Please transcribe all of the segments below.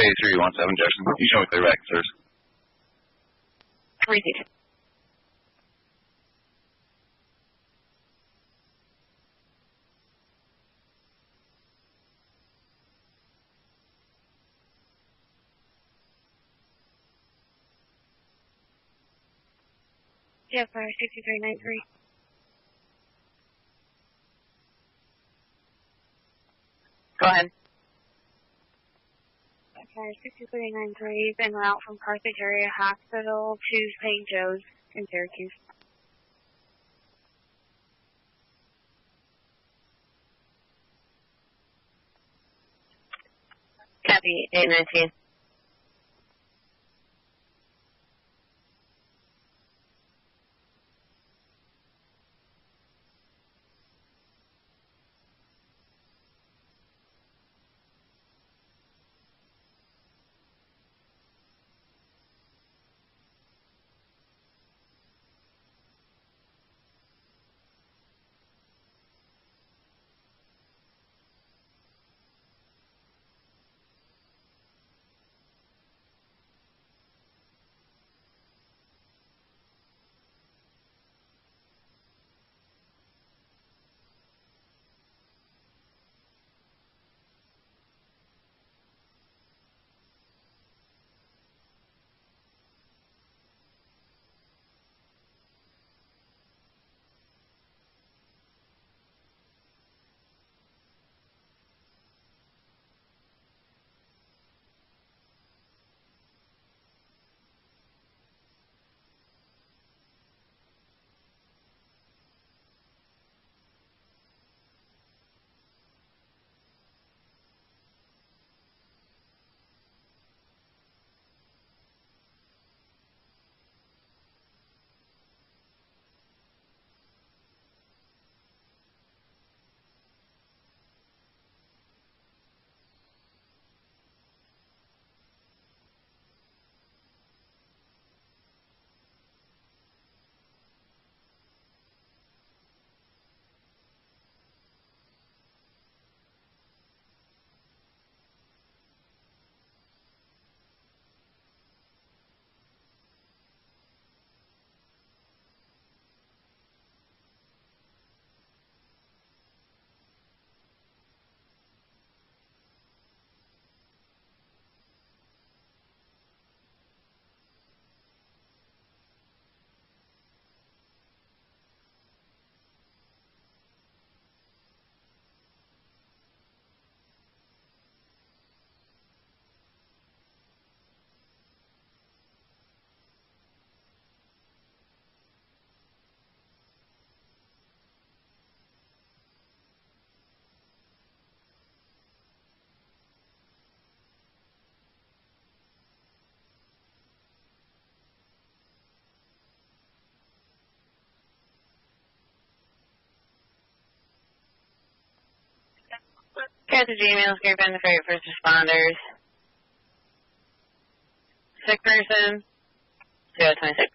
8317 Jefferson. You show me clear back, sirs. 3-6. Jeff, 6393. Go ahead. Okay, 6393 en route from Carthage Area Hospital to St. Joe's in Syracuse. Copy, 819. Carthage emails, Gary Bend, the ferry first responders. Sick person, 026.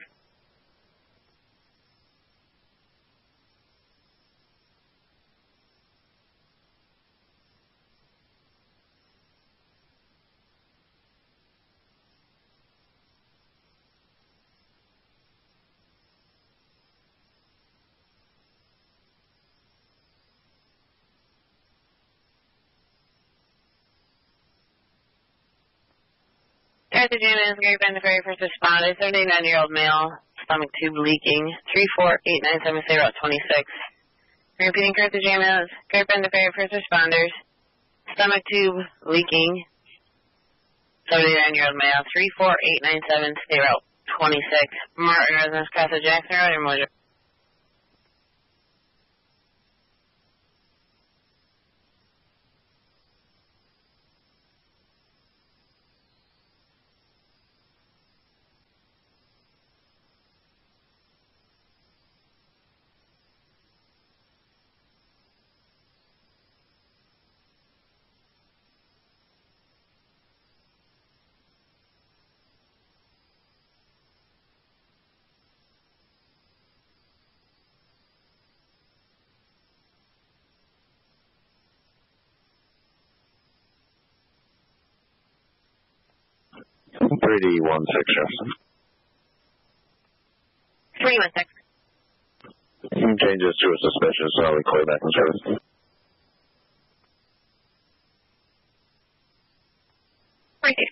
Carthage emails, Gary Bend, the ferry first responders. 39-year-old male, stomach tube leaking, 34897, route 26. Repeating Carthage emails, Gary Bend, the ferry first responders. Stomach tube leaking, 79-year-old male, 34897, state route 26. Martin residence, Casa Jackson Road, or Mojo. 3D16 Jefferson. 316. Changes to a suspicious, so I'll call you back in service. Thank you.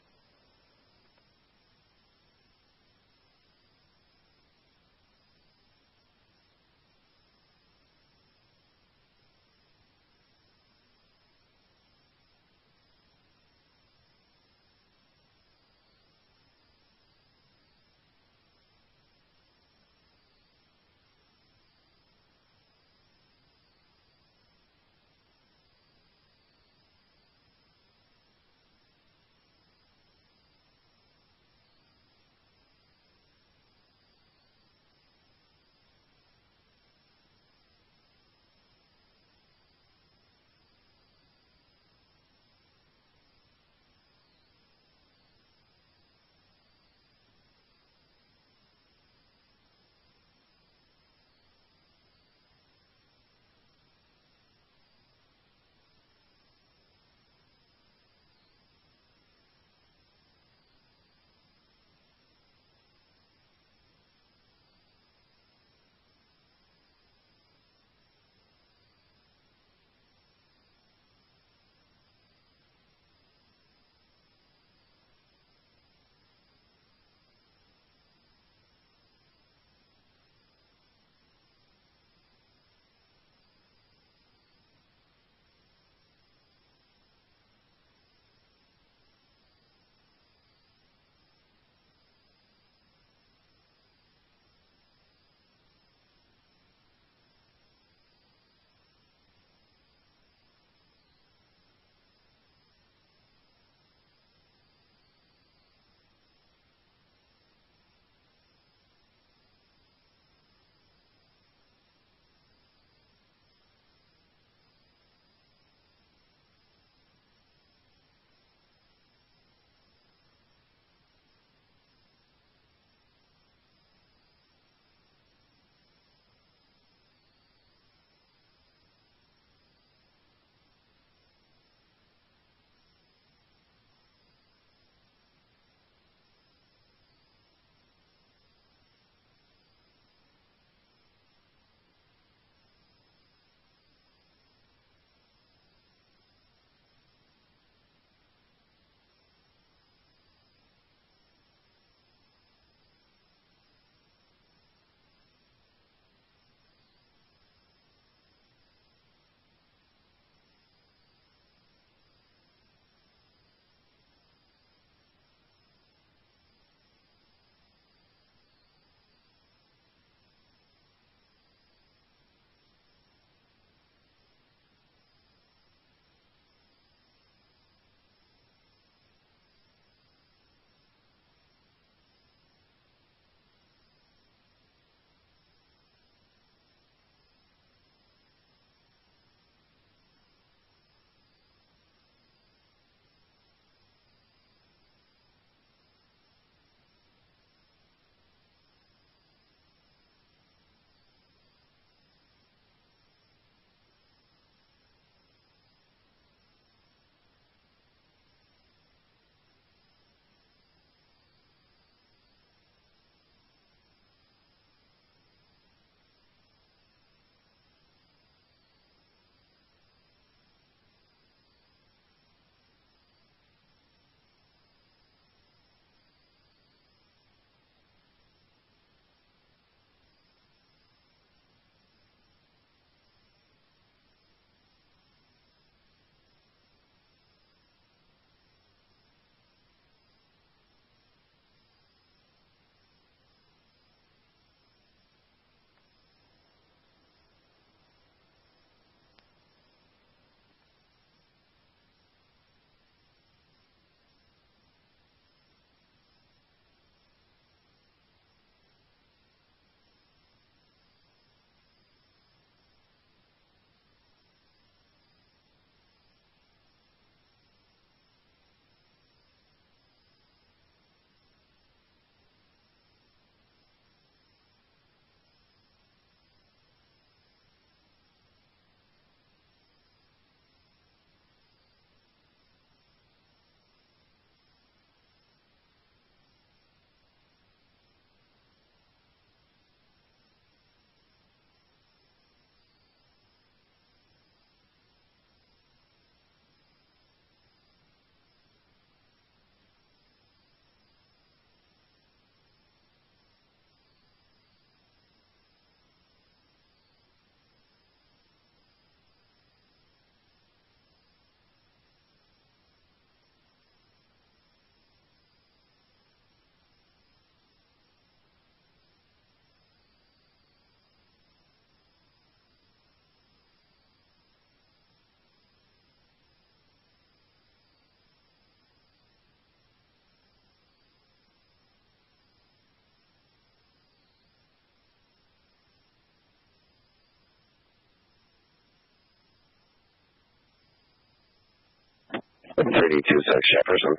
3026 Jefferson.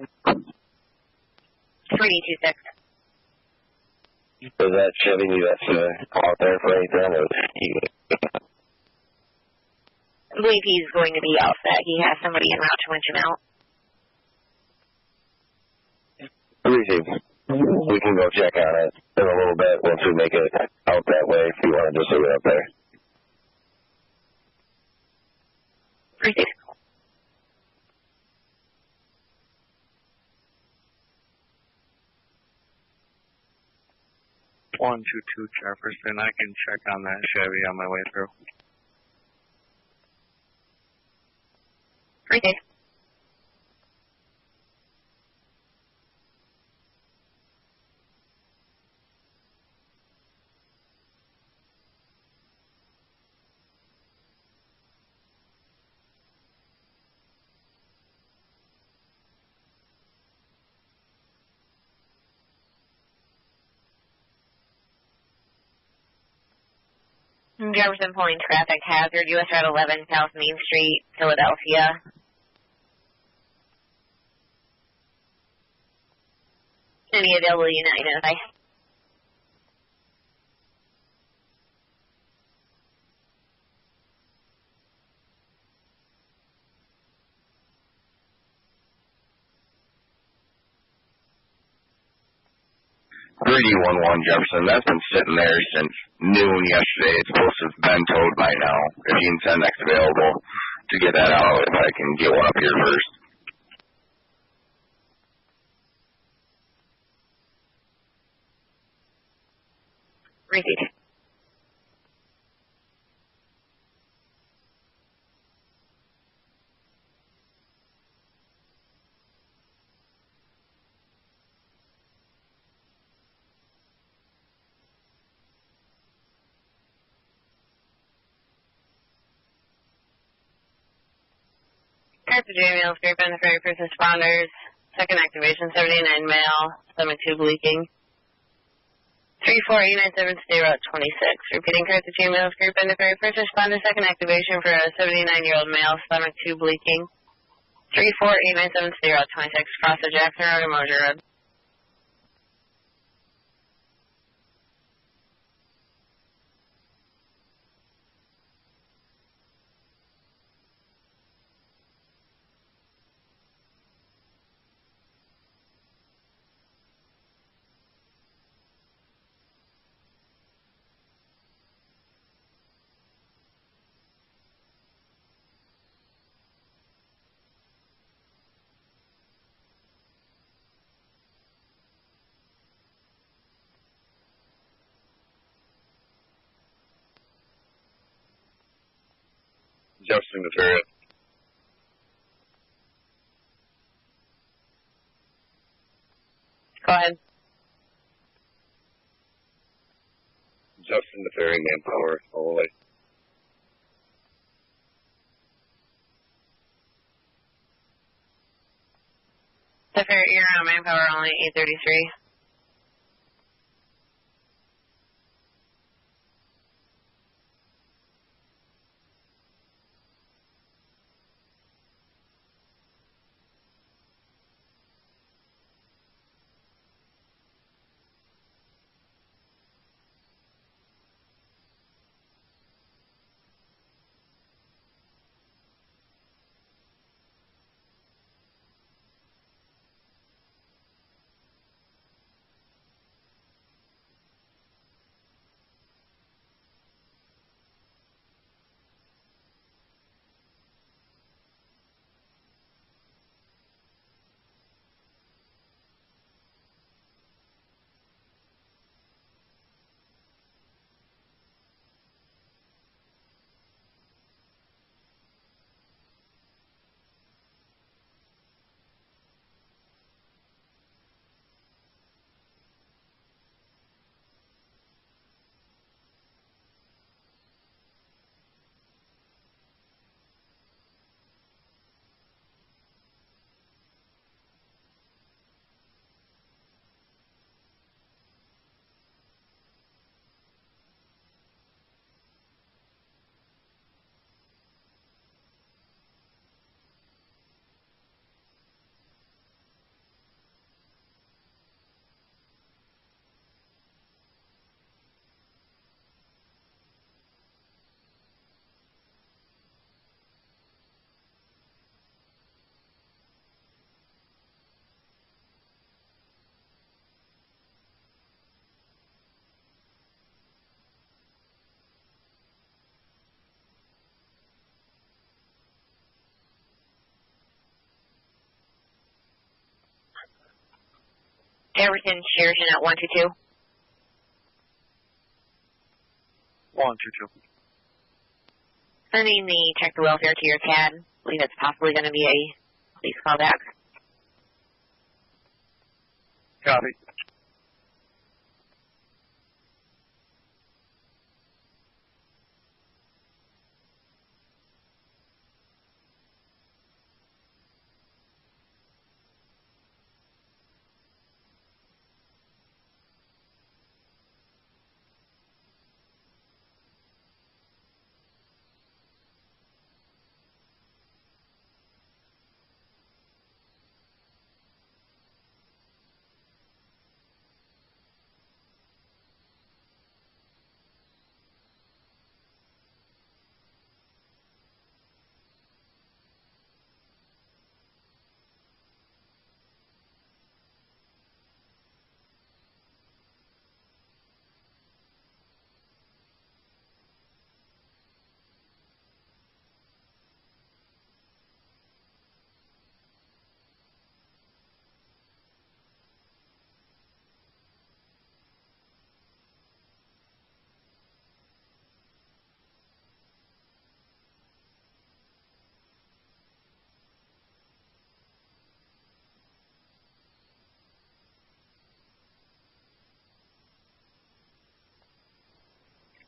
3026. Was that Chevy that's out there for anything? Or I believe he's going to be out set. He has somebody en route to winch him out. Receive. We can go check on it in a little bit once we make it out that way if you want to just leave it up there. Receive. 122 Jefferson. I can check on that Chevy on my way through. Receive. Jefferson pulling traffic hazard, US Route 11, South Main Street, Philadelphia. Any available unit identify? Jefferson. That's been sitting there since noon yesterday. It's supposed to have been towed by now. If you can send next available to get that out, if I can get one up here first. Receive. Carthage mail, scrape in the ferry first responders. Second activation, 79 mail, stomach tube leaking. 34897, stay route 26. Repeating Carthage mail, scrape in the ferry first responder. Second activation for a 79-year-old male, stomach tube leaking. 34897, stay route 26, cross the Jackson Road and Mosier Road. Jefferson County. Go ahead. Jefferson the ferry, manpower, all the way. The ferry, you're on manpower only, 833. Jefferson, Sheridan at 122. 122. Sending the check the welfare to your CAD. I believe it's possibly going to be a police callback. Copy.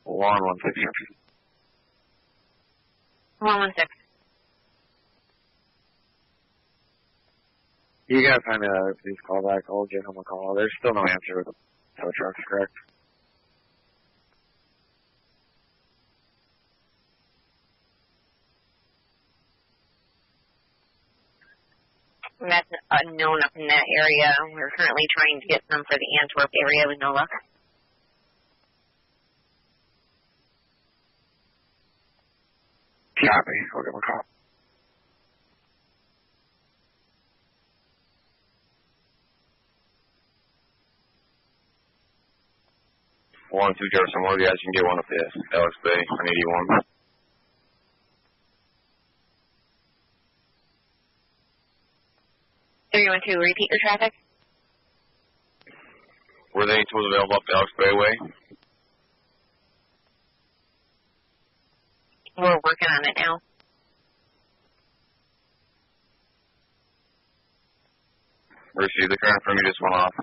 One 116. 116. You gotta find me that police callback. I'll give him a call. There's still no answer with the tow trucks, correct? That's unknown up in that area. We're currently trying to get some for the Antwerp area with no luck. Copy. I'll give him a call. One, two, Jefferson, where guys you can get one up there. Alex Bay, on 81. You want to repeat your traffic? Were there any tools available up the Alex Bay way? We're working on it now. Received. The current from you just went off.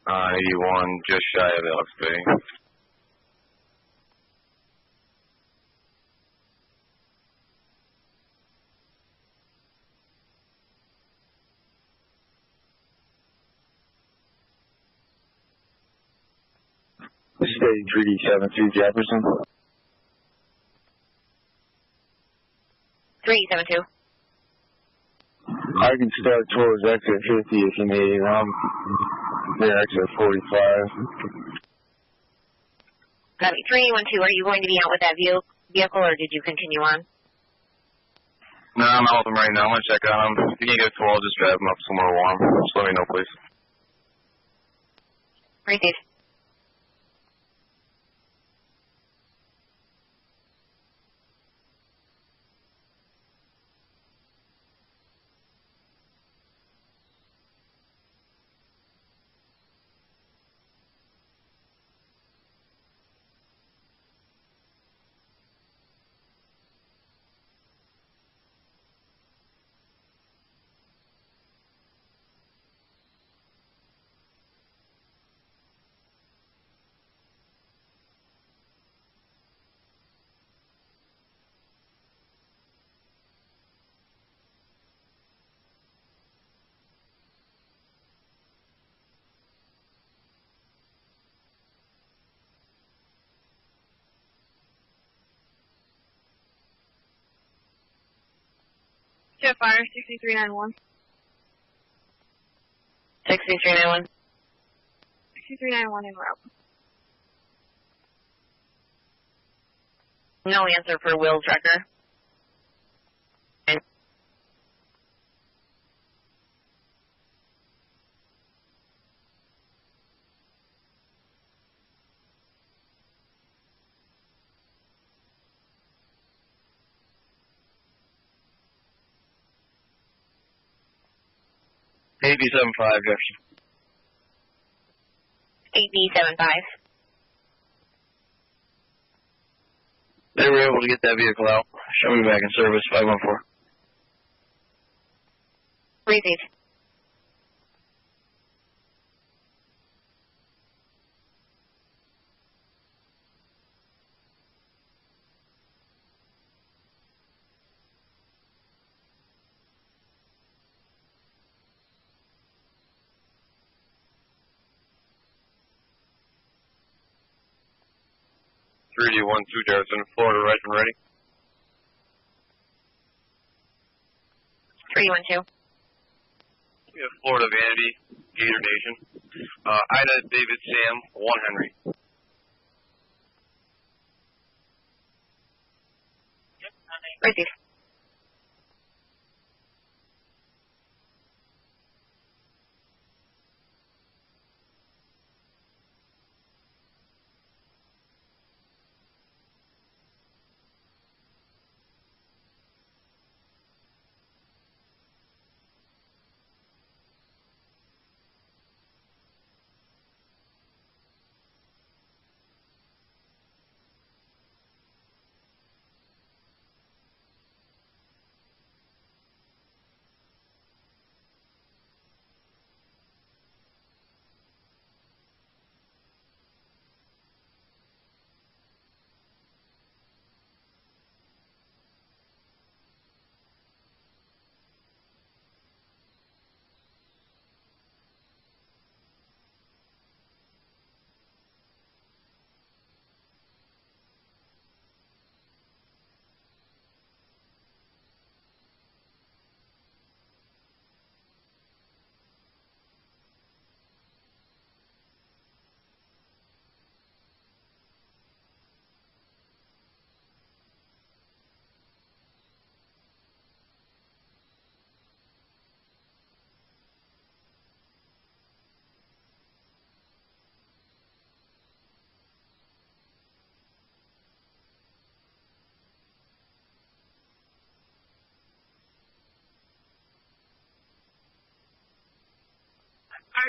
81, just shy of Alex Bay. Steady 3D72 Jefferson. 372. I can start towards exit 50 if you need. Near exit 45. Copy. 312, are you going to be out with that vehicle or did you continue on? No, I'm out with him right now. I'm going to check on him. If you need to get a tour, I'll just drive him up somewhere warm. Just let me know, please. Received. Jet Fire 6391. 6391. 6391 en route. No answer for Will's wrecker. $87.5, Jefferson. 8B75. They were able to get that vehicle out. Show me back in service, 514. Received. Jefferson, Florida, right and ready. 312. We have Florida Vanity, Gator Nation. Ida, David, Sam, 1 Henry. Received.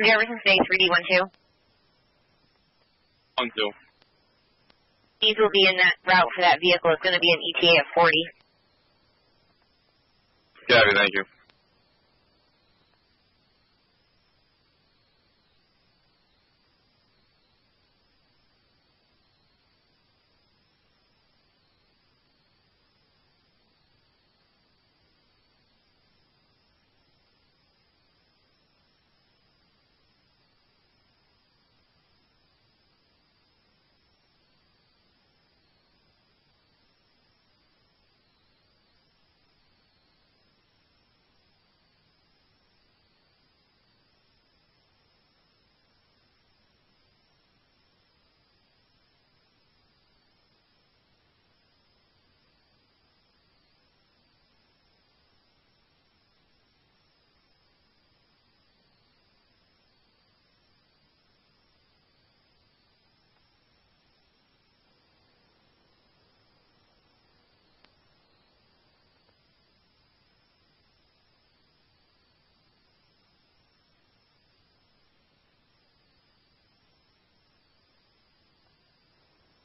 Jefferson State, 3D12. 1-2. These will be in that route for that vehicle. It's going to be an ETA of 40. Copy, thank you.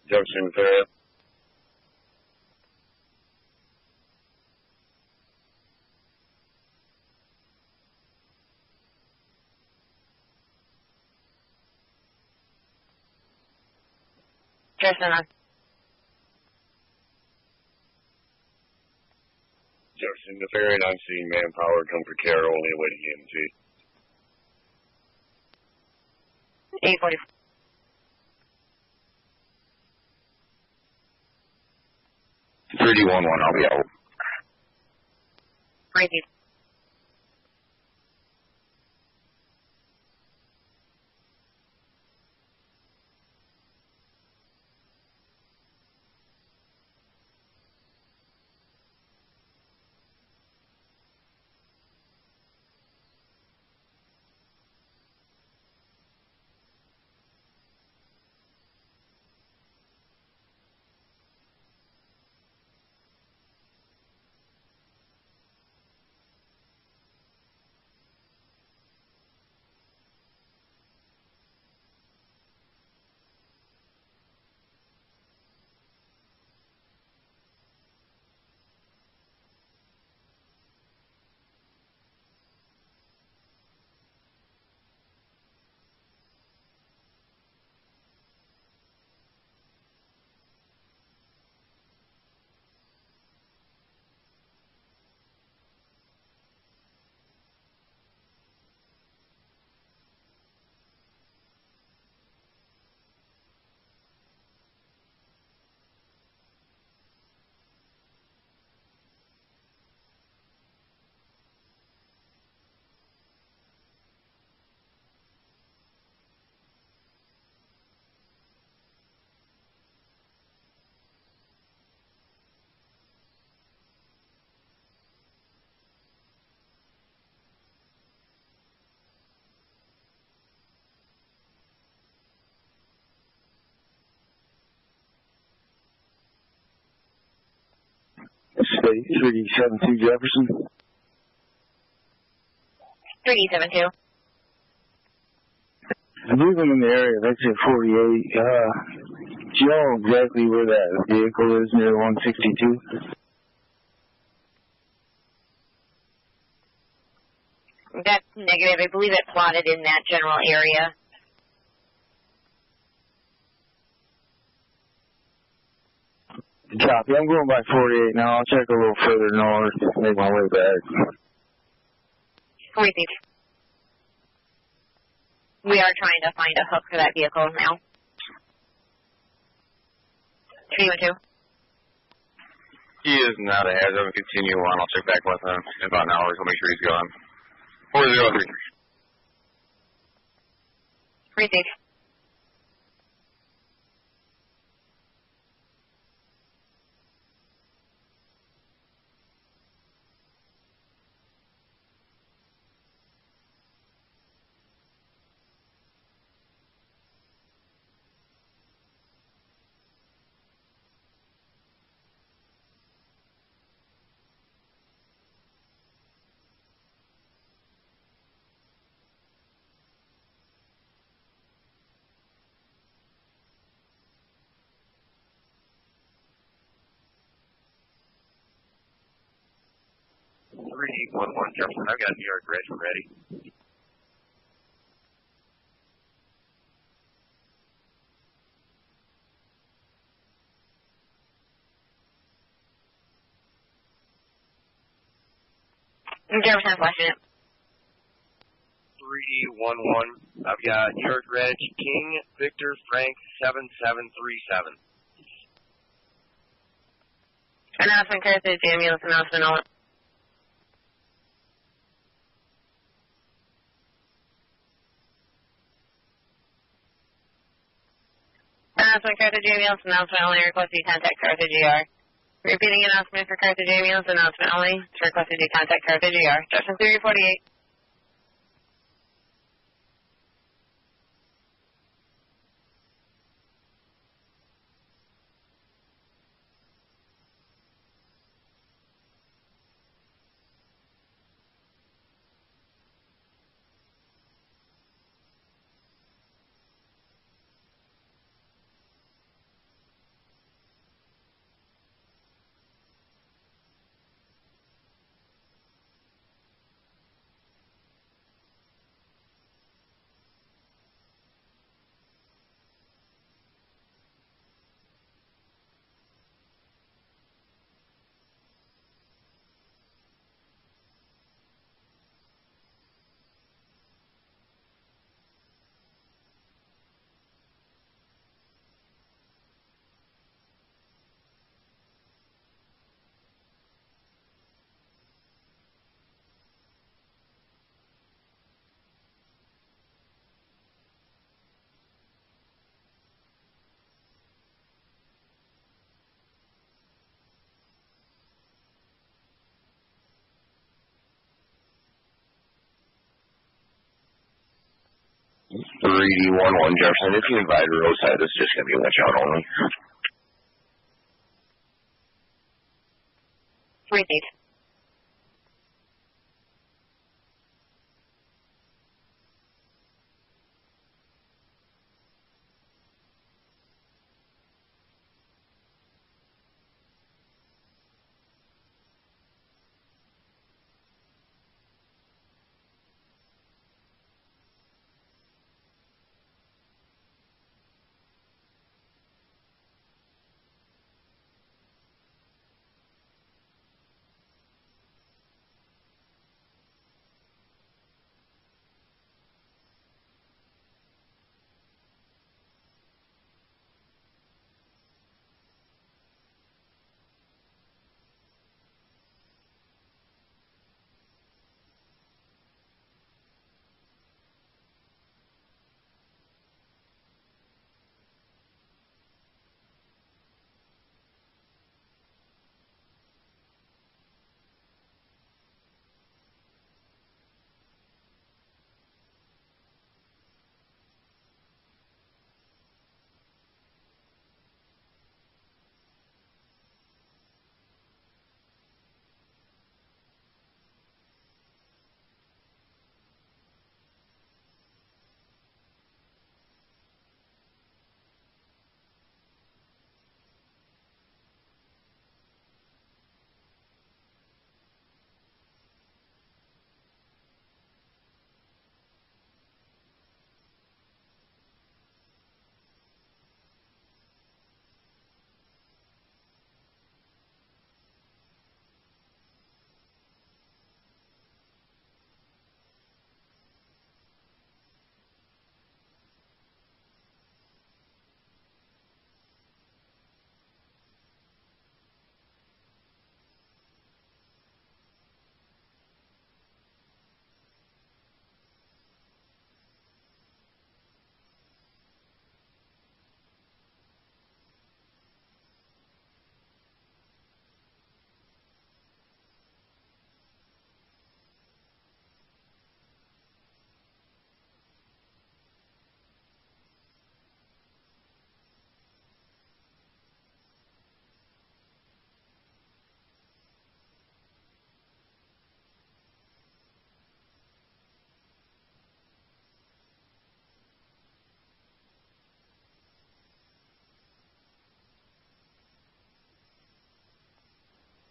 Jefferson, Victoria. Jefferson on. Jefferson, the ferry, I'm seeing manpower come for care, only awaiting EMT. 840. I'll be out. Received. State 372 Jefferson. 372. I'm moving in the area of exit 48. Do you know exactly where that vehicle is near 162? That's negative. I believe it's plotted in that general area. Copy. I'm going by 48 now. I'll check a little further north, make my way back. 48. We are trying to find a hook for that vehicle now. 312. He is not a hazard. Continue on. I'll check back with him in about an hour. So make sure he's gone. 403. 48. Jefferson. I've got New York ready. Jefferson flashing it. 311. I've got New York Reg King Victor Frank 7737. Announcement Carthage ambulance announcement on. Announcement Carthage ambulance announcement only. Request you contact Carthage ER. Repeating announcement for Carthage ambulance announcement only. It's requested you contact Carthage ER. Jefferson 348. Jefferson. If you invite roadside, this is just going to be watch out only. 3-8.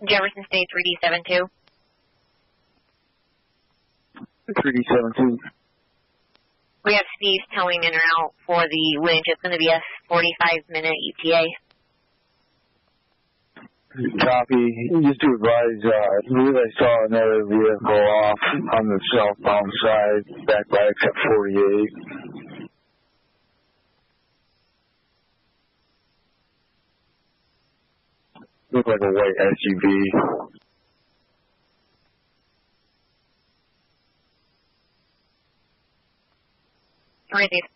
Jefferson State 3D72. 3D72. We have Steve towing in or out for the winch. It's going to be a 45-minute ETA. Copy. Just to advise, I believe I saw another vehicle off on the southbound side, back by except 48. Looked like a white SUV. Right there.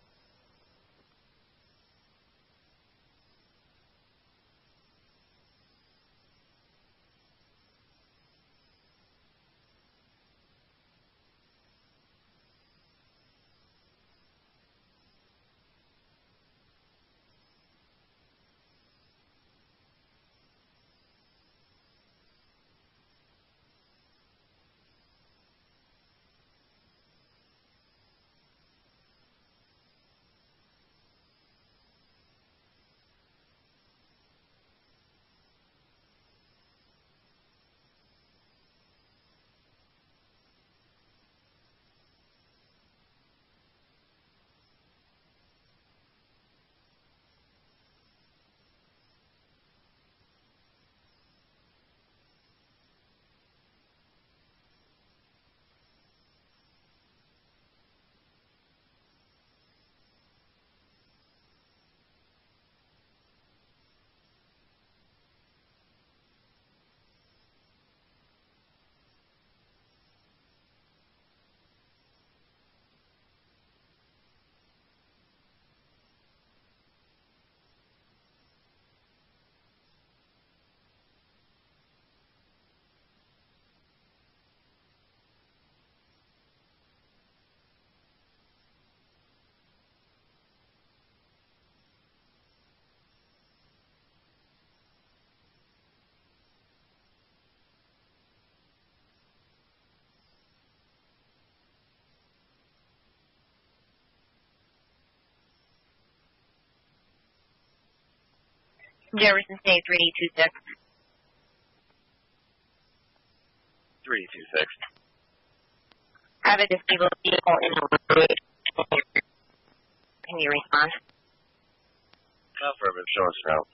Jefferson State 3D26. 326. Have a disabled vehicle in the road. Can you respond? Affirmative, show us route.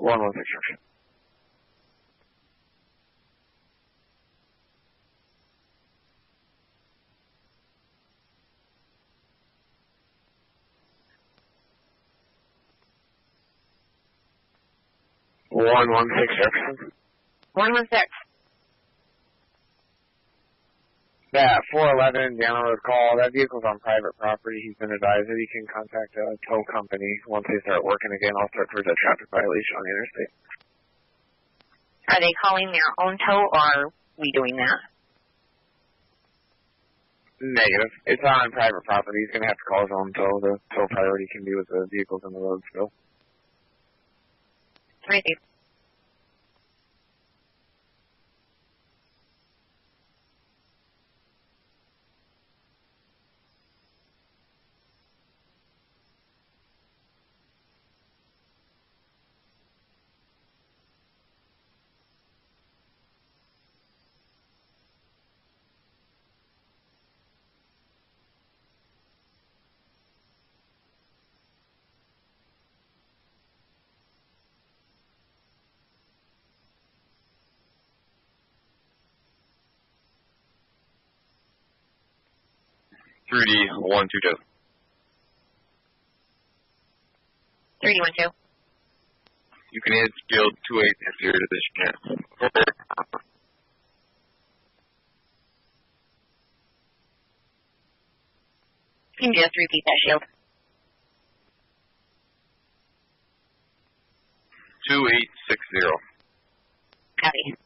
One picture. One 6 Jefferson. 116. Yeah, 411 down the road call. That vehicle's on private property. He's been advised that he can contact a tow company. Once they start working again, I'll start towards a traffic violation on the interstate. Are they calling their own tow, or are we doing that? Negative. It's on private property. He's going to have to call his own tow. The tow priority can be with the vehicles on the road still. Right there. You can hit field 28 if you're to this chance. Can you just repeat that, Shield? 2860. Copy.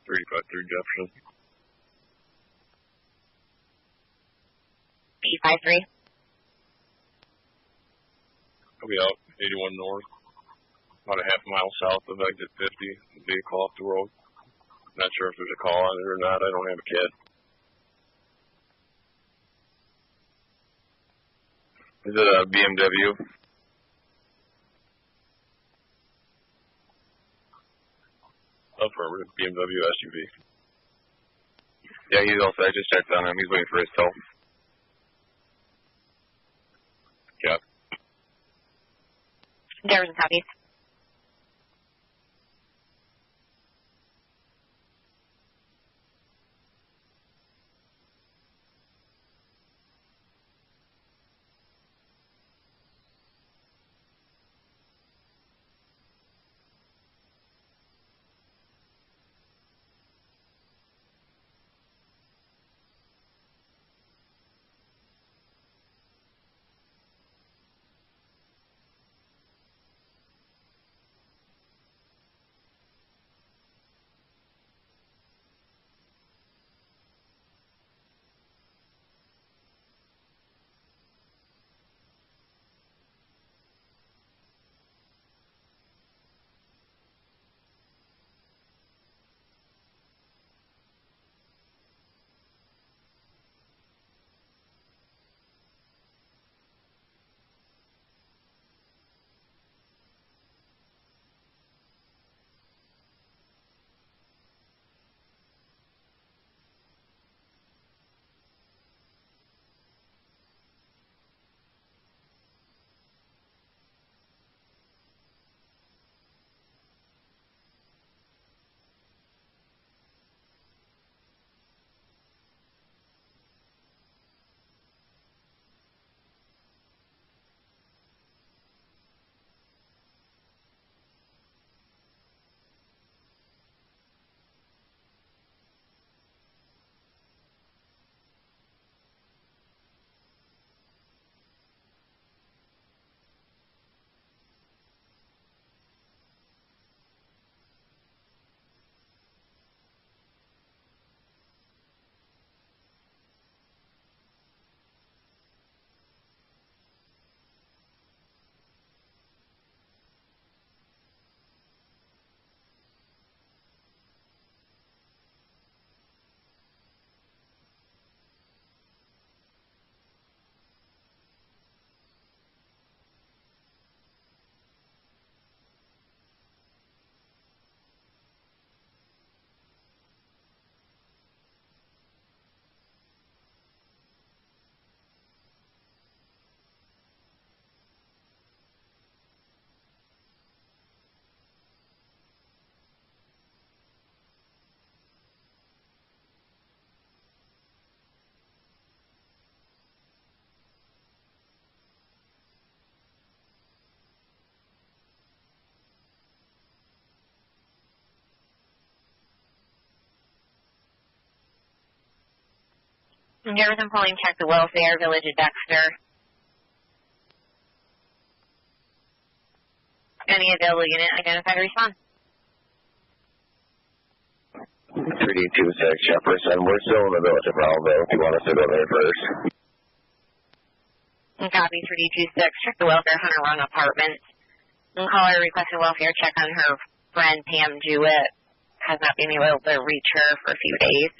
Through Jefferson. 853. I'll be out 81 north, about a half mile south of exit 50, vehicle off the road. Not sure if there's a call on it or not. I don't have a kid. Is it a BMW? Affirmative, BMW SUV. Yeah, he's all set. I just checked on him. He's waiting for his tow. Yeah. Jefferson County. Jefferson County, check the welfare, Village of Dexter. Any available unit, identified, respond. 326 Jefferson. We're still in the Village of Brownsville if you want us to go there first. Copy 326, check the welfare, Hunter Run Apartment. Caller requested welfare check on her friend Pam Jewett. Has not been able to reach her for a few days.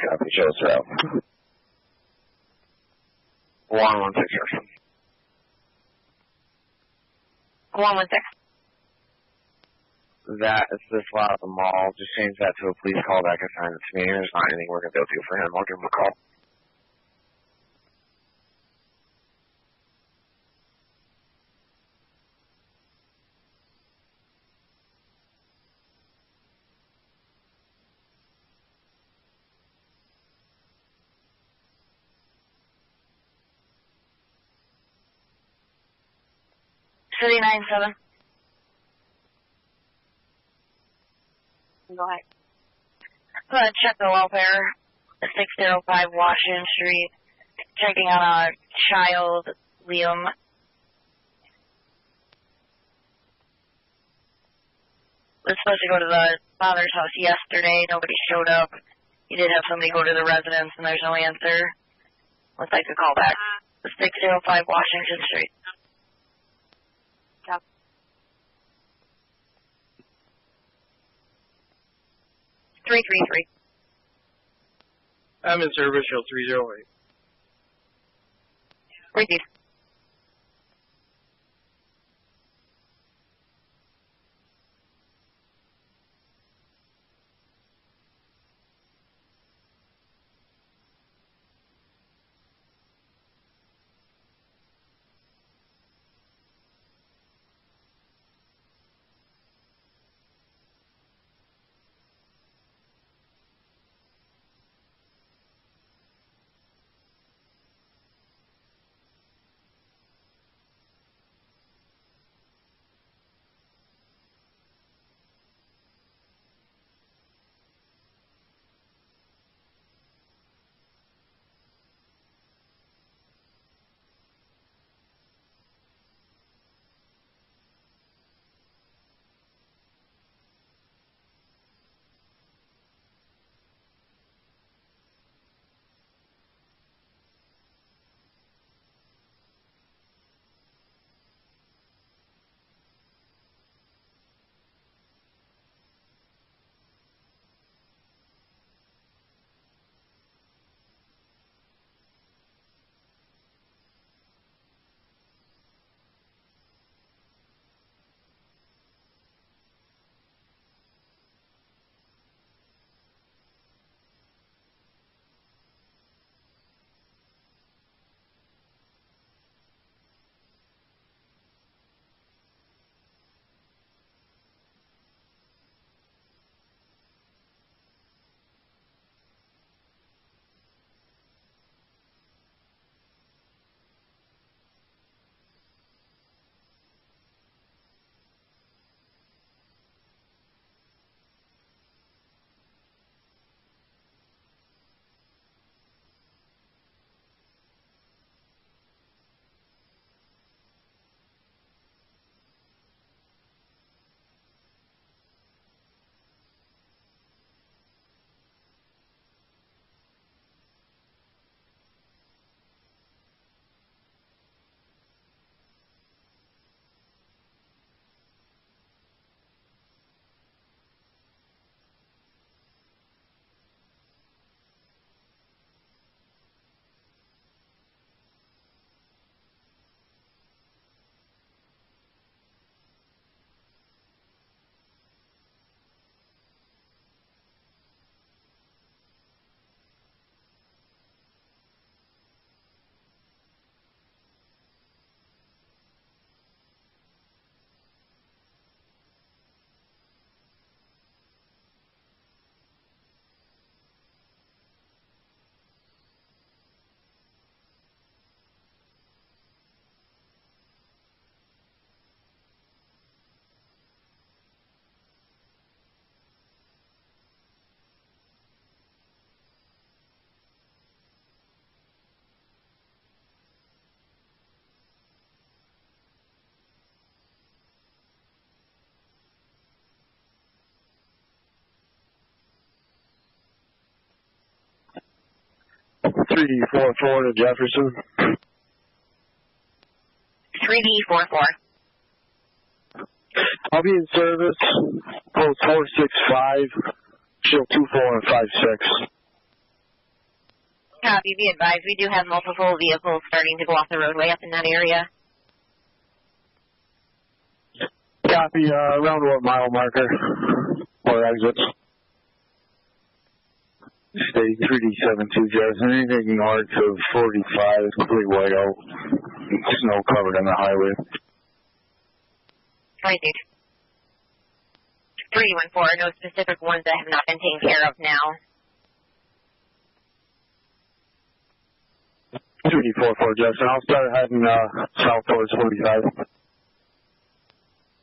Copy, show us around. 116 Jefferson. 116. That is this lot at the mall. Just change that to a police callback assignment to me. There's not anything we're going to be able to do for him. I'll give him a call. Go ahead. Go ahead, check the welfare. 605 Washington Street. Checking on a child, Liam. Was supposed to go to the father's house yesterday. Nobody showed up. He did have somebody go to the residence, and there's no answer. Looks like a callback. 605 Washington Street. 333. I'm in service, show 308. Repeat. 3D44 to Jefferson. 3D44. I'll be in service. Code 465. Shield 24 and 56. Copy. Be advised, we do have multiple vehicles starting to go off the roadway up in that area. Copy. Around what mile marker or exits? Stay 3D72 Jefferson. Anything north of 45 is complete whiteout. Snow covered on the highway. Right, dude. 314, no specific ones that have not been taken care of now. 3D44 Jefferson. I'll start heading south towards 45.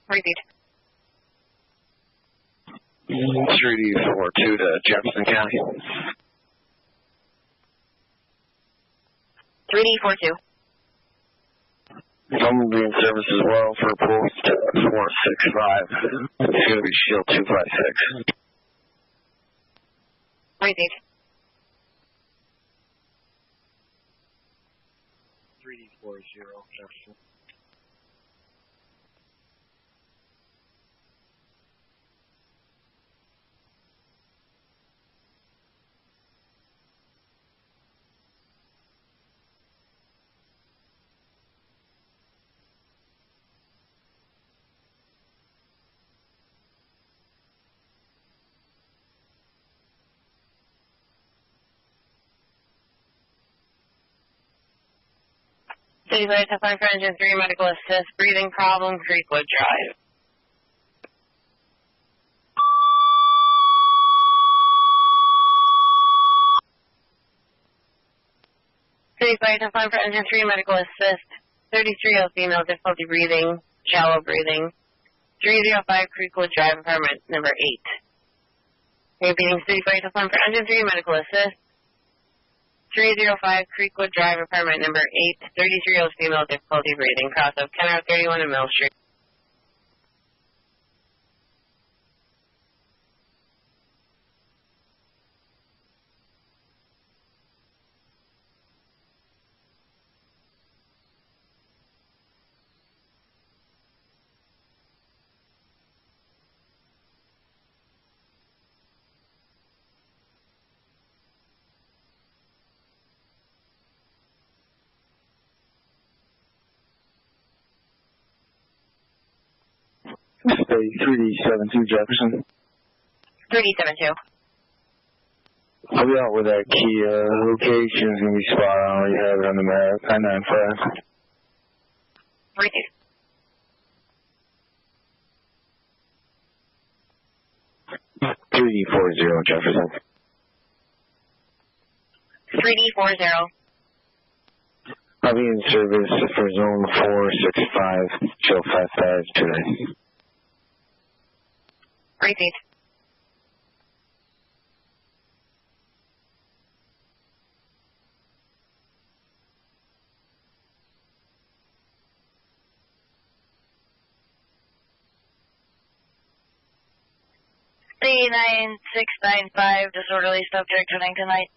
Right, dude. 3D42 to Jefferson County. 3D42. I'm going to be in service as well for post 465. It's going to be shield 256. Right, dude. 3D40 Jefferson. City Fire Teflon for Engine 3, medical assist, breathing problem, Creekwood Drive. City Fire Teflon for Engine 3, medical assist, 33-year-old female, difficulty breathing, shallow breathing, 305 Creekwood Drive, apartment number 8. Repeating, City Fire Teflon for Engine 3, medical assist, 305 Creekwood Drive, apartment number 8, 33-year-old female, difficulty breathing, cross of Kenner 31 and Mill Street. Stay 3D72 Jefferson. 3D72. I'll be out with that key. Location's going to be spot on. You have it on the map. 995. 3D40 Jefferson. 3D40. I'll be in service for zone 465. Show 55 today. Repeat. C9695, disorderly subject, Huntington Heights.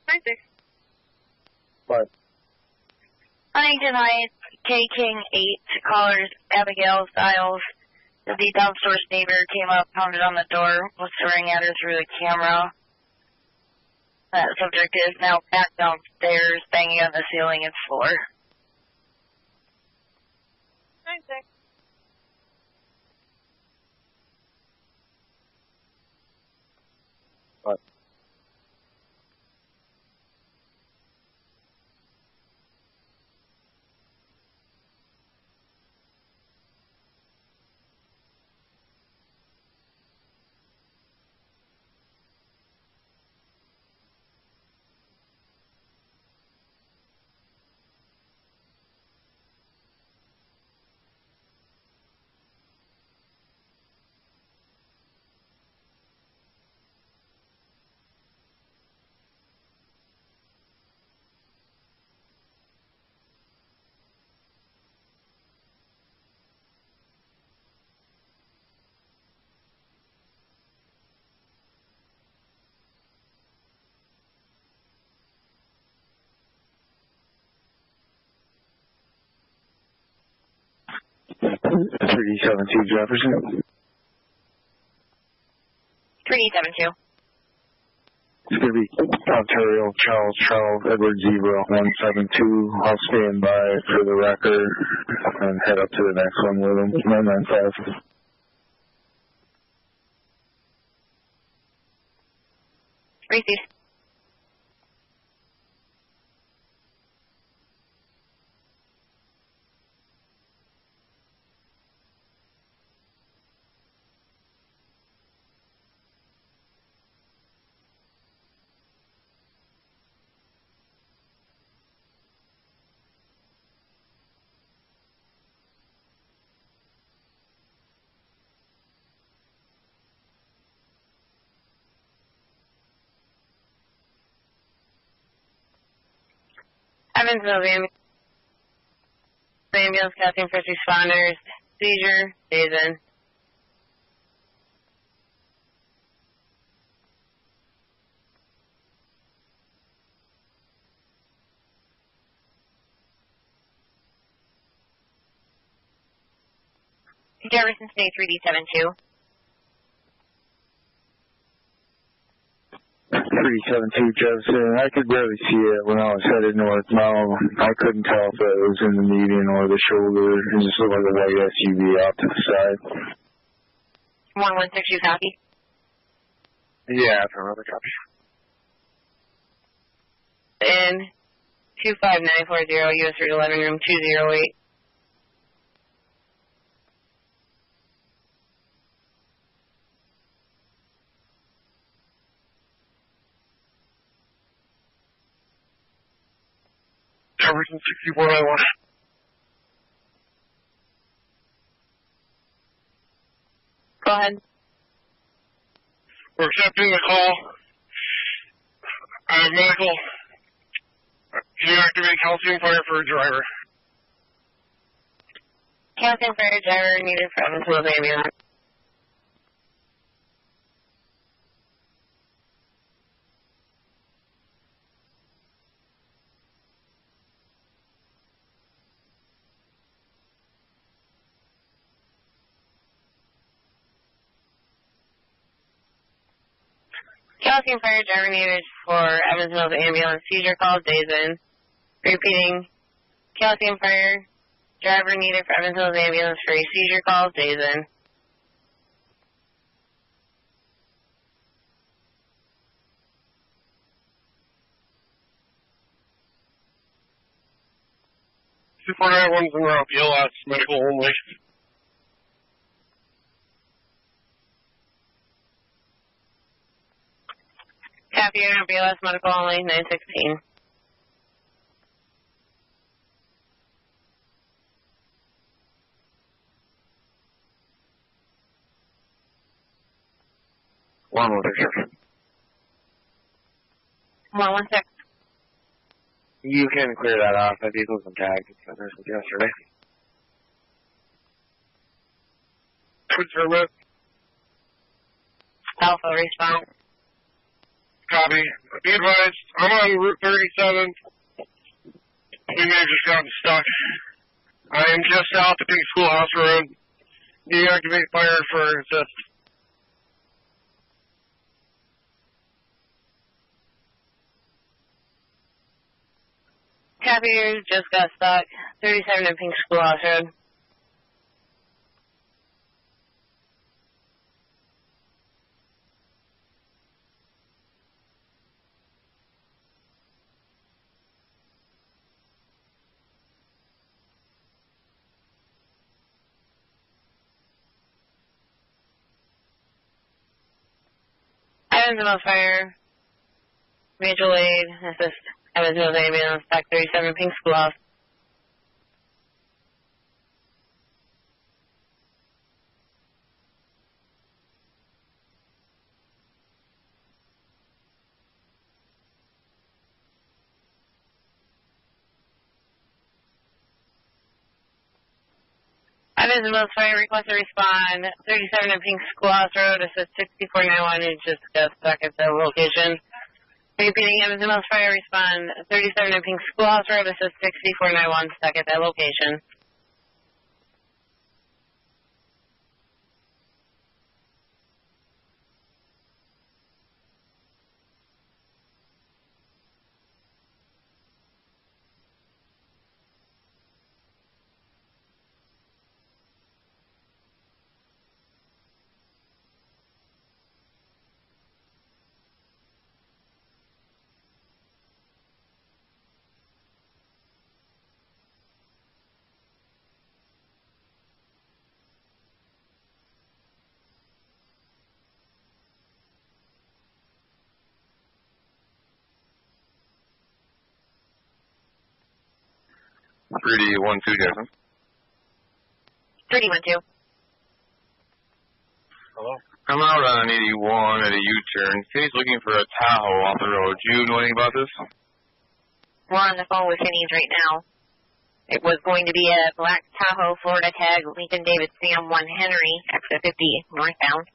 96. What? Huntington Heights, K King 8, callers Abigail Styles. The downstairs neighbor came up, pounded on the door, was staring at her through the camera. That subject is now back downstairs, banging on the ceiling and floor. 96. What? 372 Jefferson. 372. It's going to be Ontario, Charles, Edward Zebra, 172. I'll stand by for the record and head up to the next one with him. 995. Received. Evansville ambulance casting first responders. Seizure, days in. Jefferson State 3D72. 372 Jefferson. I could barely see it when I was headed north. Now I couldn't tell if it was in the median or the shoulder. It just looked like a white SUV off to the side. 116, you copy? Yeah, another copy. In 25940, US Route 11, room 208. Jefferson 6491. Go ahead. We're accepting the call. I have medical. Can you activate calcium fire for a driver? Calcium fire driver needed for Evansville ambulance. Calcium fire driver needed for Evansville ambulance. Seizure call, days in. Repeating. Calcium fire driver needed for Evansville ambulance for a seizure call, days in. Super 91's en route. BLS, medical only. Copy, unit BLS medical only, 916. One more picture. 116. You can clear that off. That vehicle's been tagged. It's been there since yesterday. Confirm it. Alpha response. Copy. Be advised, I'm on Route 37. We may have just gotten stuck. I am just south of Pink Schoolhouse Road. Deactivate fire for assist. Copy, you just got stuck. 37 in Pink Schoolhouse Road. Evansville fire. Mutual aid. Assist. Evansville ambulance. Back 37 Pink Schoolhouse. Evansville fire request to respond. 37 in Pink Schoolhouse Road. Assist 6491. You just got stuck at the location. Repeating, Evansville fire respond. 37 in Pink Schoolhouse Road. Assist 6491. Stuck at that location. 3D12 Jefferson. 3D12. Hello? I'm out on 81 at a U-turn. Kenny's looking for a Tahoe off the road. Do you know anything about this? We're on the phone with Kenny's right now. It was going to be a black Tahoe, Florida tag, Lincoln David Sam 1 Henry, exit 50, northbound.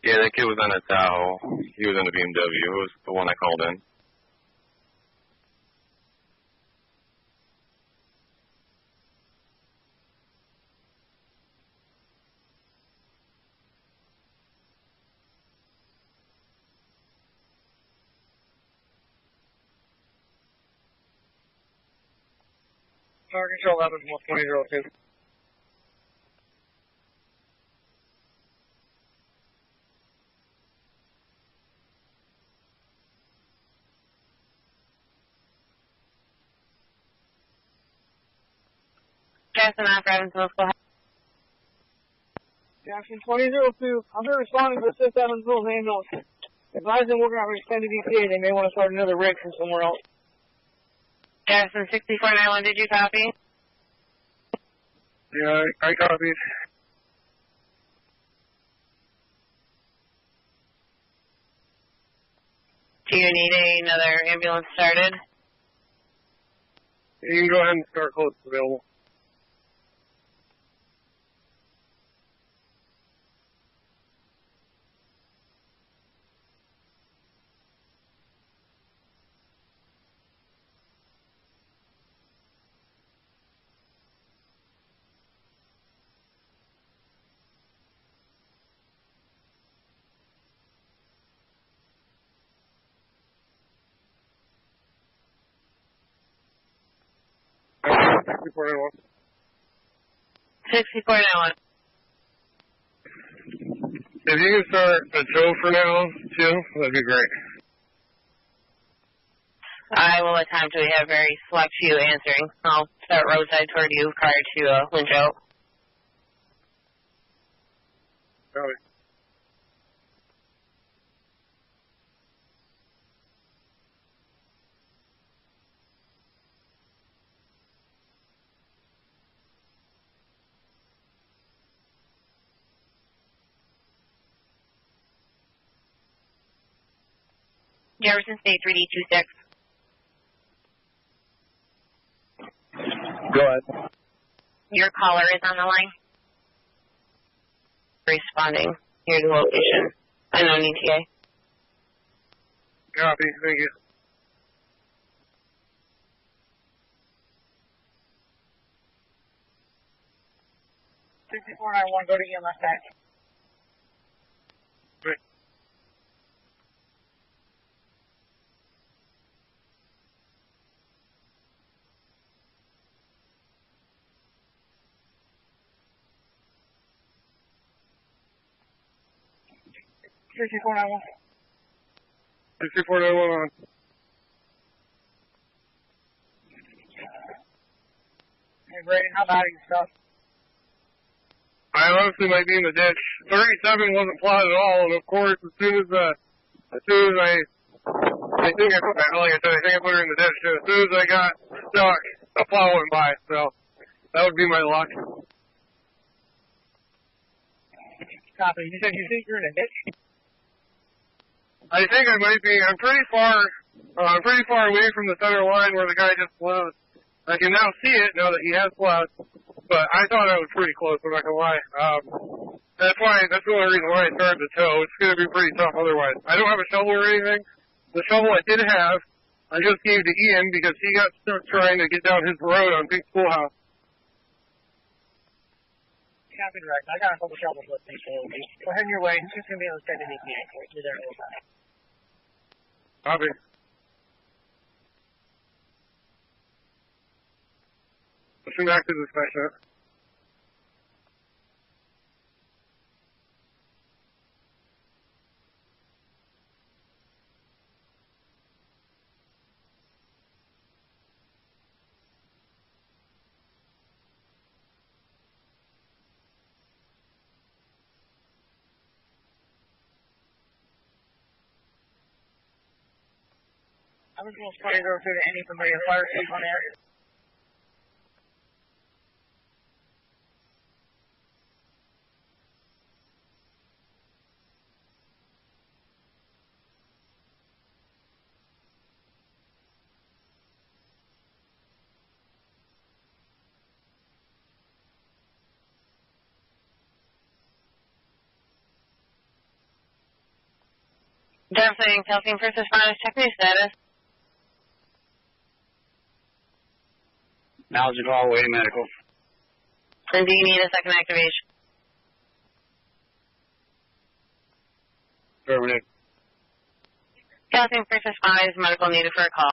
Yeah, that kid was on a Tahoe. He was in a BMW. It was the one I called in. Tower Control 11 from 2002. Jackson off, Evansville, go ahead. Jackson 2002. I'm here responding to 6 Evansville's ambulance. Advise them we're going to extend the EPA. They may want to start another rig from somewhere else. Jackson 6491, did you copy? Yeah, I copied. Do you need another ambulance started? You can go ahead and start close available. Report 6491. If you can start a Joe for now, too, that'd be great. I will attempt. We have very select few answering. I'll start roadside toward you prior to Winjo. Copy. Jefferson State 3D26. Go ahead. Your caller is on the line. Responding. Here's the location. Unknown ETA. Copy. Thank you. $6491, go to EMS back. Great. $6491. $6491 on. Hey, Brady, how about yourself? I honestly might be in the ditch. 37 wasn't plotted at all, and of course, as soon as I think I put her in the ditch. As soon as I got stuck, a plow went by, so that would be my luck. Copy. You said you think you're in a ditch? I think I might be. I'm pretty far away from the center line where the guy just plowed. I can now see it now that he has plowed. But I thought I was pretty close, I'm not gonna lie. That's the only reason why I started to tow. It's gonna be pretty tough otherwise. I don't have a shovel or anything. The shovel I did have, I just gave to Ian because he got stuck trying to get down his road on Big Schoolhouse. Copy direct. I got a couple shovels with me, so go ahead on your way. He's just gonna be able to send an EPA for it. You're there all the time. Copy. Listen back to dispatch that. I was going to try to go through to any familiar fire station on there. Jefferson County first responders, check new status. Now's the call, waiting medical. And do you need a second activation? Affirmative. County first responders, medical needed for a call.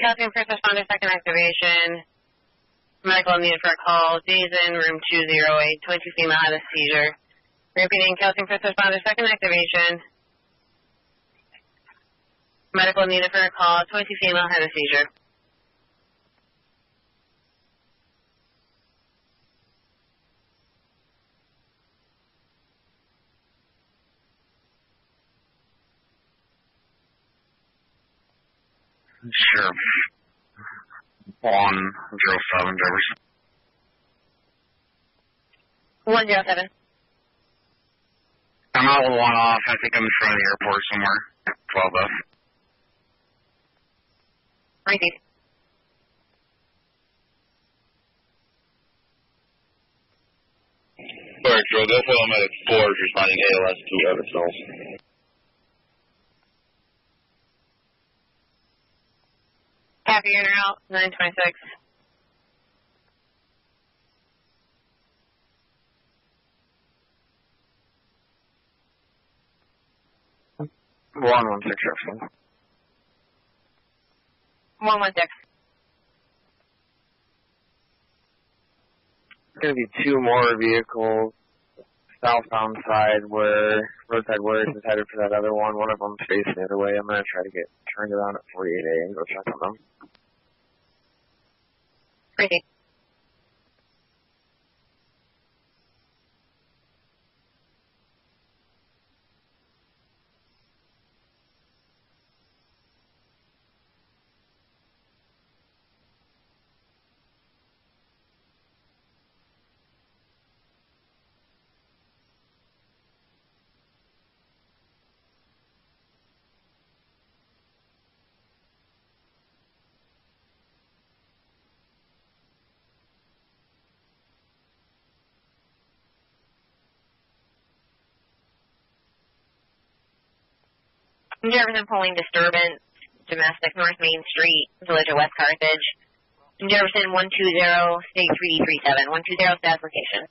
County first responders, second activation. Medical needed for a call. Jason, room 208, 22 female had a seizure. Repeating, County first responders, second activation. Medical needed for a call. 22 female had a seizure. Sure. 107, Jefferson. 107. I'm out with one off. I think I'm in front of the airport somewhere. 12F. Repeat. Alright, Joe, go for medic 4 is responding ALS to Eversnells. Happy in or out, 926. One 116 Jefferson. 116. There's going to be two more vehicles southbound side where roadside words is headed for that other one. One of them's facing the other way. I'm going to try to get turned around at 48A and go check on them. Repeat. Jefferson polling disturbance, domestic North Main Street, Village of West Carthage. Jefferson 120, state 3D37, 120 status location.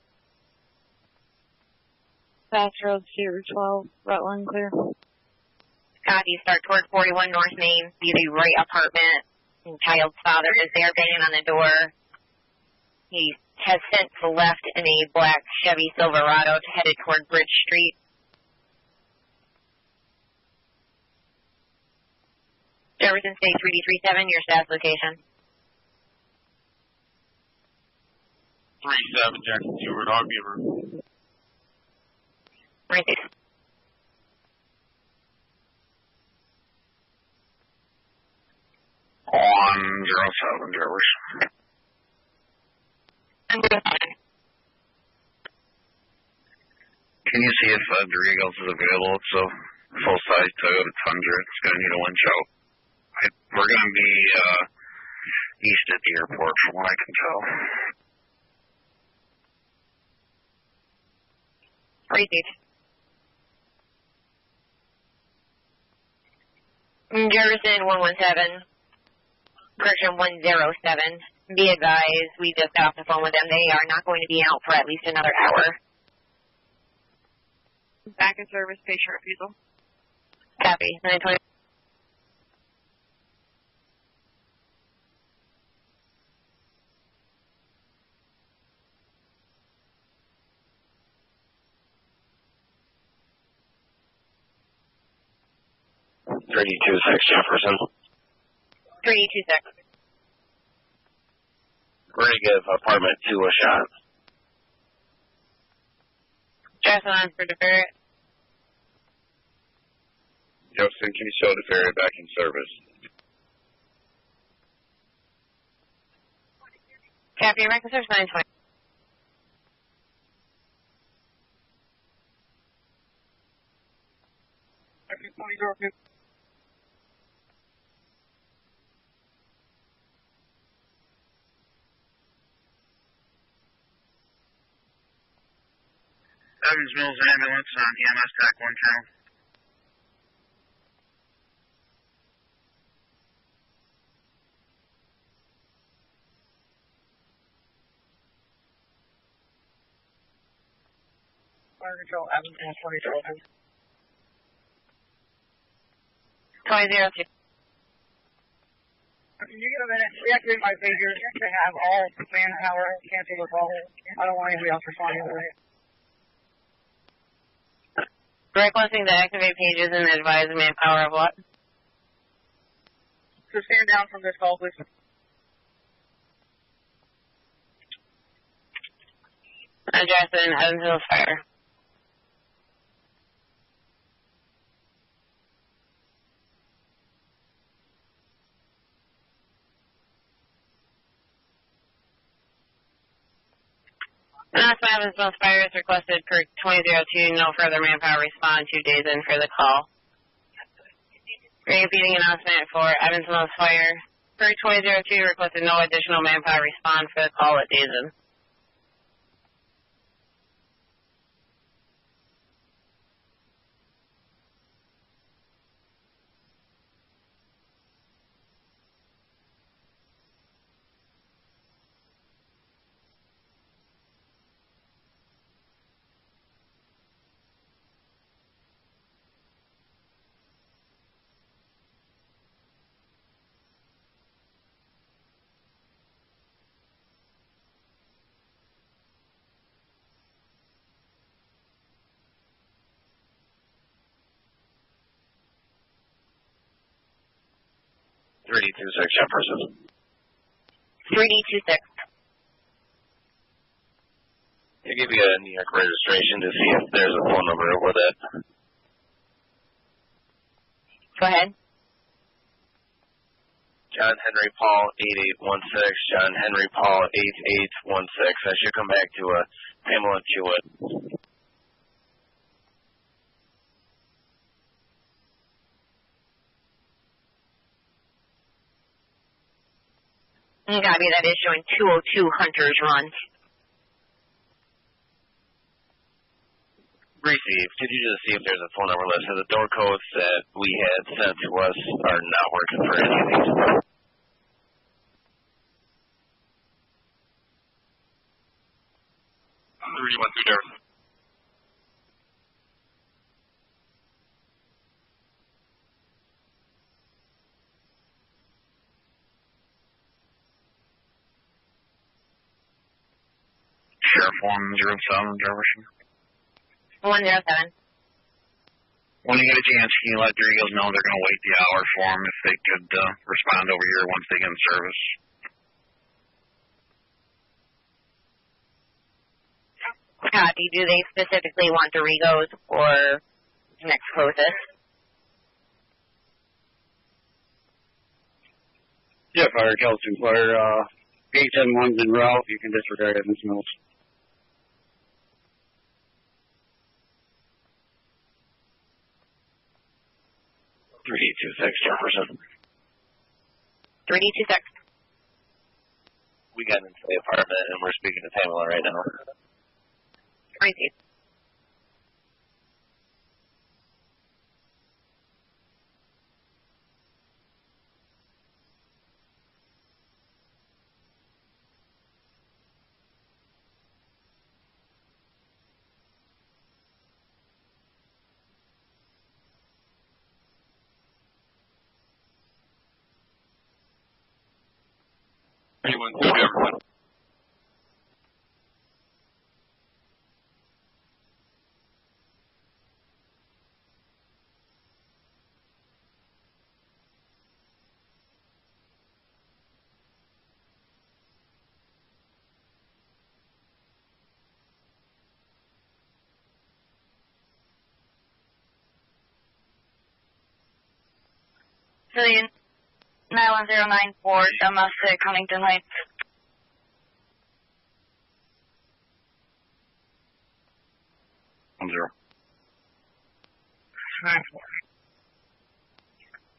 Fast Road, Series 12, Rutland clear. Copy, start toward 41 North Main, see the right apartment. And child's father is there banging on the door. He has since left in a black Chevy Silverado headed toward Bridge Street. Jefferson State 3D37, your status location. 37, Jackson, Stewart, Dog Beaver. Right there. On 07, Jefferson. Can you see if Doritos is available? It's a full-size Toyota Tundra. It's going to need a winch out. We're going to be east at the airport, from what I can tell. Repeat. Jefferson 117, correction 107. Be advised, we just got off the phone with them. They are not going to be out for at least another hour. Back in service, patient refusal. Copy. 920. Jefferson. 326. We're going to give apartment 2 a shot. Jefferson on for deferred. Jefferson, can you show deferred back in service? Copy. Record service 920. Evans Mills ambulance on EMS TAC 1 channel. Fire control, Evans and 20 2002. Can you get a minute? Reactivate my pager to have all manpower cancel the call. I don't want anybody else responding to it. Requesting to activate pages and advise manpower of what? So stand down from this call, please. Jefferson, Evansville Fire. Evansville Fire is requested per 2002. No further manpower respond 2 days in for the call. Repeating announcement for Evansville Fire. Per 2002 requested no additional manpower respond for the call at days in. Jefferson. 3D26. To give you a New York registration to see if there's a phone number with it. Go ahead. John Henry Paul 8816. John Henry Paul 8816. That should come back to Pamela Jewett. Copy. That is showing 202 Hunters Run. Received. Could you just see if there's a phone number list? So the door codes that we had sent to us are not working for any of these. You went through there. Sheriff 107, Jefferson. 107. When you get a chance, can you let your Eagles know they're going to wait the hour for them if they could respond over here once they get in service? Copy. Do they specifically want Dorigos or next closest? Yeah, Fire Kelton, Fire 871's en route. You can disregard Evans Mills. 3826 Jefferson. 3D26. We got into the apartment and we're speaking to Pamela right now. Received. 312 Jefferson. Civilian 91094, domestic, Huntington Heights. Zero.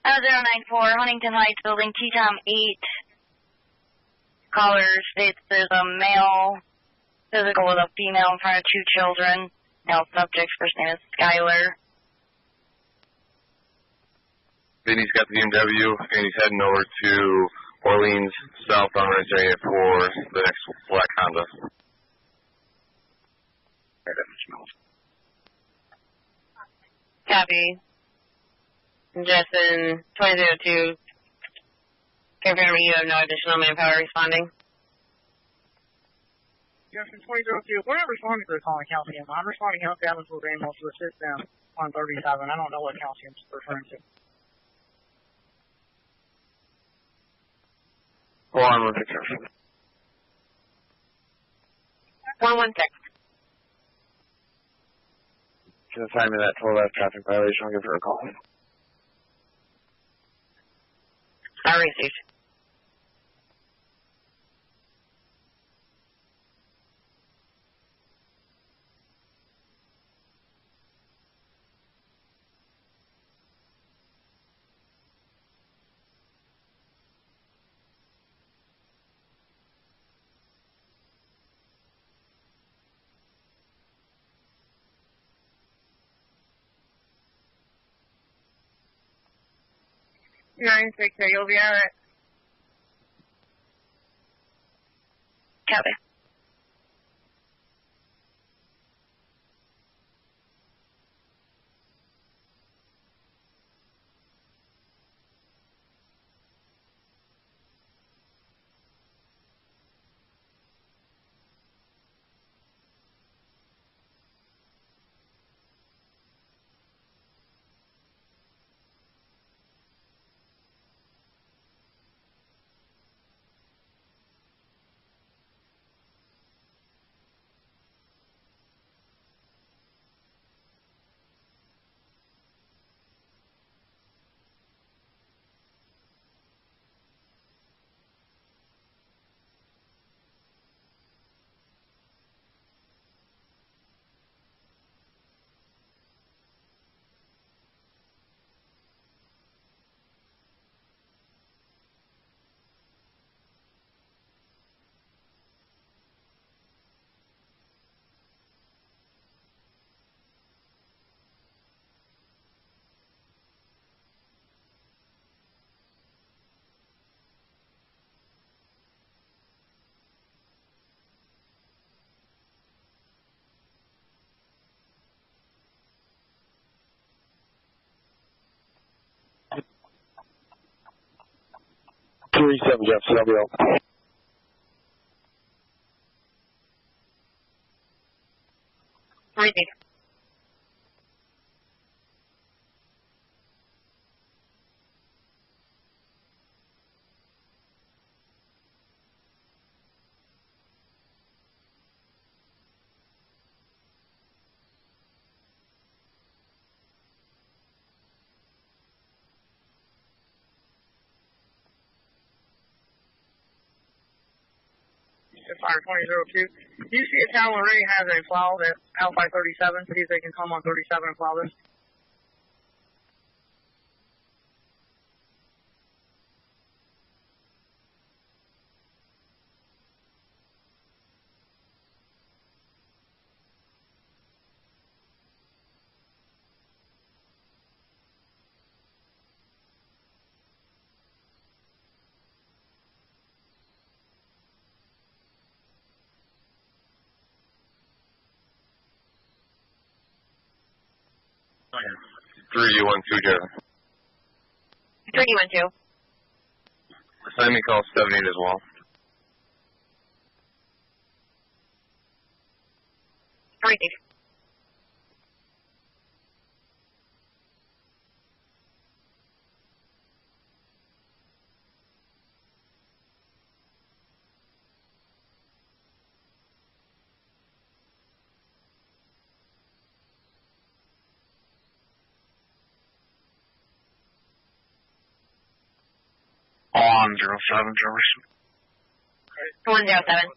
094, Huntington Heights, building T-Tom 8. Caller states there's a male physical with a female in front of two children. Male subject, first name is Skylar. Vinny's got the BMW, and he's heading over to Orleans, southbound area for the next black Honda. Copy. Jefferson 2002. Confirming you have no additional manpower responding. Jefferson 2002. We're not responding to the calling calcium. I'm responding to Calcium to Ramos to assist them on 37. I don't know what calcium's referring to. Hold on, 116. 116. Can assign me that 12F traffic violation. I'll give her a call. I received. You'll be alright. Copy. Jefferson, I'll be out. Repeat. Fire 2002. Do you see a town already has a plow that's out by 37? See if they can come on 37 and plow this. Three, 1-2, Jefferson. 312. Assign me call 78 as well. Received. On 07, Jefferson. 107.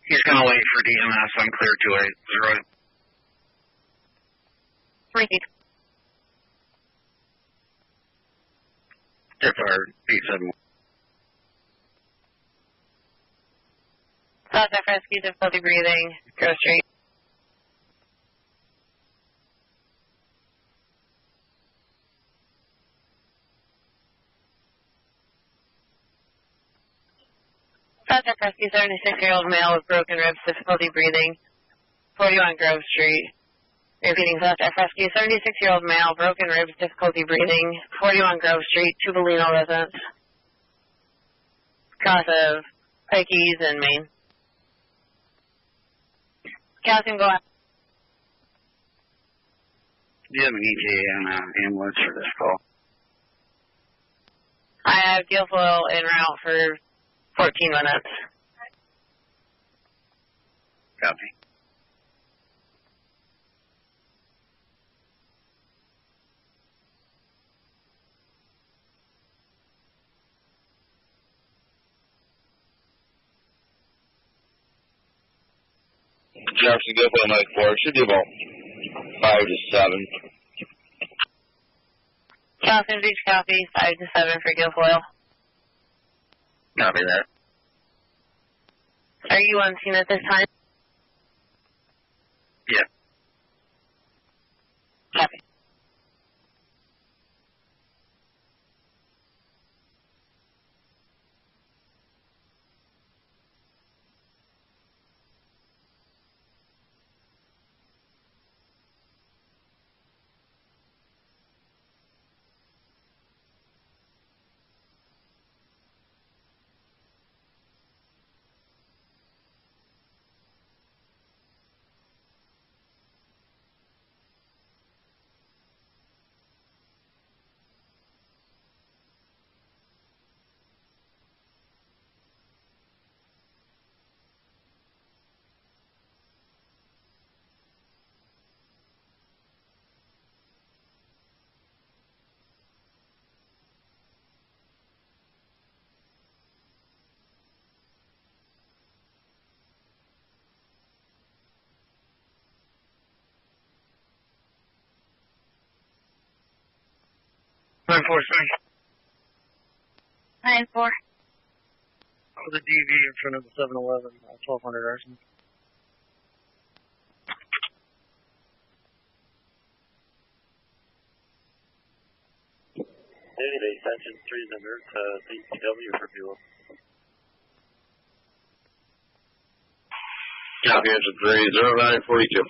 He's going to wait for DMS. I'm clear 280. Received. That's our 87. South rescue, difficulty breathing, Grove Street. South rescue, 76-year-old male with broken ribs, difficulty breathing, 41 Grove Street. Repeating, South rescue, 76-year-old male, broken ribs, difficulty breathing, 41 Grove Street, Tubalino residence. Cross of Pikes and Main. Calcium, go out. Do you have an ETA and ambulance for this call? I have deal flow en route for 14 minutes. Copy. Jefferson, go for Mike 4. Should be about 5 to 7. Calcium Beach copy, 5 to 7 for Guilfoyle. Copy that. Are you on scene at this time? Yeah. Copy. Nine four three. 9-4. The DV in front of the 7-Eleven, 1200 arson. Database engine 3 number to DPW for fuel. Copy, engine 3, 0942.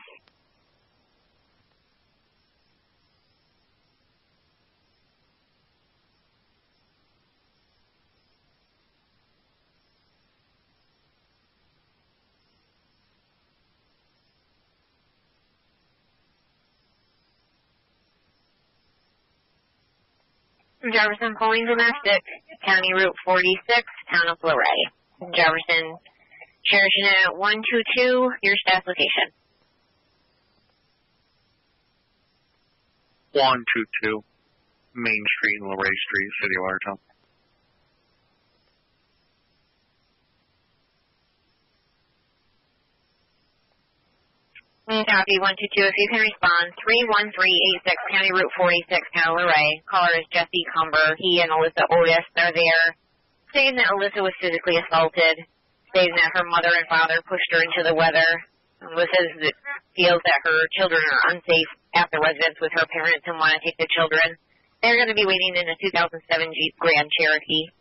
Jefferson pulling domestic, County Route 46, Town of Luray. Jefferson, Sheriff Unit 122, your staff location. 122 Main Street and Luray Street, City of Watertown. Copy 122. If you can respond, 31386 County Route 46, Town of Luray. Caller is Jesse Cumber. He and Alyssa Otis are there, saying that Alyssa was physically assaulted, saying that her mother and father pushed her into the weather. Alyssa feels that her children are unsafe at the residence with her parents and want to take the children. They're going to be waiting in a 2007 Jeep Grand Cherokee.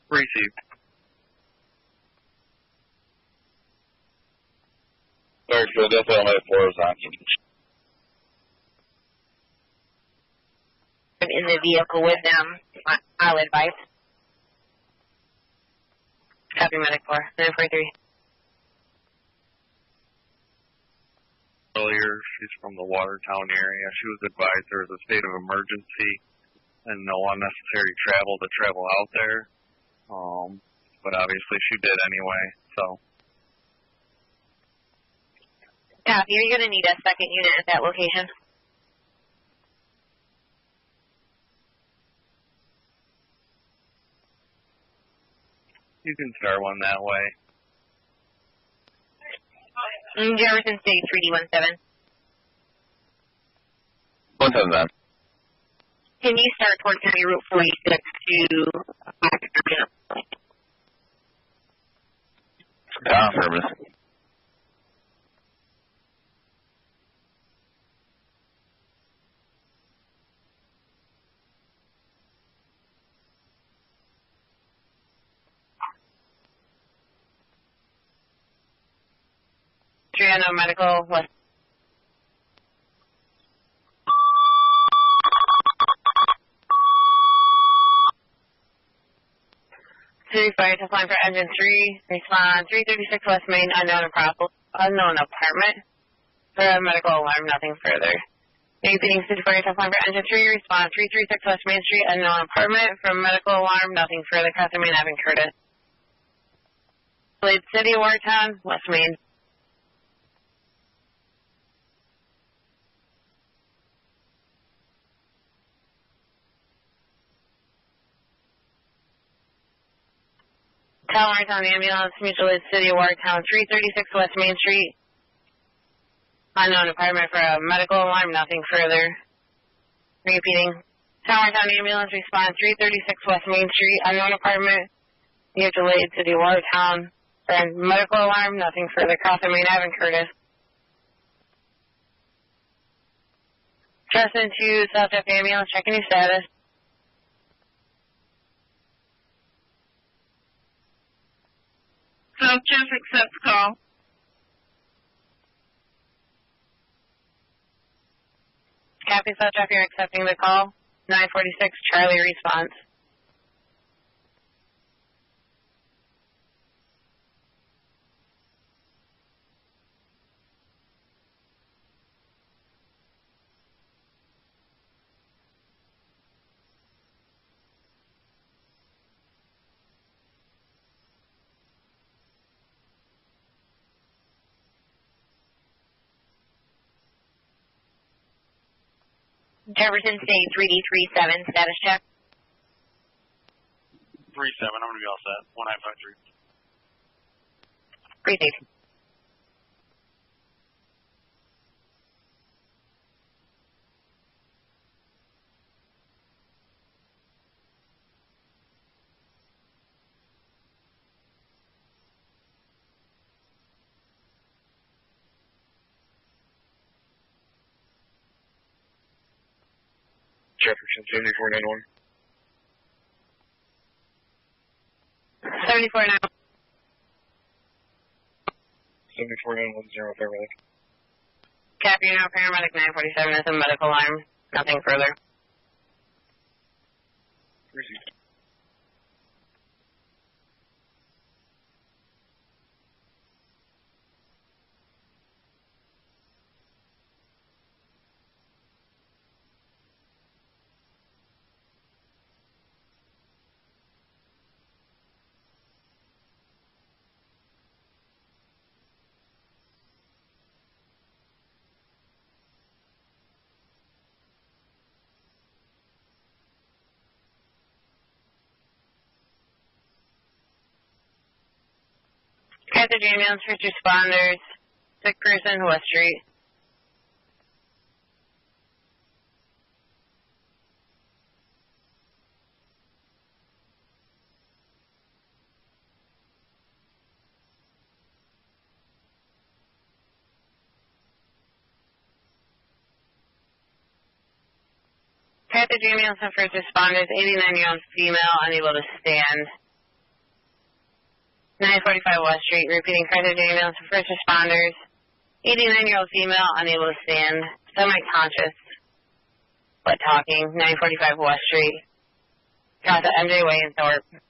Received. Sorry, Phil, go for my 4 is on. in the vehicle with them, I'll advise. Copy medic 4, 943. Earlier, she's from the Watertown area. She was advised there was a state of emergency and no unnecessary travel to travel out there. But obviously she did anyway, so. Copy, you're going to need a second unit at that location. You can start one that way. Jefferson State 3D17. 179. Can you start towards County Route 46 to Affirmative. Triano Medical West. Fire to flying for engine 3, respond 336 West Main, unknown apartment. For a medical alarm, nothing further. Repeating fire to flying for engine 3, respond 336 West Main Street, unknown apartment. For medical alarm, nothing further. Customer Main Avenue Curtis. Lake City, Watertown, West Main. Watertown Ambulance, Mutual Aid City, Watertown, 336 West Main Street. Unknown apartment for a medical alarm, nothing further. Repeating. Watertown Ambulance, respond 336 West Main Street, unknown apartment. Mutual Aid City, Watertown. For a medical alarm, nothing further. Crossing Main Avenue, Curtis. Justin 2, South Jeff Ambulance, checking your status. South Jeff accepts call. Copy, South Jeff, you're accepting the call. 946, Charlie response. Jefferson State 3D37, status check. 37, I'm going to be all set. 1953. Proceed. Jefferson 7491. 74 now. 7491 paramedic. Copy, now paramedic 947 is a medical alarm. Nothing further. Proceed. Carthage ambulance, first responders, sick person, West Street. Carthage ambulance and first responders, 89-year-old female, unable to stand. 945 West Street, repeating Carthage ambulance and first responders, 89-year-old female, unable to stand, semi-conscious. What talking? 945 West Street. Got the MJ Way in Thorpe.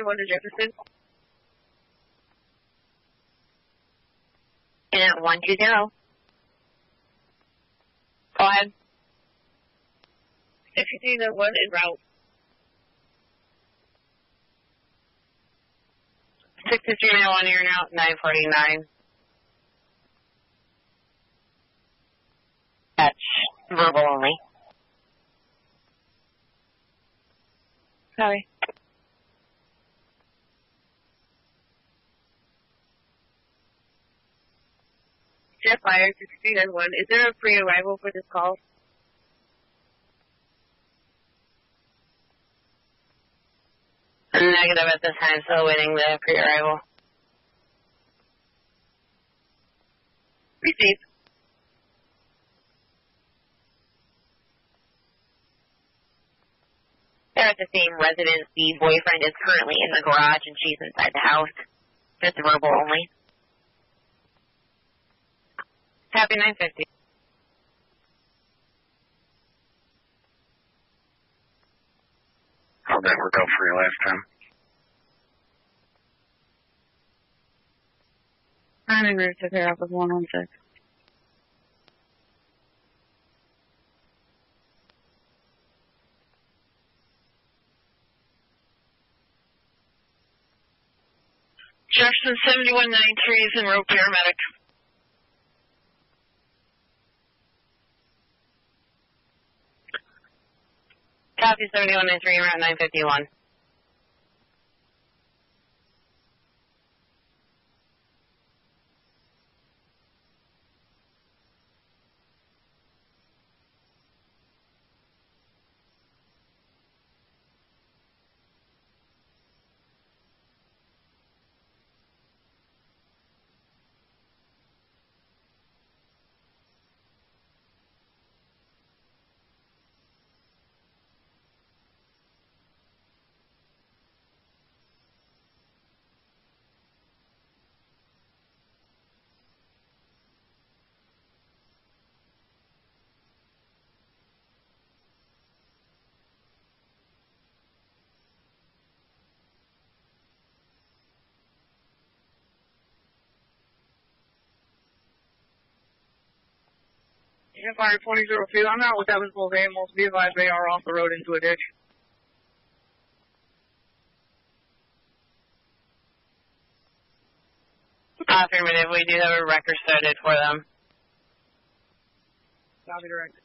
One to Jefferson. And 120. Go ahead. 651 en route. 6391, you're now 949. That's verbal only. Sorry. Jet Fire 6391. Is there a pre-arrival for this call? Negative at this time, still waiting the pre-arrival. Received. They're at the same residence. The boyfriend is currently in the garage and she's inside the house. Just verbal only. Happy 950. How'd that work out for you last time? I'm en route to pair up with 116. Jefferson 7193 is en route paramedic. Copy 7193, route 951. Fire 2002. I'm out with Evansville's animals. Be advised they are off the road into a ditch. Affirmative. We do have a record started for them. Copy direct.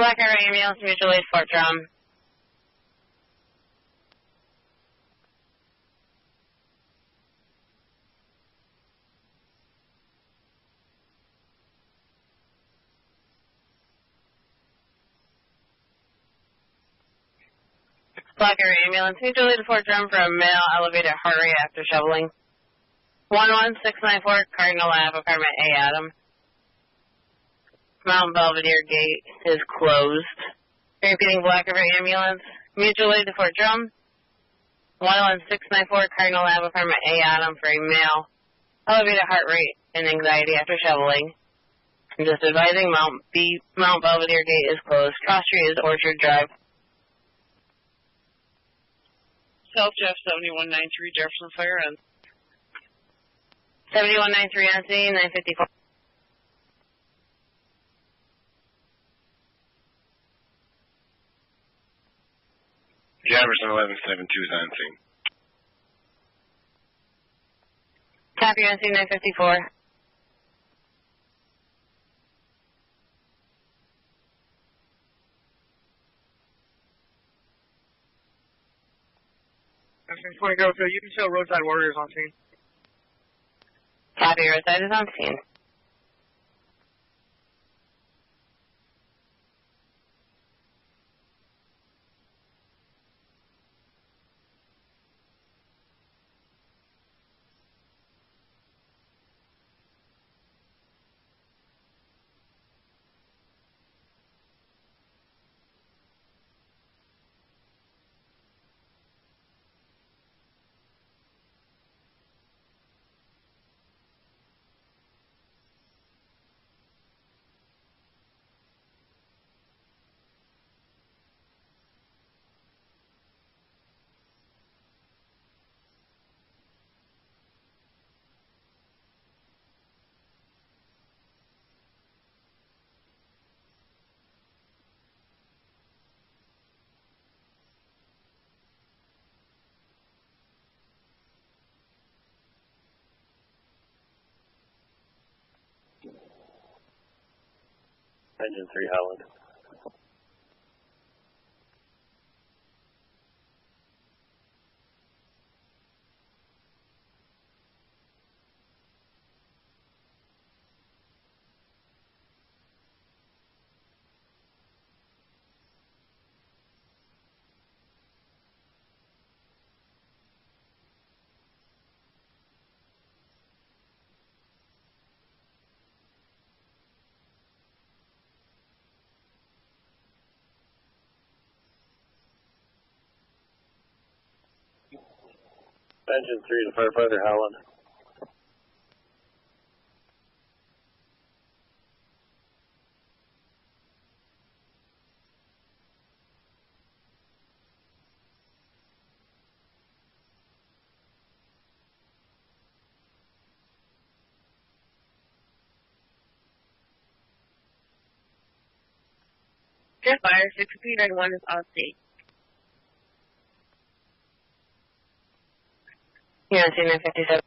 Black Arrow Ambulance, mutual aid, Fort Drum. Black River Ambulance, mutual aid to Fort Drum for a male elevated heart rate after shoveling. 11694 Cardinal Ave, apartment A, Adam. Mount Belvedere gate is closed. Repeating, Black River Ambulance, mutual aid to Fort Drum. 11694 Cardinal Ave, apartment A, Adam, for a male elevated heart rate and anxiety after shoveling. I'm just advising Mount Belvedere gate is closed. Cross street is Orchard Drive. South Jeff 7193 Jefferson Fire and 7193 on scene, 954. Jefferson 1172 is on scene. Copy on scene, 954. That's 20 go through. You can show roadside warriors on scene. Copy, roadside is on scene. Engine 3 Holland. Engine 3 to firefighter Holland. Jet Fire 6391 is on state. You're on scene, 957.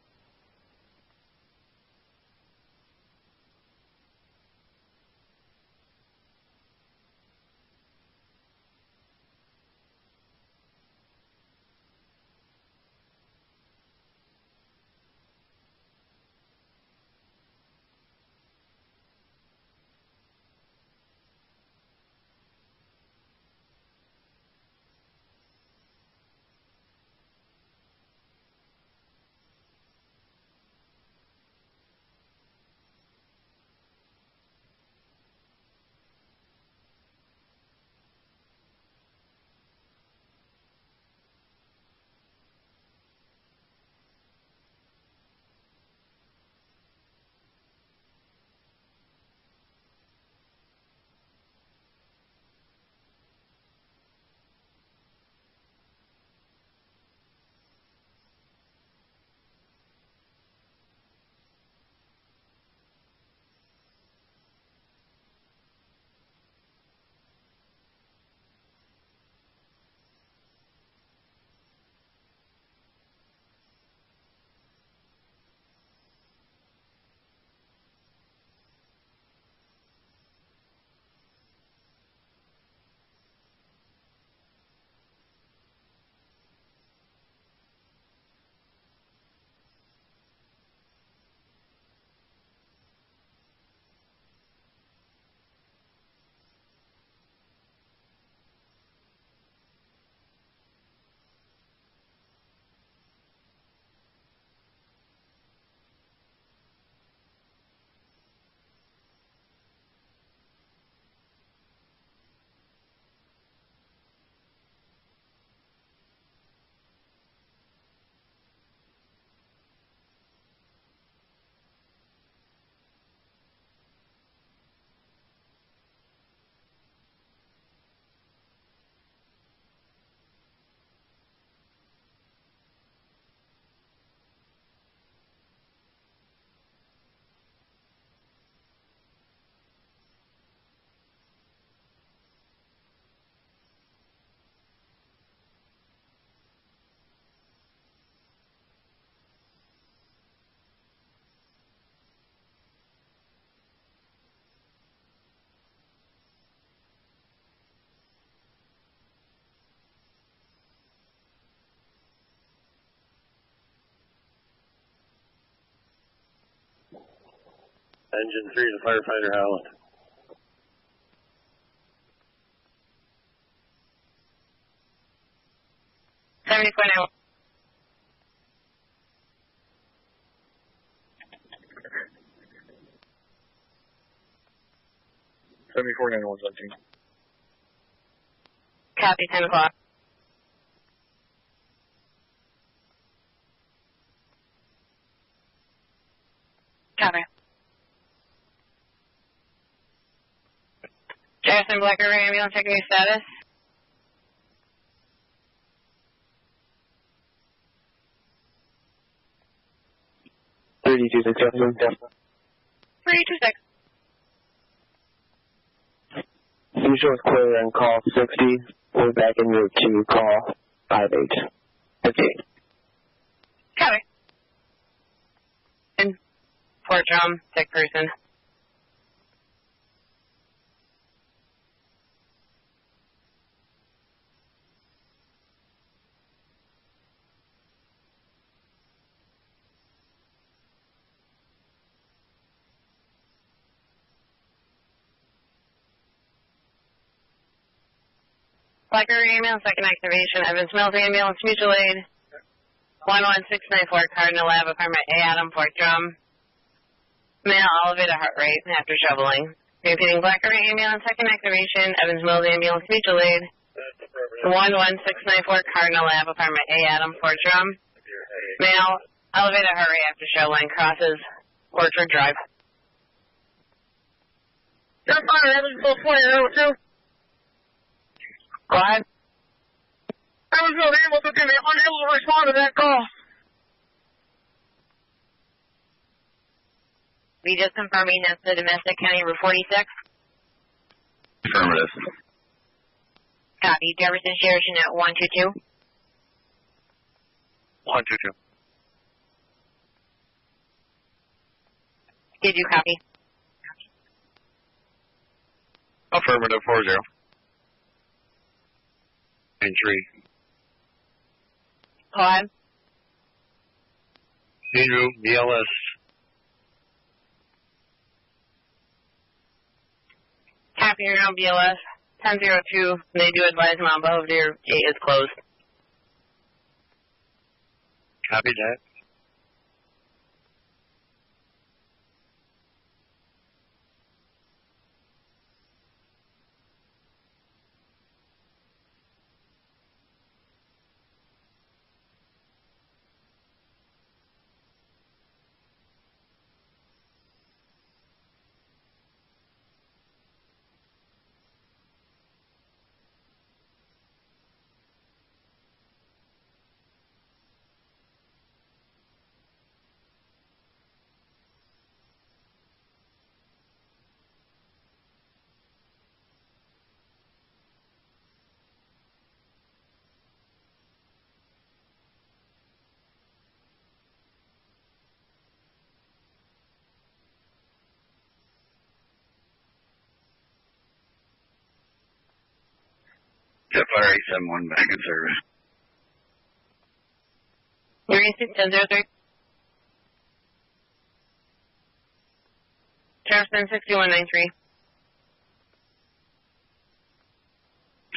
Engine 3 to firefighter Howland. $70.9. Copy, 10 o'clock. Copy. Jefferson Black River ambulance, checking your status. Jefferson. 326. Usual is clear and call 60. We're back in route to call 58. 58. Copy. And Fort Drum, sick person. Black River ambulance, second activation. Evans Mills ambulance, mutual aid. 11694 Cardinal Ave, apartment A, Adam, Fort Drum. Male elevated heart rate after shoveling. Repeating, Black River ambulance, second activation. Evans Mills ambulance, mutual aid. 11694 Cardinal Ave, apartment A, Adam, Fort Drum. Male elevated heart rate after shoveling, crosses Orchard Drive. You're fine, Evans Mills 2002. Go ahead. I was not able to unable to respond to that call. We just confirming that's the domestic county Route 46. Affirmative. Copy. Jefferson Sheridan at 122. 122. Did you copy? Affirmative 40. And 3. Go ahead. Andrew, BLS. Copy your own BLS. 1002. They do advise Mount Belvedere gate is closed. Copy that. Jetfire 871 back in service. Your AC 1003. Jefferson 6193.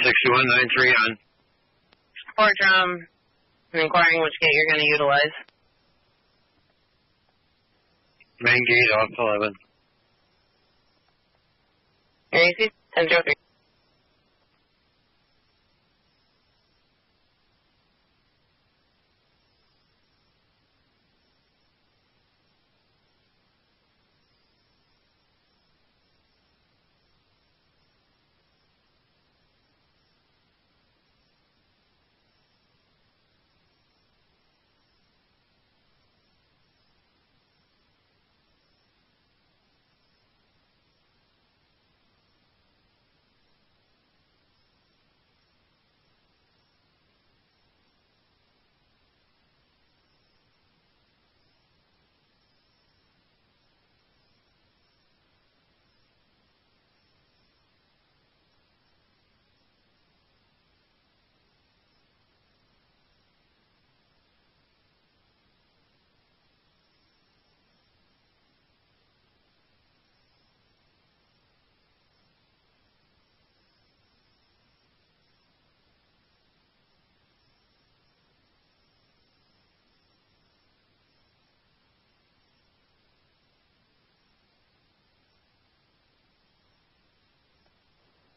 6193 on. Fort Drum, inquiring which gate you're going to utilize. Main gate off 11. Your AC 1003.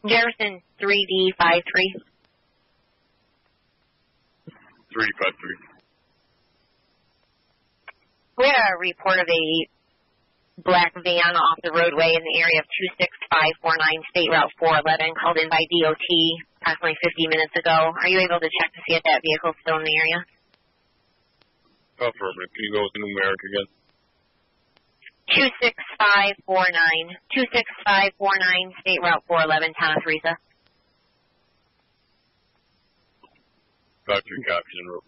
Jefferson 3D53. 3D53. We had a report of a black van off the roadway in the area of 26549 State Route 411 called in by DOT approximately 50 minutes ago. Are you able to check to see if that vehicle is still in the area? Affirmative. Can you go with the numeric again? 26549. 26549 State Route 411, Town of Teresa. Factory copies en route.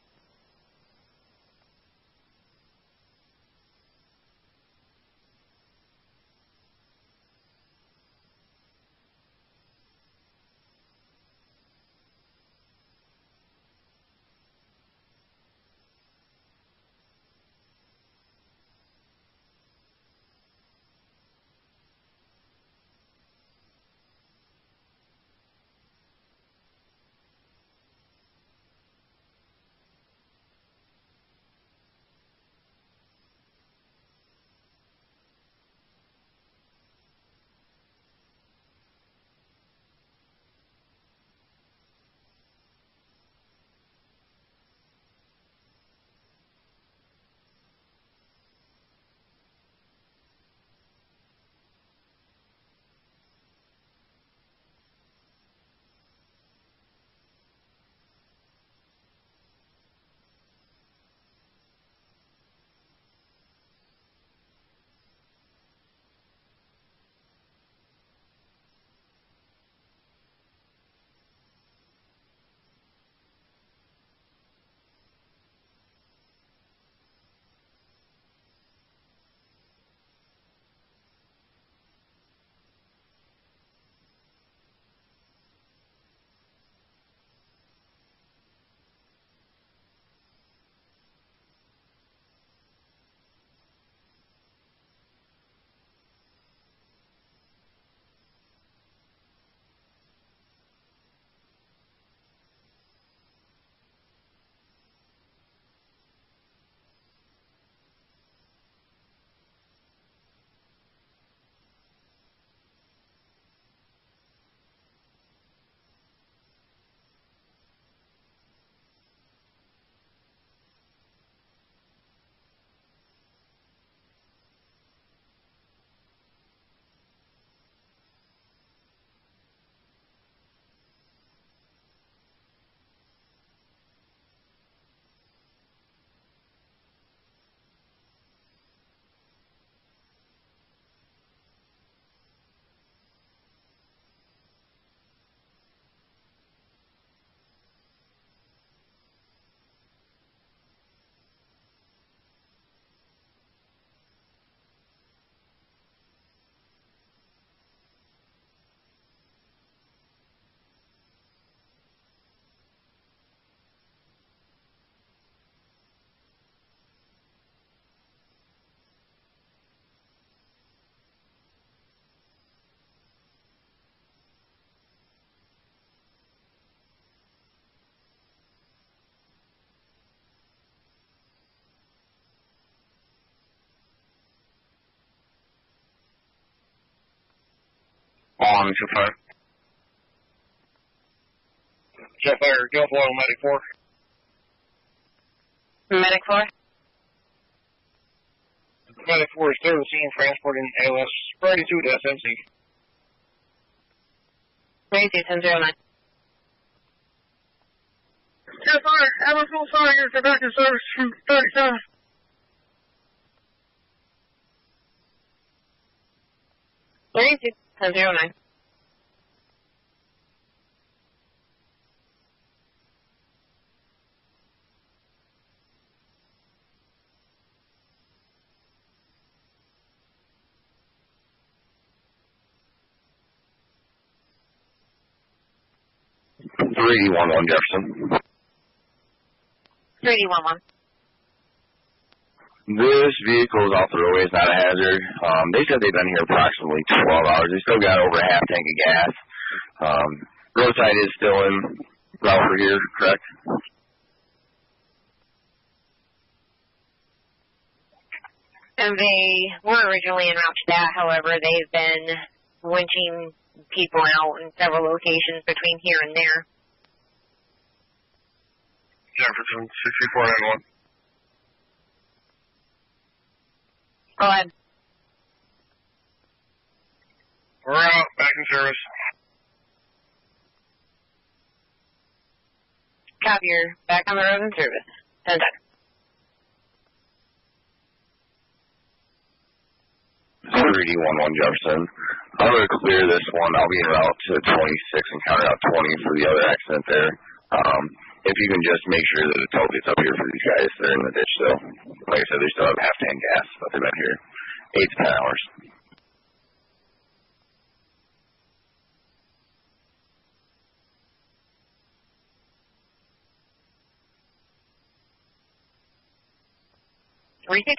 On 25. Jetfire, Gulf Oil, Medic 4. Medic 4? Medic 4 is still seen transporting ALS 32 to SMC. 32-1009. Jetfire, have a full fire here for back in service from 37. Thirty-two 1009. Jefferson. 3D11. This vehicle is off the roadway. It's not a hazard. They said they've been here approximately 12 hours. They still got over a half tank of gas. Roadside is still in route for here, correct? And they were originally en route to that. However, they've been winching people out in several locations between here and there. Jefferson, 6491. Go ahead. We're out, back in service. Copy, you're back on the road in service. 10 seconds. 3D11 Jefferson. I'm going to clear this one. I'll be en route to 26 and counter out 20 for the other accident there. If you can just make sure that the toll gets up here for these guys. They're in the ditch still. Like I said, they still have half-tank gas, but they've been here 8 to 10 hours. Repeat.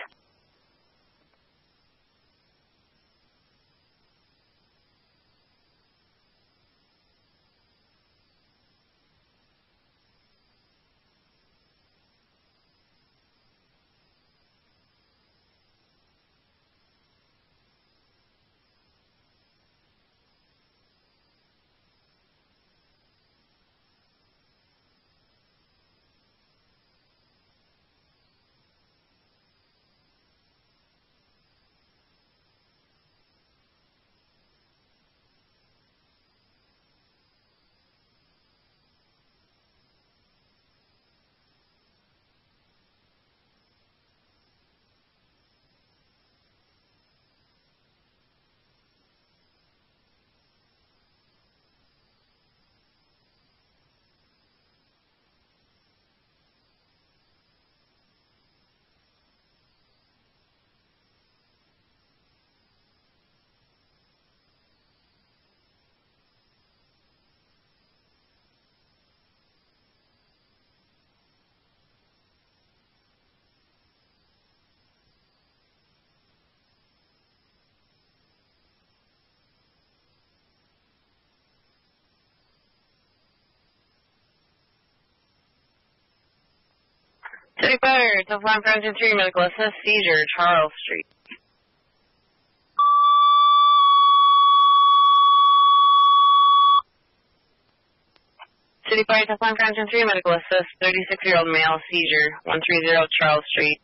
City Fire, Telephone for Engine 3, medical assist, seizure, Charles Street. City Fire, Telephone for Engine 3, medical assist, 36-year-old male, seizure, 130 Charles Street.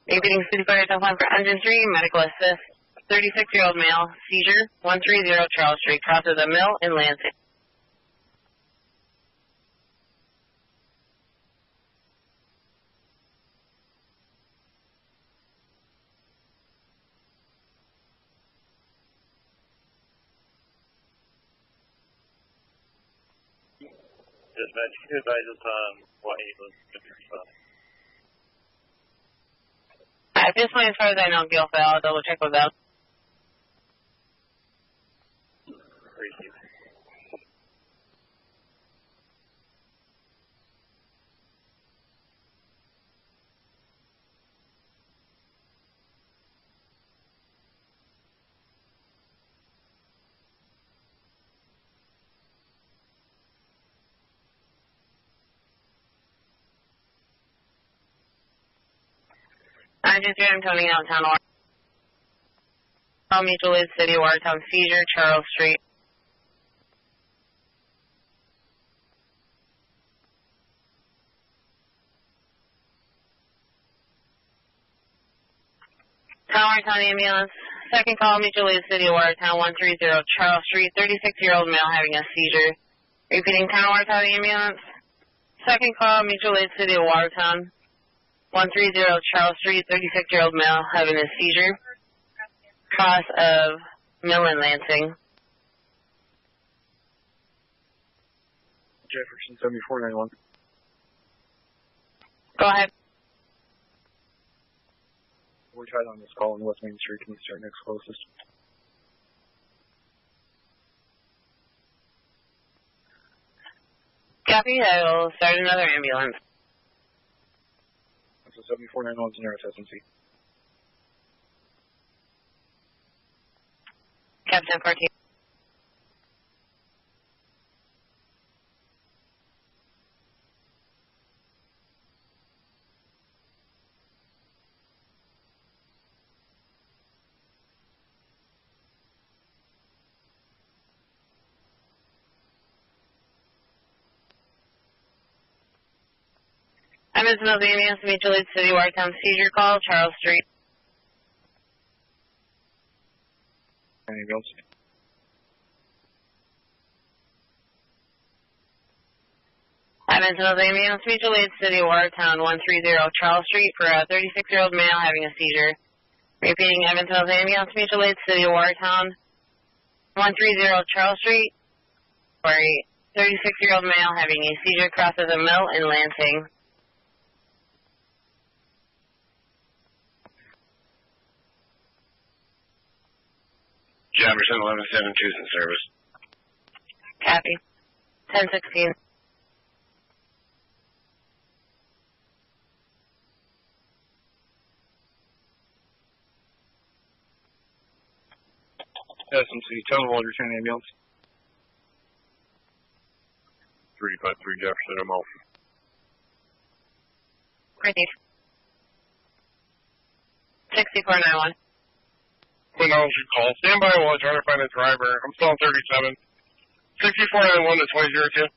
Repeating City Fire, Telephone for Engine 3, medical assist, 36-year-old male, seizure, 130 Charles Street, crosses the mill in Lansing. Dispatch, can you advise us on what he was different about? At this point, as far as I know, Gil fell. I'll double check with them. Appreciate it. I just heard him Tony downtown. Mutual Aid City, Watertown, seizure, Charles Street. Watertown ambulance. Second call, Mutual Aid City, Watertown, 130 Charles Street, 36-year-old male having a seizure. Repeating Watertown ambulance. Second call, Mutual Aid City, Watertown, 130 Charles Street, 36-year-old male having a seizure. Cross of Mill and Lansing. Jefferson 7491. Go ahead. We're tried on this call in West Main Street. Can you start next closest? Copy, I will start another ambulance. So 7491 is near SSMC. Captain 14. Evansville ambulance, mutual aid, City Watertown, seizure call, Charles Street. Ambulance. Evansville ambulance, mutual aid, City Watertown, 130 Charles Street for a 36-year-old male having a seizure. Repeating, Evansville ambulance, mutual aid, City Watertown, 130 Charles Street for a 36-year-old male having a seizure crosses a mill in Lansing. Jefferson 1172 in service. Copy. 1016. SMC, total understand ambulance. 353 Jefferson, I'm out. Proceed. 6491. Quinn Owens should call. Stand by while I try to find a driver. I'm still on 37. 6491 to 2002.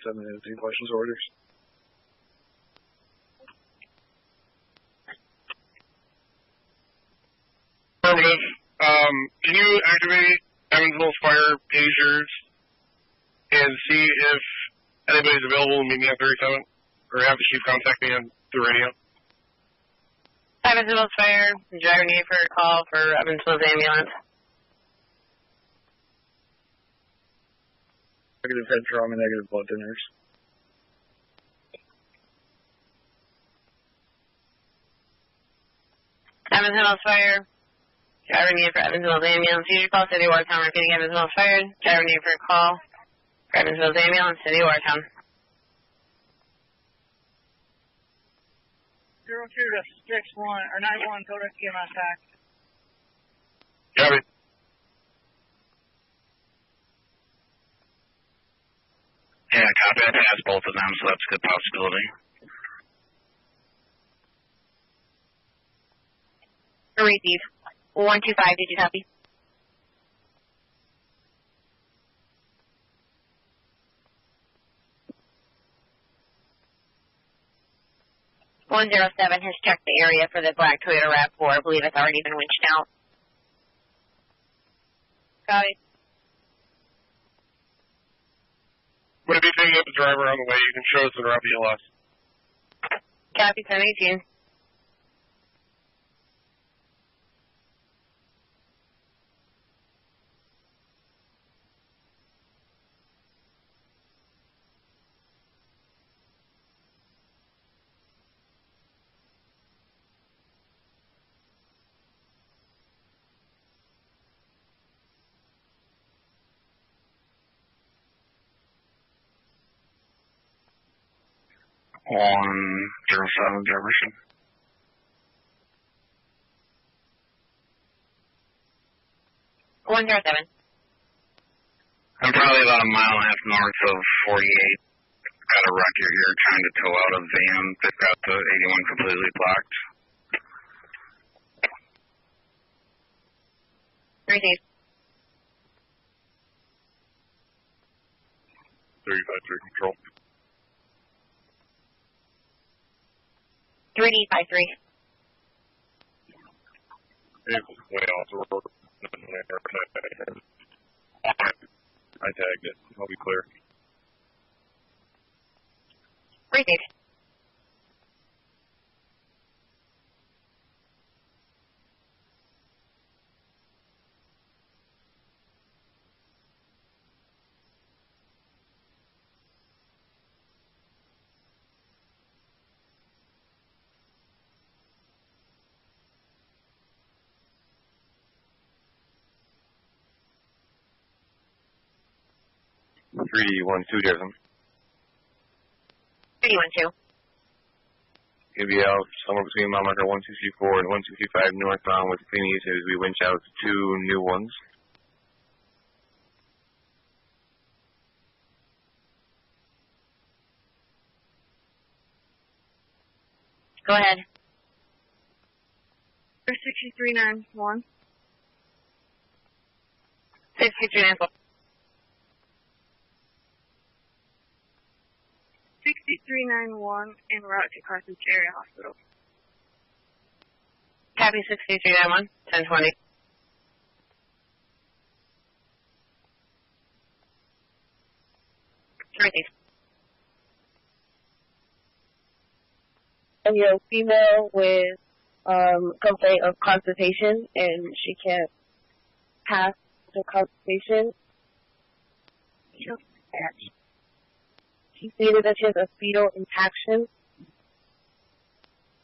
7 questions orders. Affirmative. Can you activate Evansville Fire pagers and see if anybody's available to meet me on 37? Or have the chief contact me on the radio? Evansville Fire, driver need for a call for Evansville's ambulance. Negative head trauma, negative blood thinners. Evansville Fire, driver need for Evansville's ambulance. Seizure call, City Watertown. Repeating, Evansville Fire, driver need for a call for Evansville's ambulance, City Watertown. 02 to 61 or 91, go to EMS back. Copy. Yeah, copy. I passed both of them, so that's a good possibility. Receive. 125, did you copy? .107 has checked the area for the black Toyota RAV4. I believe it's already been winched out. Copy. Would it be picking up the driver on the way? You can show us the route BLS. Copy, 1018. On 07 Jefferson. .107. I'm probably about a mile and a half north of 48. Got a wrecker here trying to tow out a van. They've got the 81 completely blocked. Receive. 35-3 control. 3D53. Vehicle's way off the road. I tagged it. I'll be clear. Receive. Jefferson. 312. Gonna be out somewhere between mile marker 164 and 165 northbound with clean east as we winch out to 2 new ones. Go ahead. 6391. 6394. 6391 en route to Carthage Area Hospital. Copy 6391, 1020. Northeast. And you're a female with complaint of constipation, and she can't pass the constipation. She stated that she has a fetal impaction.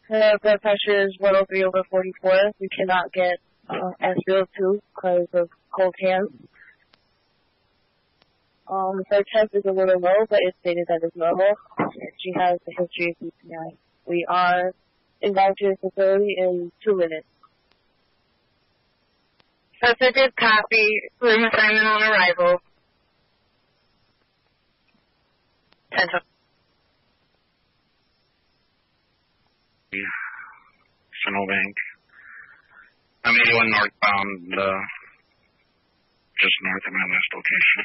Her blood pressure is 103/44. We cannot get SpO2 because of cold hands. Her temp is a little low, but it's stated that it's normal. She has a history of UTI. We are inbound to the facility in 2 minutes. That's a good copy. Room assignment on arrival. 1020. Bank. I'm 81 northbound, just north of my last location.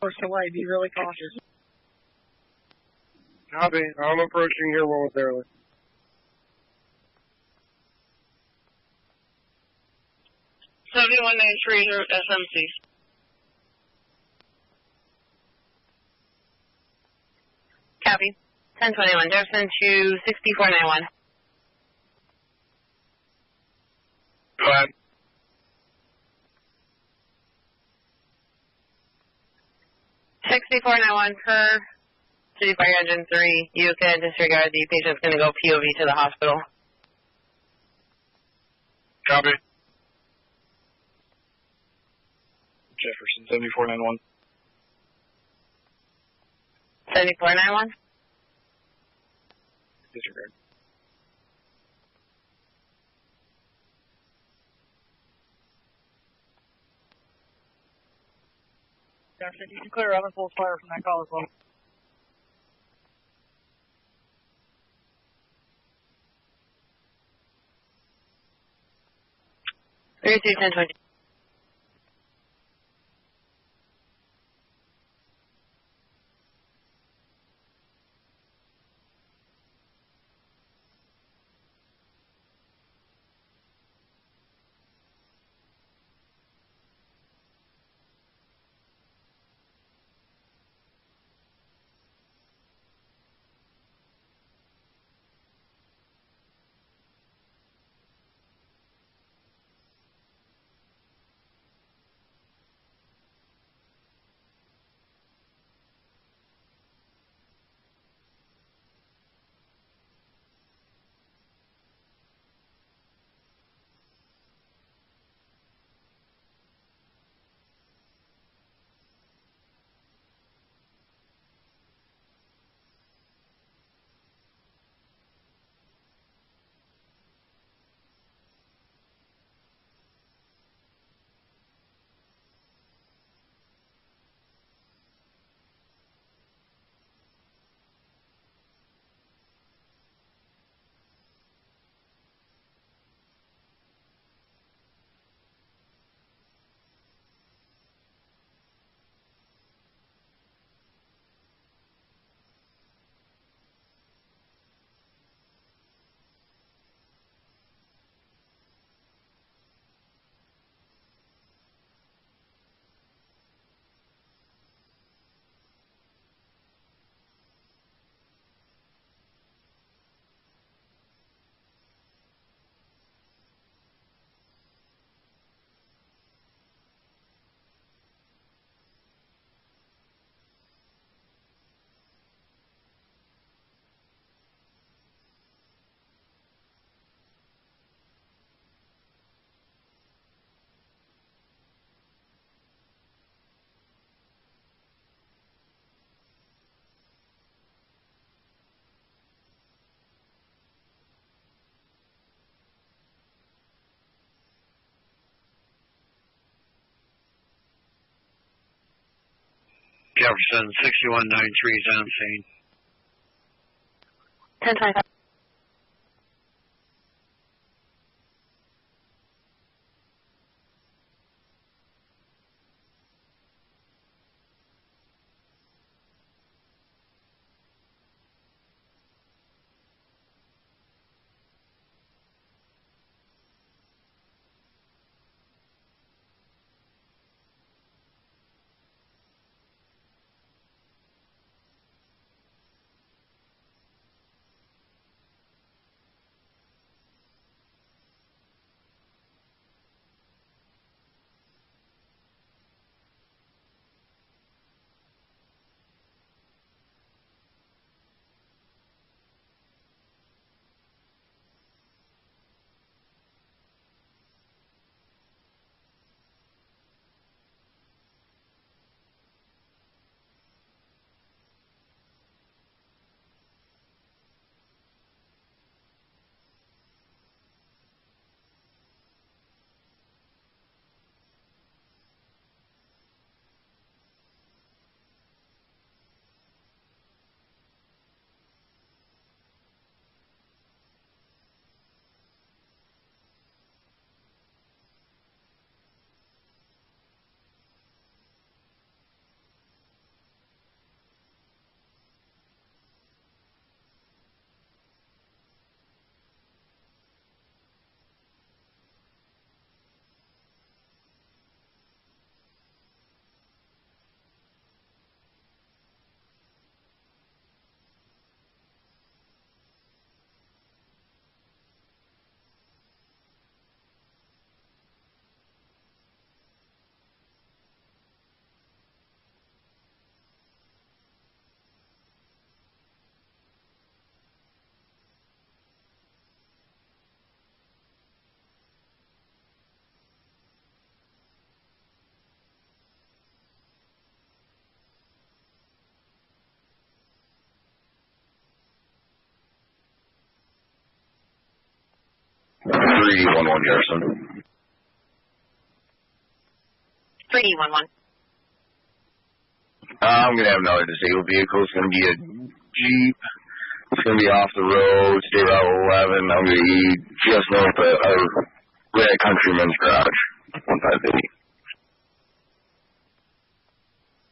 Or so I be really cautious. Copy. I'm approaching here momentarily. SMC. Copy. 1021, Jefferson to 6491. Go ahead. Per City Fire Engine 3, you can disregard the patient's going to go POV to the hospital. Copy. Jefferson 7491. 7491? Disregard. Jefferson, you can clear out and full fire from that call as well. Three two 1020. Jefferson 6193 is on scene. 1025. 311 Jefferson. 311. I'm going to have another disabled vehicle. It's going to be a Jeep. It's going to be off the road, State Route 11. I'm going to be just north of Red Countryman's Garage, 1550.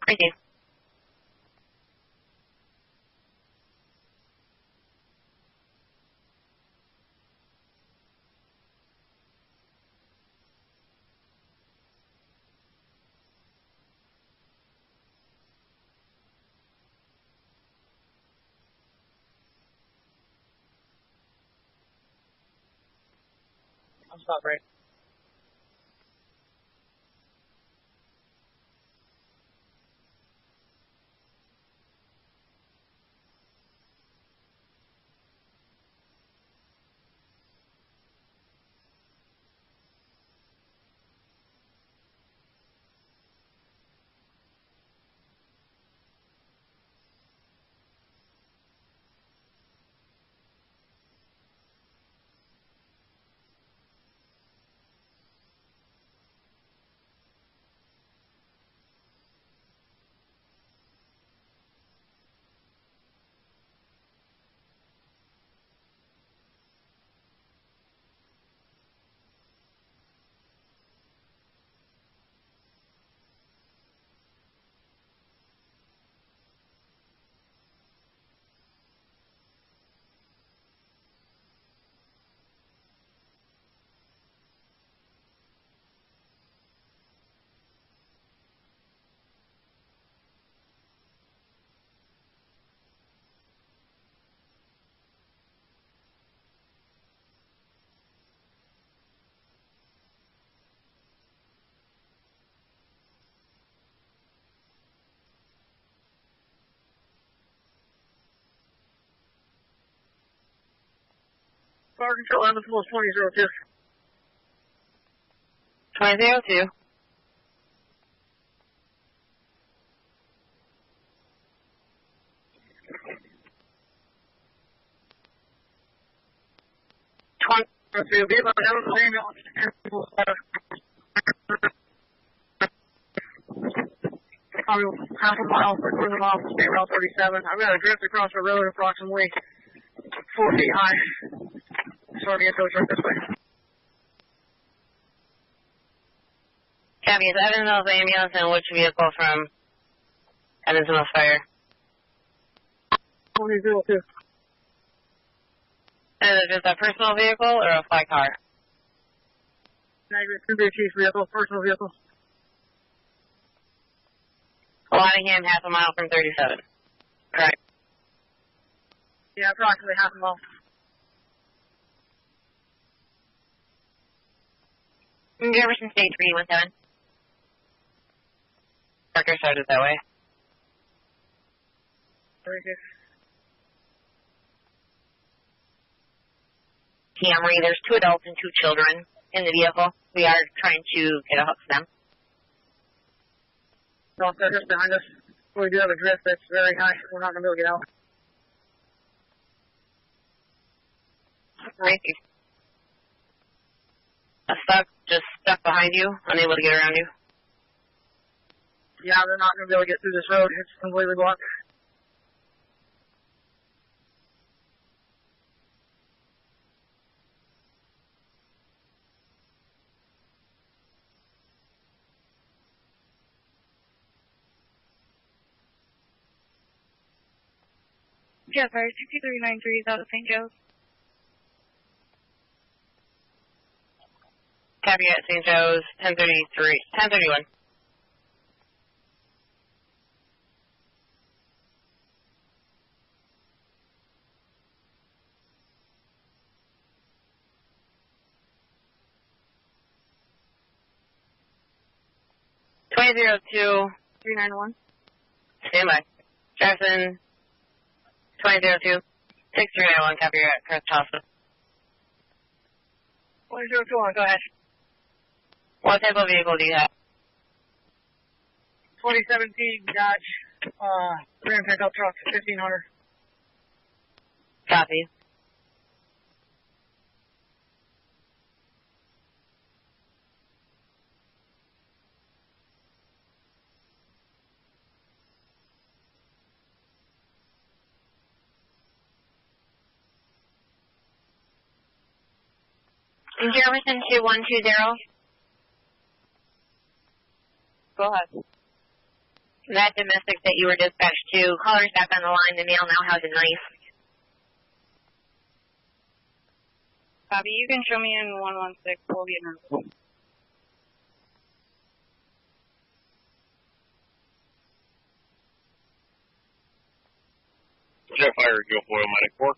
Thank you. I'll stop right. Fire control, Adams Mills 2002. 2002. Probably half a mile, quarter of a mile from State Route 37. I've got a drift across the road approximately 4 feet high. Sorry to get those right this way. Copy, is Evansville's ambulance and which vehicle from Evansville's fire? 2002. Is it just a personal vehicle or a fly car? Negative, could be a chief vehicle, personal vehicle. Nottingham, half a mile from 37. Correct. Yeah, approximately half a mile. Jefferson State 317. Parker started that way. Very good. Camry, there's 2 adults and 2 children in the vehicle. We are trying to get a hook to them. No, they're just behind us. We do have a drift that's very high. We're not going to be able to get out. Right. Just stuck behind you, unable to get around you? Yeah, they're not going to be able to get through this road. It's completely blocked. Yeah, fire 6393 is out of St. Joe's. Copy at St. Joe's, 1031. $2002. 391. Stand by. Jefferson, 2002. 6391, copy your at Crest Hospital. 2021, go ahead. What type of vehicle do you have? 2017 Dodge Ram pickup truck, 1500. Copy. Jefferson 2120. Go ahead. That domestic that you were dispatched to, caller's back on the line. The male now has a knife. Copy. You can show me in 116. We'll get nervous. Jet fire, Guilfoyle, Medic 4.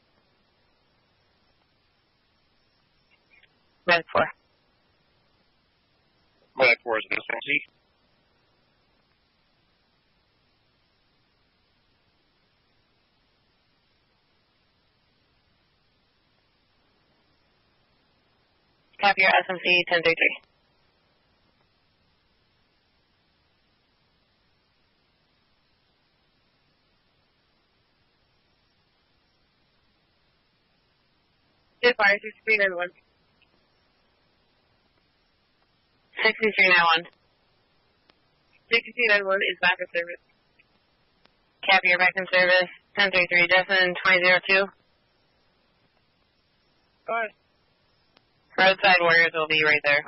Medic 4. Medic 4 is an SMC. Copy your SMC 1033. Fire 6391. 6391. 6391 is back in service. Copy your back in service 1033. Jefferson 2002. Go ahead. Roadside warriors will be right there.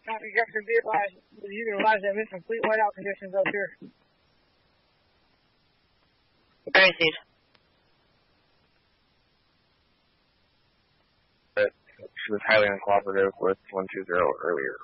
Copy, Jefferson, be advised. You can realize that there's complete whiteout conditions up here. I received. She was highly uncooperative with 120 earlier.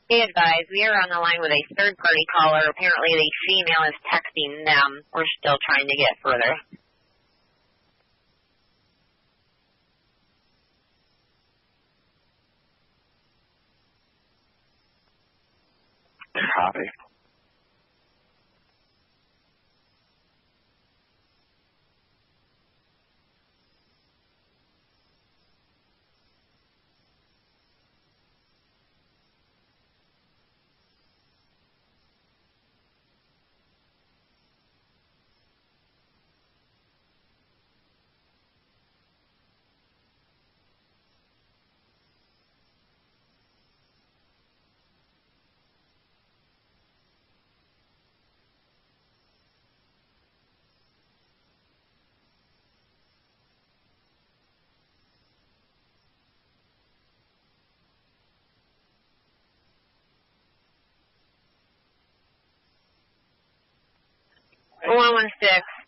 Be advised, we are on the line with a third-party caller. Apparently the female is texting them. We're still trying to get further. Copy.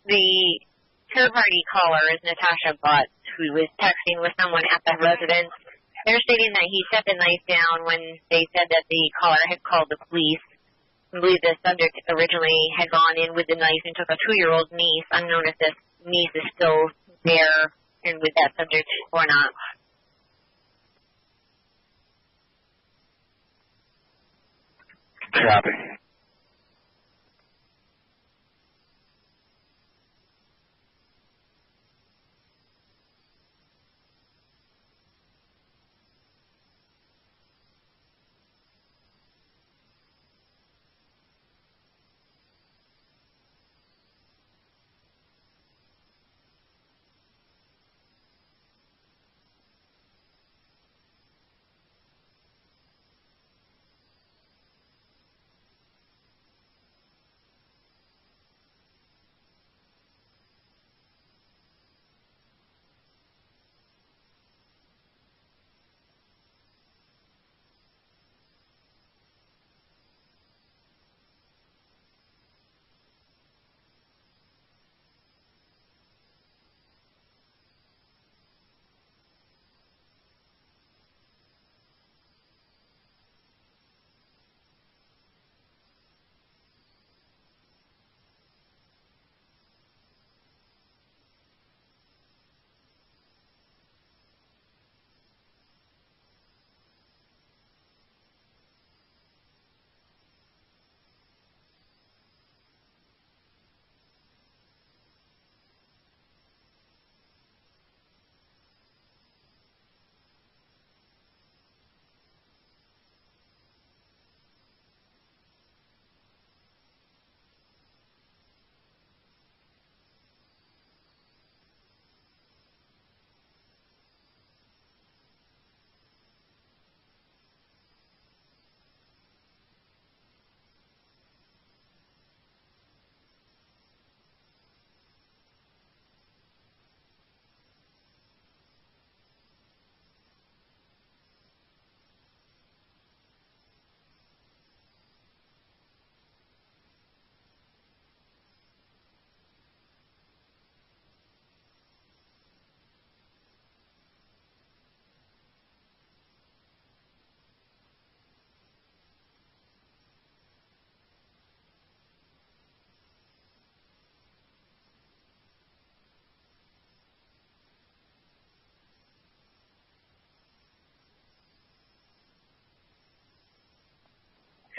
The third-party caller is Natasha Butts, who was texting with someone at the residence. They're stating that he set the knife down when they said that the caller had called the police. I believe the subject originally had gone in with the knife and took a 2-year-old niece, unknown if this niece is still there and with that subject or not. Copy.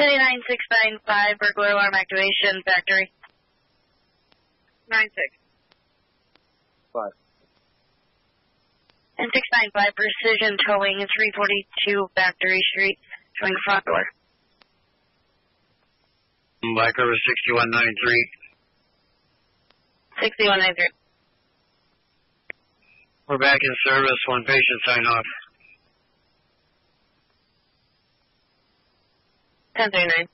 79695, burglar alarm activation, factory. 96. 5. And 695, precision towing, 342 Factory Street, showing front door. Black River 6193. 6193. We're back in service. One patient sign off. 1039.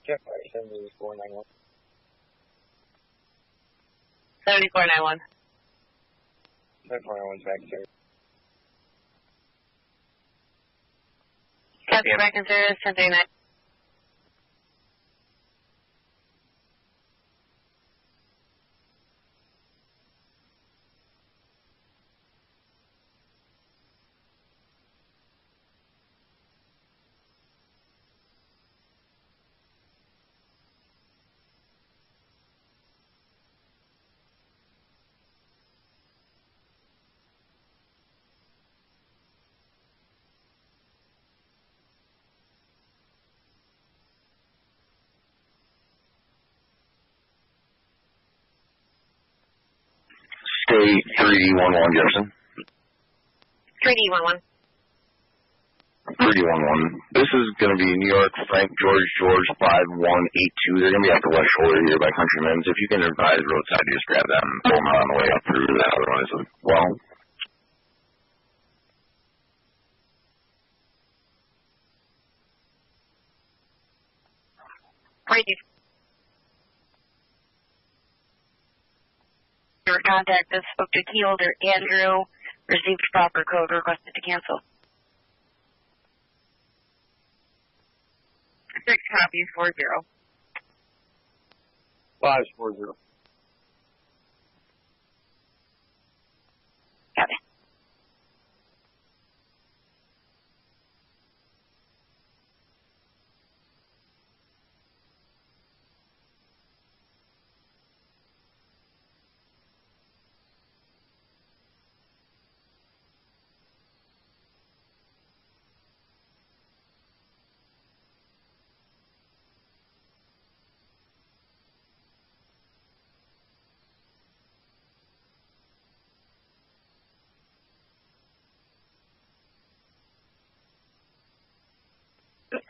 Check 7491. 7491. 7491's back, sir. Copy, you're back in service, 1039. State 311 Jefferson. 3D11. 311. This is going to be New York, Frank George 5182. They're going to be at the west shoulder here by Countryman's. If you can advise roadside, just grab them and pull them out on the way up through to that. Otherwise, well. Your contact that spoke to key holder Andrew, received proper code, requested to cancel. 6 copies, 40. 540. Copy.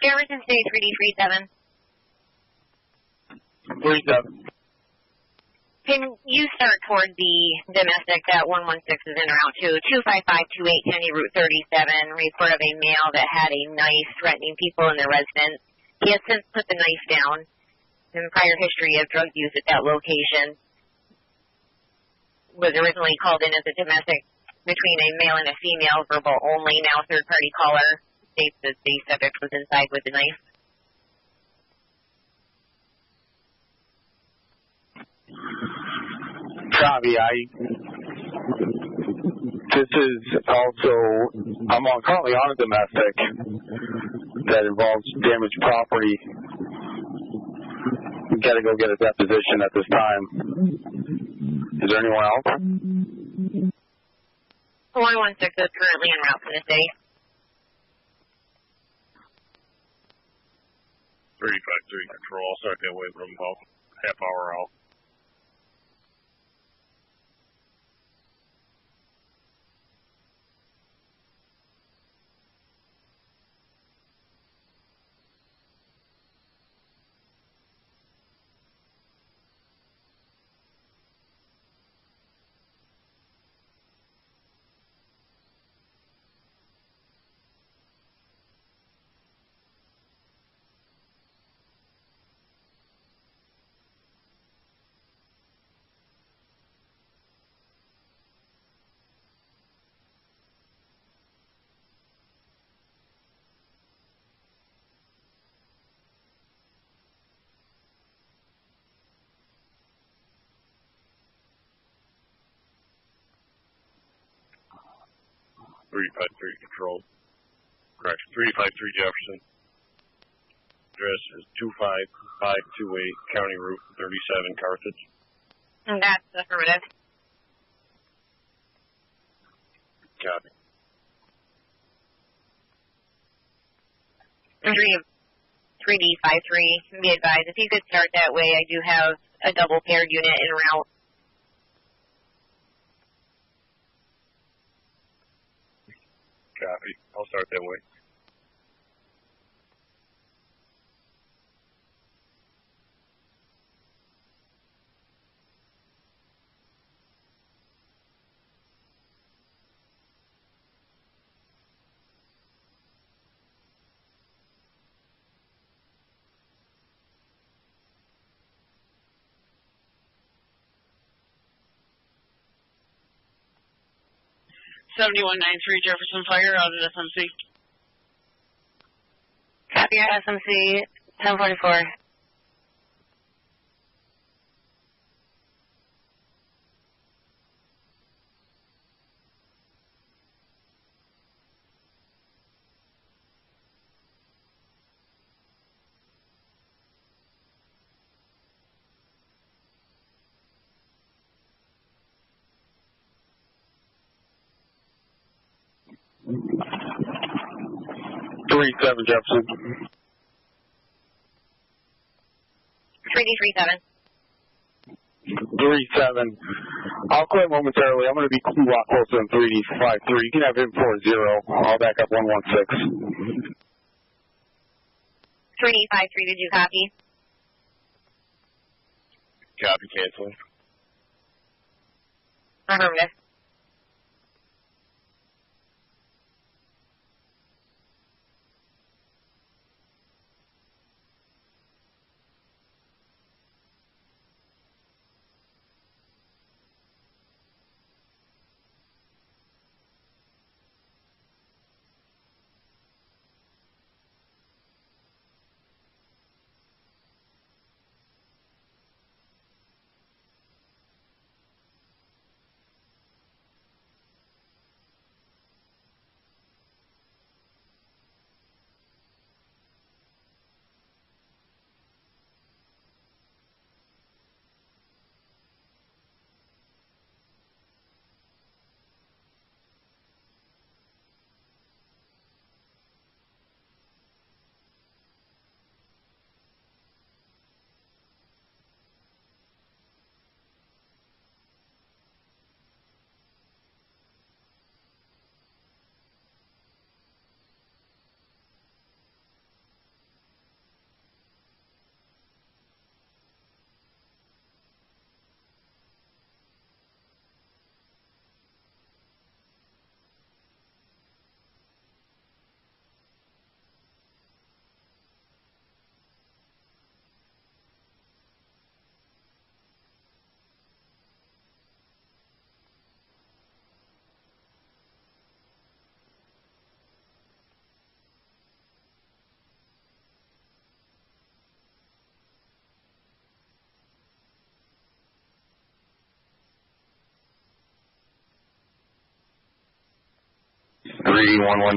Jefferson City 3D37. 37. Can you start toward the domestic that 116 is in route to 25528 Kennedy Route 37, report of a male that had a knife threatening people in their residence. He has since put the knife down. And prior history of drug use at that location. Was originally called in as a domestic between a male and a female, verbal only. Now third-party caller states that the subject was inside with the knife. Copy. This is also, I'm currently on a domestic that involves damaged property. We got to go get a deposition at this time. Is there anyone else? 116 is currently en route from the city. 353 control. I'll start that way from about half hour out. 353 control. Correction, 353 Jefferson. Address is 25528 County Route 37, Carthage. And that's affirmative. Copy. 3D53, be advised, if you could start that way, I do have a double paired unit en route. Copy. I'll start that way. Jefferson Fire out at SMC. Copy at SMC 1044. Jefferson. 3D37. 37. I'll quit momentarily. I'm going to be a lot closer than 3D53. You can have him 40. I'll back up 116. 3D53, did you copy? Copy, canceling. Affirmative.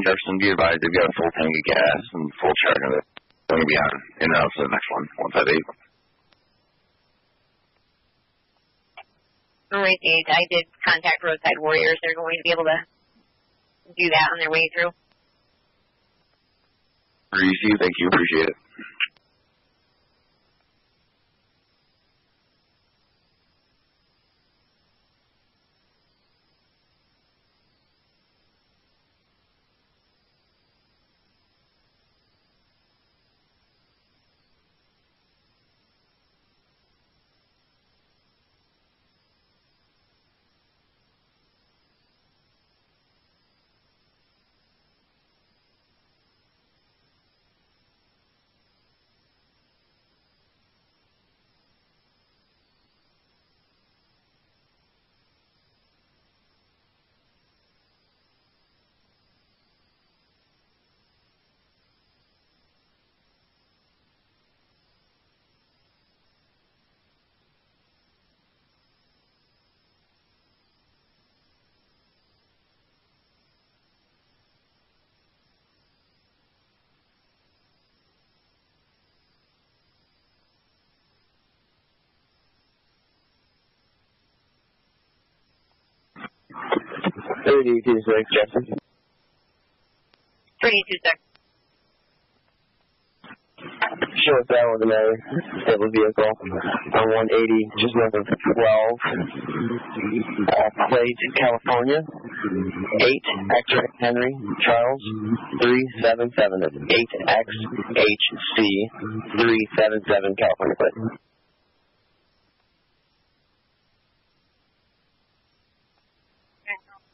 Jefferson, be advised they've got a full tank of gas and full charge of it. They're going to be on in route to the next one, 158. Alright, Gage, I did contact Roadside Warriors. They're going to be able to do that on their way through. Receive, thank you, appreciate it. 32-6, Jefferson. 32-6. Show us that with another stable vehicle on 180, just north of 12, plate, California, 8, X-Ray Henry, Charles, 377. That's 8XHC, 377, California plate.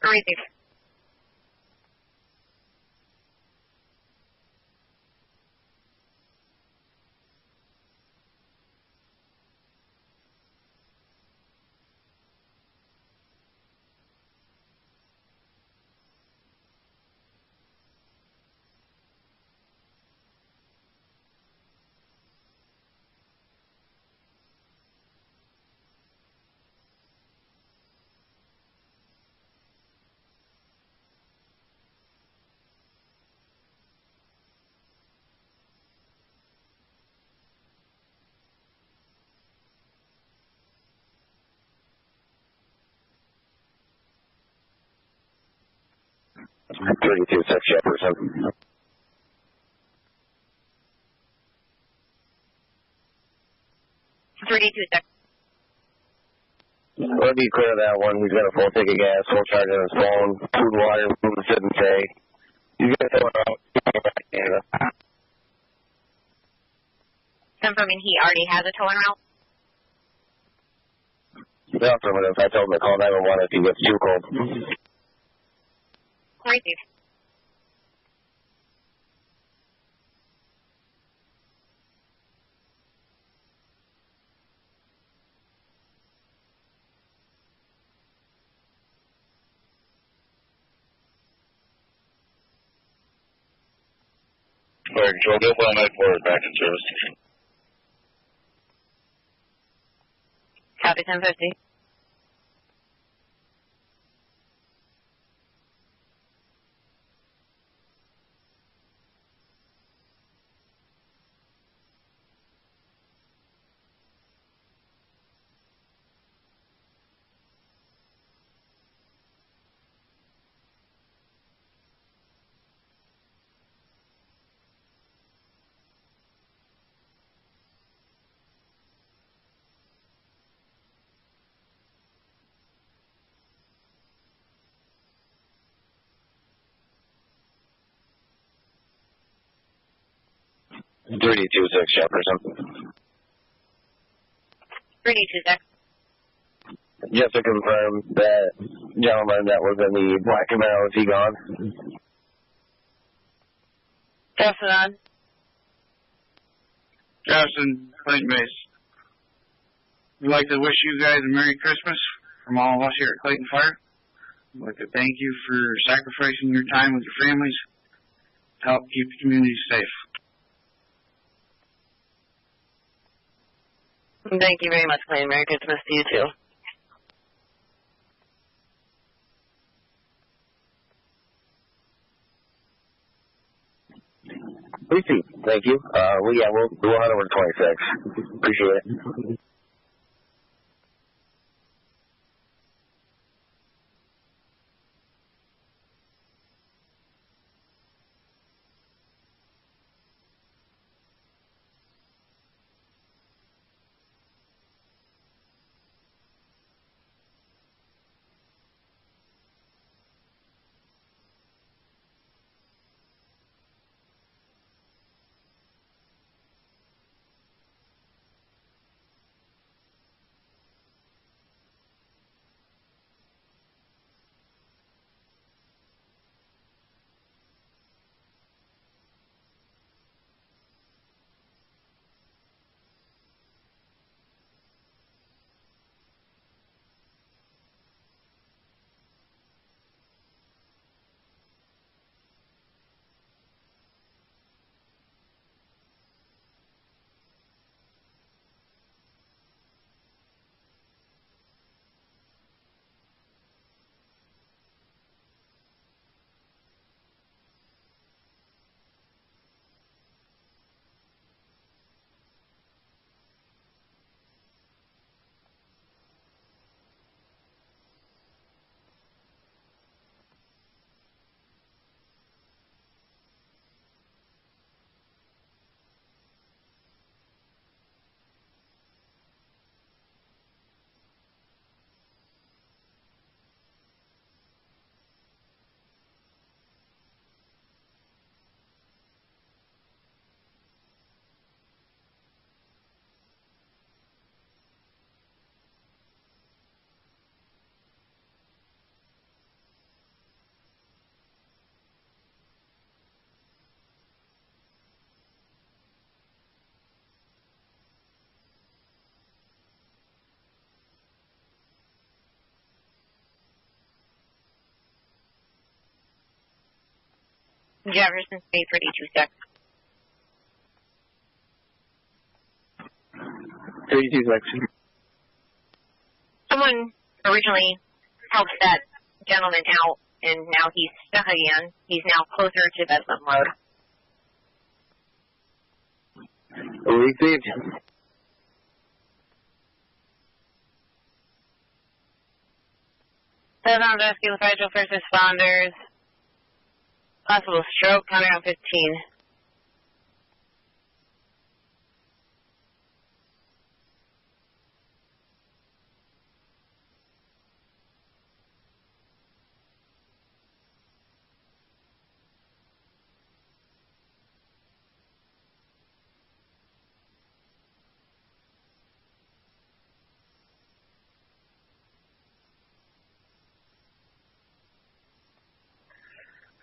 Receive. Jefferson. We'll be clear of that one. He's got a full tank of gas, full charge on his phone, food, water, food, shouldn't say. He's going to throw it out. Confirming he already has a tow en route. Yeah, affirmative. I told him to call 911 if he gets too cold. Receive. Fire Control, go 194 back in service. Copy 1050. Jefferson. 326. Just to confirm, that gentleman that was in the black Camaro, is he gone? Jefferson on. Jefferson, Clayton Base. We'd like to wish you guys a Merry Christmas from all of us here at Clayton Fire. We'd like to thank you for sacrificing your time with your families to help keep the community safe. Thank you very much, Clayton. Merry Christmas to you, too. Receipt. Thank you. We'll head over to 26. Appreciate it. Jefferson State 326. 326. Someone originally helped that gentleman out, and now he's stuck again. He's now closer to Bedlam Road. Received. Southbound rescue federal first responders. Possible stroke, counting on 15.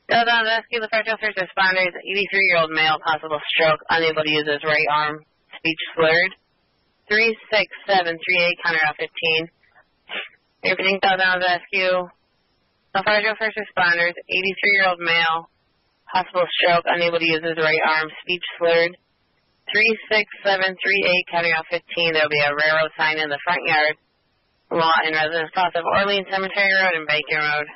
Southbound rescue federal first responders. 83-year-old male, possible stroke, unable to use his right arm, speech slurred. 36738, counter out 15. Repeating southbound rescue. Federal first responders. 83-year-old male, possible stroke, unable to use his right arm, speech slurred. 36738, counting out 15. There will be a railroad sign in the front yard. Law and residence cross of Orleans Cemetery Road and Bacon Road.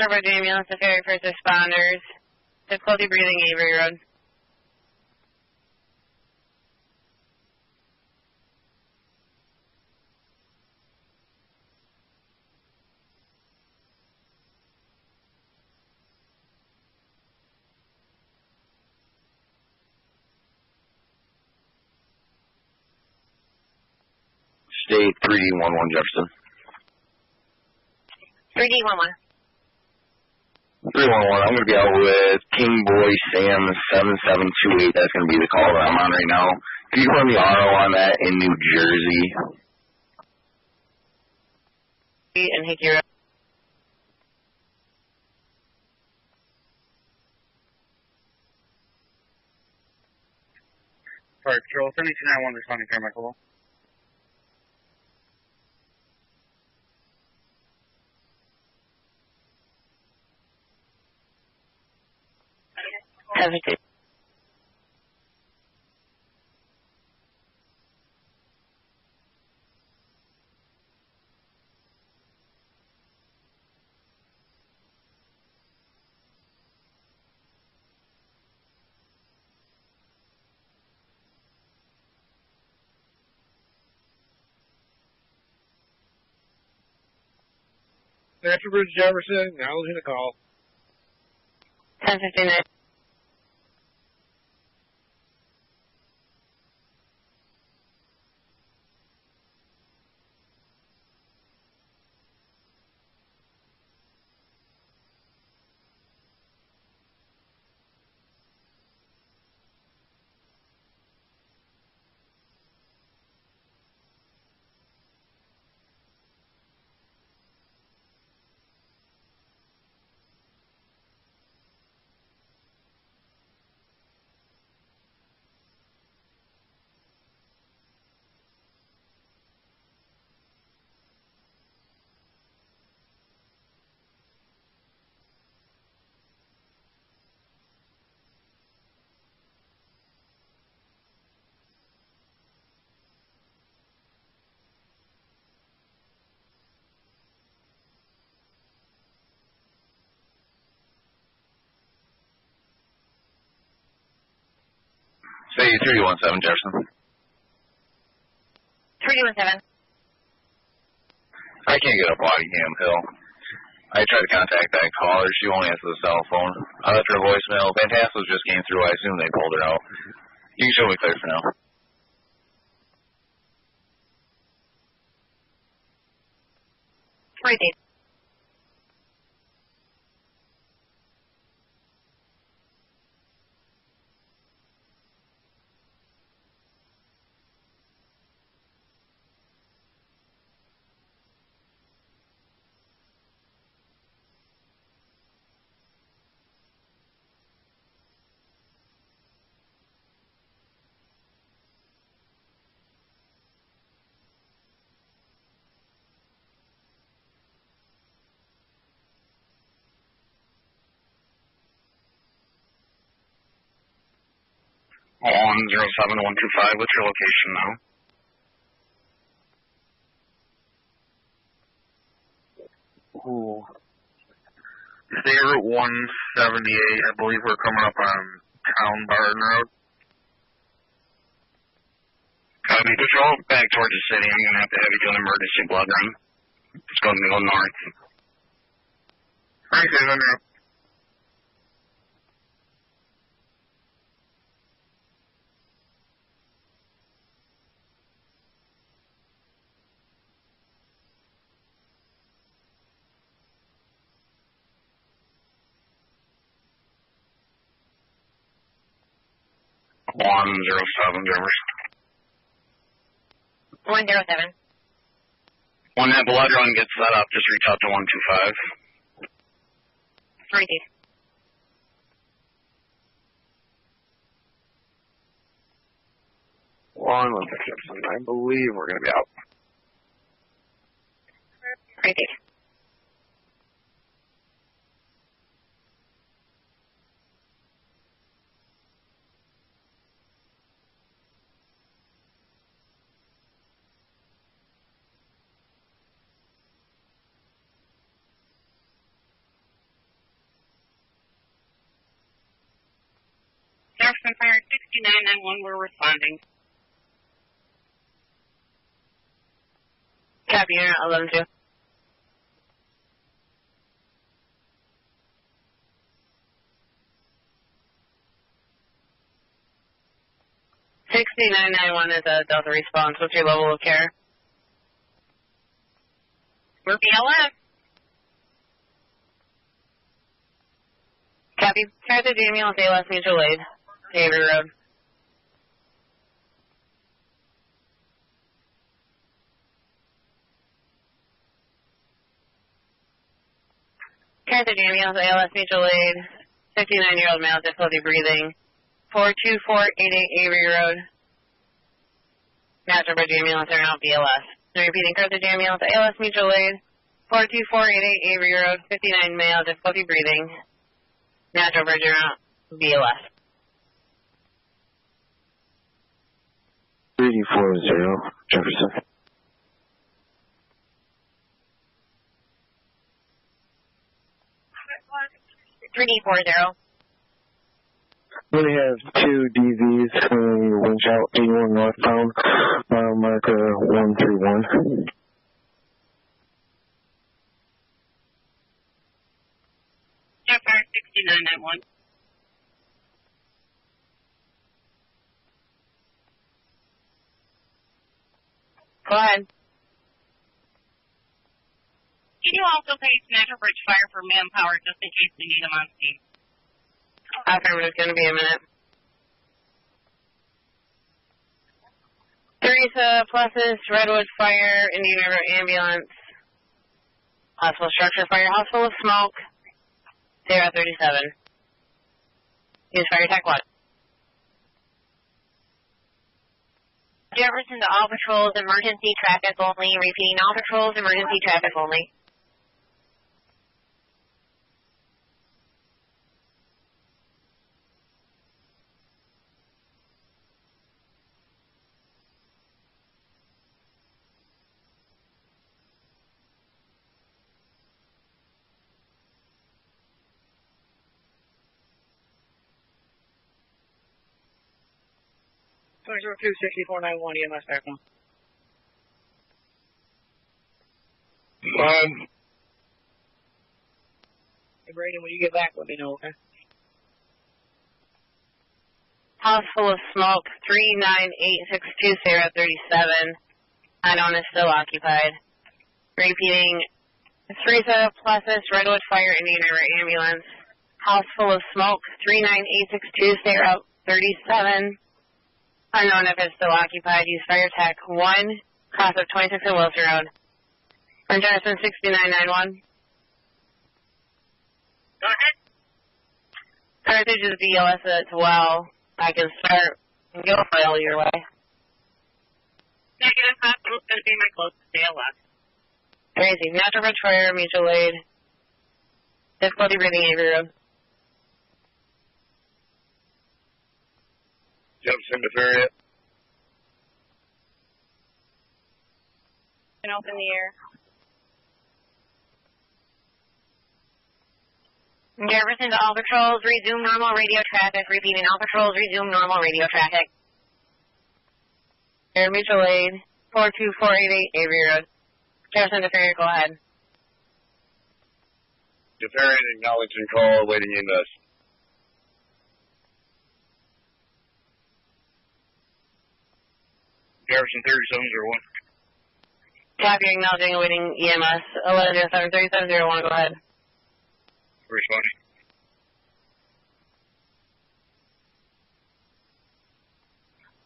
Virginia ambulance to ferry first responders. Difficulty breathing, Avery Road. State 3D11 Jefferson. 3D11. 311, I'm going to be out with King Boy Sam 7728. That's going to be the call that I'm on right now. If you can run the RO on that in New Jersey. And Hickey Road. Sorry, Patrol 7291 responding to my call. Hesitate. Transfer Bridge Jefferson, now losing a call. 1059. Say 317 Jefferson. 317. I can't get up Waddingham Hill. I tried to contact that caller. She won't answer the cell phone. I left her a voicemail. Fantastic just came through. I assume they pulled her out. You can show me clear for now. Repeat. On 07125, what's your location now? Ooh. Stay Route 178. I believe we're coming up on Town Barton Road. Copy. If you're all back towards the city, I'm going to have you do an emergency blood run. It's going to go north. Right, guys, on route. On 07, Jefferson. 107. When that blood run gets set up, just reach out to 125. Repeat. Jefferson. I believe we're going to be out. Repeat. Jefferson Fire 6991, we're responding. Copy, you're at 11-2. $6991 is a Delta response. What's your level of care? We're BLS. Copy. Try to Jamie on ALS Mutual Aid. Avery Road. Kaiser Daniels, ALS Mutual Aid, 59-year-old male, difficulty breathing, 42488 Avery Road, Natural Bridge Ambulance, turn out BLS. Repeating, Kaiser Daniels, ALS Mutual Aid, 42488 Avery Road, 59 male, difficulty breathing, Natural Bridge BLS. 340 Jefferson. We only have 2 DVs coming winch out 81 northbound, mile marker 131. Jefferson 6991. Go ahead. Can you also pay Natural Bridge Fire for manpower just in case we need them on scene? Affirmative, going to be a minute. Teresa, Pluses, Redwood Fire, Indian River Ambulance, Hospital Structure Fire, House full of smoke, 037. Use fire tech 1. Jefferson to all patrols, emergency traffic only. Repeating, all patrols, emergency traffic only. Two 6491 EMS back one. Hey, Brayden, when you get back, let me know, okay? House full of smoke, 39862-037. Unknown is still occupied. Repeating, Teresa, Pluses, Redwood Fire, Indian River Ambulance. House full of smoke, 39862-037. Unknown if it's still occupied. Use fire tech 1, cross of 26 and Wilson Road. From Jefferson 6991. Go ahead. Carthage is BLS as well. I can start and go file your way. Negative, hospital's going to be my closest ALS. Crazy. Natural Bridge Fire, mutual aid. Difficulty breathing, Avery Road. Jefferson deteriorate. And open the air. Jefferson to all patrols, resume normal radio traffic. Repeating, all patrols, resume normal radio traffic. Air mutual aid, 42488 Avery Road. Jefferson deteriorate, go ahead. Deteriorate, acknowledging call, awaiting EMS. Jefferson 3701. Copy, acknowledging, awaiting EMS. 1107-3701, go ahead. Responding.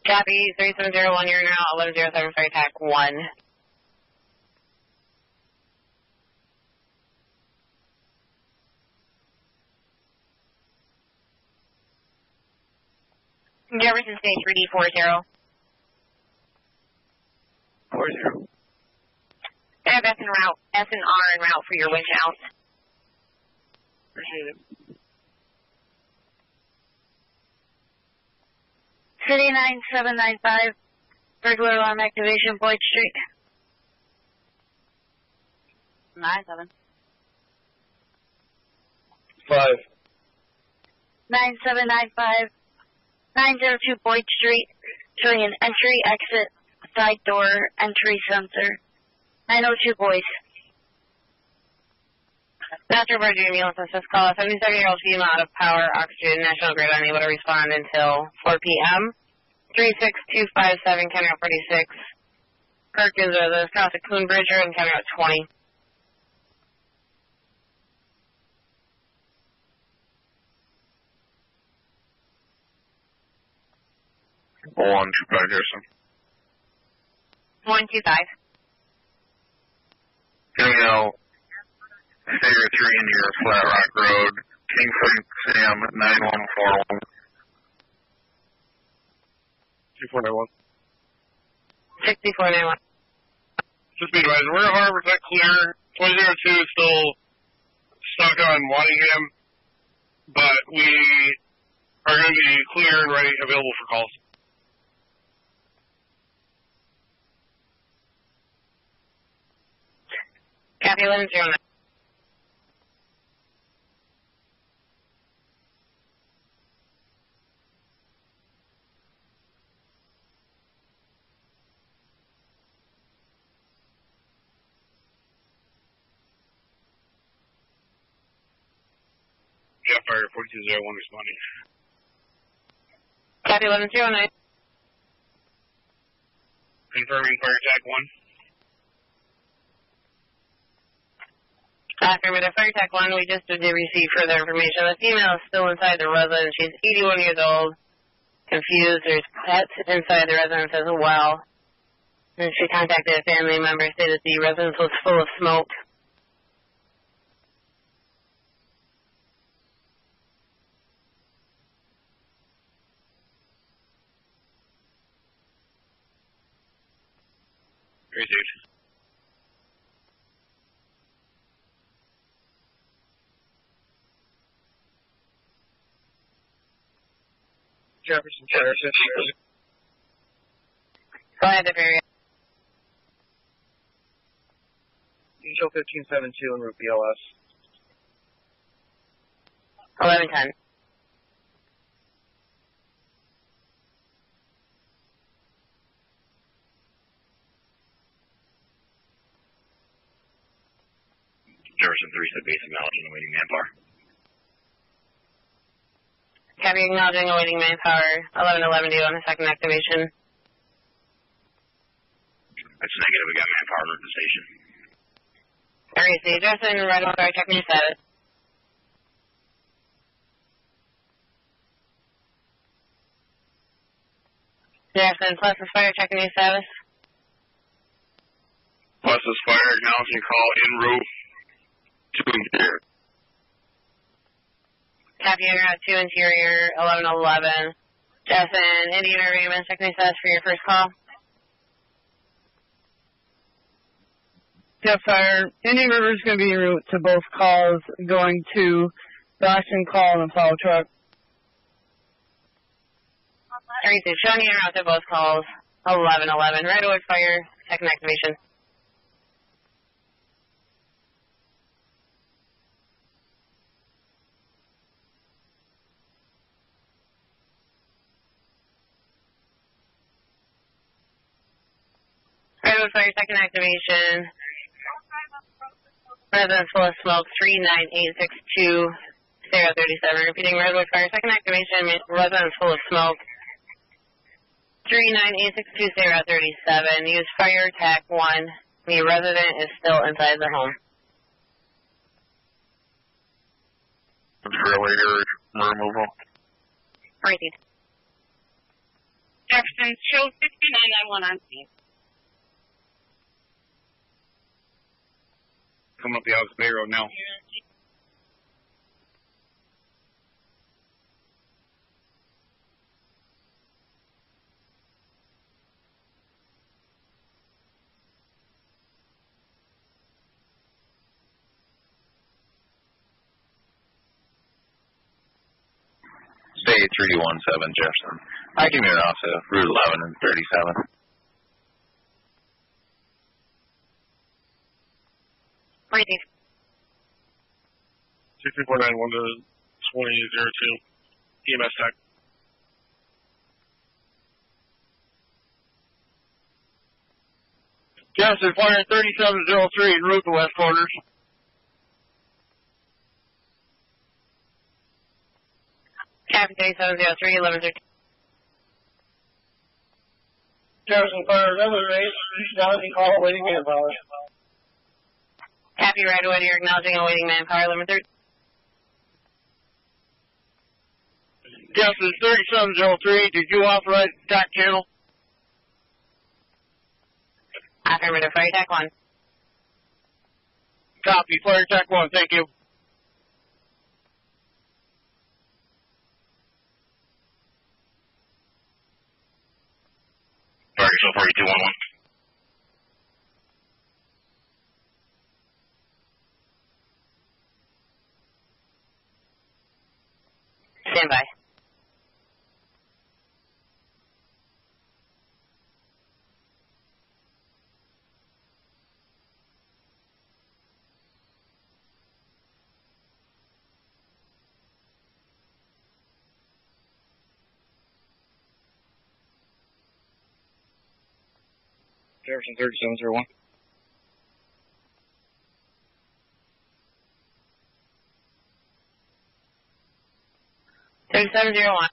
Copy, 3701, you're now 1107, fire attack 1. Jefferson State 3D40. 40. I have S and R en route for your winch out. Appreciate it. City 9795, burglar alarm activation, Boyd Street. 97. 5. 9795, 902 Boyd Street, showing an entry, exit, side door, entry sensor. 902 Boyd. Natural Bridge Ambulance assist call. 77-year-old female out of power, oxygen, National Grid unable to respond until 4 p.m. 36257, County Route 46. Kirk is the cross at Coon Bridge Road and County Route 20. One, 25 Harrison. 125. Here we go. Figure 3 near Flat Rock Road. King Frank Sam 9141. 2491. 6491. Just be advised, we're at Harbor, that clear. 2002 is still stuck on Waddingham, but we are going to be clear and ready, available for calls. Copy 1109. fire 4201 responding. Copy 11319. Confirming fire attack 1. Affirmative, fire attack 1. We just did receive further information. The female is still inside the residence. She's 81 years old. Confused. There's pets inside the residence as well. And she contacted a family member, stated the residence was full of smoke. Received. Jefferson County. Go ahead, the area. Angel 1572 en route BLS. 1110. Jefferson 3 said base acknowledging awaiting manpower. Copy, acknowledging awaiting manpower. 1111, do you want a second activation? That's negative. We got manpower at the station. Alright, so Jefferson, right on fire, checking your status. Jefferson, plus is fire, checking your status. Plus is fire, acknowledging call en route to interior. Copy, you're at 2 interior, 1111. Jefferson, Indian Riverman, checking your status for your first call. Jeff Fire, Indian River is going to be en route to both calls going to the Austin call and the plow truck. Alright, so showing you en route to both calls. 1111, right away fire, second activation. Right away fire, second activation. Residence full of smoke, 39862, Sarah 37. Repeating, Redwood Fire, second activation, residence full of smoke, 39862, Sarah 37. Use fire attack 1. The resident is still inside the home. Railway removal. Repeat. Jefferson, show 5991 on scene. Coming up the Alex Bay Road now. Stay 317 Jefferson. I can hear off to Route 11 and 37. Repeat. 6491 to 2002. EMS tech. Jefferson Fire 3703 en route to West Corners. Copy 3703, 1113. Jefferson Fire 1108, acknowledging call, waiting manpower. Copy, right away, you're acknowledging awaiting manpower, 1113. Jefferson 3703, did you authorize attack channel? Affirmative, fire attack 1. Copy, fire attack 1, thank you. Fire yourself 4211. Stand by. Jefferson 3701. 3701.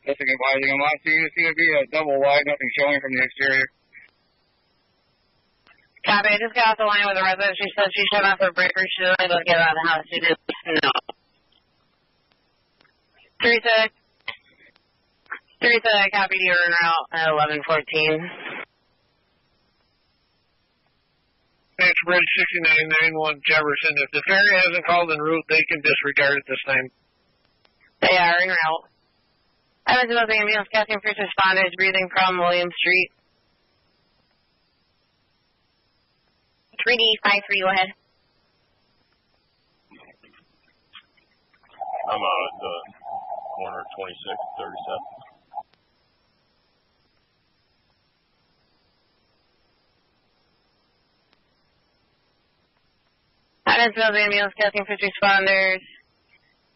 Just advising, I'm not seeing it seem to be a double wide, nothing showing from the exterior. Copy, I just got off the line with a resident. She said she shut off her breaker. She didn't able to get out of the house. She didn't know. 36. 36, I copied you en route at 1114. It's Bridge 6991 Jefferson. If the ferry hasn't called en route, they can disregard it this time. They are en route. I was about the ambulance casting first responders breathing from William Street. 3D53, go ahead. I'm out at the corner 2637. I was about the ambulance casting first responders.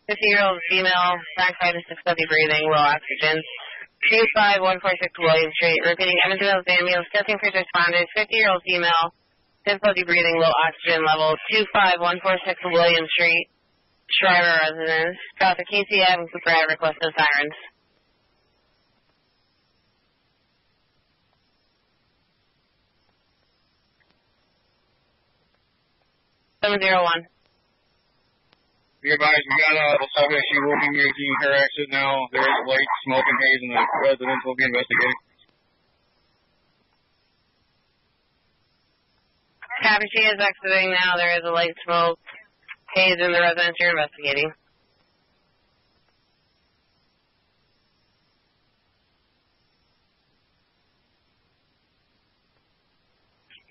50-year-old female, backside of 650 breathing, low oxygen. 25146 William Street. Repeating, Evansville ambulance testing first responders. 50-year-old female, difficulty breathing, low oxygen level. 25146 William Street. Shriver residence. Traffic Casey Ave and Cooper Ave request no sirens. Be advised, we got a sub issue. We'll be making her exit now. There is light, smoke, and haze, and the residents will be investigating. Copy, she is exiting now. There is a light smoke, haze, and the residents you're investigating.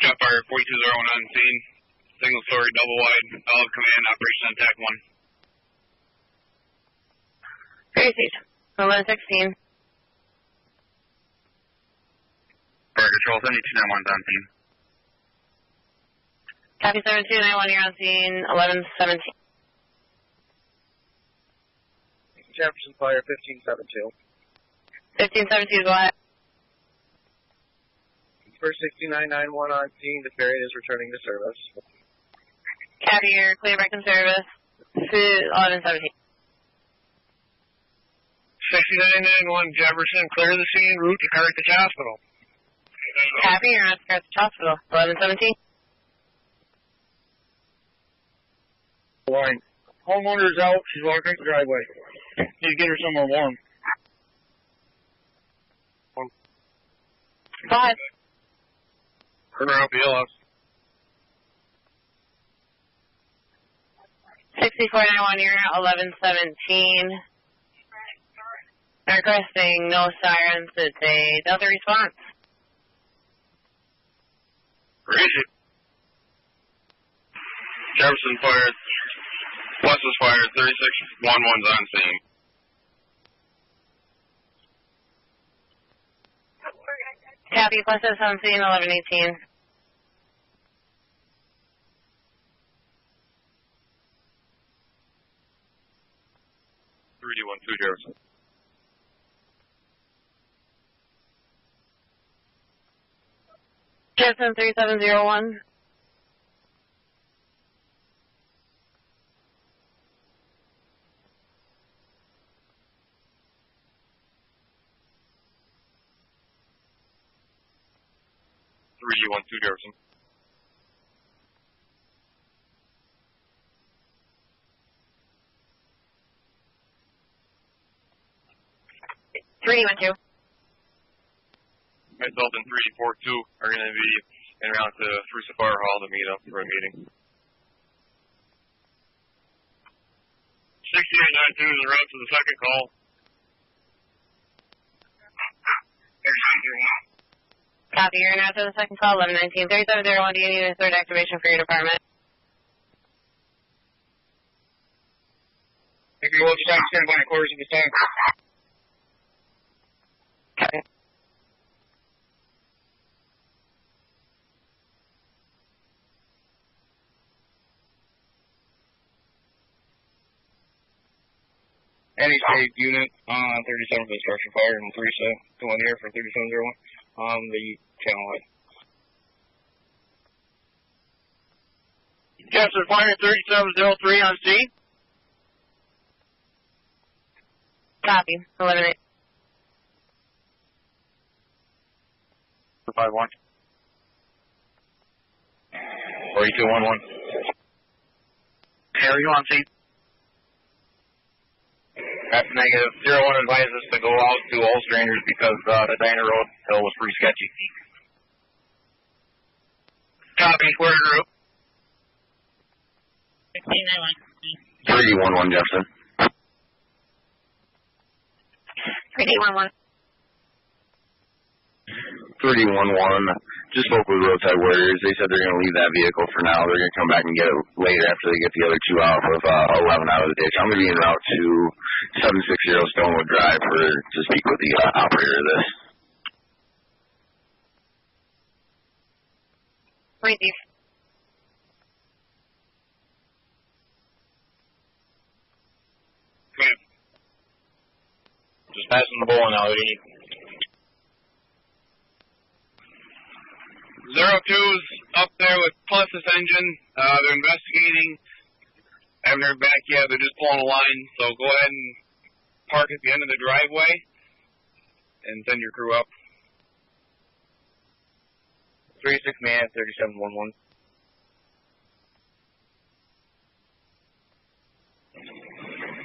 Jet fire 4201 on scene. Single story, double wide. Olive command, operation on TAC 1. Received. 1116. Fire control, 7291 on scene. Copy 7291, you're on scene. 1117. Jefferson Fire 1572. 1572, go ahead. First 6991 on scene. The ferry is returning to service. Copy, you're clear back in service. 1117. 6991 Jefferson, clear the scene, route to Carthage Hospital. Copy, you're at Carthage Hospital. 1117. Line. Homeowner's out. She's walking the driveway. Need to get her somewhere warm. Go ahead. Turn her out BLS. 6491, you're at 1117. Requesting no sirens. It's a Delta response. Crazy. Jefferson Fire, West was fired, 3611's on scene. Copy, plus is on scene, 1118. Jefferson. Jefferson 3701. Jefferson. Myself and 342 are going to be en route to Frusa Fire Hall to meet up for a meeting. 6892 is en route to the second call. Copy, you're now to the second call, 1119. 3701, do you need a third activation for your department? If you will, just stand by quarters at this time. Okay. Any state unit on 37 for the structure fire and 37 to 1 here for 3701 on the channel light. Jefferson Fire 3703 on scene. Copy. Eliminate. 451. 4211. Harry, you on scene? That's negative. 01 advised us to go out to all strangers because the Diner Road hill was pretty sketchy. Copy. We're in group. 311 Jefferson. 3811. 311. Just spoke with roadside warriors. They said they're going to leave that vehicle for now. They're going to come back and get it later after they get the other two out of 11 out of the ditch. I'm going to be en route to 760 Stonewood Drive to speak with the operator of this. Right there. Just passing the bowling alley. 02's up there with Plus's engine. They're investigating. Haven't heard back yet. They're just pulling a line. So go ahead and park at the end of the driveway and send your crew up. 36 man, 3711.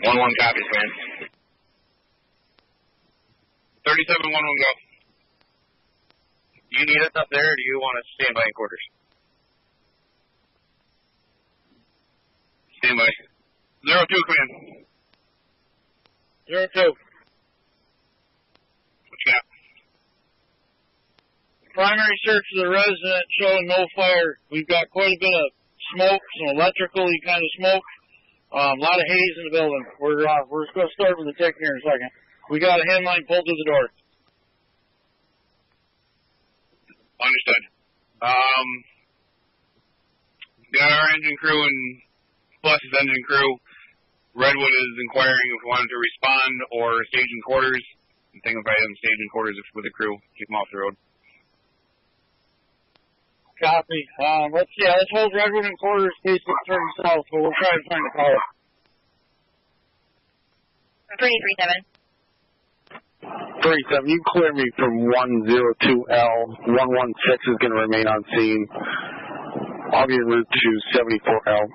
11 copies, man. 3711 go. Do you need us up there, or do you want us to stand by in quarters? Stand by. 02, come in. 02. What you got? Primary search of the resident showing no fire. We've got quite a bit of smoke, some electrical-y kind of smoke. A lot of haze in the building. We're going to start with the tech here in a second. We got a hand line pulled to the door. Understood. Got our engine crew and Plus's engine crew. Redwood is inquiring if we wanted to respond or stage in quarters. I'm thinking if I have them stage in quarters with the crew, keep them off the road. Copy. Let's hold Redwood in quarters in case it's turning south, but we'll try to find a caller. 337. 37, you clear me from 102L. 116 is going to remain on scene. I'll be en route to 74L.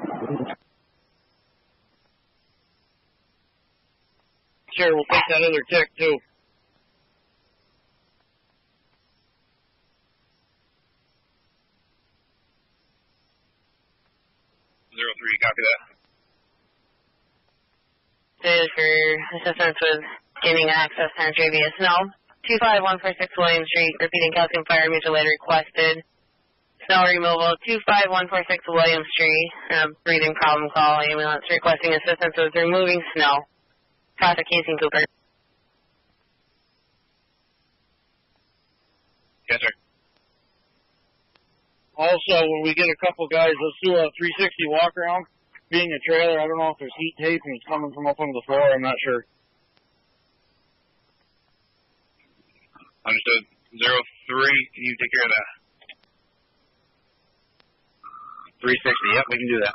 Sure, we'll take that other tech too. Copy that. This is for assistance with gaining access to entry via snow. 25146 William Street, repeating calcium fire mutual aid requested. Snow removal, 25146 William Street, breathing problem call, ambulance requesting assistance with removing snow. Traffic Casing Cooper. Yes, sir. Also, when we get a couple guys, let's do a 360 walk around. Being a trailer, I don't know if there's heat tape and it's coming from up on the floor. I'm not sure. Understood. 03, can you take care of that? 360, yep, we can do that.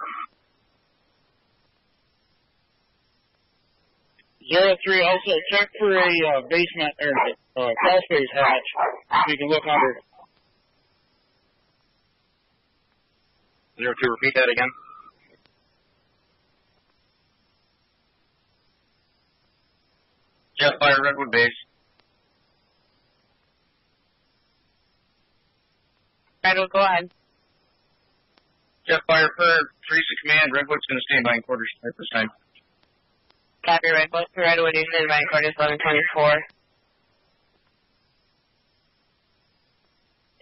03, also check for a basement or crawl space hatch so you can look under. 02, repeat that again. Jet fire, Redwood base. Redwood, go ahead. Jet fire for 36 man. Redwood's going to stand by in quarters at this time. Copy, Redwood. Redwood, you stand by in quarters 1124.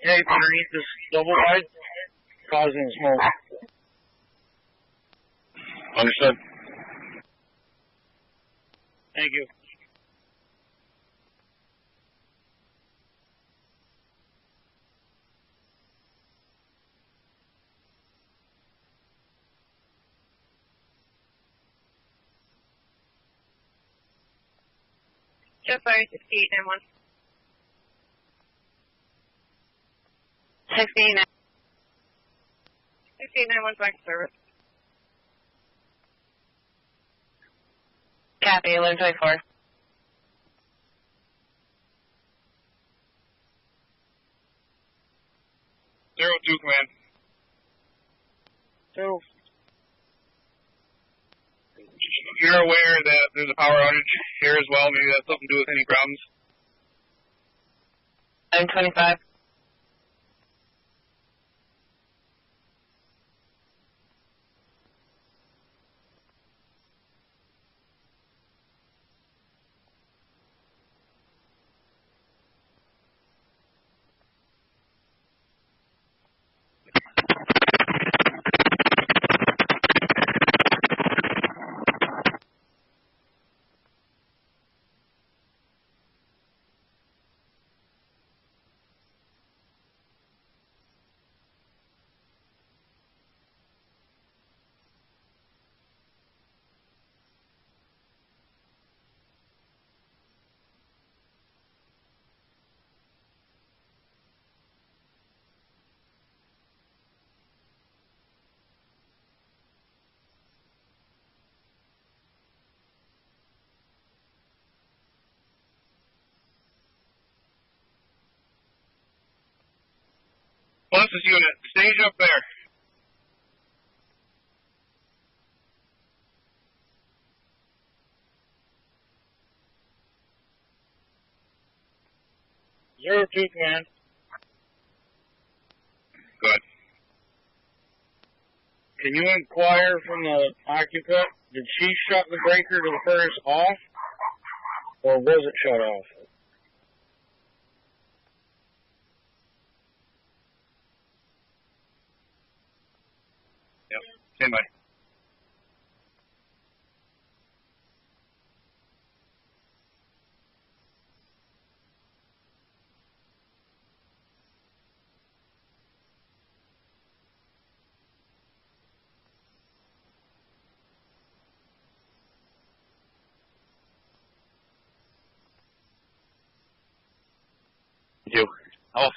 Tape underneath this double wide causing smoke. Understood. Thank you. Just sorry, 6891. 69. 6891's back to service. Copy, 1124. 02 command. 2. You're aware that there's a power outage here as well. Maybe that's something to do with any problems. 925. Closest unit, stage up there. Zero 02 command. Good. Can you inquire from the occupant, did she shut the breaker to the furnace off, or was it shut off? Yep, stand by. You. Also,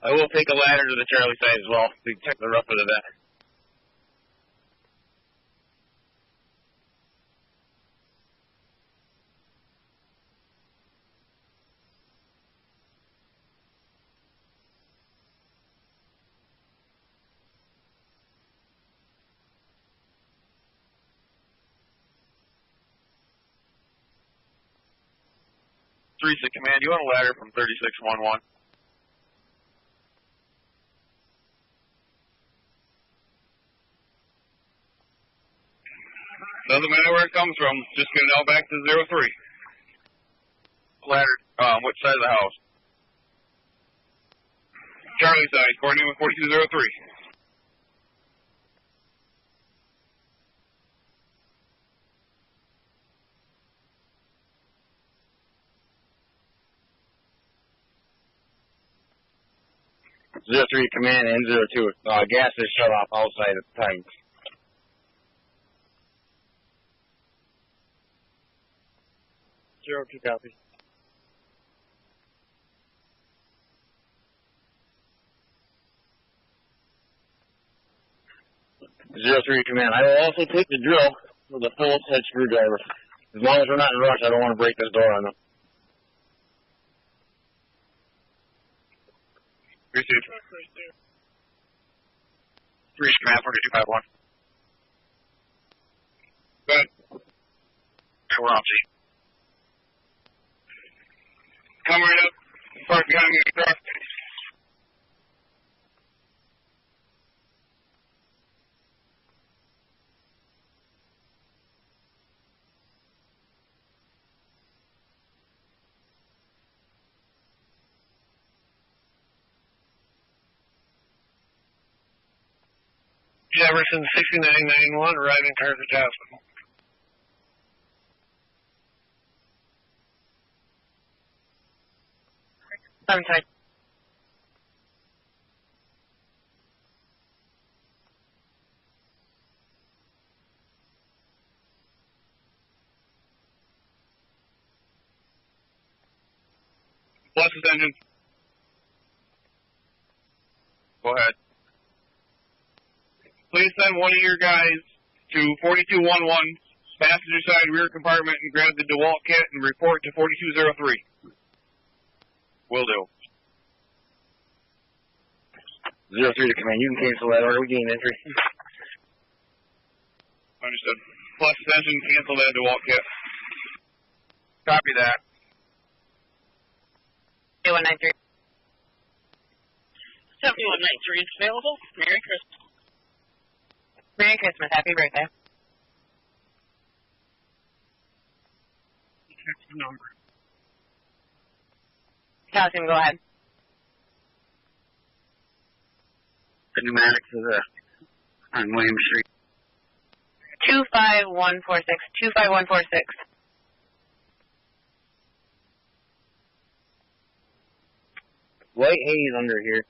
I will take a ladder to the Charlie side as well to check the rough of that. Teresa, command, you want a ladder from 3611? Doesn't matter where it comes from, just get it out back to 03. Ladder, which side of the house? Charlie side, coordinate with 4203. Zero 03 command and 02. Gas is shut off outside at the time. Zero 02 copy. Zero 03 command. I will also take the drill with a full head screwdriver. As long as we're not in a rush, I don't want to break this door on them. Received. Teresa, command, 4251. Go ahead. Okay, we're on G. Come right up. Park behind me, truck. Jefferson 6991, arriving Carthage Hospital. I'm sorry. Plus his engine. Go ahead. Please send one of your guys to 4211, passenger side rear compartment, and grab the DeWalt kit and report to 4203. Will do. 03 to command. You can cancel that order. We gain entry. Understood. Plus extension, cancel that to walk kit. Copy that. 7193. 7193 is available. Merry Christmas. Merry Christmas. Happy birthday. That's the number. Calcium, go ahead. The pneumatics is on William Street. 25146. 25146. Light haze under here,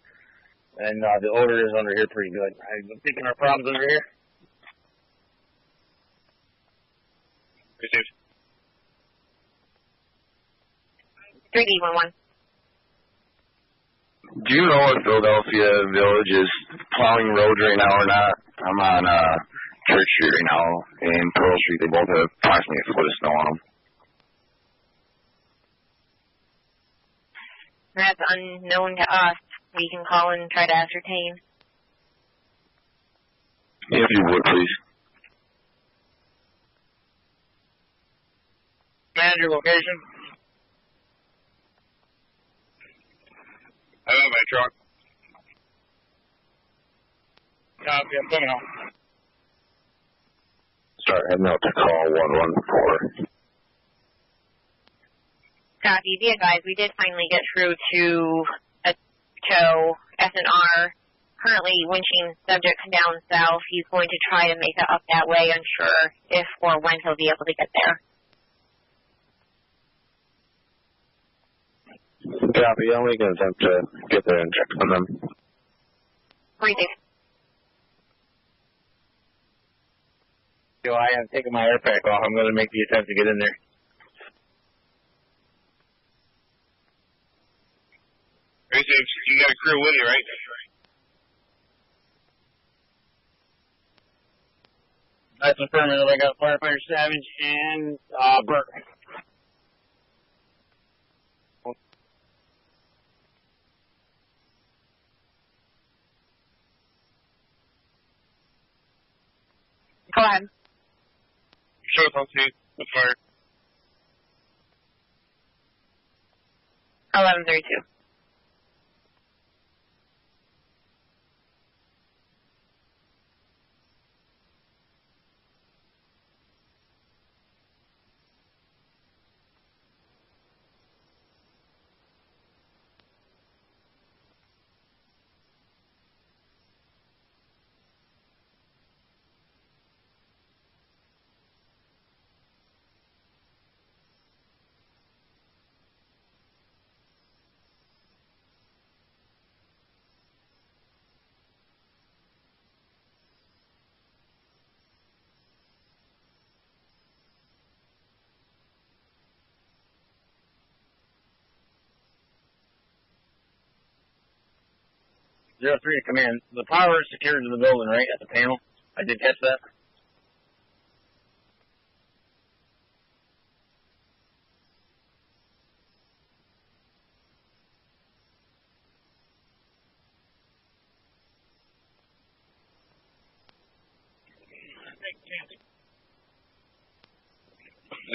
and the odor is under here pretty good. I'm thinking our problems under here. Received. 3D11. Do you know if Philadelphia Village is plowing roads right now or not? I'm on Church Street right now, and Pearl Street. They both have approximately a foot of snow on them. That's unknown to us. We can call and try to ascertain. If you would, please. Manager location. I have my truck. Copy, I'm coming out. Start heading out to call 114. Copy. Be advised, we did finally get through to a tow S&R. Currently winching subjects down south. He's going to try to make it up that way, unsure if or when he'll be able to get there. Copy. I'll make an attempt to get there and check on them. Briefing. So I am taking my air pack off. I'm going to make the attempt to get in there. Received. You got a crew with you, right? That's affirmative. I got Firefighter Savage and Burke. Go ahead. Show us on scene. With fire. 1132. Zero 03 to command. The power is secured to the building, right, at the panel? I did catch that.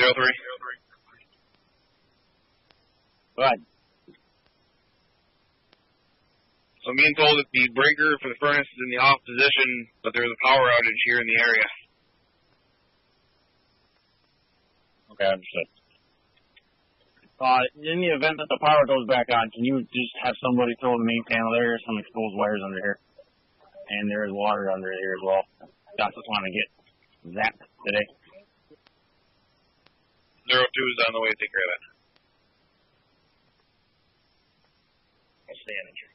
Zero 03. Go ahead. So I'm being told that the breaker for the furnace is in the off position, but there's a power outage here in the area. Okay, understood. In the event that the power goes back on, can you just have somebody throw the main panel there? There's some exposed wires under here. And there is water under here as well. I just want to get zapped today. 02 is on the way to take care of that. I'll stay in it.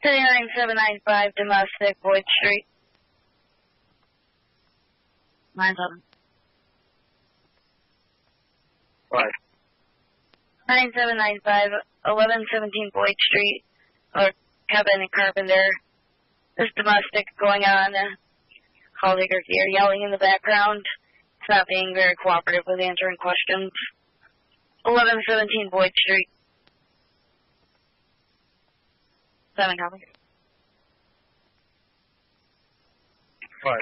39795 domestic, Boyd Street. 97. What? 9795, 1117 Boyd Street, or Kevin Carpenter. This domestic going on. Colleague are here yelling in the background. Not being very cooperative with answering questions. 1117 Boyd Street. 7 copy. 5.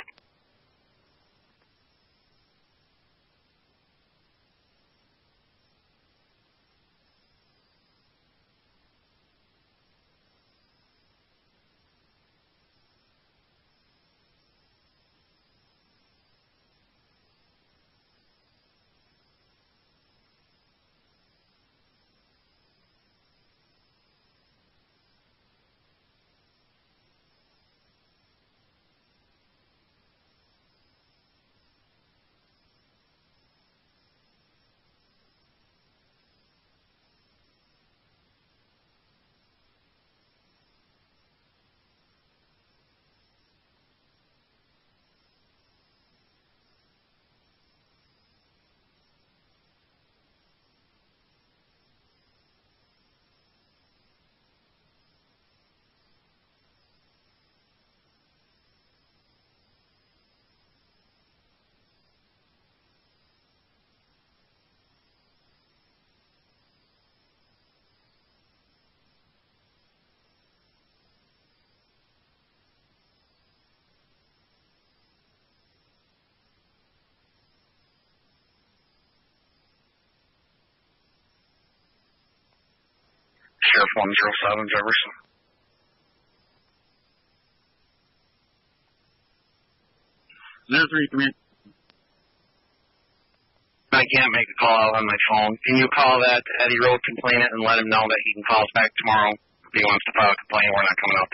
Sheriff 107, Jefferson. Zero 3, come in. I can't make a call out on my phone. Can you call that Eddie Road complainant and let him know that he can call us back tomorrow if he wants to file a complaint? We're not coming out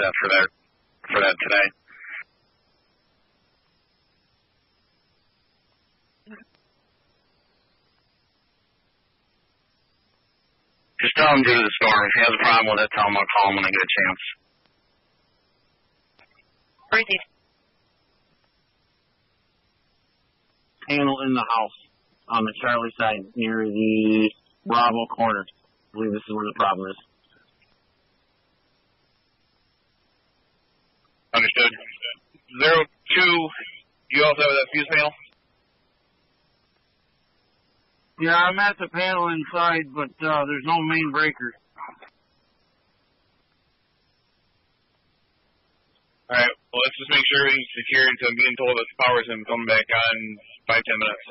for that today. Just tell him due to the storm. If he has a problem with it, tell him I'll call him when I get a chance. Proceed. Panel in the house on the Charlie side near the Bravo corner. I believe this is where the problem is. Understood. 02, you also have that fuse panel? Yeah, I'm at the panel inside, but there's no main breaker. Alright, well, let's just make sure everything's secure until I'm being told that the power's going to come back on in 5-10 minutes.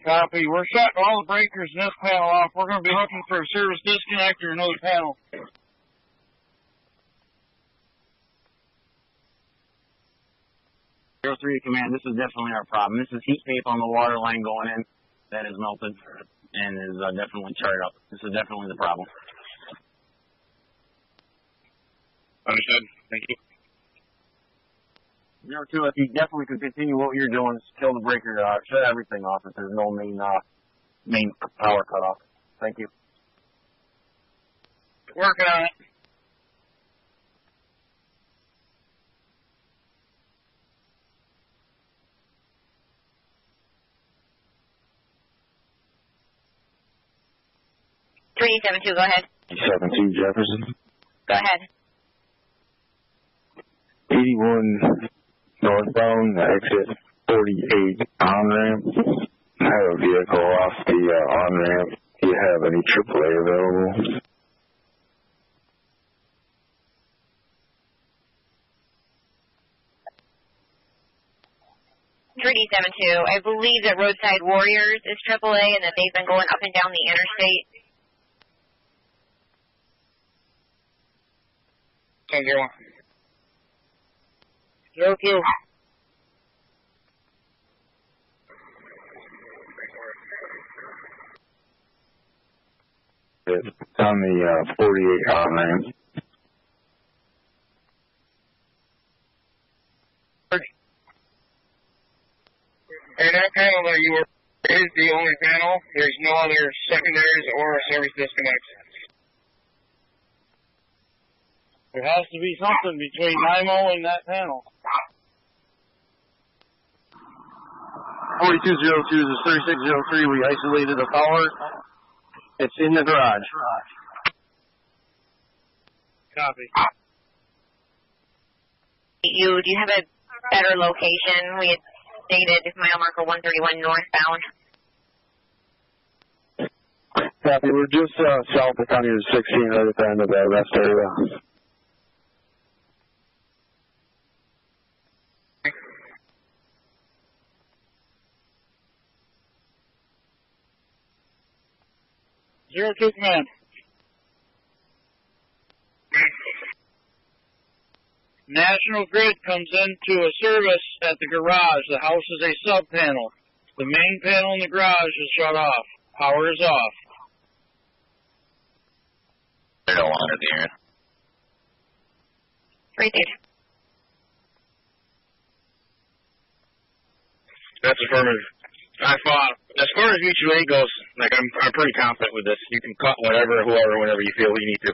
Copy. We're shutting all the breakers in this panel off. We're going to be looking for a service disconnect or another panel. Zero 3 command, this is definitely our problem. This is heat tape on the water line going in that is melted and is definitely charred up. This is definitely the problem. Understood. Thank you. Zero 2, if you definitely could continue what you're doing, kill the breaker, shut everything off if there's no main power cut off. Thank you. Working on it. $372, go ahead. 72 Jefferson. Go ahead. 81 northbound, exit 48 on-ramp. I have a vehicle off the on-ramp. Do you have any AAA available? $372, I believe that Roadside Warriors is AAA and that they've been going up and down the interstate. 10-0. 02. It's on the 48 on-ramp. And that panel that you were is the only panel. There's no other secondaries or service disconnects. There has to be something between IMO and that panel. 4202, this is 3603. We isolated the power. It's in the garage. Copy. Do you have a better location? We had stated, mile marker 131 northbound. Copy. We're just south of County Route 16, right at the end of that rest area. Zero two command. National Grid comes into a service at the garage. The house is a sub-panel. The main panel in the garage is shut off. Power is off. They don't want it here. Received. That's affirmative. As far as mutual aid goes, like I'm pretty confident with this. You can cut whatever, whoever, whenever you feel you need to.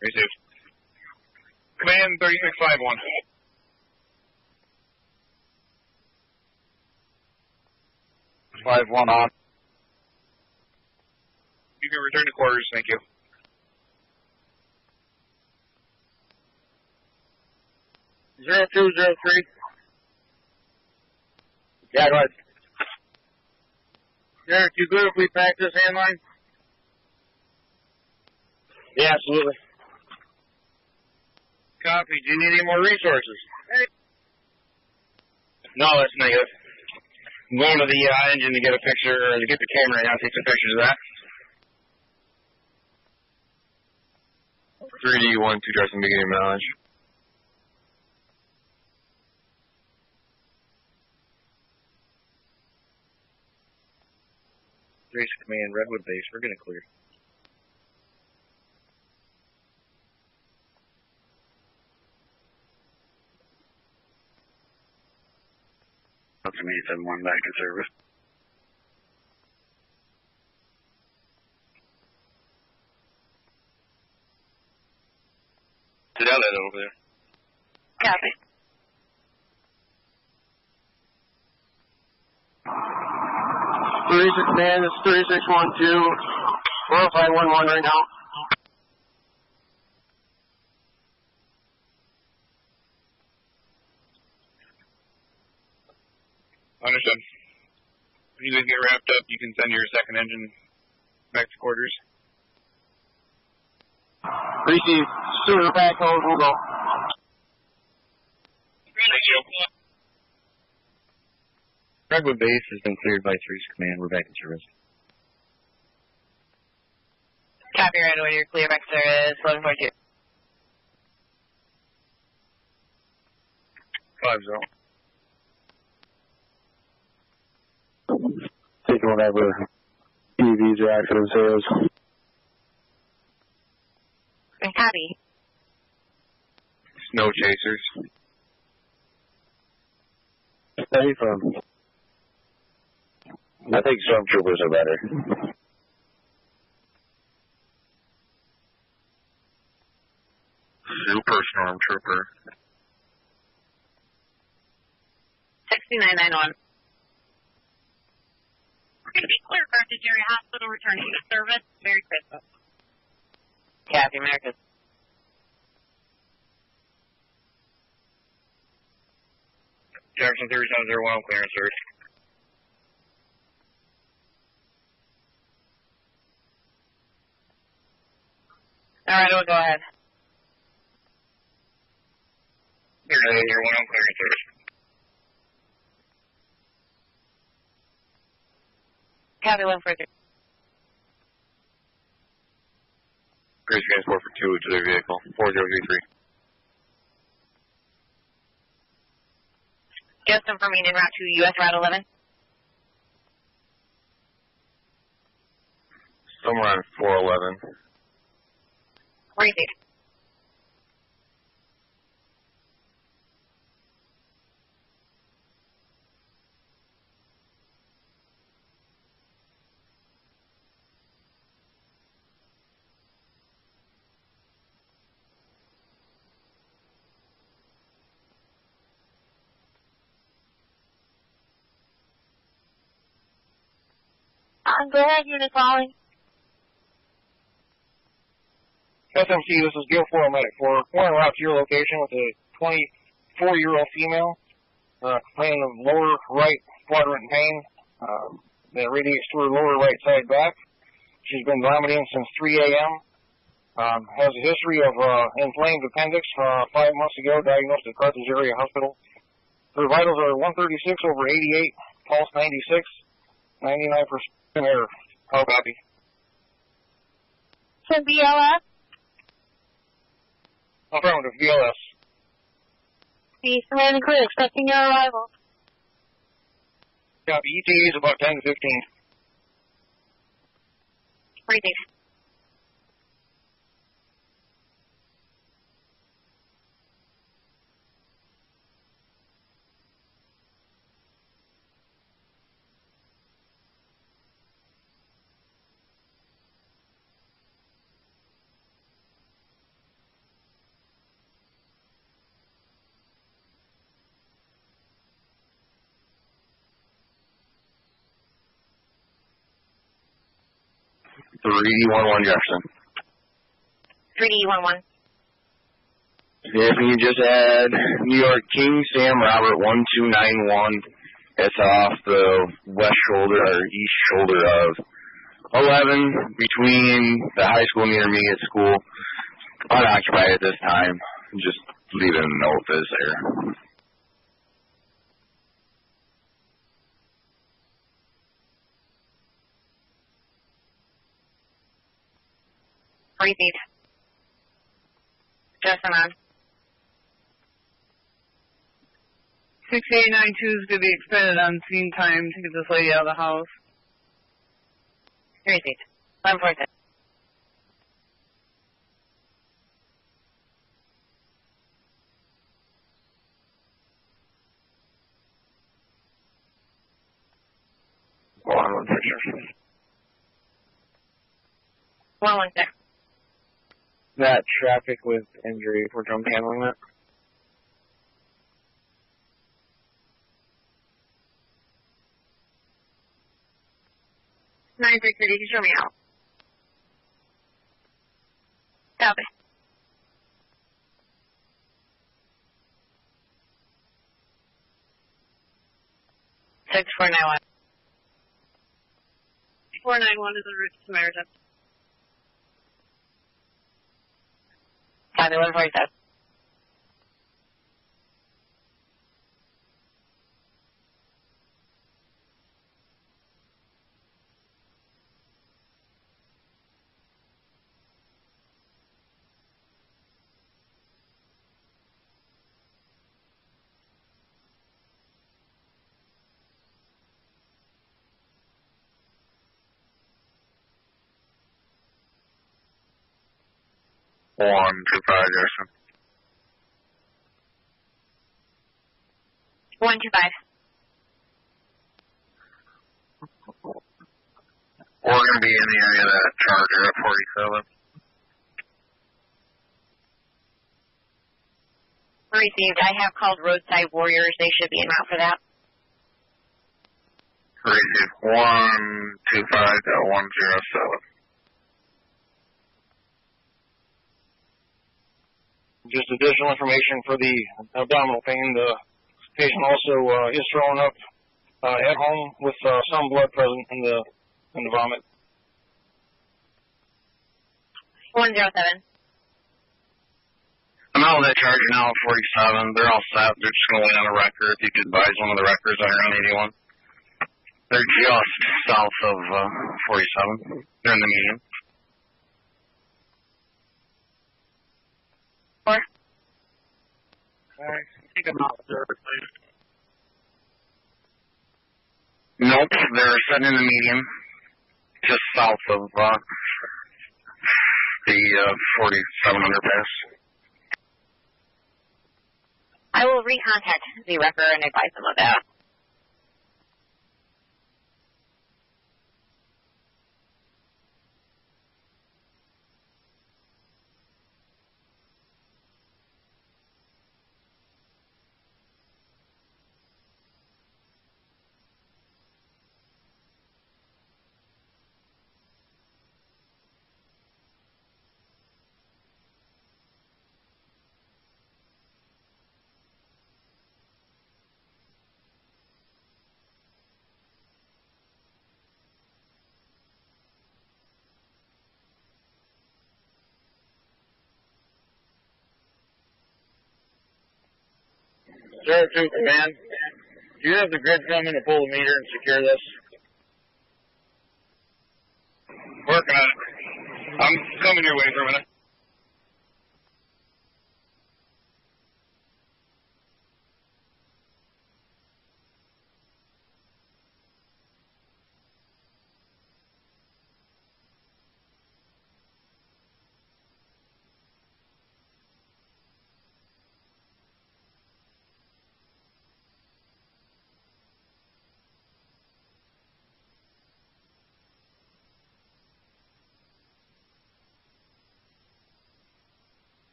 Received. Command 3651. Five one on. You can return to quarters, thank you. Zero two zero three. Yeah, go ahead. Derek, you good if we pack this handline? Yeah, absolutely. Copy. Do you need any more resources? No, that's negative. I'm going to the engine to get a picture, or to get the camera right now, take some pictures of that. 3D12 Jefferson beginning mileage. Grace Command, Redwood Base, we're going to clear. Up to me, 7-1 back in service. Sit down that over there. Copy. Man, it's 3612. 4511 right now. Understood. When you guys get wrapped up, you can send your second engine back to quarters. Receive. Sooner back home, we'll go. Thank you. Redwood Base has been cleared by 3's Command. We're back in service. Copy right away. Your clear back service 1142. 5-0. Take whatever EVs or accident sales. Copy. Snow chasers. Safe. I think stormtroopers are better. Super stormtrooper. 6991. We're going to be clear, Carthage Area Hospital returning to service. Merry Christmas. Copy, America. Jefferson 3701 clearance search. All right, we'll go ahead. You're 101 clearance search. Copy 143. Grace transport for 2 to their vehicle. 4033. Just confirming en route to U.S. Route 11. Somewhere on 411. Received. Go ahead, unit calling. SMC, this is Gil 4 Medic 4. We're en route to your location with a 20 4-year-old female, complaining of lower right quadrant pain that radiates to her lower right side back. She's been vomiting since 3 a.m. Has a history of inflamed appendix 5 months ago, diagnosed at Carthage Area Hospital. Her vitals are 136 over 88, pulse 96, 99% air. How copy? So BLS? Affirmative, BLS. Be command and clear, expecting your arrival. Copy, ETA is about 10 to 15. Received. $3D11 Jefferson. 3D11. If you just add New York King Sam Robert 1291, it's off the west shoulder or east shoulder of 11 between the high school and the intermediate school. Unoccupied at this time. Just leave it in a note that it's there. Received. Justin on. 6892 is going to be expended on scene time to get this lady out of the house. Received. 1146. One picture. 116. That traffic with injury, we're drunk handling that. Nine 330, you can show me out. Copy. Six 491. 491 is en route to Samaritan. Copy, 147. One, 2-5, Jefferson. 125. We're going to be in the area of that Charger at 47. Received. I have called roadside warriors. They should be en route for that. Received. 125.107. Just additional information for the abdominal pain. The patient also is throwing up at home with some blood present in the vomit. 107. I'm out of that Charger now at 47. They're all set. They're just going to lay on a wrecker. If you could advise one of the wreckers on around 81. They're just south of 47. They're in the median. 4. Alright, take them out there, please. Nope, they're sitting in the median, just south of the 47 underpass. I will recontact the wrecker and advise them of that. 2, command. Do you have the grid come in to pull the meter and secure this? Working on it. I'm coming your way for a minute.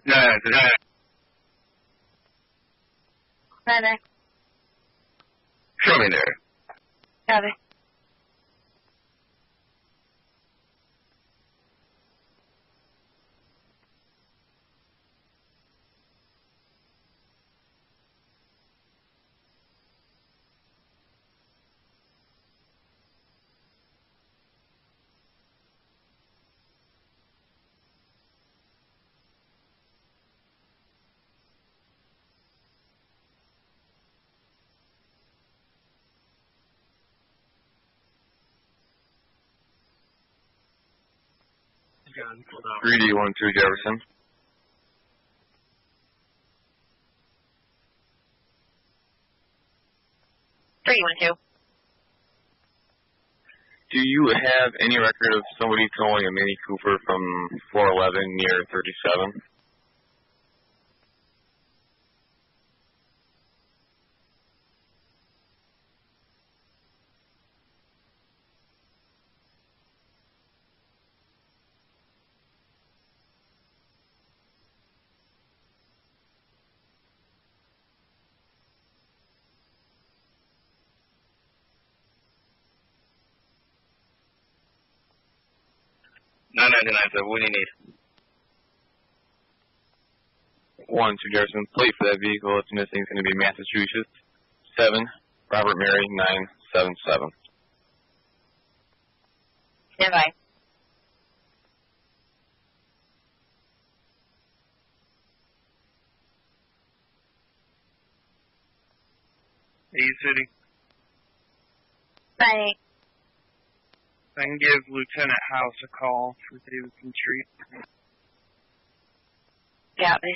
Yeah. Brother. Show me there. Brother. Greedy 1-2 Jefferson. Three 1-2. Do you have any record of somebody towing a Mini Cooper from 411 near 37? $9.99. What do you need? 1-2 Jefferson. Plate for that vehicle that's missing is going to be Massachusetts 7 Robert Mary 977. Stand by. City. Bye. I can give Lieutenant House a call for Davidson Street. Copy.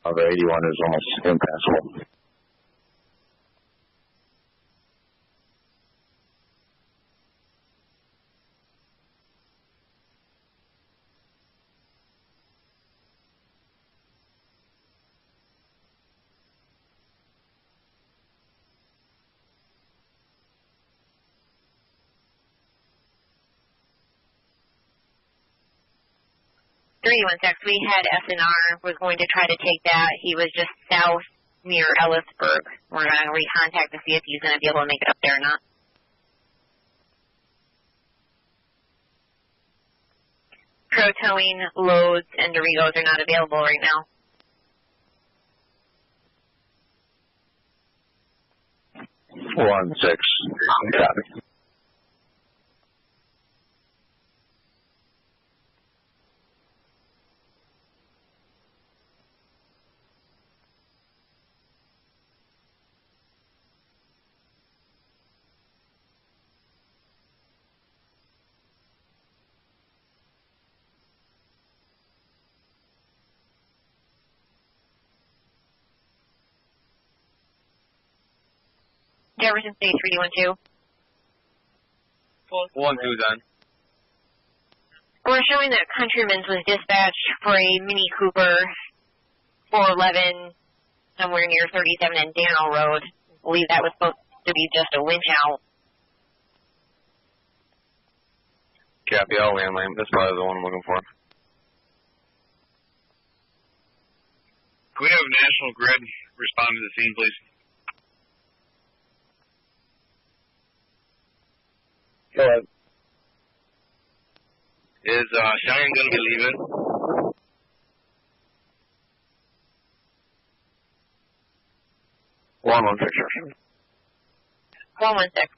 The 81 is almost impassable. We had SNR, was going to try to take that. He was just south near Ellisburg. We're going to recontact to see if he's going to be able to make it up there or not. Pro towing, loads, and Dorigos are not available right now. One 6. Copy. Jefferson State 312. 1-2 done. We're showing that Countryman's was dispatched for a Mini Cooper 411 somewhere near 37 and Dano Road. I believe that was supposed to be just a winch out. Copy, I'll land lane. That's probably the one I'm looking for. Can we have National Grid respond to the scene, please? Go ahead. Is Cheyenne going to be leaving? One six. 116.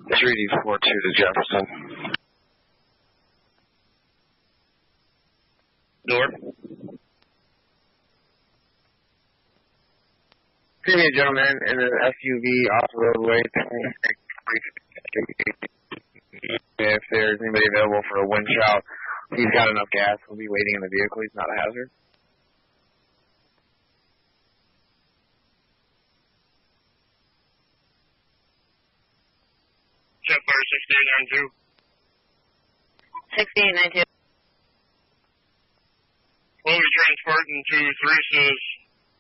3D42 to Jefferson. Door. Excuse me, gentlemen, in an SUV off the roadway. If there's anybody available for a winch out, he's got enough gas. We'll be waiting in the vehicle. He's not a hazard. Jetfire 6892. 6892. We'll be transporting to Theresa's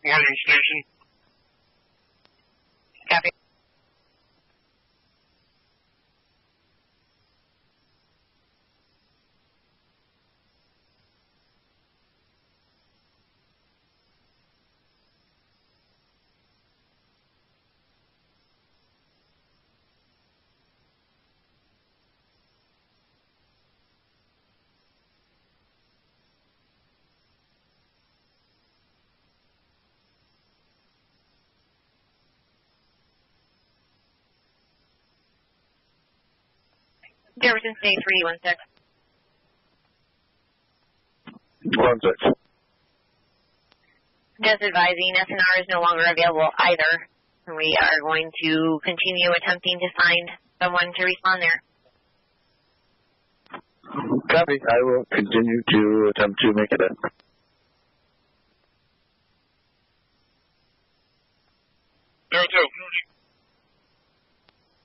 morning station. Copy. Jefferson State 316. 16. Just advising, SNR is no longer available either. We are going to continue attempting to find someone to respond there. Copy. I will continue to attempt to make it in.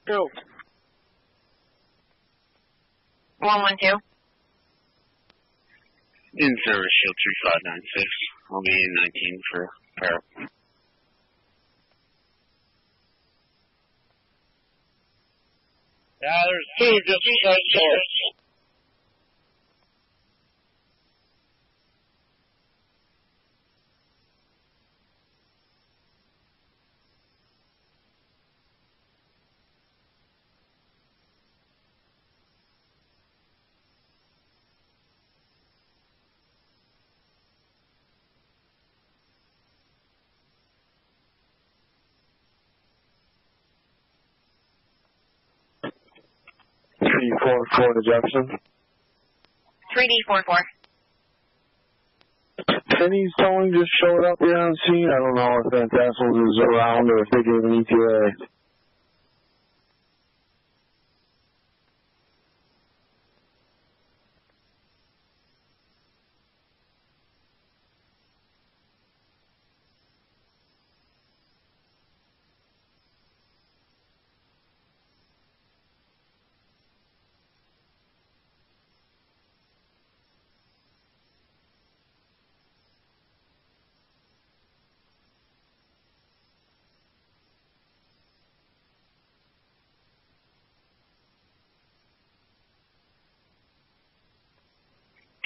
Go. 112. In service, shield 3596. I'll be in 19 for repair. Yeah, there's two just beside source. $3D44 to Jefferson. 3D44. Penny's towing just showed up here on scene. I don't know if Fantastic is around or if they gave an ETA.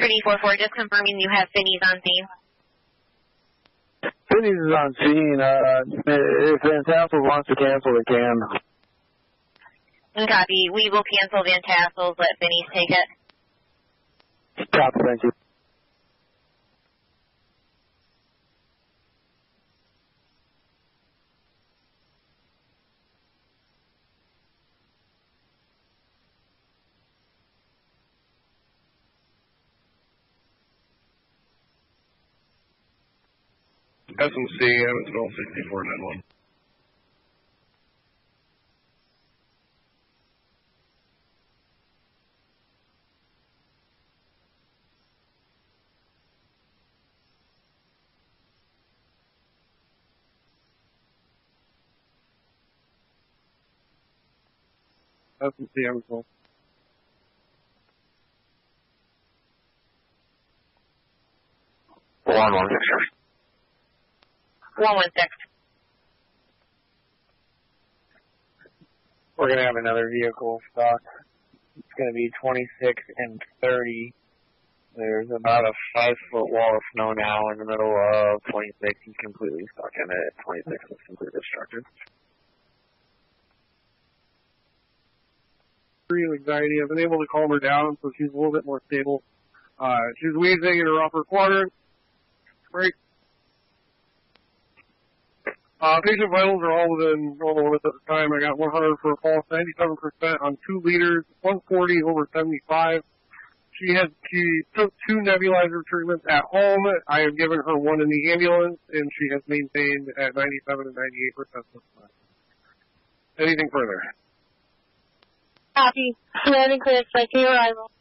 $3D44, just confirming you have Finney's on scene. Finney's is on scene. If Fantastic wants to cancel, they can. Copy. We will cancel Van Tassel's. Let Finney's take it. Copy, thank you. SMC, Evansville 6491. SMC, Evansville. 116. 116. We're going to have another vehicle stock. It's going to be 26 and 30. There's about a 5-foot wall of snow now in the middle of 26. He's completely stuck in it. 26 is completely obstructed. Real anxiety. I've been able to calm her down, so she's a little bit more stable. She's wheezing in her upper quadrant. Great. Patient vitals are all within normal limits at the time. I got 100 for a pulse, 97% on 2 liters, 140 over 75. She took 2 nebulizer treatments at home. I have given her 1 in the ambulance, and she has maintained at 97 and 98%. Anything further? Copy. Landing clear, expecting arrival.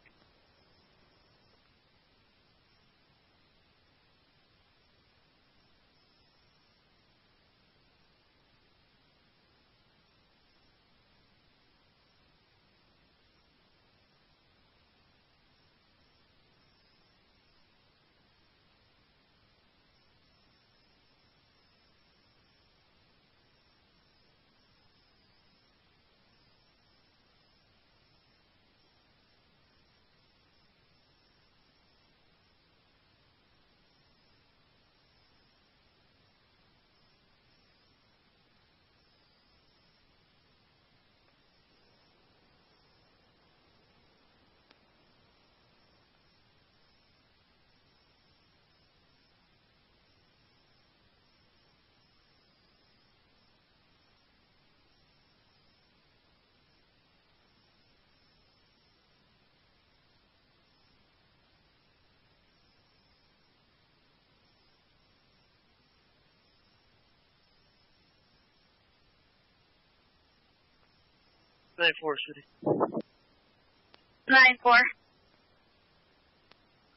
Nine four city. 9-4.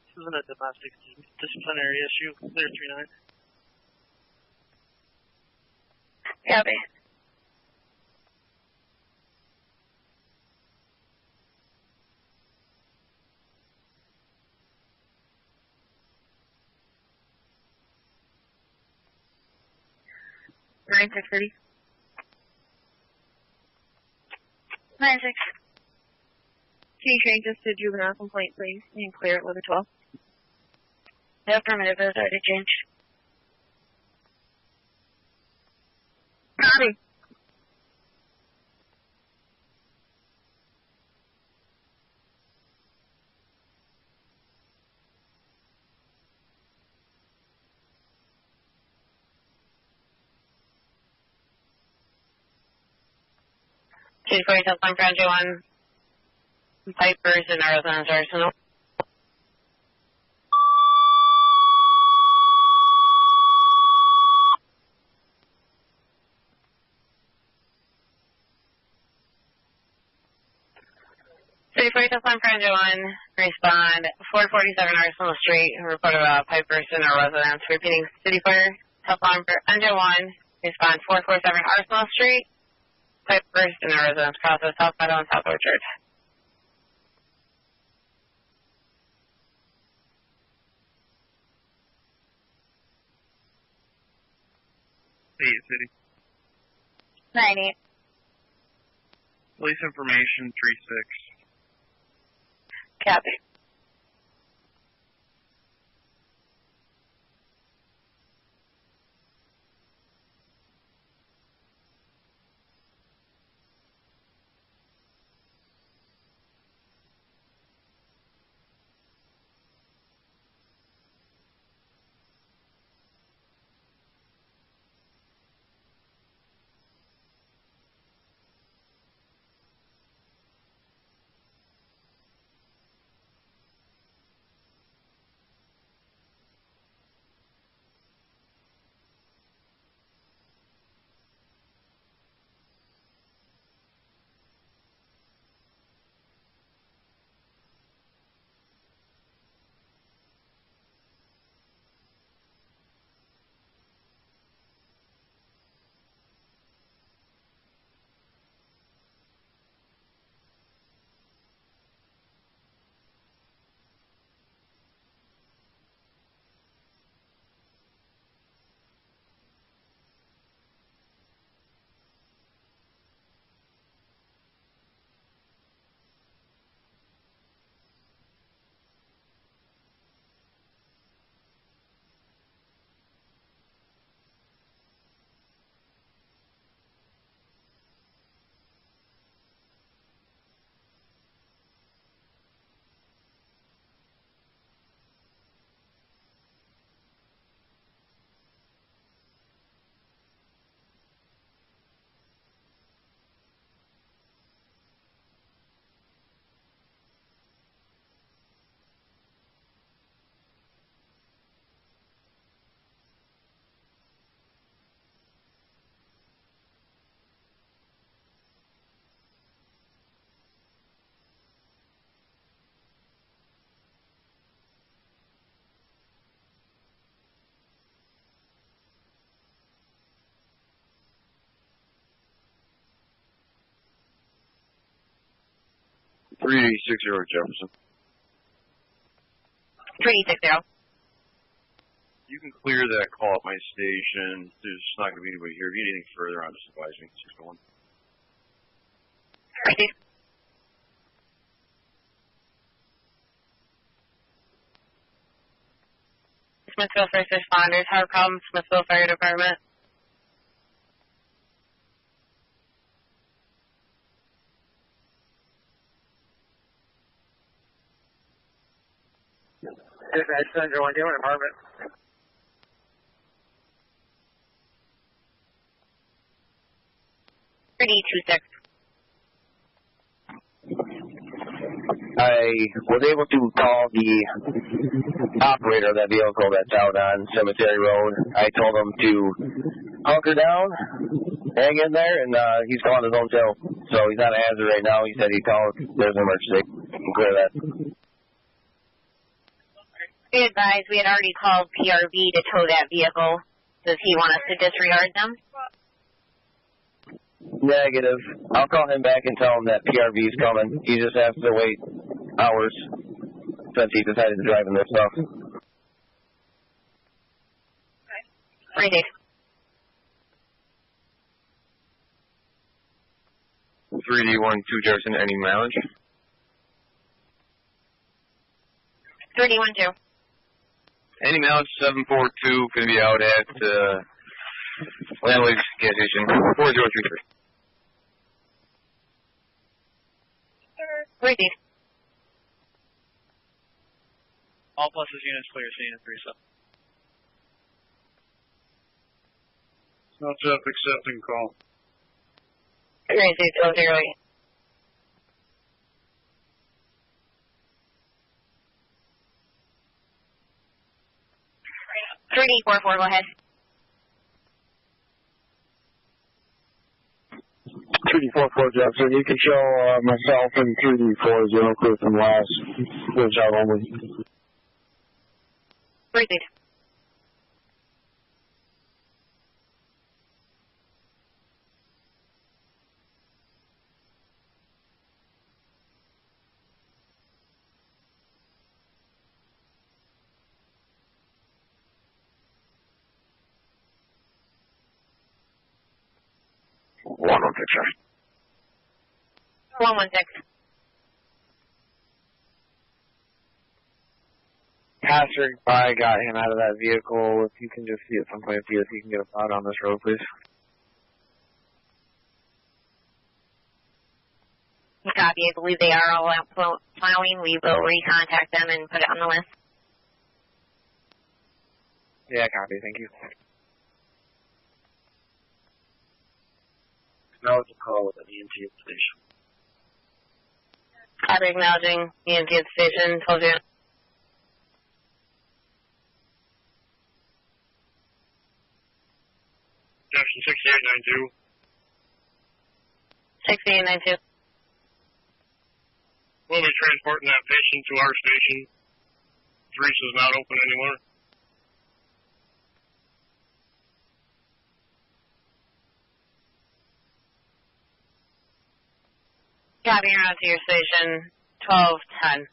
This isn't a domestic disciplinary issue. Clear 39. Copy. Nine 630. 9-6. Can you change this to juvenile complaint, please, and clear it with a 12? Affirmative, those are to change. Copy. City 47 on Ground 1. Pipers and Arizona Arsenal. City 47 on Ground 1. Respond 447 Arsenal Street. Report about Pipers and our residents. Repeating City Fire. Telephone for Engine 1. Respond 447 Arsenal Street. Pipers and our residents cross the South Meadow and South Orchard. City. 9-8. Police information 36. Copy. 3860 Jefferson. 3860. You can clear that call at my station. There's not going to be anybody here. If you need anything further on, just advise me. Just going. Ready. Smithville First Responders, how come Smithville Fire Department? Dispatch Central 1, apartment. I was able to call the operator of that vehicle that's out on Cemetery Road. I told him to hunker down, hang in there, and he's calling his own tail. So he's not a hazard right now. He said he called. There's an emergency. You can clear that. We advised we had already called PRV to tow that vehicle. Does he want us to disregard them? Negative. I'll call him back and tell him that PRV's coming. He just has to wait hours since he decided to drive in this stuff. Ready. 3D12 Jefferson, any mileage? 3D12. Any mileage, 742, going to be out at Landlady's gas station, 4033. Ready. All pluses units clear, scene at 37. What's up, accepting call. 3608. Three D 44, go ahead. 3D44 Jefferson. You can show myself in 3D40 clear from last. Switch out only. Proceed. One on picture. 116. Passing by got him out of that vehicle. If you can just see at some point, see if you can get us out on this road, please. Copy. I believe they are all out plowing. We will recontact them and put it on the list. Yeah, copy. Thank you. Now it's a call with an EMT at the station. Copy, acknowledging EMT at the station. Told you. Jefferson 6892. 6892. We'll be transporting that patient to our station. Teresa's not open anymore. Copy, you're out to your station. 1210.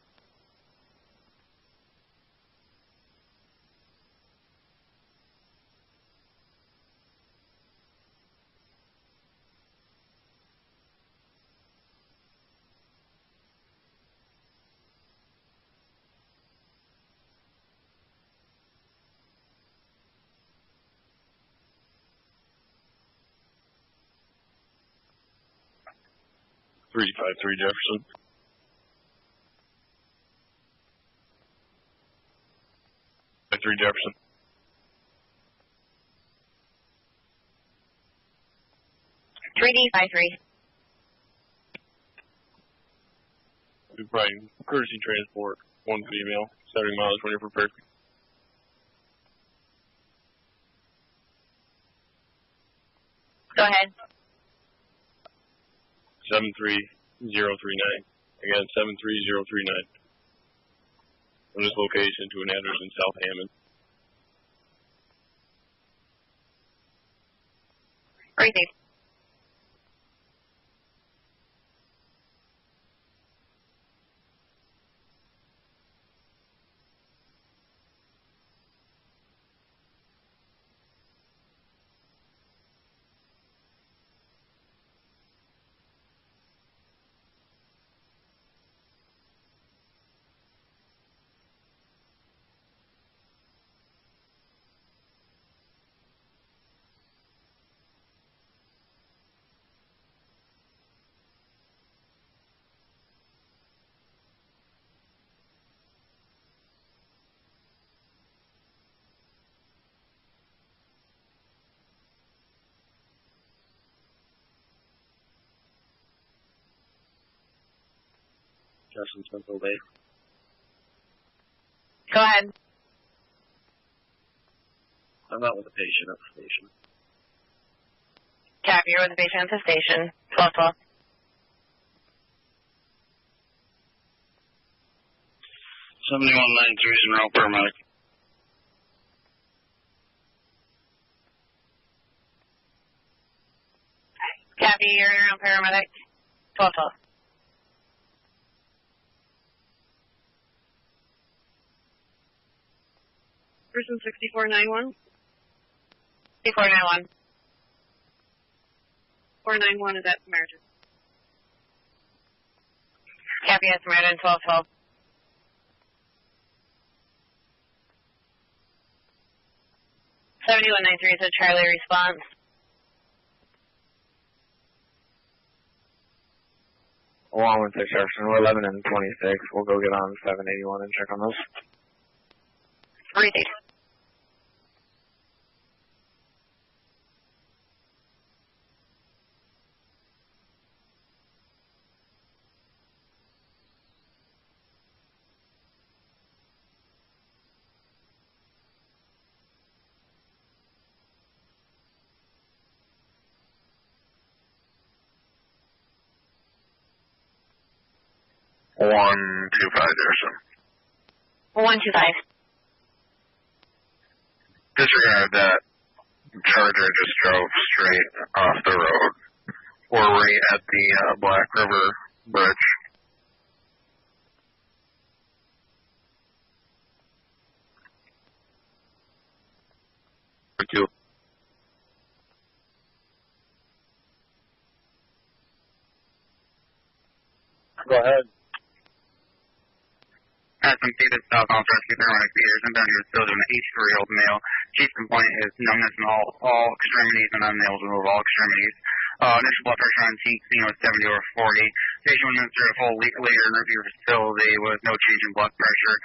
.353 Jefferson. .3 Jefferson. Three D 53. Right, courtesy transport, one female, 70 miles, 20 for perfect. Go ahead. 73039. Again, 73039. From this location to an address in South Hammond. Proceed. Justin Central Bay. Go ahead. I'm not with the patient at the station. Copy, you're with the patient at the station. 1212. $7193 is an paramedic. Copy, you're on paramedic. 1212. Person 6491. 6491. 491 is at Samaritan. Copy, at Samaritan. 1212. $7193 is a Charlie response. Along with 6 Jefferson, we're 11 and 26. We'll go get on 781 and check on those. Received. One two five Jefferson. 125. Disregard that. Charger just drove straight off the road. We're right at the Black River Bridge. Two. Go ahead. As some stated southbound rescue paramedic Peters and down here still doing an 83-year-old male. Chief complaint is numbness in all extremities and unable to move all extremities. Initial blood pressure on scene was 70 over 40. Patient was administered a full later in review facility with no change in blood pressure.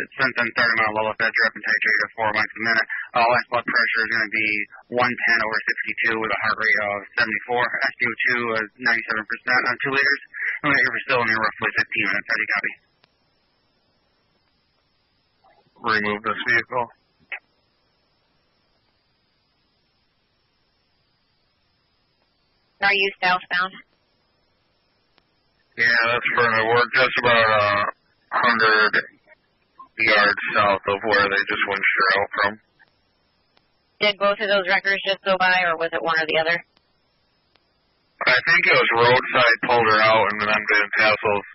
Since then, starting on a level fed drip and titrated at 4 miles a minute. Last blood pressure is going to be 110 over 62 with a heart rate of 74. SpO2 is 97% on 2 liters. I'm going to get your facility in roughly 15 minutes. How do you copy? Remove this vehicle. Are you southbound? Yeah, that's further. We're just about 100 yards south of where they just went straight out from. Did both of those wreckers just go by, or was it one or the other? I think it was roadside, pulled her out, and then Van Tassels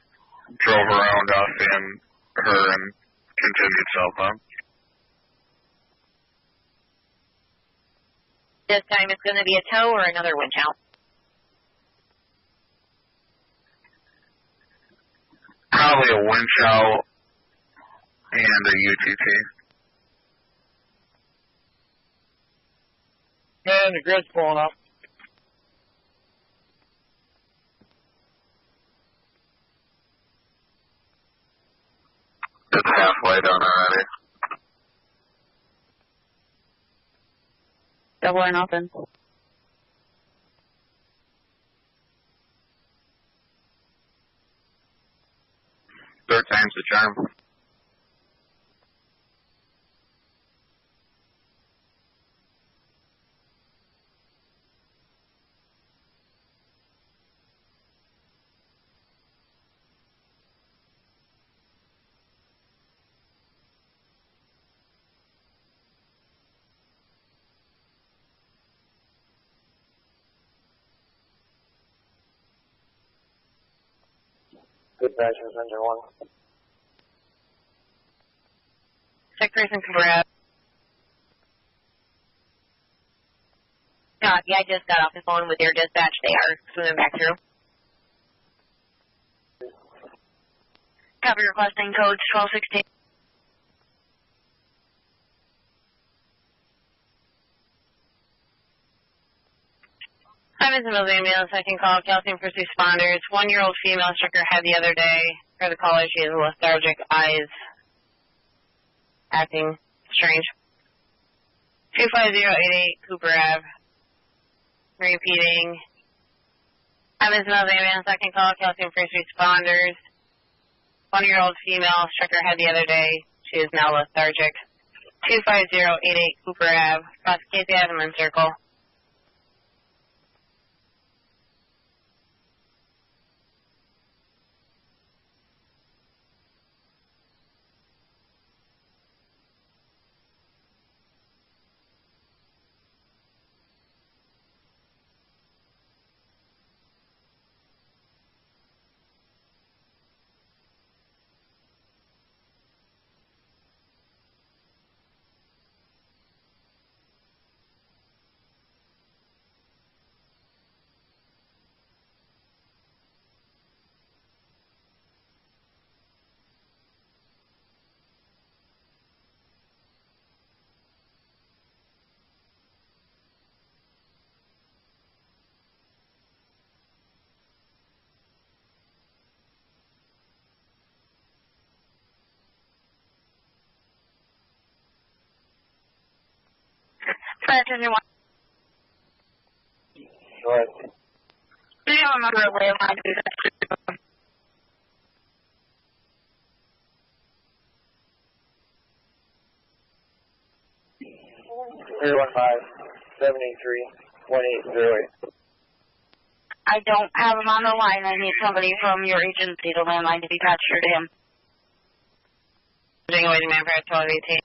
drove around us and her and continued southbound. This time it's going to be a tow or another winch out? Probably a winch out and a UTT. Man, the grid's pulling up. It's halfway done already. Double and open. Third time's the charm. Good pressure, Center 1. Check person can grab. Copy, I just got off the phone with their dispatch. They are swimming back through. Copy, requesting codes 1216. Hi, Ms. Mills Ambulance. I can call calcium first responders. 1-year-old female struck her head the other day. Per the caller, she has lethargic eyes, acting strange. 25088 Cooper Ave. Repeating. Hi, Ms. Mills Ambulance. I can call calcium first responders. 20-year-old female struck her head the other day. She is now lethargic. 25088 Cooper Ave, across Casey Adamson Circle. Go ahead. Do you remember a landline? 315-783-1808. I don't have him on the line. I need somebody from your agency to landline to be patched through to him. Waiting man for 1218.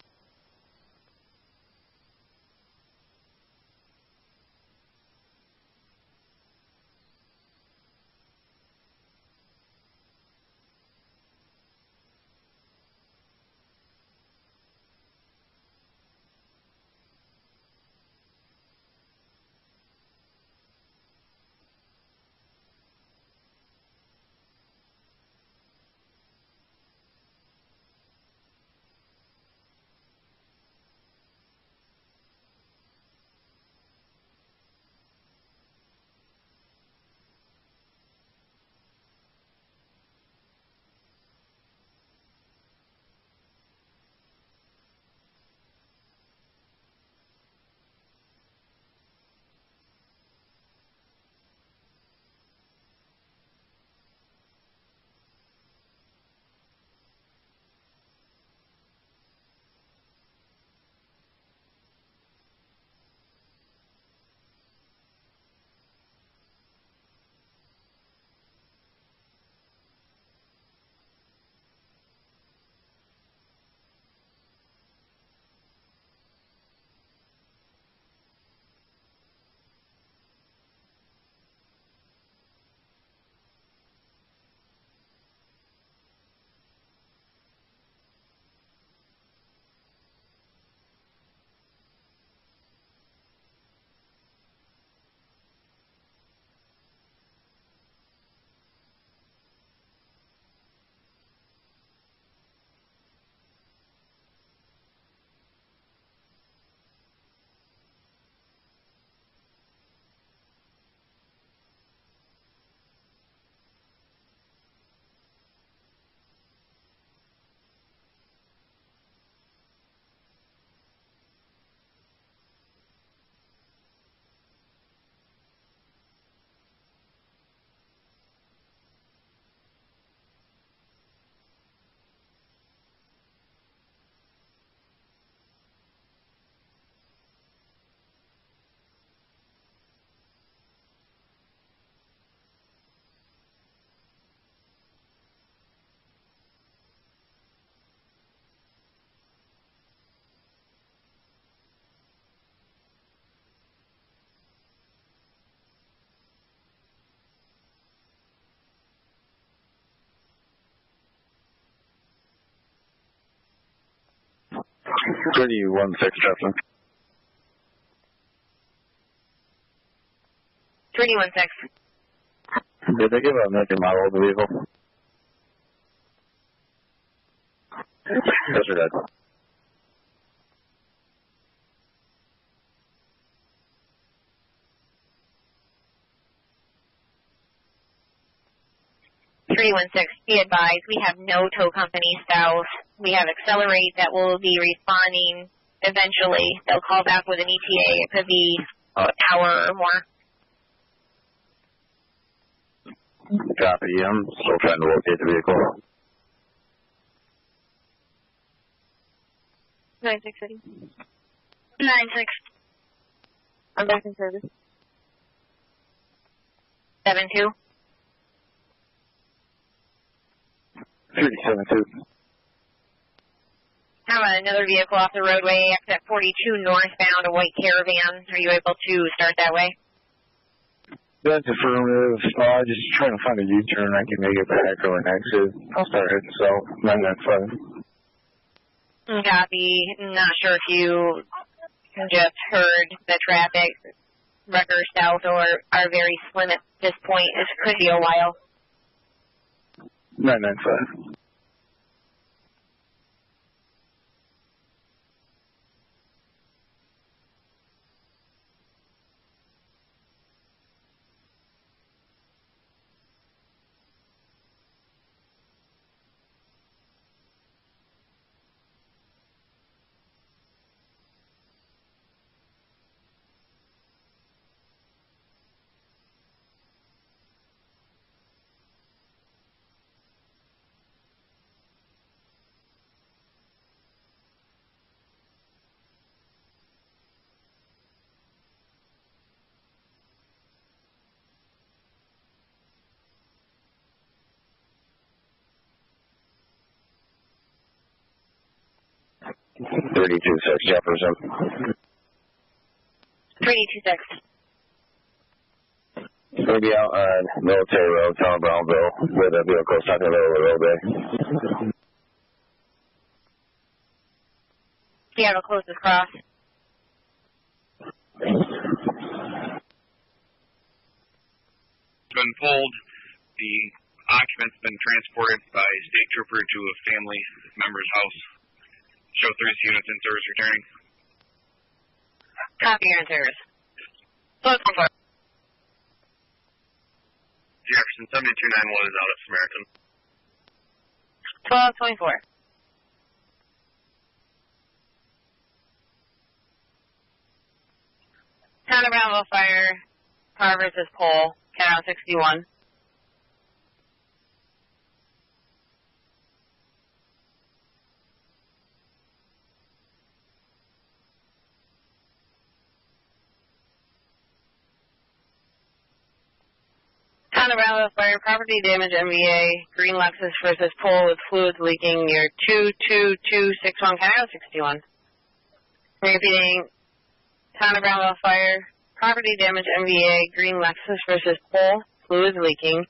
City 16, Jefferson. 316. Did they give a make and model of the vehicle? Yes, sir, Dad. Be advised, we have no tow company south. We have Accelerate that will be responding eventually. They'll call back with an ETA. It could be an hour or more. Copy. I'm still trying to locate the vehicle. 96 City. 96. I'm back in service. 72. 372. How about another vehicle off the roadway, exit 42 northbound, a white Caravan. Are you able to start that way? That's affirmative. Just trying to find a U-turn I can make it back or an exit. I'll start heading south. 995. Copy. Not sure if you just heard the traffic records south or are very slim at this point. It could be a while. 995. Jefferson. 326. It's going to be out on Military Road, Town of Brownville, where the vehicle stuck in the middle of the roadway. Seattle closest cross. Been pulled. The occupant's been transported by state trooper to a family member's house. Show 30 units in service returning. Copy, your in service. Close on fire. Jefferson 7291 is out at Samaritan. 1224. Town of Brownville fire. Car versus pole. Count 61. Town of Brownville fire. Property damage MVA. Green Lexus versus pole with fluids leaking near 22261. Count 61. Repeating. Town of Brownville fire. Property damage MVA. Green Lexus versus pole. Fluids leaking.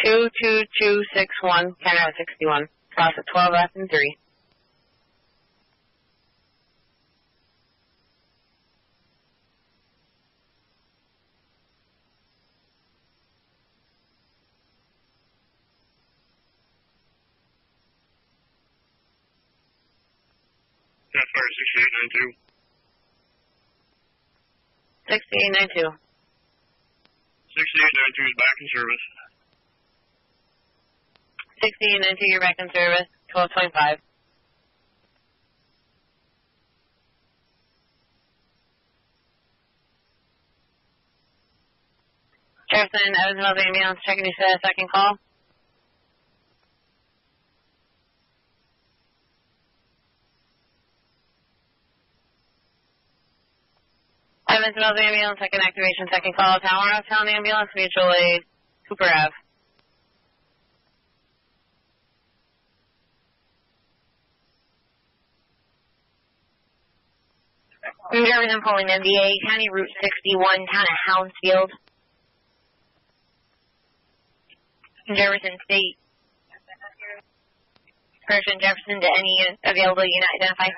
22261. Count 61. Cross at 12F and 3. That's fire 6892. 6892. 6892 is back in service. 6892, you're back in service. 1225. Jefferson, Evansville ambulance checking your status. Second call. Evansville ambulance, second activation, second call. Tower of Town ambulance, mutual aid, Cooper Ave. Jefferson pulling MDA, County Route 61, town of Hounsfield. Jefferson State. Person Jefferson to any available unit identify.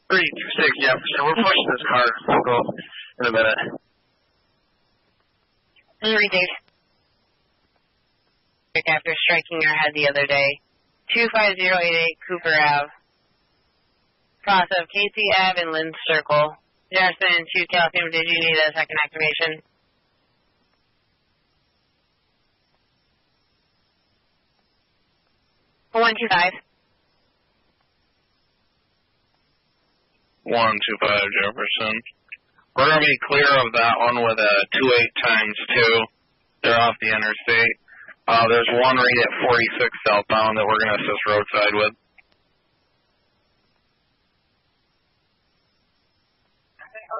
326 Jefferson. We're pushing this car. We'll go in a minute. Reduce. After striking our head the other day. 25088 Cooper Ave. Cross of Casey Ave and Lynn Circle. Jefferson 2 Calcium, did you need a second activation? One 125. 125 Jefferson. We're going to be clear of that one with a 28x2. They're off the interstate. There's one right at 46 southbound that we're going to assist roadside with.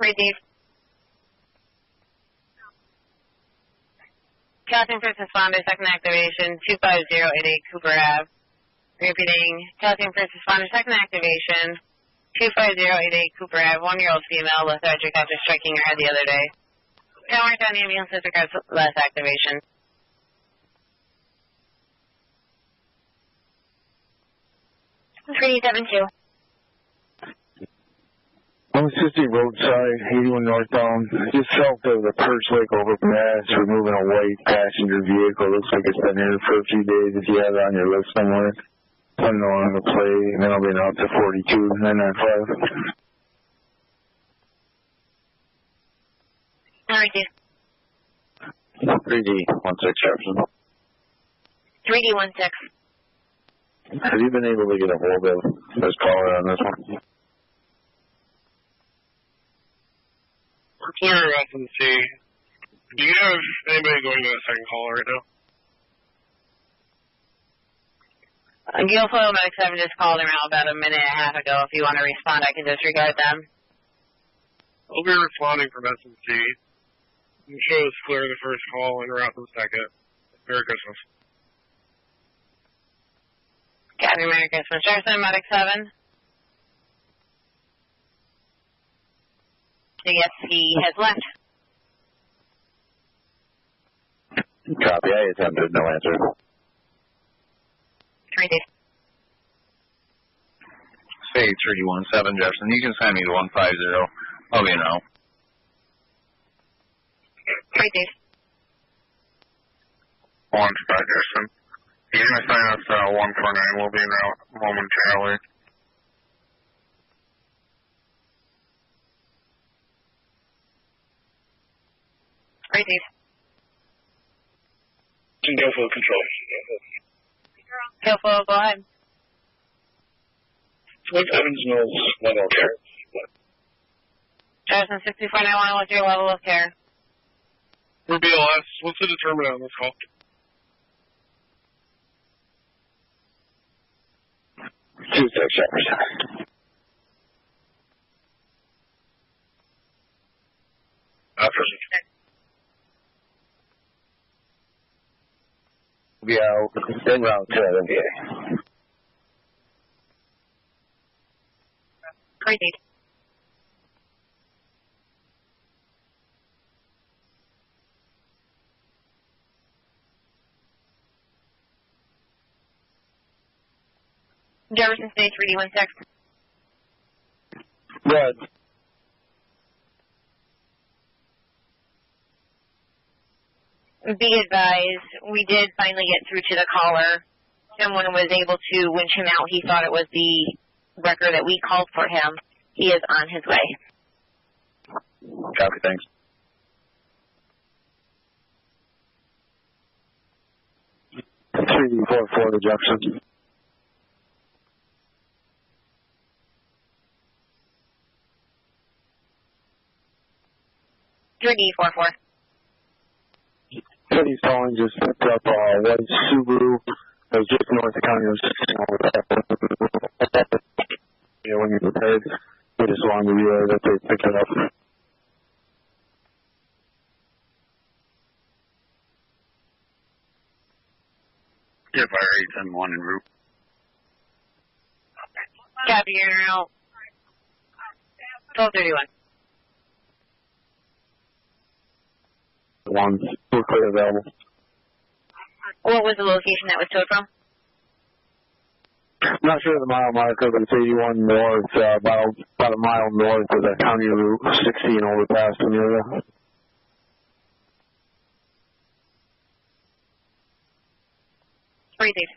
Receive. Calling first responder, second activation, 25088 Cooper Ave. Repeating, calling first responder, second activation, 25088 Cooper Ave, 1-year-old female, lethargic after striking her head the other day. Tower County ambulance disregards last activation. $372. I'm 60 roadside, 81 northbound. Just south of the Perch Lake overpass, removing a white passenger vehicle. Looks like it's been here for a few days. If you have it on your list somewhere, let me know on the play, and then I'll be out to 42995. All right, dude. 3D16 Jefferson. 3D16. Have you been able to get a hold of this caller on this one? Clear S&C. Do you have anybody going to the second call right now? Gale Foil Medic 7 just called around about a minute and a half ago. If you want to respond, I can disregard them. I'll be responding from S&C. You show us clear the first call and route the second. Merry Christmas. Happy Merry Christmas. Jefferson Medic 7. Yes, he has left. Copy. I attempted. No answer. 3D. Say 317 Jefferson. You can send me to 150. I'll be now. 3D. 1 Jefferson. You're going to sign us 149. We'll be in route momentarily. Receive. Gale Foil Control. Gale Foil, go ahead. What's Evans Mills level of care? Jefferson 6491, what's your level of care? For BLS, what's the determinant on this call? Two six Jefferson. Be out en route to LMVA. Crazy. Jefferson State 3D16. Good. Be advised, we did finally get through to the caller. Someone was able to winch him out. He thought it was the wrecker that we called for him. He is on his way. Copy, thanks. $3D44 to Jefferson. $3D44. He's calling, just picked up a white Subaru that was just north of county. When you prepared, we just wanted to relay that they picked it up. Get fire 810-1 en route. Copy, you're out. 1231. One, we're clear available. What was the location that was towed from? I'm not sure of the mile marker, but it's 81 north, about a mile north of the county route 16 overpass in the area. Receive.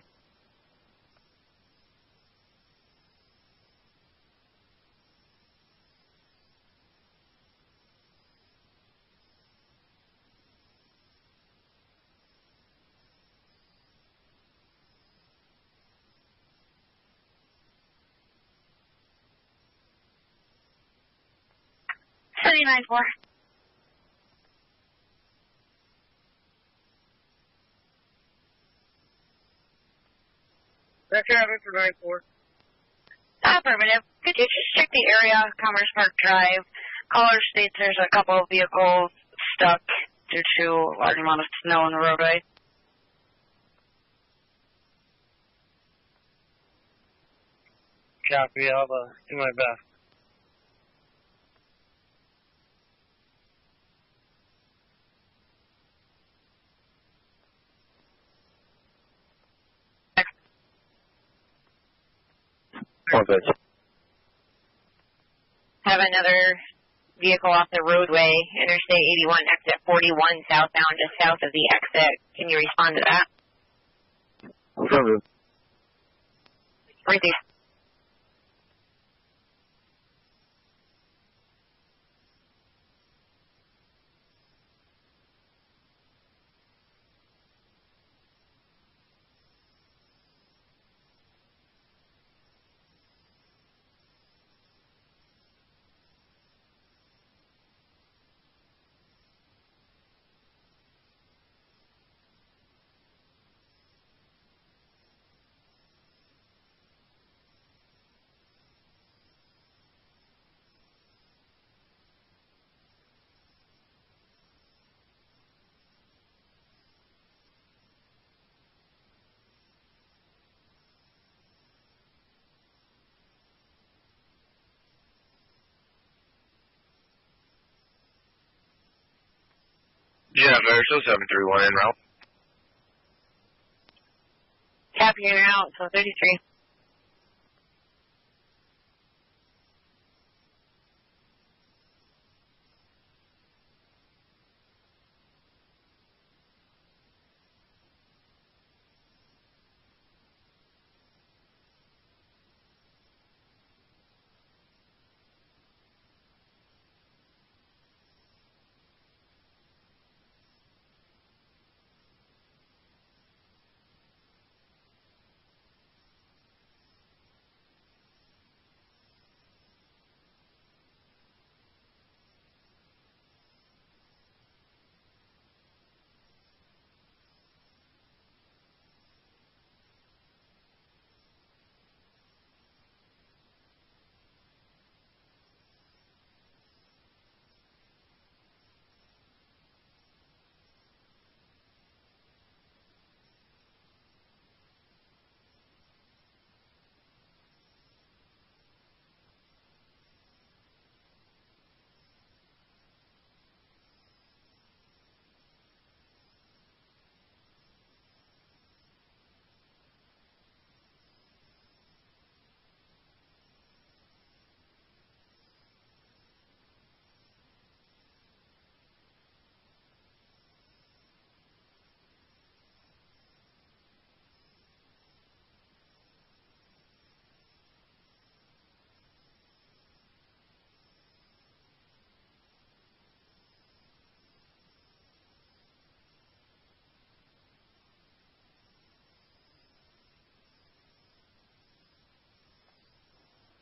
$79.4. Record for 94. Affirmative. Could you just check the area, Commerce Park Drive, Caller states there's a couple of vehicles stuck due to a large amount of snow on the roadway. Copy, I'll do my best. Have another vehicle off the roadway, Interstate 81, exit 41 southbound, just south of the exit. Can you respond to that? Affirmative. Right there. Yeah, there's still 731 en route. Copy, you're out, so 33.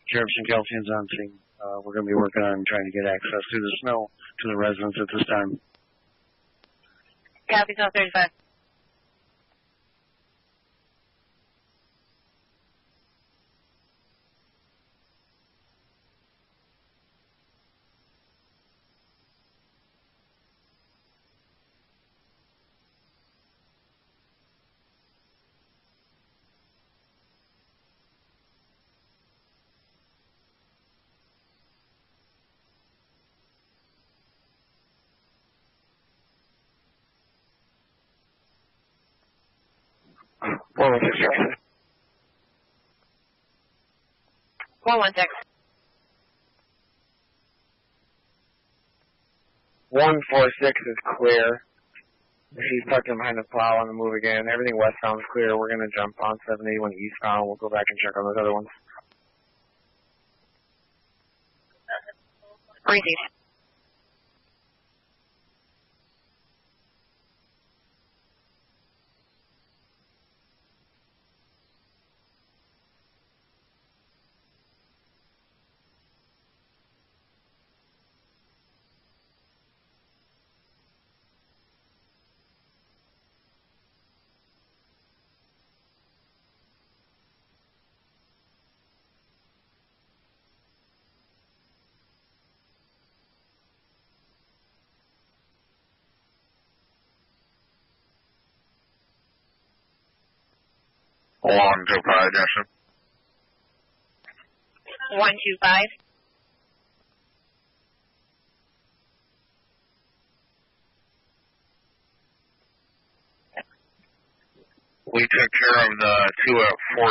Jefferson County is on scene. We're going to be working on trying to get access through the snow to the residents at this time. Copy, so 35. Forward 6. 416. 146 is clear. She's tucked in behind the plow on the move again. Everything westbound is clear. We're going to jump on 781 eastbound. We'll go back and check on those other ones. Receive. 125, Jefferson. 125. We took care of the two at 46.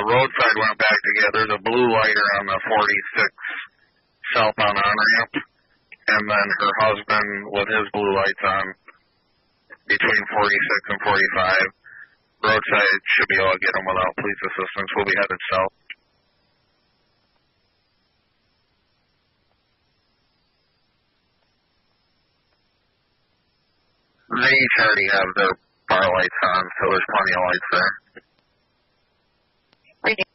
Roadside went back together. The blue lighter on the 46 southbound on-ramp, and then her husband with his blue lights on between 46 and 45. Roadside should be able to get them without police assistance. We'll be headed south. They each already have their bar lights on, so there's plenty of lights there. Reading.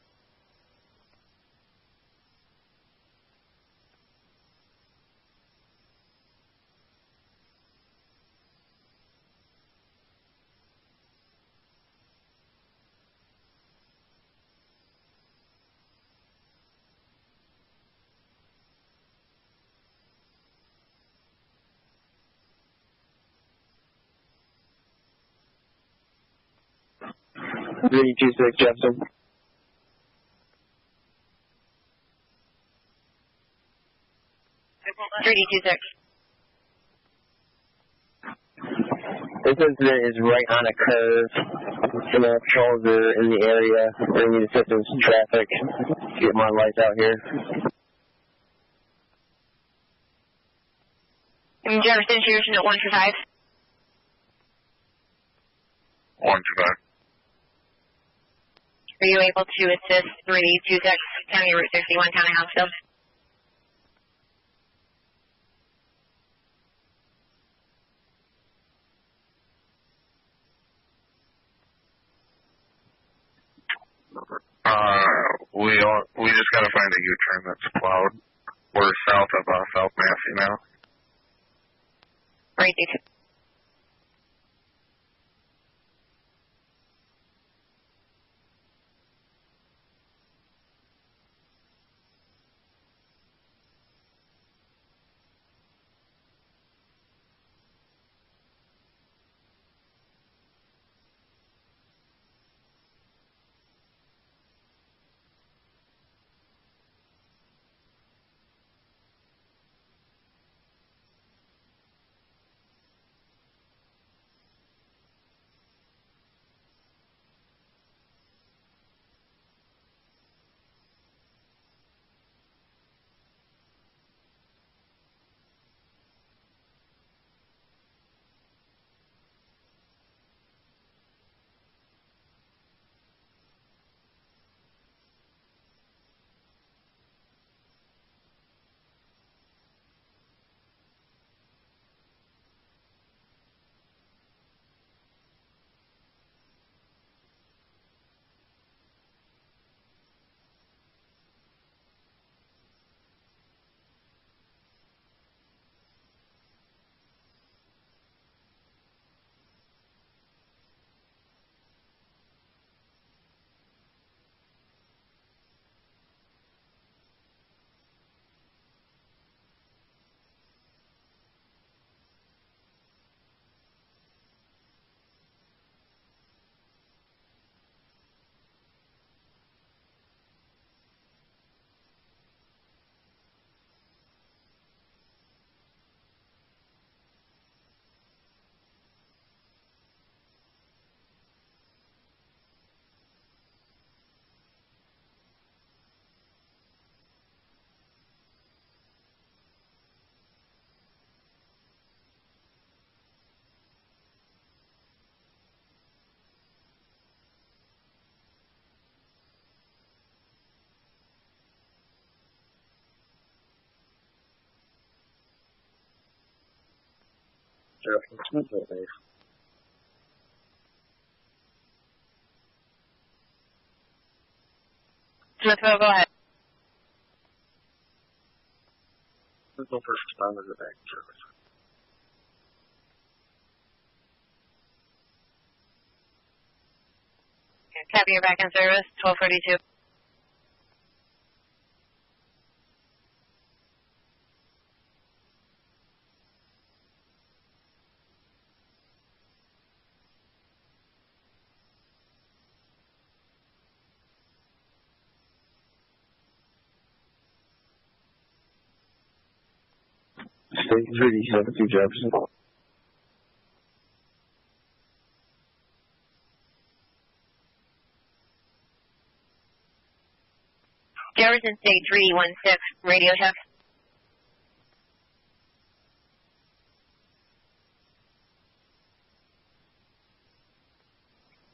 Three 26 Jefferson. This incident is right on a curve. Some of the patrols are in the area. We're going to need assistance in traffic. Get more lights out here. Jefferson, Jefferson at 125. 125. Are you able to assist 326 County Route 61, County Hospital? We just gotta find a U-turn that's plowed. We're south of South Massey now. Right. Smithville, go ahead. Smithville first responders are back in service. Copy, you're back in service, 1242. 3D72 Jefferson. Jefferson State 3D16, radio check.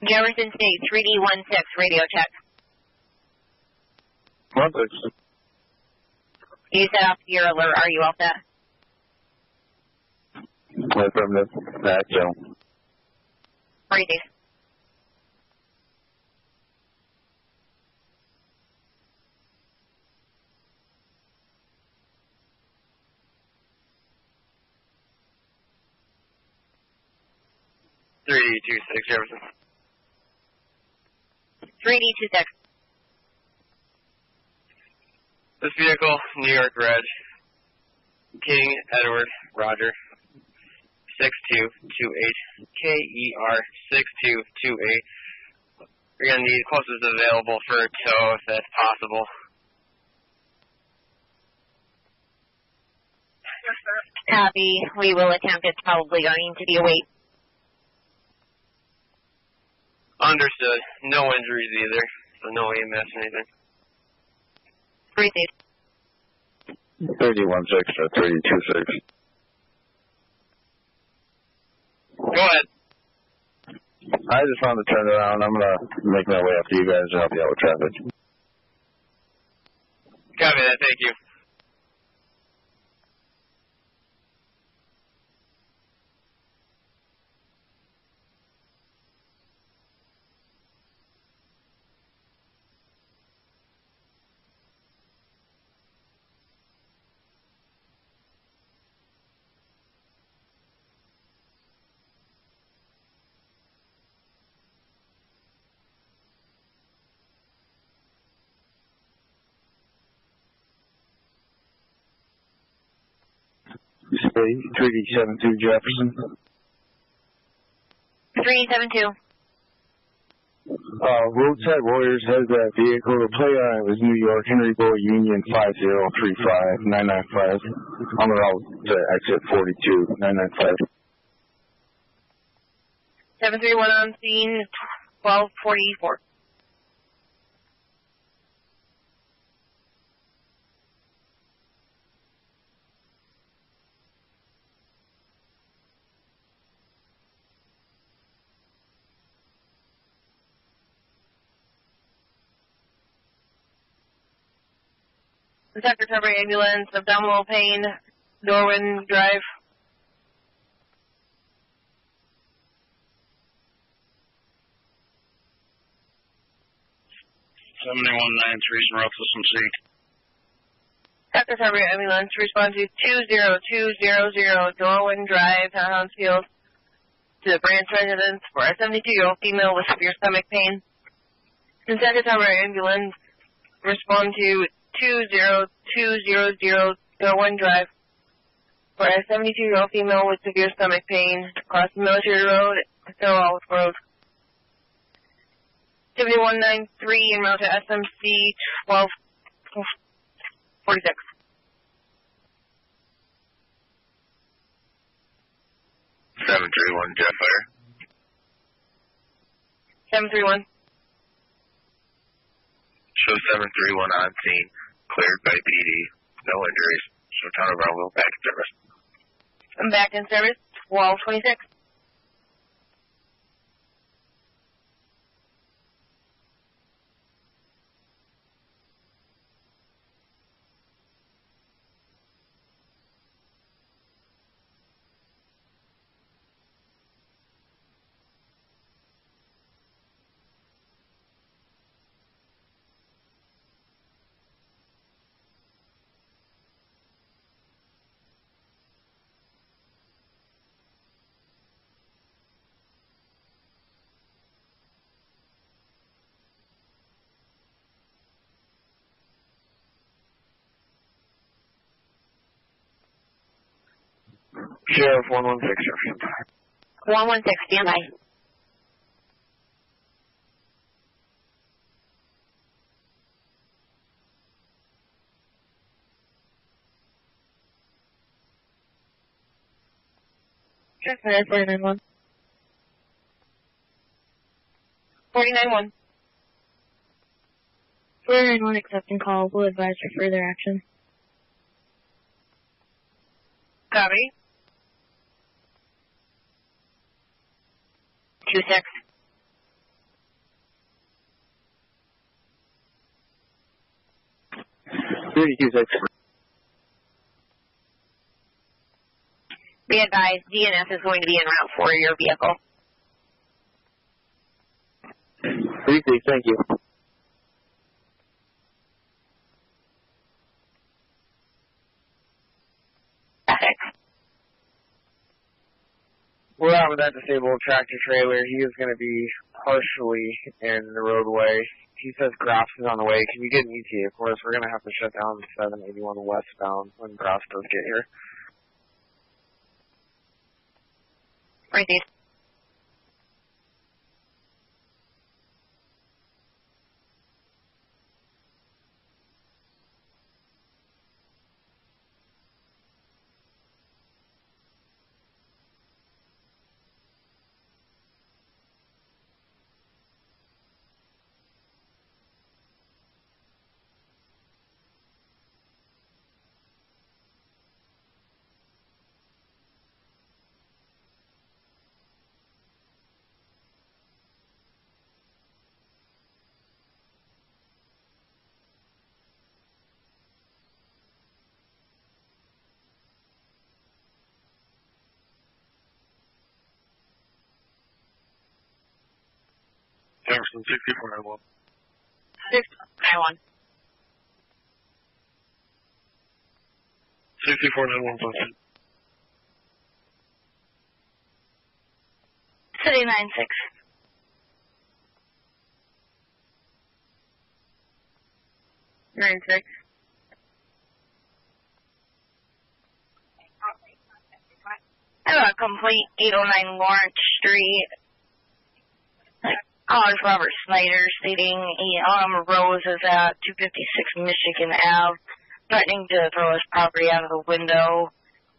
Jefferson State 3D16, radio check. 16. You set off your alert. Are you all set? Affirmative. Back, Joe. Breathing. Jefferson. 3D26. This vehicle, New York Red, King Edward Roger, 6228, KER 6228. We're going to need closest available for a tow if that's possible. Copy. We will attempt. It's probably going to be a wait. Understood. No injuries either, so no EMS or anything. Received. 3D16 or 3D26. Go ahead. I just wanted to turn around. I'm going to make my way up to you guys and help you out with traffic. Copy that. Thank you. Space 3D72 Jefferson. 372. Roadside Warriors has that vehicle. The play on it was New York, Henry Boy Union 5035995. On the route to exit 42, 995. 731 on scene, 1244. Secretary ambulance, abdominal pain, Norwin Drive. 7193 route system C. Secretary ambulance, respond to 20200 Norwin Drive, Townsfield, to the branch residence for a 72-year-old female with severe stomach pain. And Secretary ambulance, respond to 20200 Norwin Drive for a 72-year-old female with severe stomach pain across Military Road, Olive Road. 7193 en route to SMC 1246. Seven 731 Jetfire. 731. Show 731 on scene. Cleared by PD. No injuries. Show Town of Brownville back in service. I'm back in service. 1226. Sheriff 116, sir. 116, stand by. Check fire 491. 491. 491 accepting call. We'll advise for further action. Copy. 26. Be advised, DNS is going to be en route for your vehicle. 36, thank you. We're out with that disabled tractor trailer. He is going to be partially in the roadway. He says Grops is on the way. Can you get an ETA? Of course, we're going to have to shut down 781 westbound when Grops does get here. Right there. Jefferson 6491. 691. 6491 posted. City 96. Nine six. I have a complete 809 Lawrence Street. College Robert Snyder stating Rose is at 256 Michigan Ave, threatening to throw his property out of the window.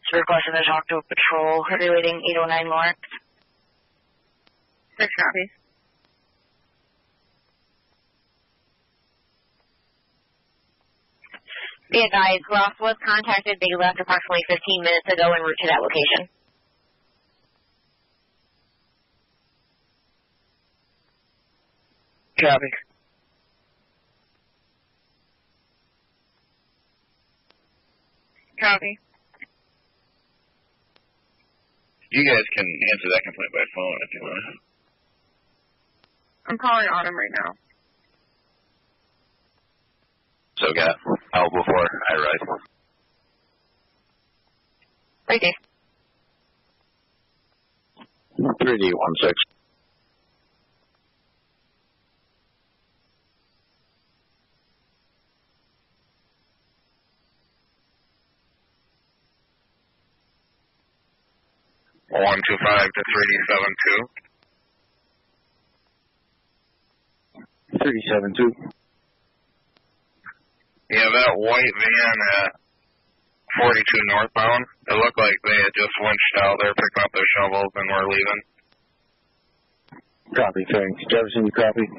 He's requesting to talk to a patrol relating 809 Lawrence. 6 copies. Be advised, Ross was contacted. They left approximately 15 minutes ago en route to that location. Copy. Copy. You guys can answer that complaint by phone if you want. I'm calling Autumn right now. So got out before I ride. Right there. 3D16. One two five to 372. 372. Yeah, that white van at 42 northbound, it looked like they had just winched out. They're picking up their shovels and we're leaving. Copy, thanks. Jefferson, you copy?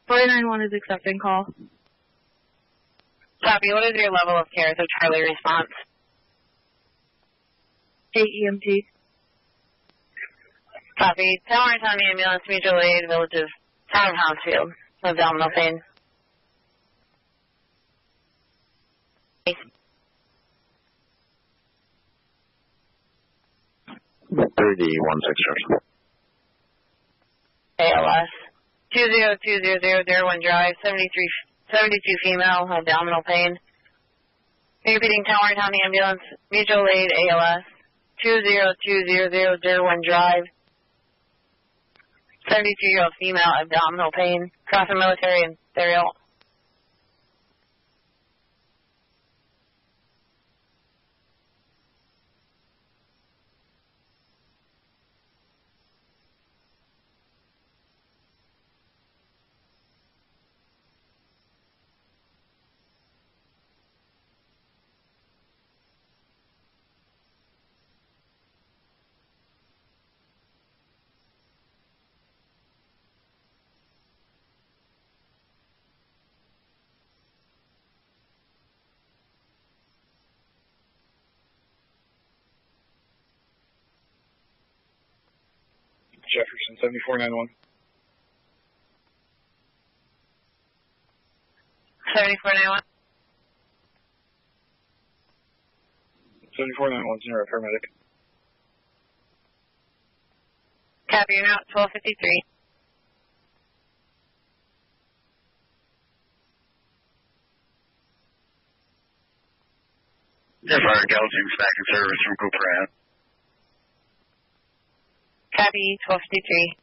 491 is accepting call. Copy. What is your level of care? So Charlie response. 8 EMT. Copy. Tower on ambulance, mutual aid, villages, town of Hounsfield. Abdominal pain. 3D16. ALS. 2020001 drive, 72 female, abdominal pain. Repeating Tower County ambulance, mutual aid, ALS. 2020001 drive, 72-year-old female, abdominal pain. Crossing military and burial. Jefferson, 7491. 7491. 7491, zero, paramedic. Copy, you're now at 1253. Fire Galaxy back in service from Cooper Ave. Copy, 1253.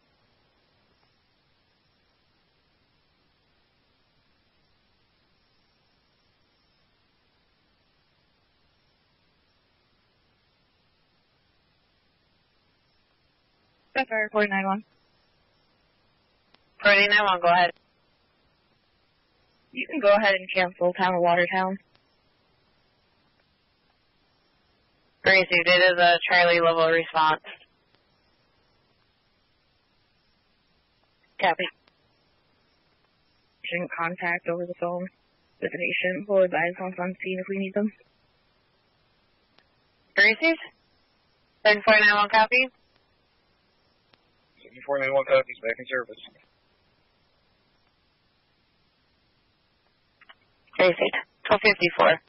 Fire 491. 491, go ahead. You can go ahead and cancel Town of Watertown. Received. It is a Charlie level response. Copy. Patient contact over the phone with the patient. We'll advise once on scene if we need them. Received. 7491, copy. 7491 copies, back in service. Received. 1254.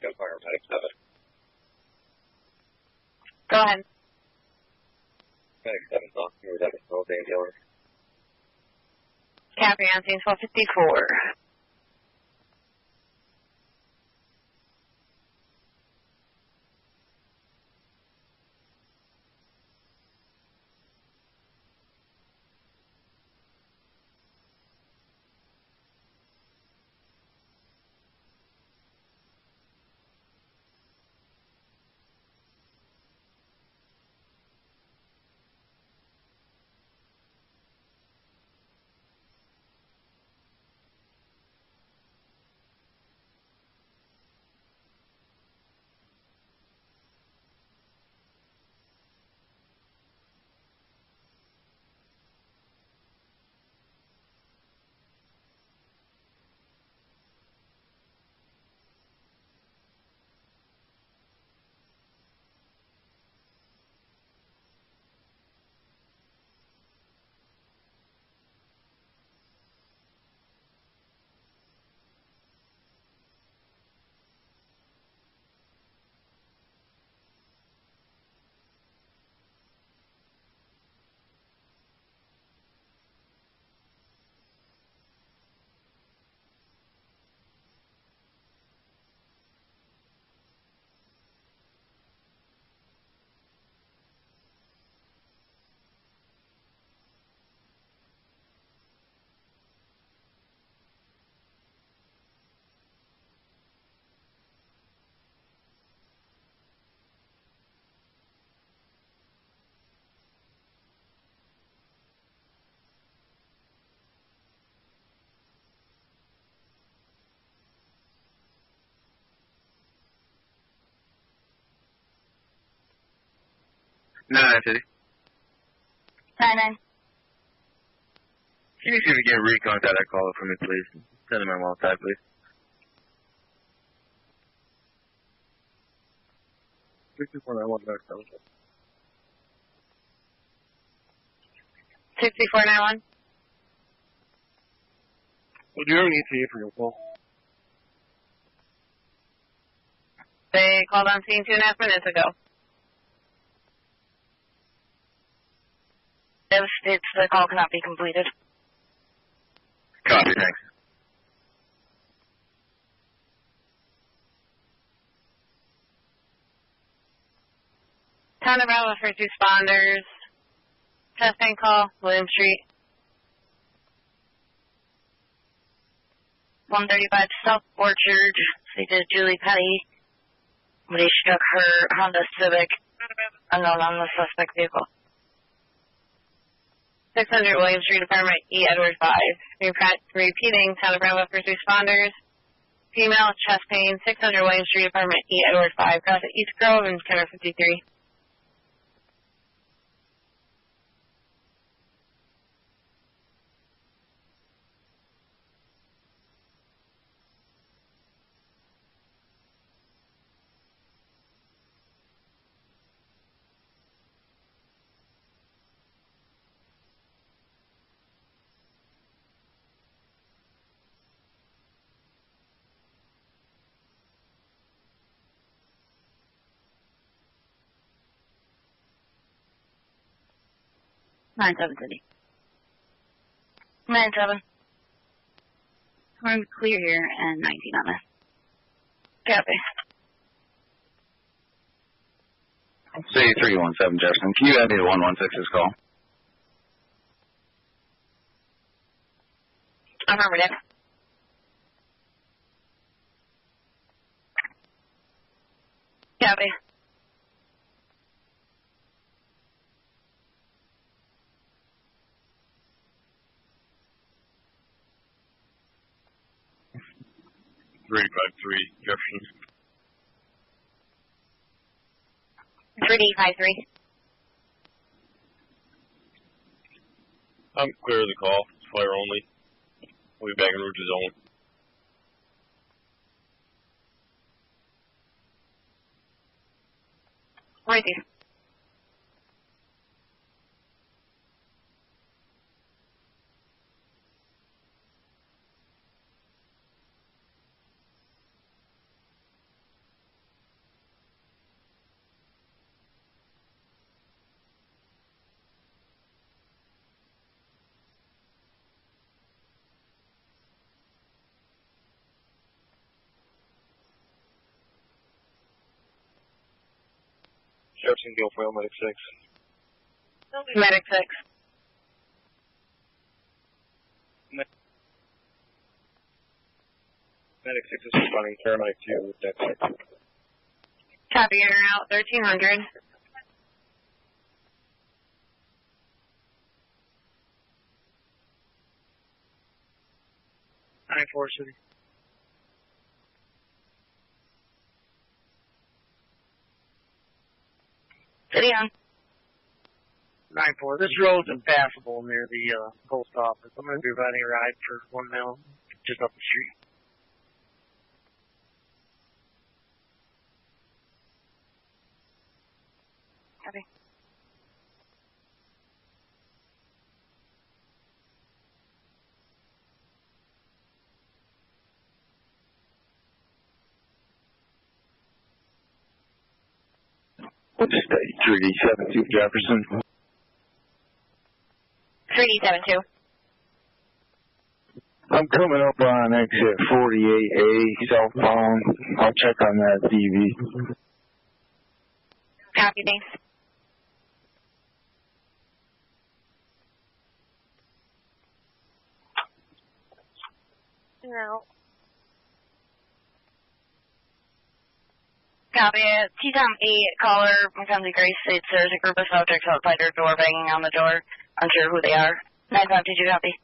Got fire medic 7. Go ahead. Medic 7, off. You're that all day dealer. Copy, on scene 1254. No, City. 99. Can you see if you get recon that caller for me, please? Send him on outside, please. 6491 back 7. 6491. Well, do you have an ETA for your call? They called on scene 2.5 minutes ago. It's the call cannot be completed. Copy, thanks. Town of Bravo first responders. Testing call, William Street. 135 South Orchard, stated Julie Petty. Somebody struck her Honda Civic, unknown on the suspect vehicle. 600 William Street, Apartment E, Edward 5. Repeating, town of Bravo first responders. Female, chest pain, 600 William Street, Apartment E, Edward 5. Cross at East Grove and camera 53. Nine seven city. 9-7. I'm clear here and 19 on this. Copy. City 317 Jefferson. Can you add me to 116's call? Affirmative. Copy. Three 53 Jefferson. 3D53. I'm clear of the call. Fire only. We'll be back en route to zone. Right there. Jefferson Guilfoyle, Medic 6. Medic 6. Medic 6 is responding, paramedic 2, deck 6. Copy, in or out, 1300. I-4 City. City on. 9-4. This road's impassable near the post office. I'm going to be riding a ride for 1 mile just up the street. Copy. State 3D72 Jefferson. 3D72. I'm coming up on exit 48A southbound. I'll check on that DV. Copy, thanks. No. Copy it. T-Tom 8, caller, Mackenzie Grace states there's a group of subjects outside their door banging on the door. Unsure who they are. 9-5, did you copy?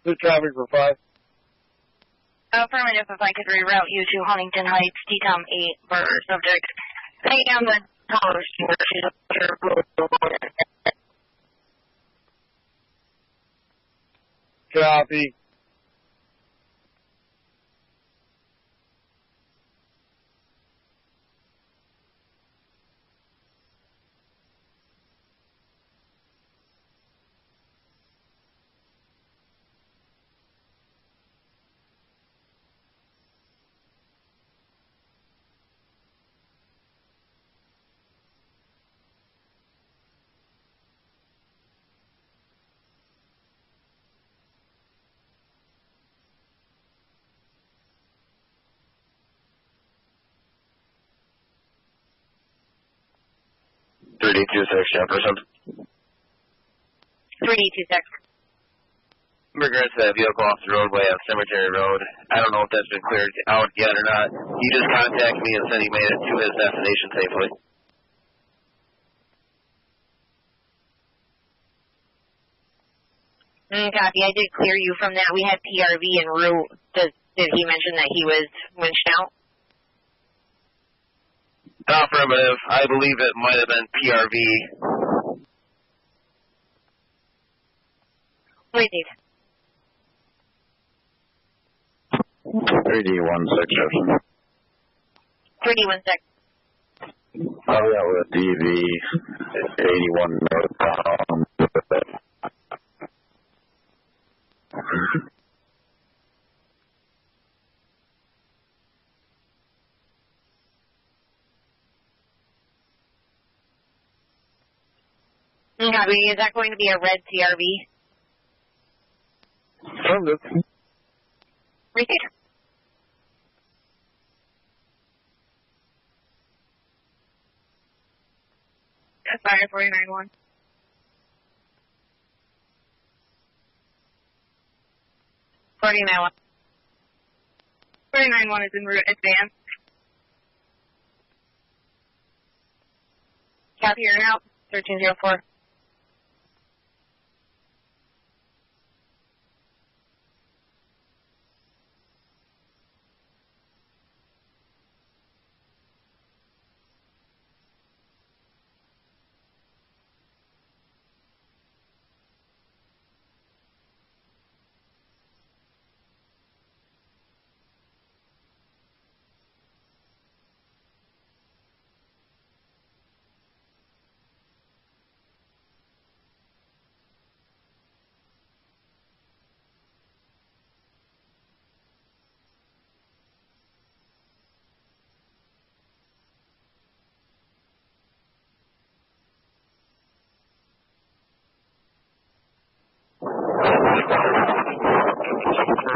Good traffic for 5. Affirmative, if I could reroute you to Huntington Heights, T-Tom 8, for subject. Hang down the towers. Copy. 3026 Jefferson. 3026. In regards to that vehicle off the roadway on Cemetery Road, I don't know if that's been cleared out yet or not. He just contacted me and said he made it to his destination safely. Copy. I did clear you from that. We had PRV en route. Did he mention that he was winched out? Affirmative. I believe it might have been PRV. Wait, Dave. 3016. 3016. Oh, that was DV 81 northbound. Copy. Is that going to be a red CRV? Affirmative. Repeat. That's fire 491. 491. 491 is en route. Advance. Copy. You're out. 1304.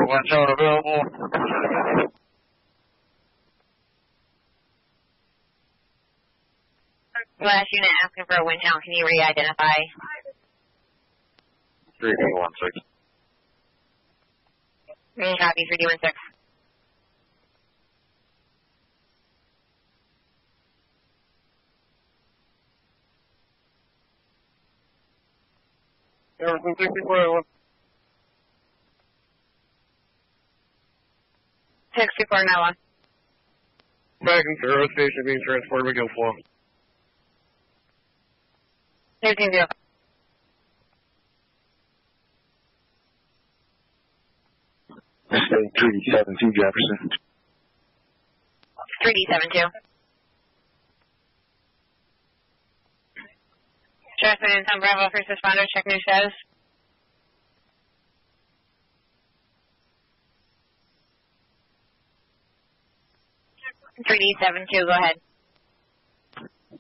Watch out available. Last unit asking for a winch out. Can you re-identify? 3016. Copy. 3016. Jefferson 64. 6491. Back into the road station being transported by Gilfoyle. 13-0. State 372 Jefferson. 3D72. Jefferson and Tom Bravo, first responder, check new status. $3D72, go ahead.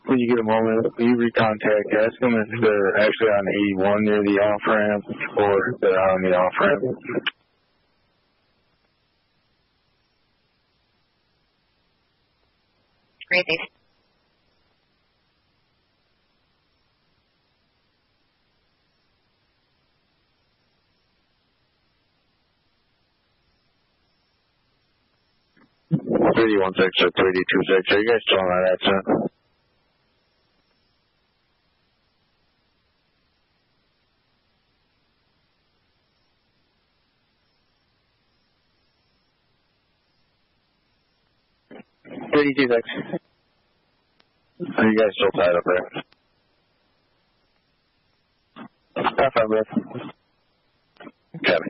When you get a moment, you recontact, ask them if they're actually on 81 near the off-ramp or if they're on the off-ramp. Great, thanks. or 3026. Are you guys still on that accent? Are you guys still tied up there? Affirmative. Copy.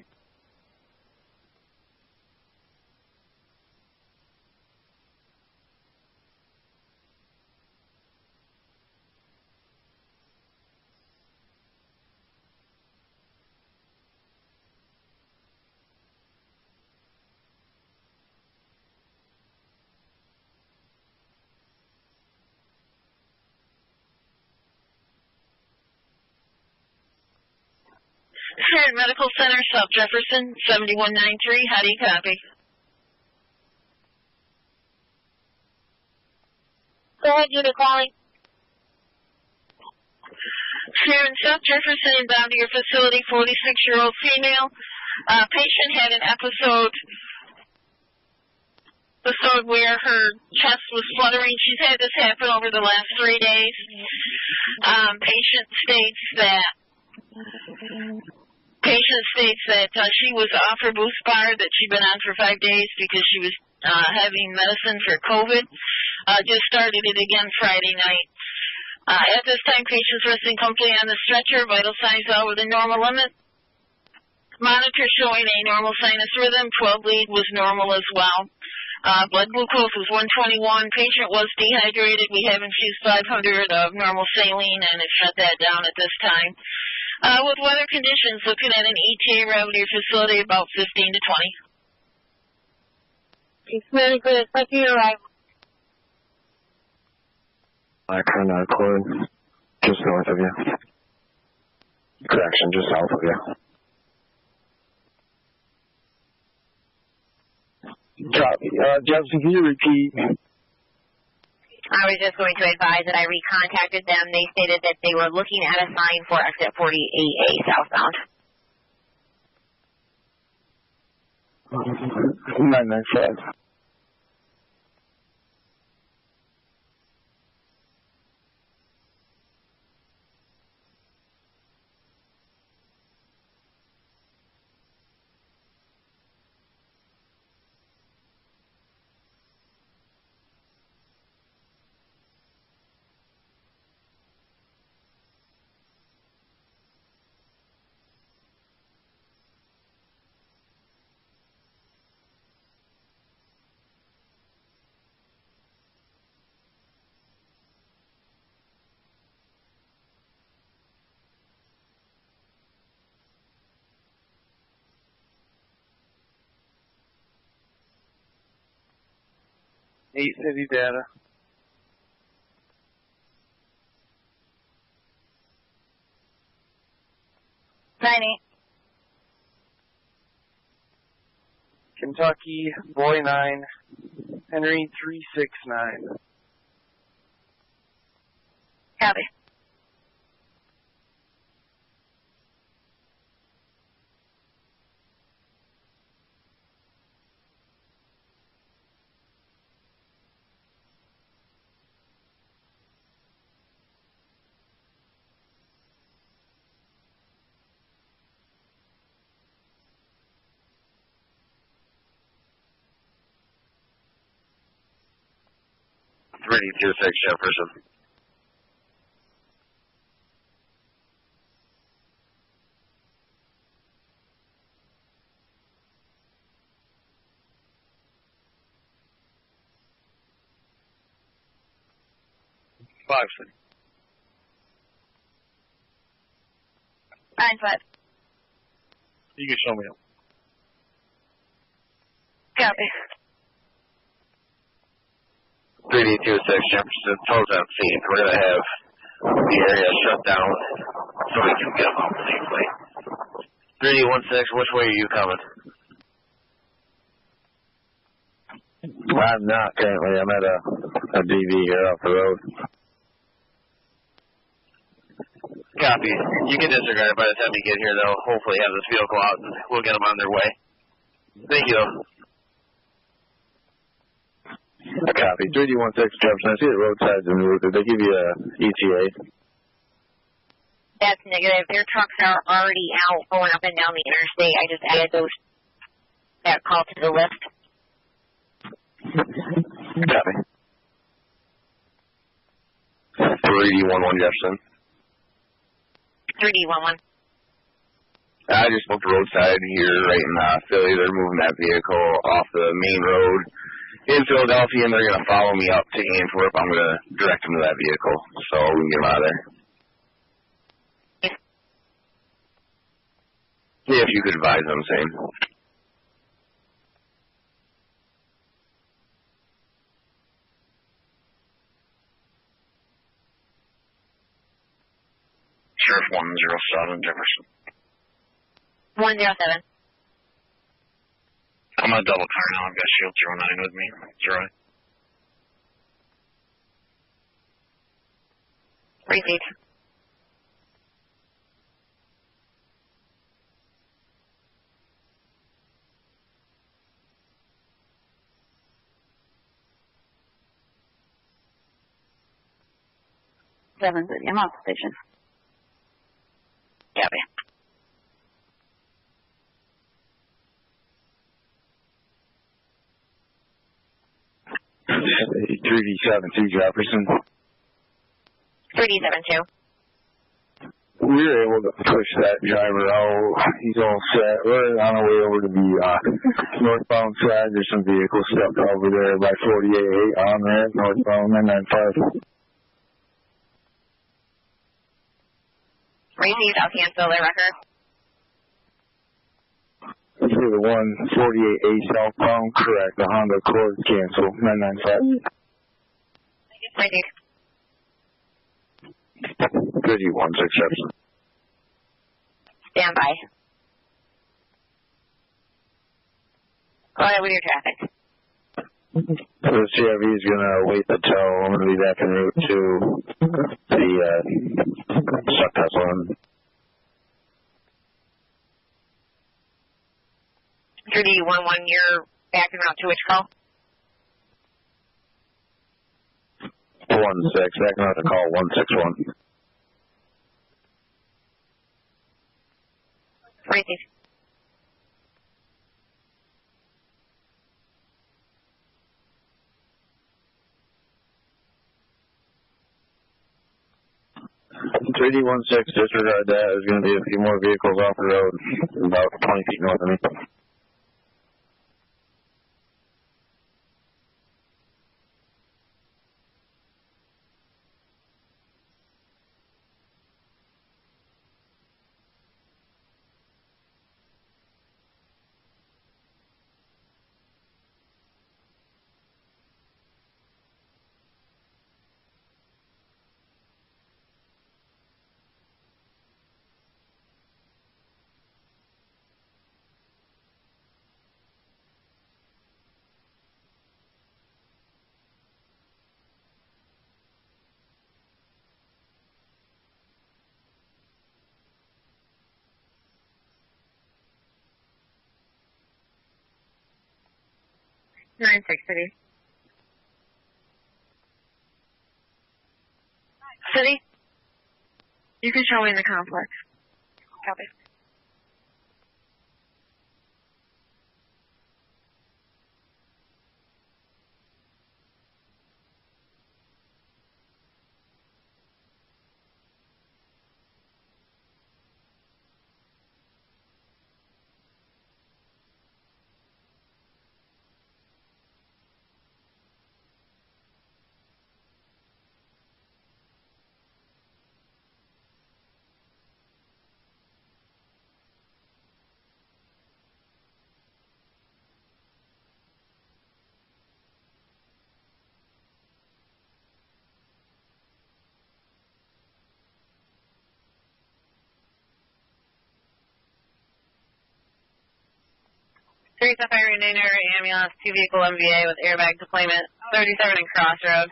Shared Medical Center, South Jefferson, 7193. How do you copy? Go ahead, unit calling. Sharon, South Jefferson, inbound to your facility, 46-year-old female. Patient had an episode where her chest was fluttering. She's had this happen over the last 3 days. Patient states that she was off her boost bar that she'd been on for 5 days because she was having medicine for COVID. Just started it again Friday night. At this time, patient's resting comfortably on the stretcher. Vital signs all within normal limit. Monitor showing a normal sinus rhythm. 12 lead was normal as well. Blood glucose was 121. Patient was dehydrated. We have infused 500 of normal saline and have shut that down at this time. With weather conditions, looking at an ETA around your facility about 15 to 20. It's very good. Thank you, arrival. Akron, Accord, just north of you. Correction, just south of you. Copy. Jefferson, can you repeat? I was just going to advise that I recontacted them. They stated that they were looking at a sign for exit 48A southbound. 995. City data. Kentucky, Boy 9, Henry 369. Copy. Ready to 6 Jefferson. City. 9-5. You can show me up. Copy. 326 Jefferson, toes on scene. We're going to have the area shut down so we can get them out safely. 316, which way are you coming? I'm not currently. I'm at a DV here off the road. Copy. You can disregard it by the time you get here, though. Hopefully have this vehicle out and we'll get them on their way. Thank you. Copy. 3D16 Jefferson. I see the roadside's in route. Did they give you a ETA? That's negative. Their trucks are already out going up and down the interstate. I just added that call to the list. Copy. 3D11 Jefferson. 3D11. I just booked roadside here right in Philly. They're moving that vehicle off the main road in Philadelphia, and they're going to follow me up to Antwerp. I'm going to direct them to that vehicle so we can get them out of there. Yeah, if you could advise them, same. Sheriff 107, Jefferson. 107. I'm on a double car now. I've got Shield 09 with me. That's right. Repeat. 7:30. I'm off the station. Copy. 3D72 Jefferson. 3D72. We were able to push that driver out. He's all set. We're on our way over to the northbound side. There's some vehicles stuck over there by 48 on there, northbound 995. Received. I'll cancel the record. For the 148A southbound, correct. The Honda Accord cancel 995. Received. 3D16 Jefferson. Stand by. Go ahead with your traffic. So the CRV is going to wait the tow. I'm going to be back en route to the suck test one. 3D11, you're back en route to which call? 16, back en route to call 161. Received. .3D16, disregard that. There's going to be a few more vehicles off the road, about 20 feet north of me. You're in 6 City. City? You can show me in the complex. Copy. Teresa Fire Indiana ambulance, 2 vehicle MVA with airbag deployment, 37 and Crossroad.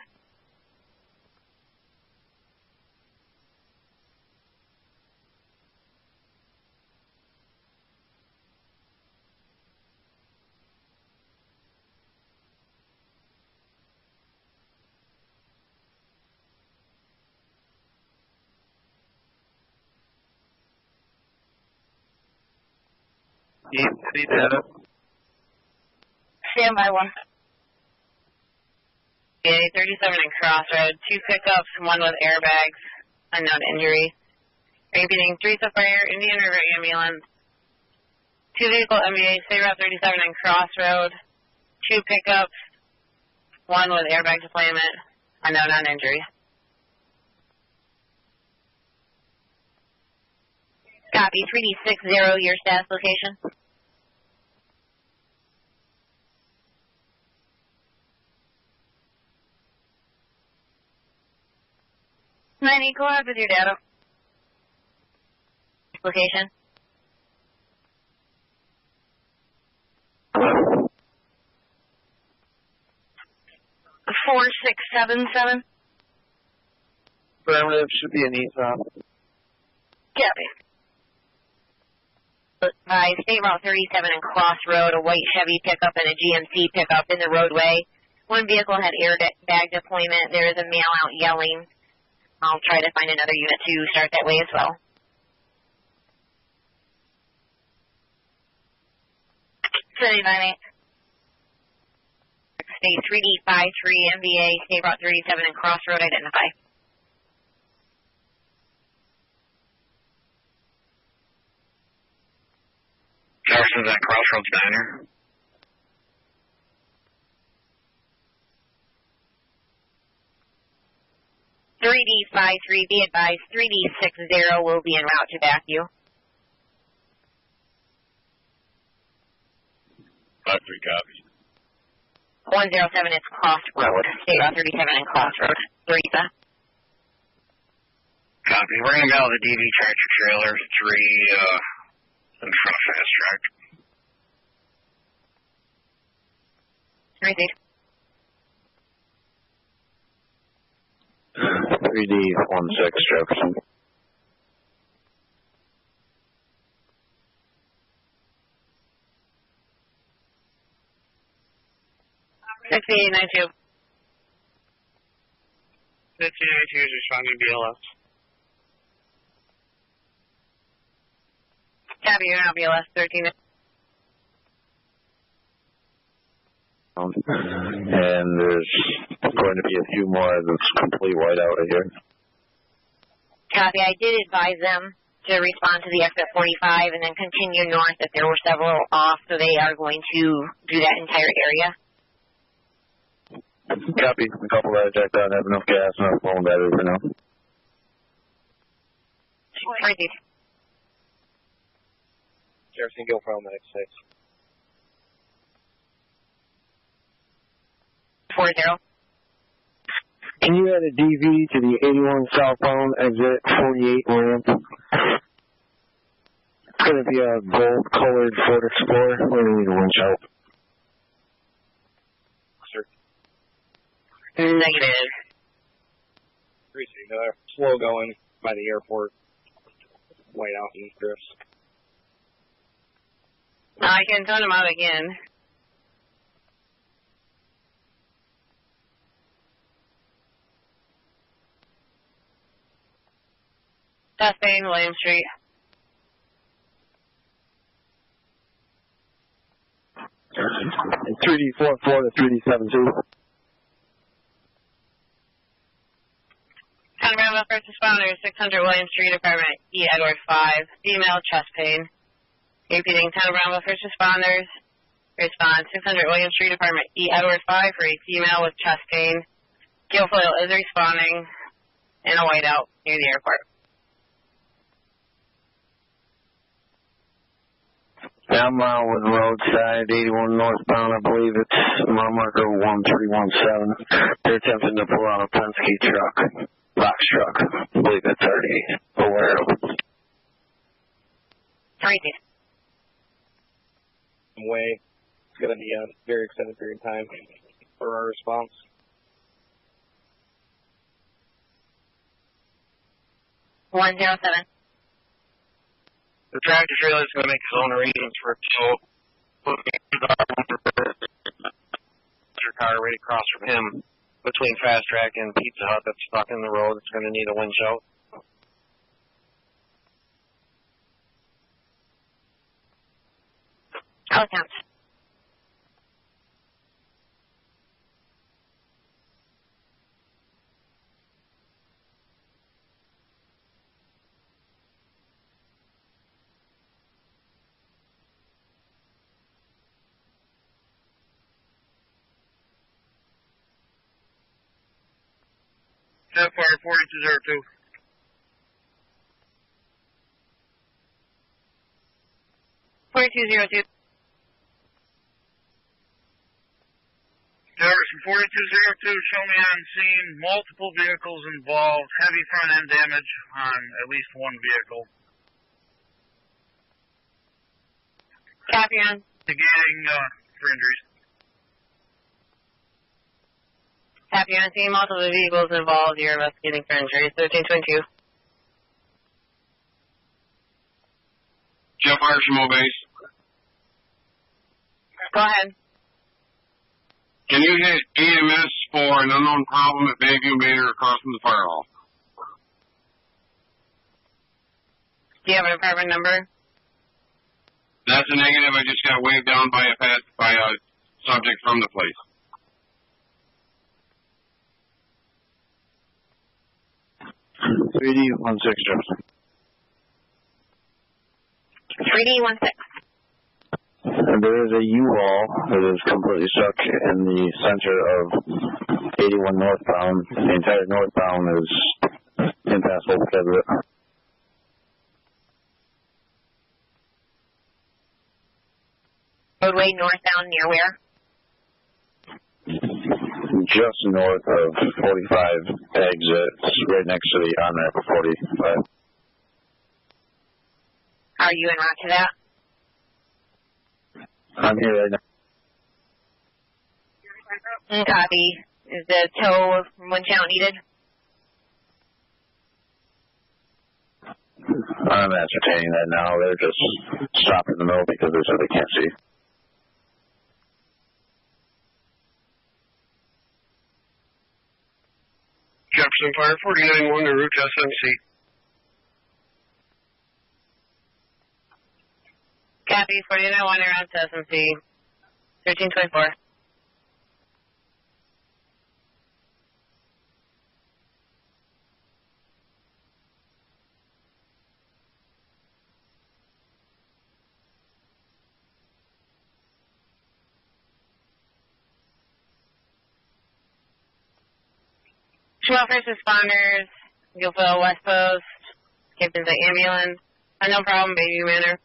See data. Stand by 1. Yeah, 37 and Crossroad, 2 pickups, 1 with airbags, unknown injury. Repeating, Teresa Fire, Indian River ambulance, 2 vehicle MVA, stay route 37 and Crossroad, 2 pickups, 1 with airbag deployment, unknown on injury. Copy, 3D60, your status location. 90, go ahead with your data. Location. 4677. Affirmative, should be an ESOP. Copy. By State Route 37 and Crossroad, a white Chevy pickup and a GMC pickup in the roadway. 1 vehicle had airbag deployment. There is a male out yelling. I'll try to find another unit to start that way as well. City 98. State 3D53 MVA, State Route 37 and Crossroad, identify. Jefferson's at Crossroads Diner. .3D53, be advised, 3D60 will be en route to back you. 53 copies. 107 is Crossroad, State Route 37 and Crossroad, Teresa. Copy. We're going to mail the DV tractor trailer 3 in front of Fast Track. Received. 3D16 Jefferson. Six 5892. 1592 is responding to BLS. Copy, you're now BLS 13. And there's going to be a few more of this complete whiteout here. Copy, I did advise them to respond to the exit 45 and then continue north if there were several off, so they are going to do that entire area. Copy. A couple that I checked out have enough gas, enough phone battery for now. Received. Jefferson, go from the next 6. 40. Can you add a DV to the 81 southbound exit 48 ramp? It's going to be a gold-colored Ford Explorer. We need a winch out. Sir. Negative. 3 slow going by the airport. White out and drifts. I can turn them out again. Chastain, William Street. It's 3D44 to 3D72. Panorama first responder, 600 William Street, apartment E. Edward 5. Female, chest pain. Repeating, Panorama first responders. Response, 600 William Street, apartment E. Edward 5 for a female with chest pain. Guilfoyle is responding in a whiteout near the airport. I'm out with roadside, 81 northbound, I believe it's mile marker 1317. They're attempting to pull out a Penske truck, box truck. I believe it's already aware of it. Received. Way. It's going to be a very extended period of time for our response. .107. The tractor trailer is going to make his own arrangements for it, so your car right across from him between Fast Track and Pizza Hut that's stuck in the road. It's going to need a winch out. Call counts. Fire 4202. Jefferson 4202, show me on scene, multiple vehicles involved, heavy front end damage on at least one vehicle. Copy on. Negating for injuries. Copy on. Seeing multiple vehicles involved, you're investigating for injuries. 1322. Jeff Myers from O-Base. Go ahead. Can you hit EMS for an unknown problem at Bayview Manor across from the fire hall? Do you have an apartment number? That's a negative. I just got waved down by a subject from the place. $3D16 Jefferson. 3D16. And there is a U-Haul that is completely stuck in the center of 81 northbound. The entire northbound is impassable because of it. Roadway northbound near where? Just north of 45 exits, right next to the on-ramp of 45. Are you en route to that? I'm here right now. Copy. Is the tow one channel needed? I'm ascertaining that now. They're just stopped in the middle because they said they can't see. Jefferson Fire 49-1 to route SMC. Copy, 49-1 around to SMC. 1324. Well, first responders, Gilfoyle West Post, Captain's ambulance. No problem, Baby Manor.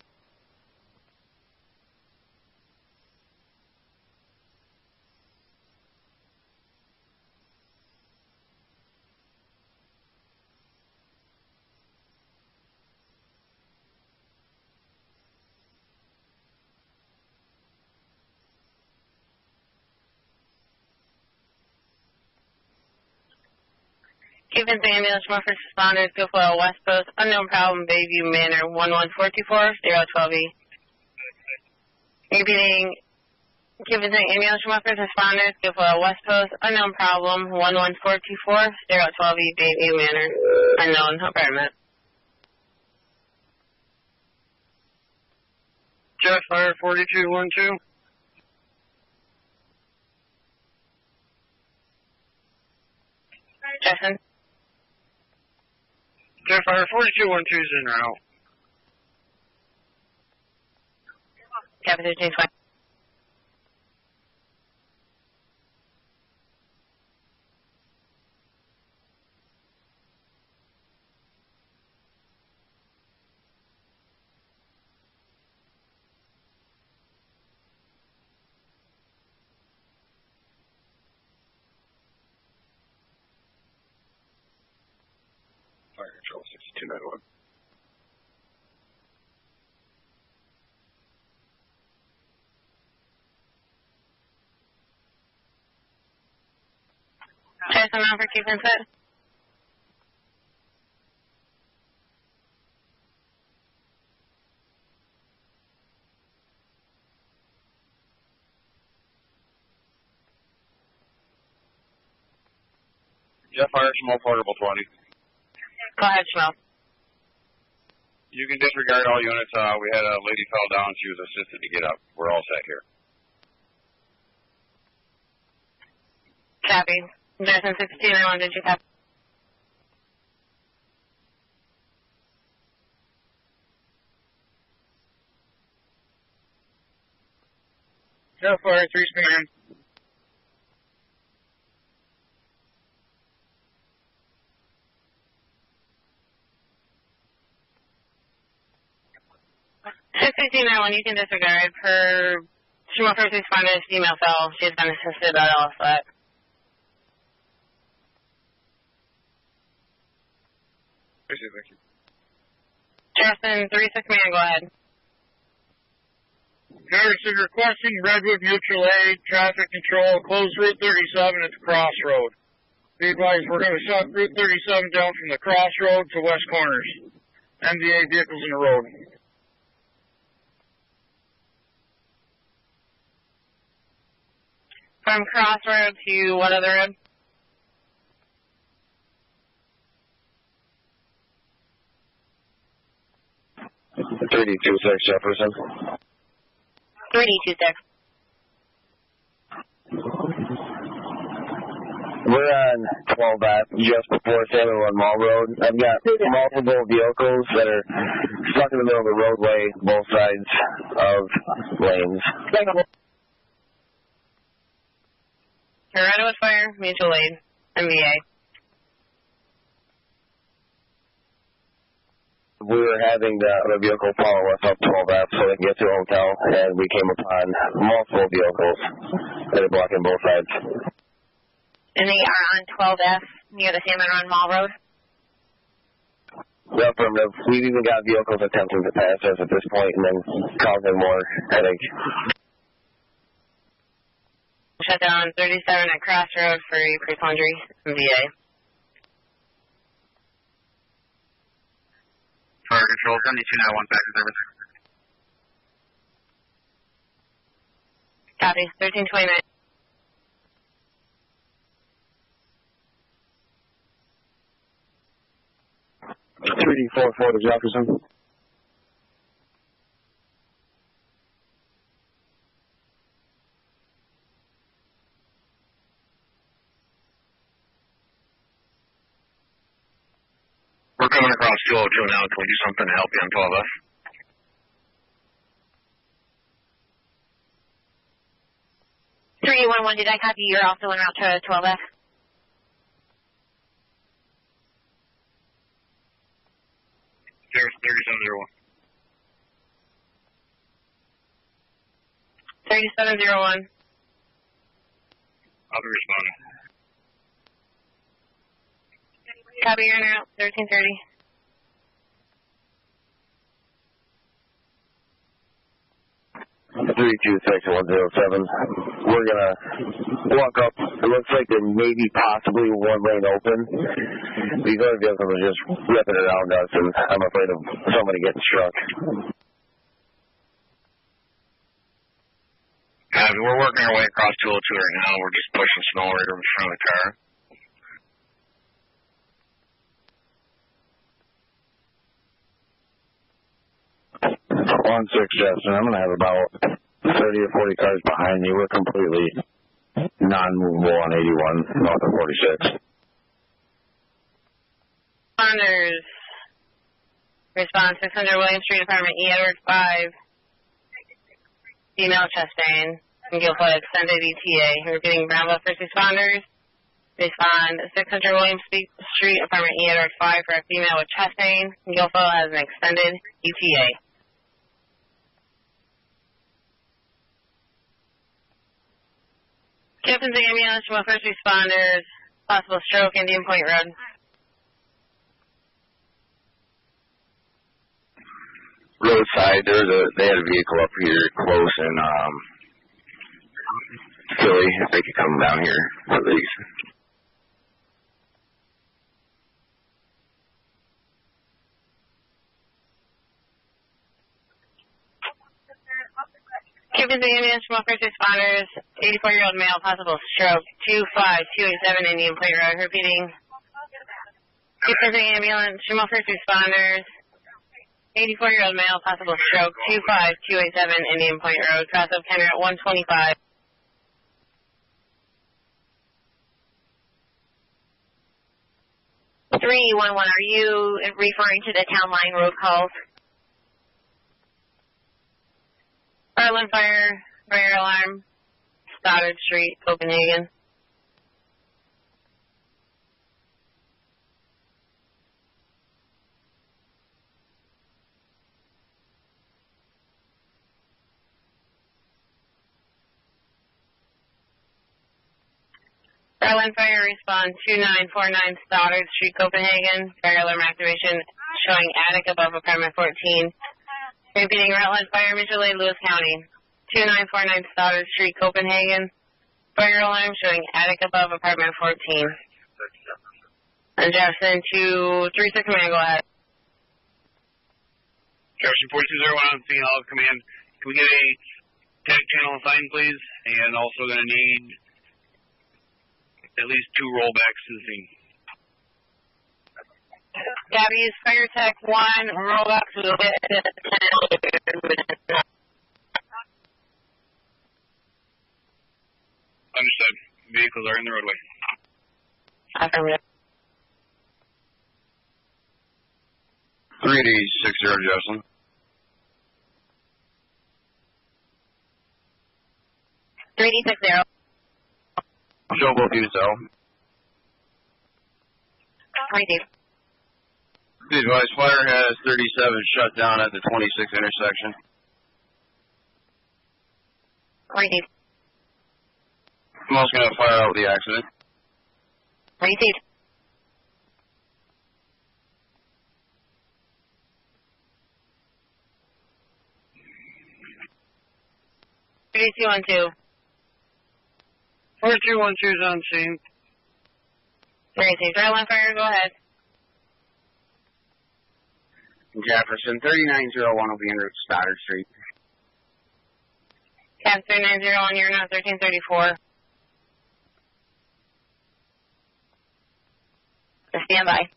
Captain's ambulance, more first responders, Gilfoyle West Post, unknown problem, Bayview Manor, 11424, 012E. Repeating, Captain's ambulance, more first responders, Gilfoyle West Post, unknown problem, 11424, 012E, Bayview Manor, unknown apartment. Jet Fire 4212. Jackson. Jet Fire 4212 is en route. Captain 1320. Fire Control 6291. Jackson, on for keeping set. Jet Fire Small Portable 20. Go ahead, Schmel. You can disregard all units. We had a lady fell down. She was assisted to get up. We're all set here. Copy. Jackson 6291, did you copy? Jet Fire 3 scan. When you can disregard her Shuma first responders female cell. She's been assisted at all set. Thank you. Justin, 36 man, go ahead. Jefferson requesting Redwood Mutual Aid, traffic control, close Route 37 at the crossroad. Be advised, we're going to shut Route 37 down from the crossroad to West Corners. MVA vehicles in the road. From crossroad to what other road? 326 Jefferson. 326. We're on 12F, just before Salmon Run Mall Road. I've got multiple vehicles that are stuck in the middle of the roadway, both sides of lanes. Toronto with fire, mutual aid, MVA. We were having the other vehicle follow us up 12F so they can get to a hotel, and we came upon multiple vehicles that are blocking both sides. And they are on 12F near the Salmon Run Mall Road? Yeah, affirmative. We've even got vehicles attempting to pass us at this point and then causing more headache. Shut down 37 at Crossroad for pre-laundry, MVA. Fire Control, 7291, back to service. Copy, 1329. to Jefferson. We're coming across 202 now. Can we do something to help you on 12F? Did I copy? You're also en route to 12F? There's 3701. 3701. I'll be responding. Copy, you're en route, 1330. Three two six 107. We're gonna walk up. It looks like there may be possibly one lane open. These other vehicles are just ripping around us, and I'm afraid of somebody getting struck. We're working our way across 202 right now. We're just pushing snow right over in front of the car. On 6 Jefferson, I'm going to have about 30 or 40 cars behind me. We're completely non-movable on 81 north of 46. Responders. Response 600 William Street, apartment E. Edward 5. Female chest pain. Single foot extended ETA. Repeating Bravo first responders. Respond 600 William Street, apartment E. Edward 5 for a female with chest pain. Single foot has an extended ETA. Captain's ambulance from first responders. Possible stroke, Indian Point Road. Roadside, they had a vehicle up here close in Philly. If they could come down here, please. Captain's ambulance from first responders. 84-year-old male, possible stroke. 25287 Indian Point Road. Repeating. Captain's ambulance from first responders. 84-year-old male, possible stroke, 25287 Indian Point Road, cross up Kenner at 125. Are you referring to the town line road calls? Garland Fire, alarm, Stoddard Street, Copenhagen. Garland Fire response 2949 Stoddard Street, Copenhagen. Fire alarm activation showing attic above apartment 14. Repeating Rutland Fire, mutual aid, Lewis County. 2949 Stoddard Street, Copenhagen. Fire alarm showing attic above apartment 14. And Jefferson 236 command, go ahead. Jefferson 4201 on scene, all of command. Can we get a tech channel assigned, please? And also going to need at least 2 rollbacks to the scene. Gabby, use Fire Tech 1, rollback to the Understood. Vehicles are in the roadway. Affirmative. 3D60 Jefferson. $3D60. Show both you, so. 3D. Please advise, fire has 37 shut down at the 26 intersection. 3D. I'm also going to fire out the accident. Received. $3212. 4212 is on scene. Received. Right line fire, go ahead. Jefferson, 3901 will be en route to Stoddard Street. Cab 3901, you're now 1334. Stand by.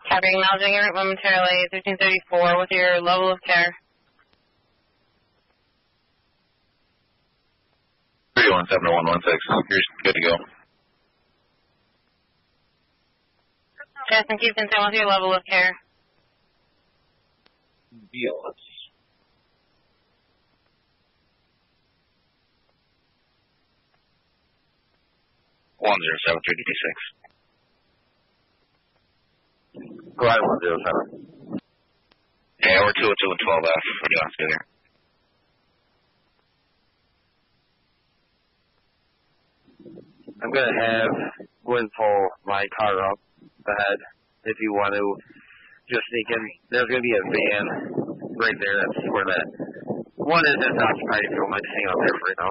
Copy, acknowledging your route momentarily, 1334, with your level of care. 317116, you're good to go. Justin, keep consent with your level of care. Deal. 107-326. Go ahead, 107. Yeah, we're 202 and 12F. We're doing good here. I'm going to have Gwen pull my car up ahead if you want to just sneak in. There's going to be a van right there. That's where that one is that's occupied. If you don't mind just hanging out there for right now.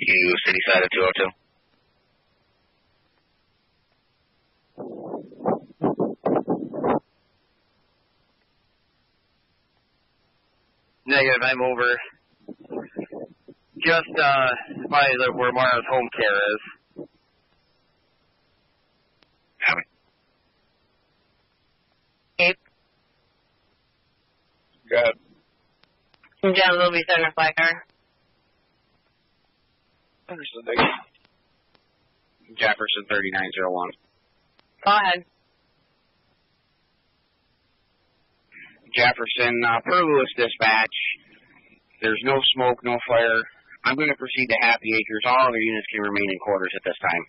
You city side of 202? Negative, I'm over. Just by where Mara's home care is. Copy. Okay. Good. Some gentlemen will be sending a flag car. Understood. Jefferson 3901. Go ahead. Jefferson, per Lewis Dispatch, there's no smoke, no fire. I'm going to proceed to Happy Acres. All other units can remain in quarters at this time.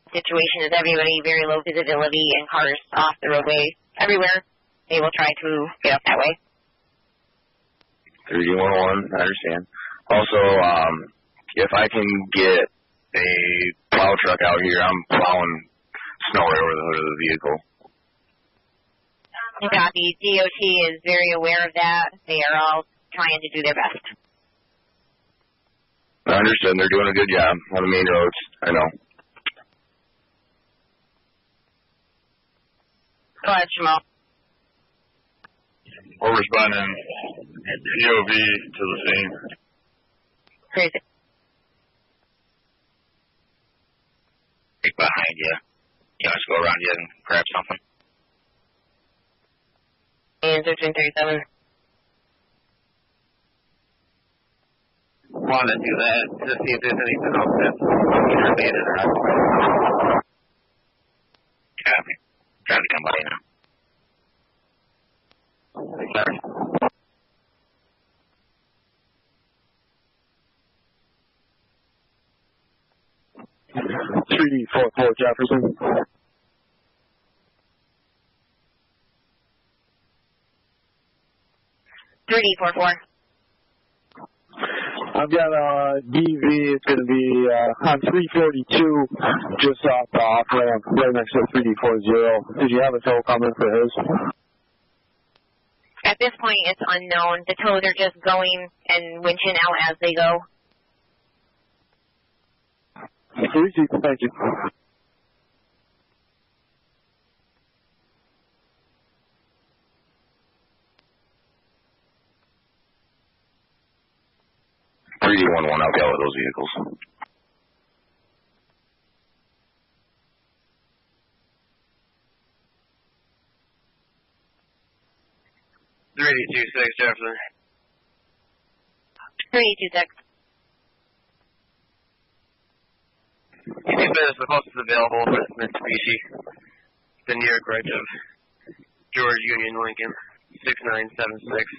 Situation is everybody very low visibility and cars off the roadway everywhere. They will try to get up that way. 3111, I understand. Also, if I can get a plow truck out here, I'm plowing snow right over the hood of the vehicle. Copy. DOT is very aware of that. They are all trying to do their best. I understand. They're doing a good job on the main roads. I know. Go ahead, Jamal. We're responding POV to the scene. Crazy. Right behind you. You want us to go around you and grab something? And 1337. Want to do that to see if there's anything else that's either abandoned or occupied. Copy. Trying to come by now. Sorry. $3D44 Jefferson. $3D44. I've got a DV. It's going to be on 342, just off the off ramp, right next to 3D40. Did you have a tow coming for his? At this point, it's unknown. The tows are just going and winching out as they go. Thank you. $3D11, I'll be out with those vehicles. Jefferson. 3826. You can send us the closest available with Mitsubishi, the New York Reg of George Union Lincoln, 6976.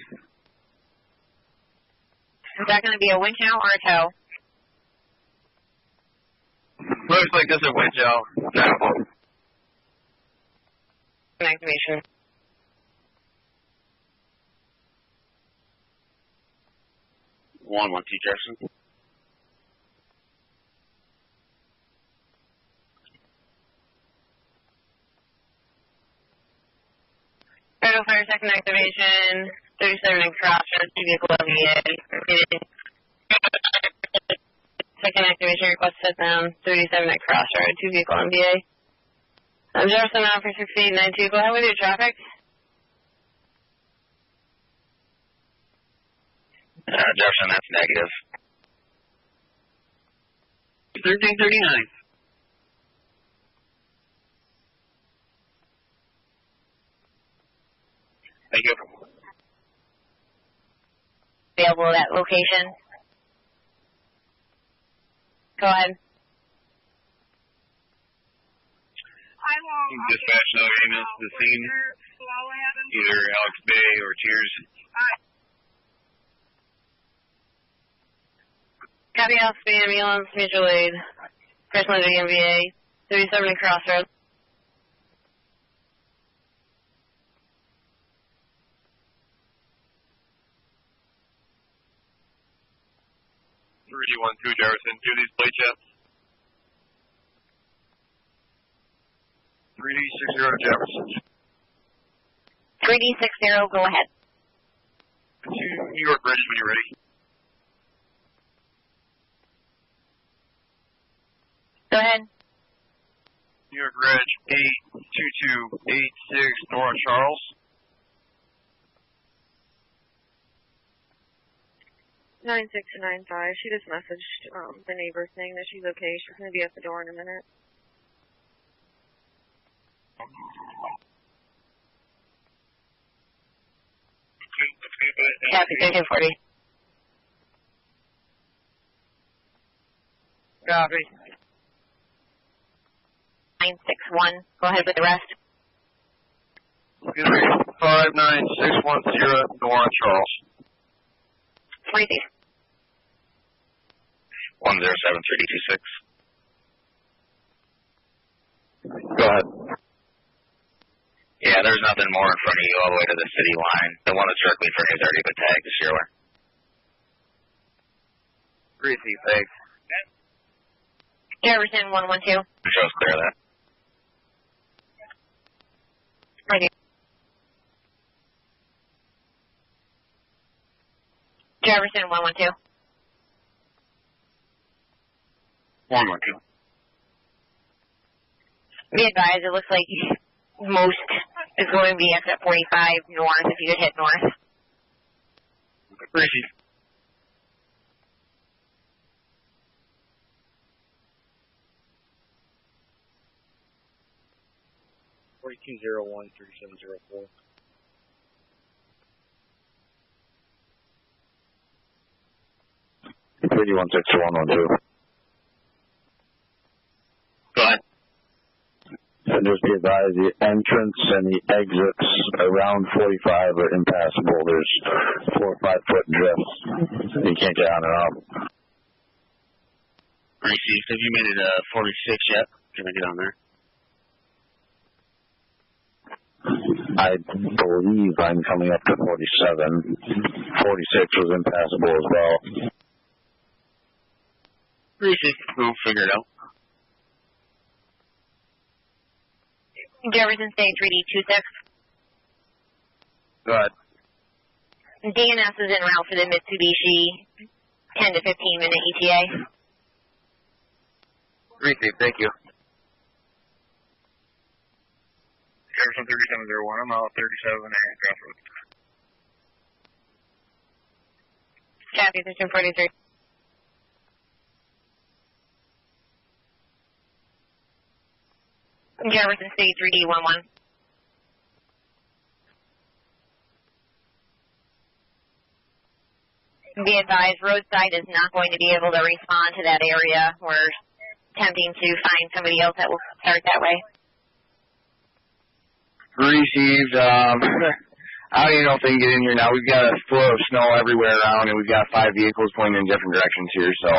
Is that going to be a winch out or a tow? Looks like this is a winch out. Activation. One T Jefferson. Federal Fire second activation, 37 and cross, 2 vehicle LVA. Second activation request set down, 37 at crossroad, 2 vehicle MVA. Jefferson officer feed 92, go ahead with your traffic. Jefferson, that's negative. 1339. Thank you. Available at location. Go ahead. Dispatch no ambulance to the scene. Either Alex Bay or Cheers. Copy House B ambulance, mutual aid. First one to the MVA, 37 at crossroad. $3D12 Jefferson, do these plate checks. 3D60 Jefferson. 3D60, go ahead. New York Bridge when you're ready. Go ahead. New York Reg 82286 Nora Charles. 9695. She just messaged the neighbor saying that she's okay. She's going to be at the door in a minute. Copy 1340. Copy. 961. Go ahead with the rest. 59610 Nora Charles. 40. 107 3D26. Go ahead. Yeah, there's nothing more in front of you all the way to the city line. The one that's directly in front of you has already been tagged this year. 3C, thanks. Jefferson 112. Shows clear of that. Ready. Jefferson 112. 112. Be advised, it looks like most is going to be exit 45 north if you could hit north. Appreciate it. $4201-3704. Go ahead. And just be advised, the entrance and the exits around 45 are impassable. There's 4 or 5 foot drifts. You can't get on and off. Received. Have you made it 46 yet? Can I get on there? I believe I'm coming up to 47. 46 was impassable as well. Received. We'll figure it out. Jefferson State 3D26. Go ahead. DNS is en route for the Mitsubishi 10 to 15 minute ETA. Received, thank you. Jefferson 3701, I'm out 37 and Crossroads. Copy, 1343. Jefferson City 3D11. Be advised, roadside is not going to be able to respond to that area. We're attempting to find somebody else that will start that way. Received. I don't even know if they can get in here now. We've got a foot of snow everywhere around, and we've got 5 vehicles pointing in different directions here. So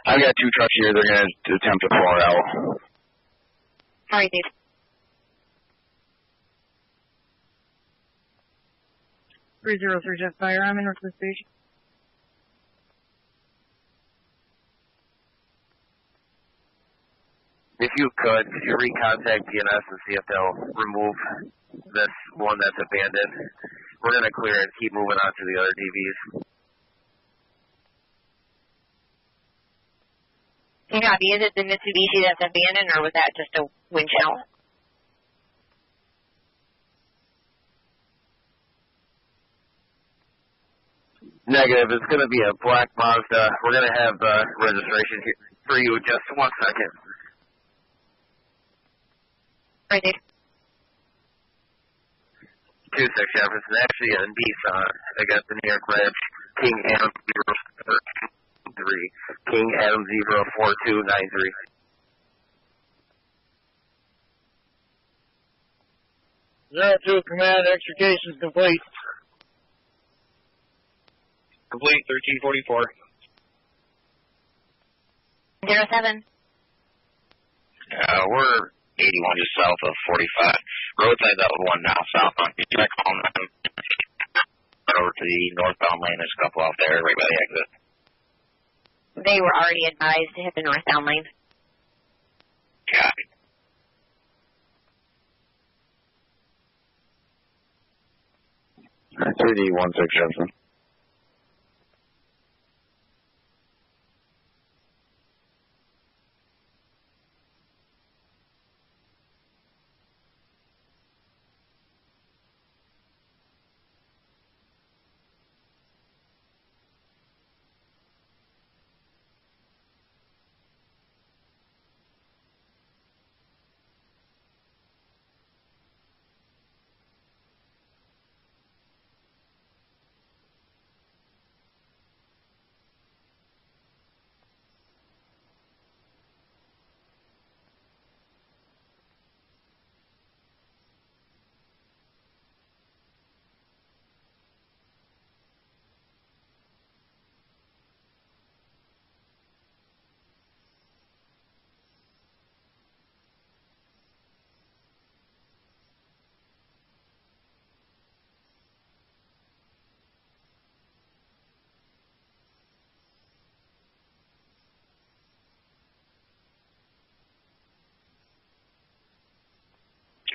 I've got 2 trucks here. They're going to attempt to pull it out. All right, Dave. 303 Jet Fire. I'm in Northwest Station. If you could you recontact DNS and see if they'll remove this one that's abandoned? We're going to clear it and keep moving on to the other DVs. Copy. Is it the Mitsubishi that's abandoned, or was that just a wind channel? Negative. It's going to be a black Mazda. We're going to have registration here for you. Just 1 second. Right, Dave. 26 Jefferson, actually a Nissan. I got the New York Red King Adam 043. King Adam 04293. Zero 2 command, extrication is complete. Complete, 1344. 07. We're 81 just south of 45. Roadside that one now south on check on over to the northbound lane. There's a couple out there right by the exit. They were already advised to hit the northbound lane. Copy. All right, 3D16 Jefferson.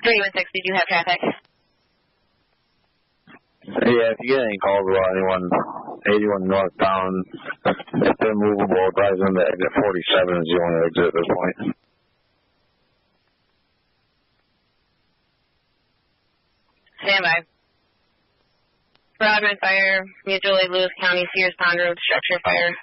Did you have traffic? Yeah, if you get any calls about anyone 81 northbound, if they're movable, advise them that exit 47 is the only exit at this point. Stand by. Broadman fire, Mutual Aid, Lewis County, Sears Pond Road, structure fire.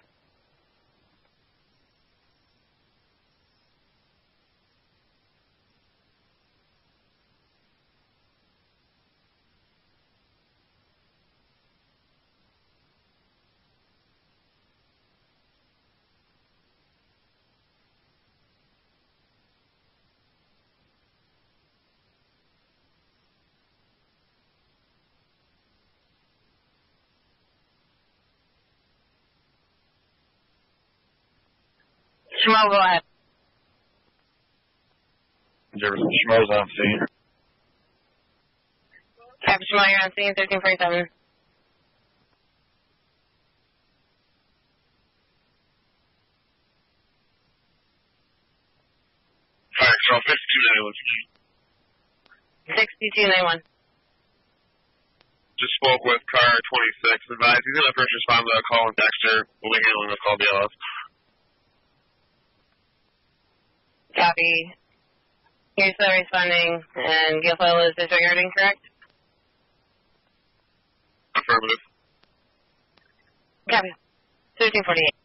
Schmo, go ahead. Jefferson Schmo's on scene. Captain Schmo, you're on scene, 1347. Fire control 5291. 6291. just spoke with car 26. Advised he's going to first respond to a call and text her. We'll be handling this call BLS. Copy. Here's the responding, and Gilfoyle is disregarding, correct? Affirmative. Copy. 1348.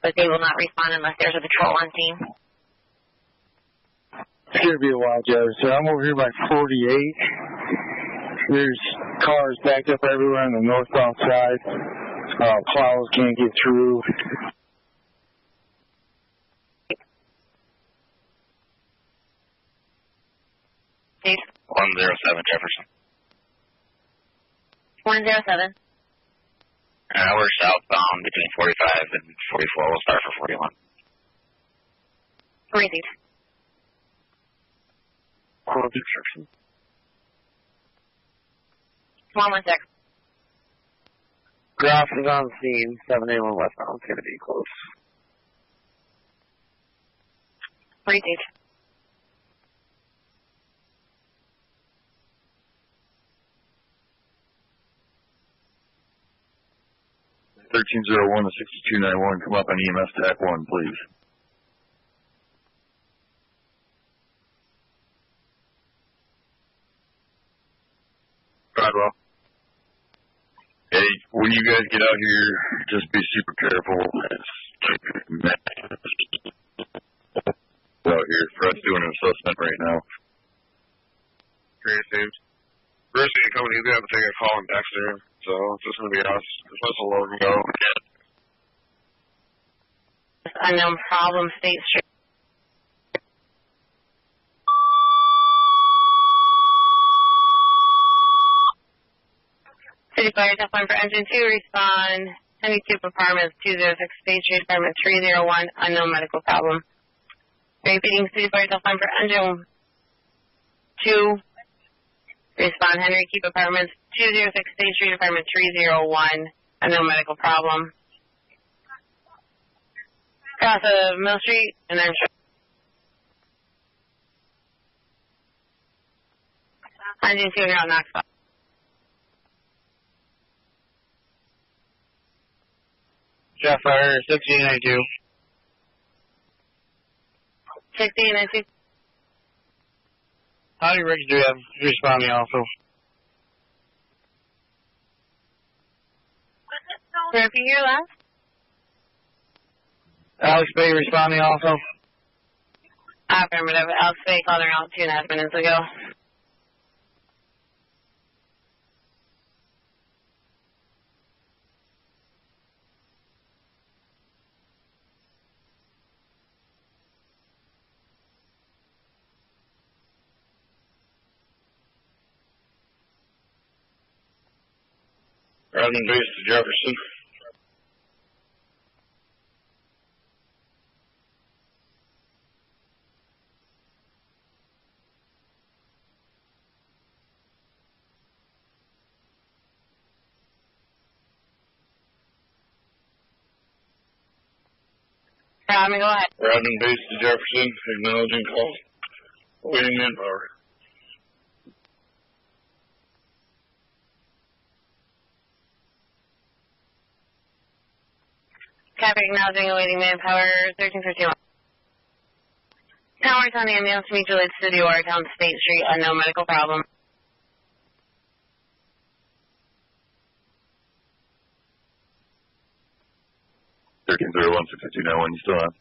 But they will not respond unless there's a patrol on scene. It's going to be a while, Jefferson. I'm over here by 48. There's cars backed up everywhere on the northbound side. Plows can't get through. Steve? 107 Jefferson. 107. We're southbound between 45 and 44. We'll start for 41. Received. Call construction. 116. Groff is on scene. 781 westbound. It's going to be close. Received. (1301) to 6291. Come up on EMS TAC 1, please. Bradwell. Hey, when you guys get out here, just be super careful. Out here, Fred's doing an assessment right now. Received. Bruce ain't coming. He's going to have to take a call and text her. So it's just going to be us. This missile load and go. Unknown problem, State Street. City Fire Department for Engine 2, respond. 72 Apartments, 206 State Street, Apartment 301, unknown medical problem. Repeating, City Fire Department for Engine 2, respond. Henry Keep Apartments, 206 State Street, Apartment 301, unknown medical problem. Cross of Mill Street, and then Engine 2, you're on Knoxville. Jeff Fire 1692. 1692. How many rigs do we have responding also? Repeat your last. Alex Bay responding also? Affirmative. Alex Bay called her out 2.5 minutes ago. Riding base to Jefferson. Go ahead. Riding base to Jefferson, acknowledging call. Waiting manpower. Copy, acknowledging awaiting manpower, 1351. Towers on the ambulance, Mutual Aid City, Watertown, State Street, unknown medical problem. (1301) 6291, you still on?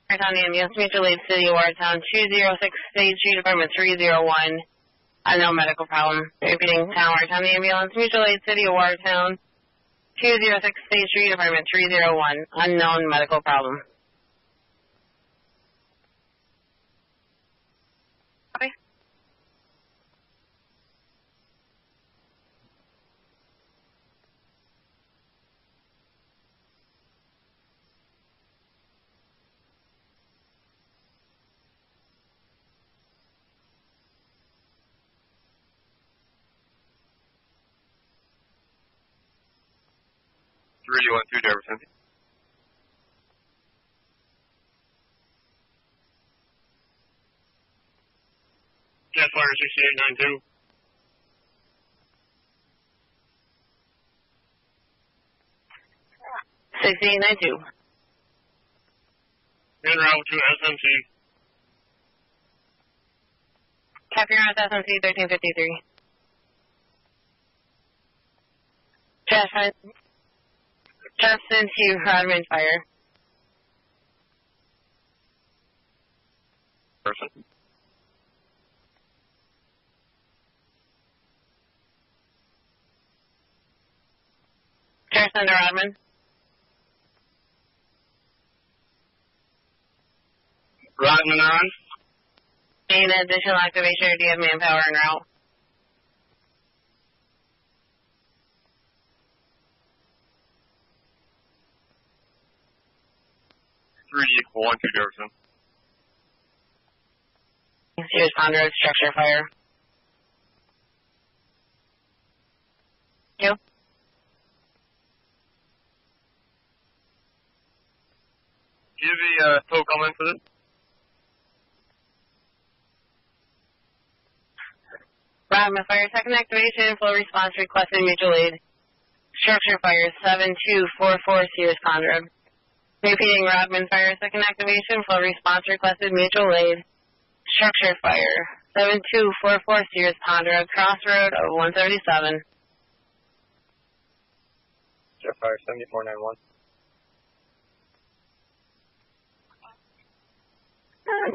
Towers on the ambulance, Mutual Aid City, Watertown, 206 State Street, Apartment 301, unknown medical problem. Repeating, Towers on the ambulance, Mutual Aid City, Watertown, 206 State Street, Apartment 301, unknown medical problem. Copy. You went through Jefferson. fire 6892. En route to SMC. Copy, you're on SMC 1353. Jefferson to Rodman fire. Person. Jefferson to Rodman. Rodman on. Need additional activation, or do you have manpower en route? One two Jefferson. Here's Ponderosa structure fire. You? Do you have the tow comment for this? Rodman fire, second activation, flow response requested mutual aid. Structure fire 7244 Sears Conrad. Repeating Rodman fire, second activation, flow response requested mutual aid. Structure fire 7244 Sears Conrad, crossroad of 177. Jet fire 7491.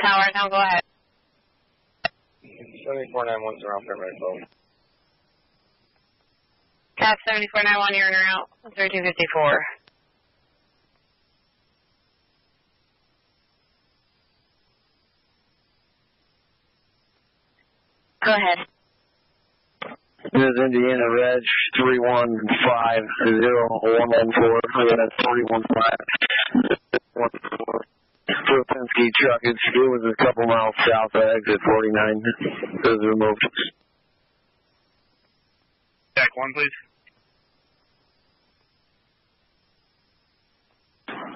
Tower, go ahead. 7491's around primary phone. Cap 7491, you're in or out. 3254. Go ahead. This is Indiana Reg 3150114. That's 31514. Propensky truck. It was a couple miles south of exit 49. It was removed. Check one, please.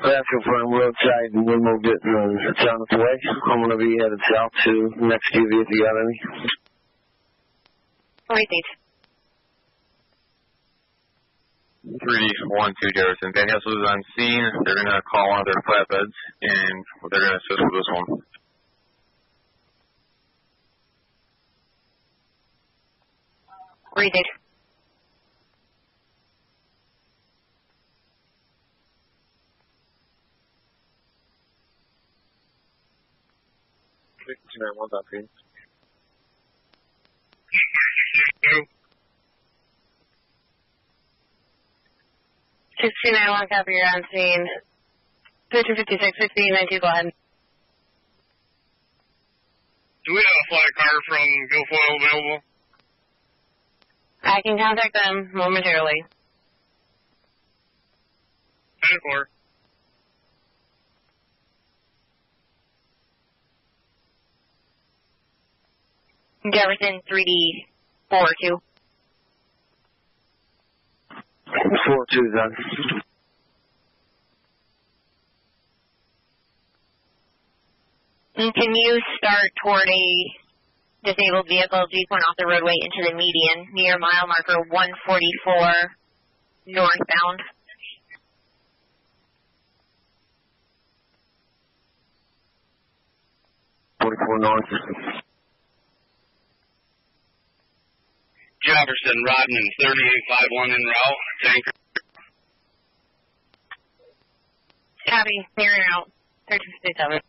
That's confirmed roadside, and we moved it, and it's on its way. I'm going to be headed south to next QV if you got any. Repeat. 312 Jefferson. Daniels is on scene. They're going to call one of their flatbeds, and they're going to assist with this one. Repeat. One's on scene. 6991, copy, you're on scene. 1356, 1692, go ahead. Do we have a flat car from Guilfoyle available? I can contact them momentarily. 10-4. Jefferson 3D42. 42's on. Can you start toward a disabled vehicle G-point off the roadway into the median near mile marker 144 northbound? North. Jefferson, Rodman, 3851 en route. Tanker. Copy, near and out. 1357.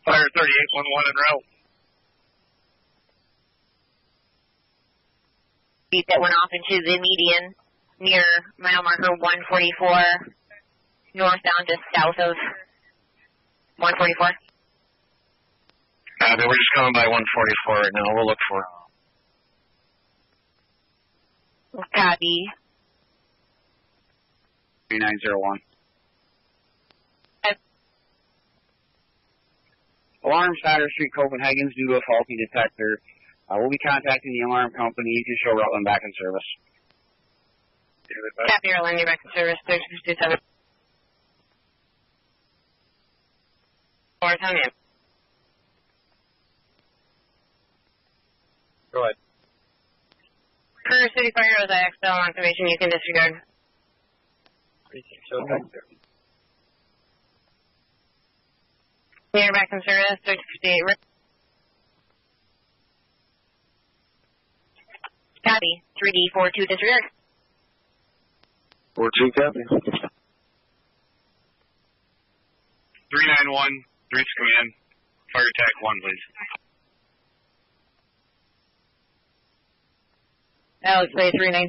Fire 3811 en route. Beat that went off into the median near mile marker 144 northbound to south of 144. We're just coming by 144 right now. We'll look for it. Copy. 3901. Alarm Satter Street, Copenhagen's due to a faulty detector. We'll be contacting the alarm company to show Rutland back in service. Copy, Rutland, you're back in service. 1357. More time in. Go ahead. Per City Fire with accidental activation, you can disregard. You're back in service, 658. Copy. 3D42 disregard. 42 copy. 391, Reach Command. Fire attack 1, please. Alex Bay 39.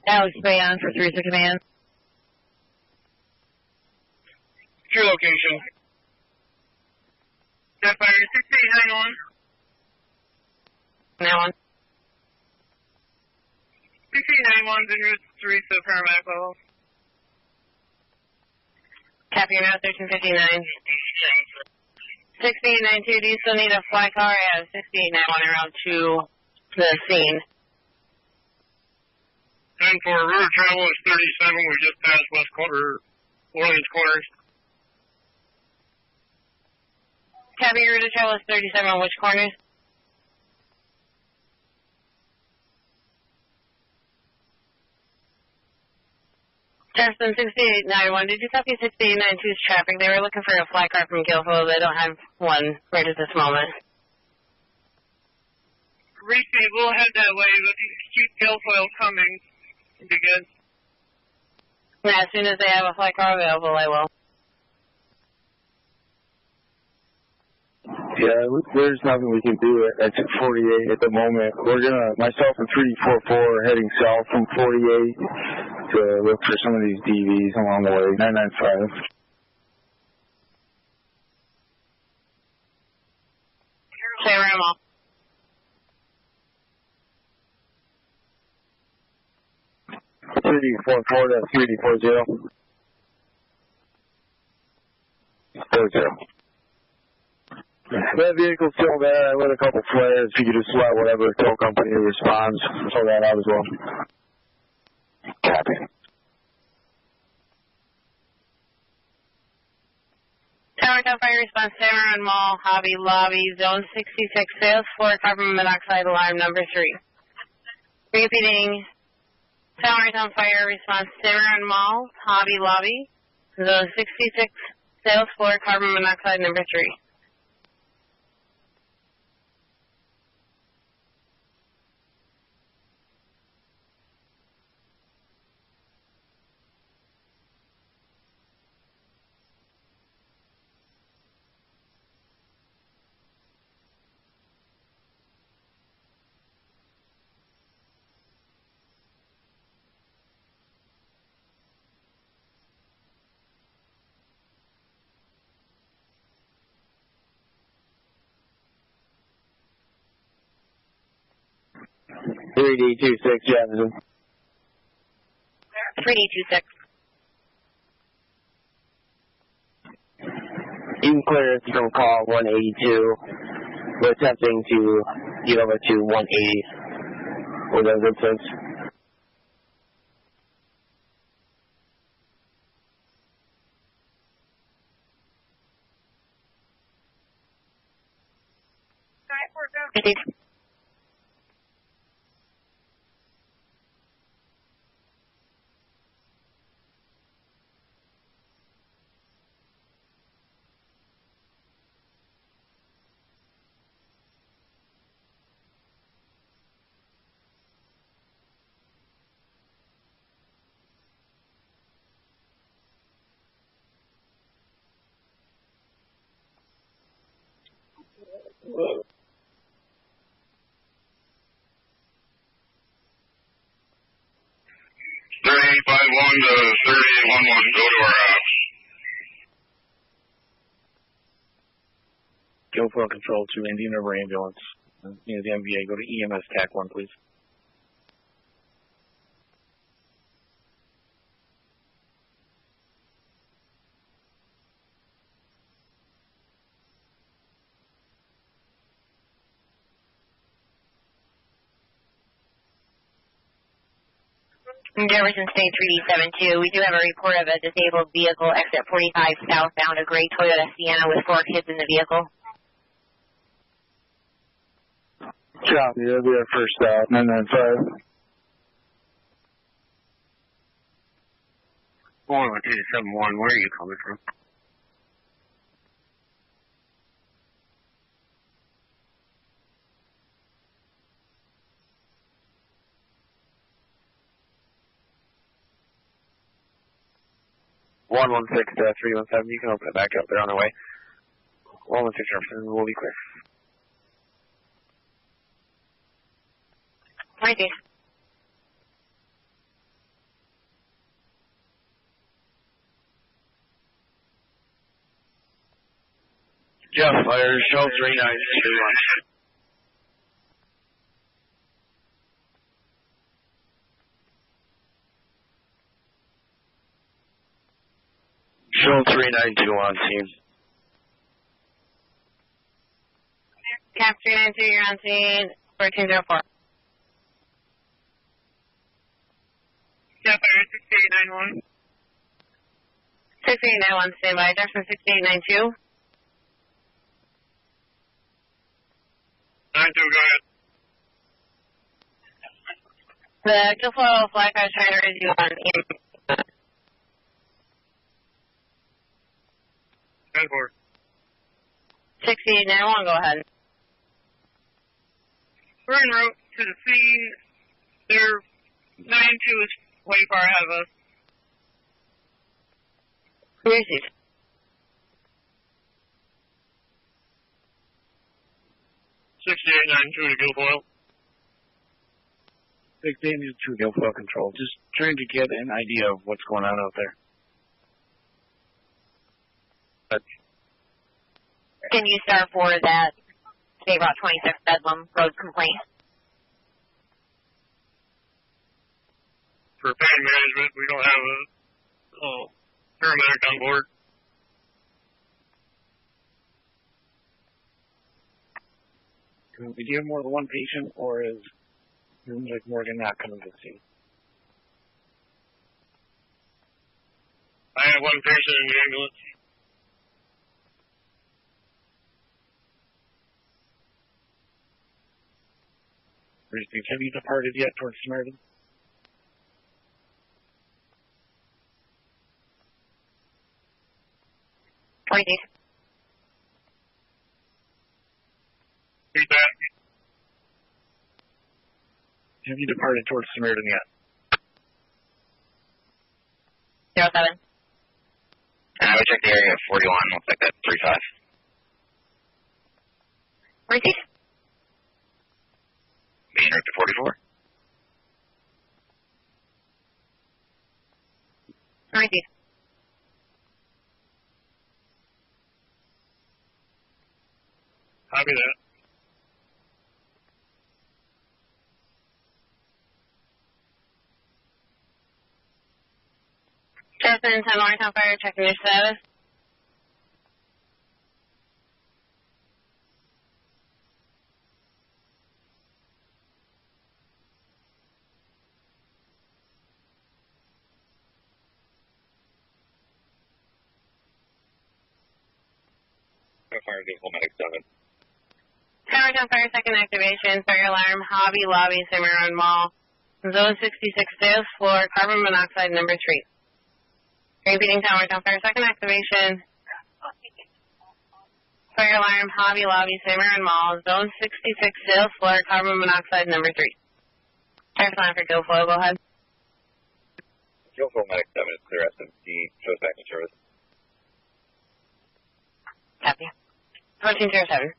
Alex Bay on for 3 command. Your location. Jetfire 6891. Now on. 6891's en route to reach the paramedic level. Copy, you're now 1359. 6892, do you still need a fly car? Yeah, 6891 around to the scene. 10-4, river travel is 37. We just passed West Quarter, Orleans Corners. Copy, your route of travel is 37 on which corners? Jefferson 6891, did you copy 6892's traffic? They were looking for a fly car from Guilfoyle. They don't have one right at this moment. Receive, we'll head that way, but keep Guilfoyle coming. It'd be good. Yeah, as soon as they have a fly car available, I will. Yeah, there's nothing we can do at 48 at the moment. We're gonna, myself and 344 heading south from 48 to look for some of these DVs along the way. 995. Say ram off. .3D44 to 3D40. 40. That vehicle's still there. I lit a couple flares. If you could just let whatever tow company responds, throw that out as well. Copy. Tower Fire response, Cimarron Mall, Hobby Lobby, Zone 66, sales floor, carbon monoxide alarm number 3. Repeating, Tower Fire response, Cimarron Mall, Hobby Lobby, Zone 66, sales floor, carbon monoxide number 3. .3D26 Jefferson. 3D26. You can clear us from call 182. We're attempting to get over to 180 with those incidents. Whoa. 3851 to 3811, go to our house. Guilfoyle Control to Indian River Ambulance. The MVA, go to EMS TAC 1, please. Jefferson State 3D72. We do have a report of a disabled vehicle, exit 45 southbound, a gray Toyota Sienna with 4 kids in the vehicle. Copy, that'll be our first stop, 995. 41271, where are you coming from? One 317. You can open it back up. They're on their way. 116 Jefferson will be clear. Right there. Jeff, fire, show 3921. Show 392 on scene. Cap 392, you're on scene. 1404. Jeff, 6891. 6891, standby. Jefferson 6892. 92, go ahead. The Guilfoyle flag car is trying to raise you on 10-4. 6891, go ahead. We're en route to the scene. Their 92 is way far ahead of us. Where is he? 6892 to Guilfoyle. 6892 Guilfoyle Control. Just trying to get an idea of what's going on out there. Can you start for that State Route 26 Bedlam Road complaint? For pain management, we don't have a paramedic on board. Do you have more than one patient, or is like Morgan not coming to see? I have one patient in the ambulance. Have you departed yet towards Samaritan? Feedback. Have you departed towards Samaritan yet? 07. I would check the area of 41. Looks like that's 35. Repeat. Main route to 44. Repeat. Copy that. Jefferson, 10 Lawrence on fire, checking your status. Fire vehicle medic 7. Tower on fire, second activation, fire alarm, Hobby Lobby, Cimarron Mall, Zone 66, sales floor, carbon monoxide number 3. Repeating tower on fire, second activation, fire alarm, Hobby Lobby, Cimarron Mall, Zone 66, sales floor, carbon monoxide number 3. Tower line for Guilfoyle, go ahead. Guilfoyle medic 7 is clear SMC, shows back in service. Copy. 1407.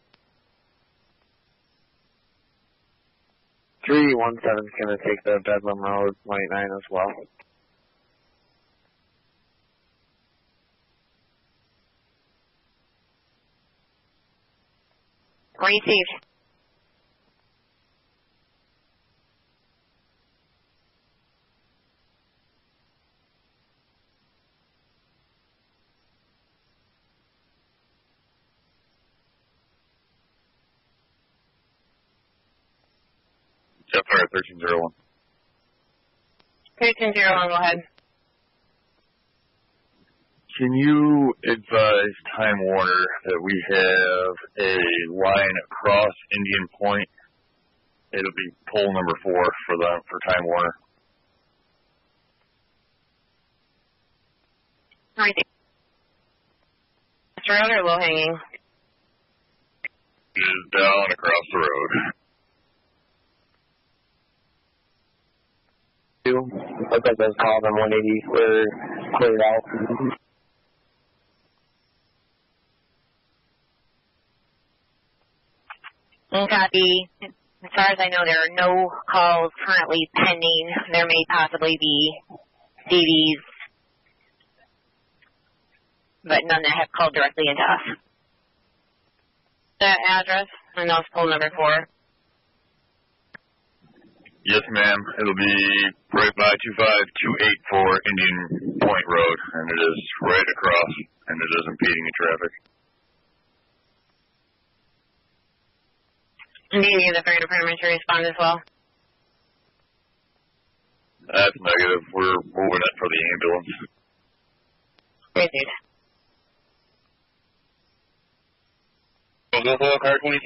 317 is going to take the Bedlam Road 29 as well. Received. Fire 1301. 1301, go ahead. Can you advise Time Warner that we have a line across Indian Point? It'll be pole number 4 for Time Warner. All right. Road or low hanging? It is down across the road. Looks like those calls on 180 were cleared out. Copy. As far as I know, there are no calls currently pending. There may possibly be CVs, but none that have called directly into us. That address? I know it's poll number 4. Yes, ma'am. It'll be right by 25284 Indian Point Road, and it is right across, and it is impeding the traffic. Do you need the fire department to respond as well? That's negative. We're moving it for the ambulance. Great, dude. Go, car 26.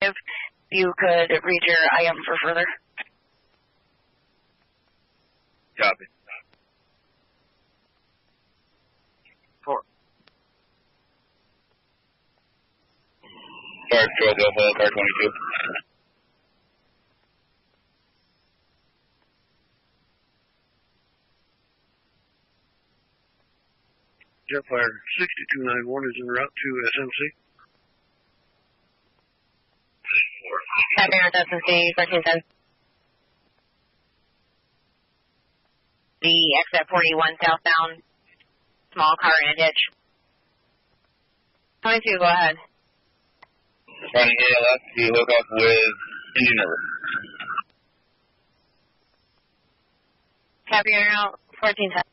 If you could read your IM for further. Copy. 4. Car 12, go, car 22. Jetfire 6291 is en route to SMC. Happy North SMC 1410. The exit 41 southbound, small car in a ditch. 22, go ahead. Running ALS, the hookup with Indian River. Happy North 1410.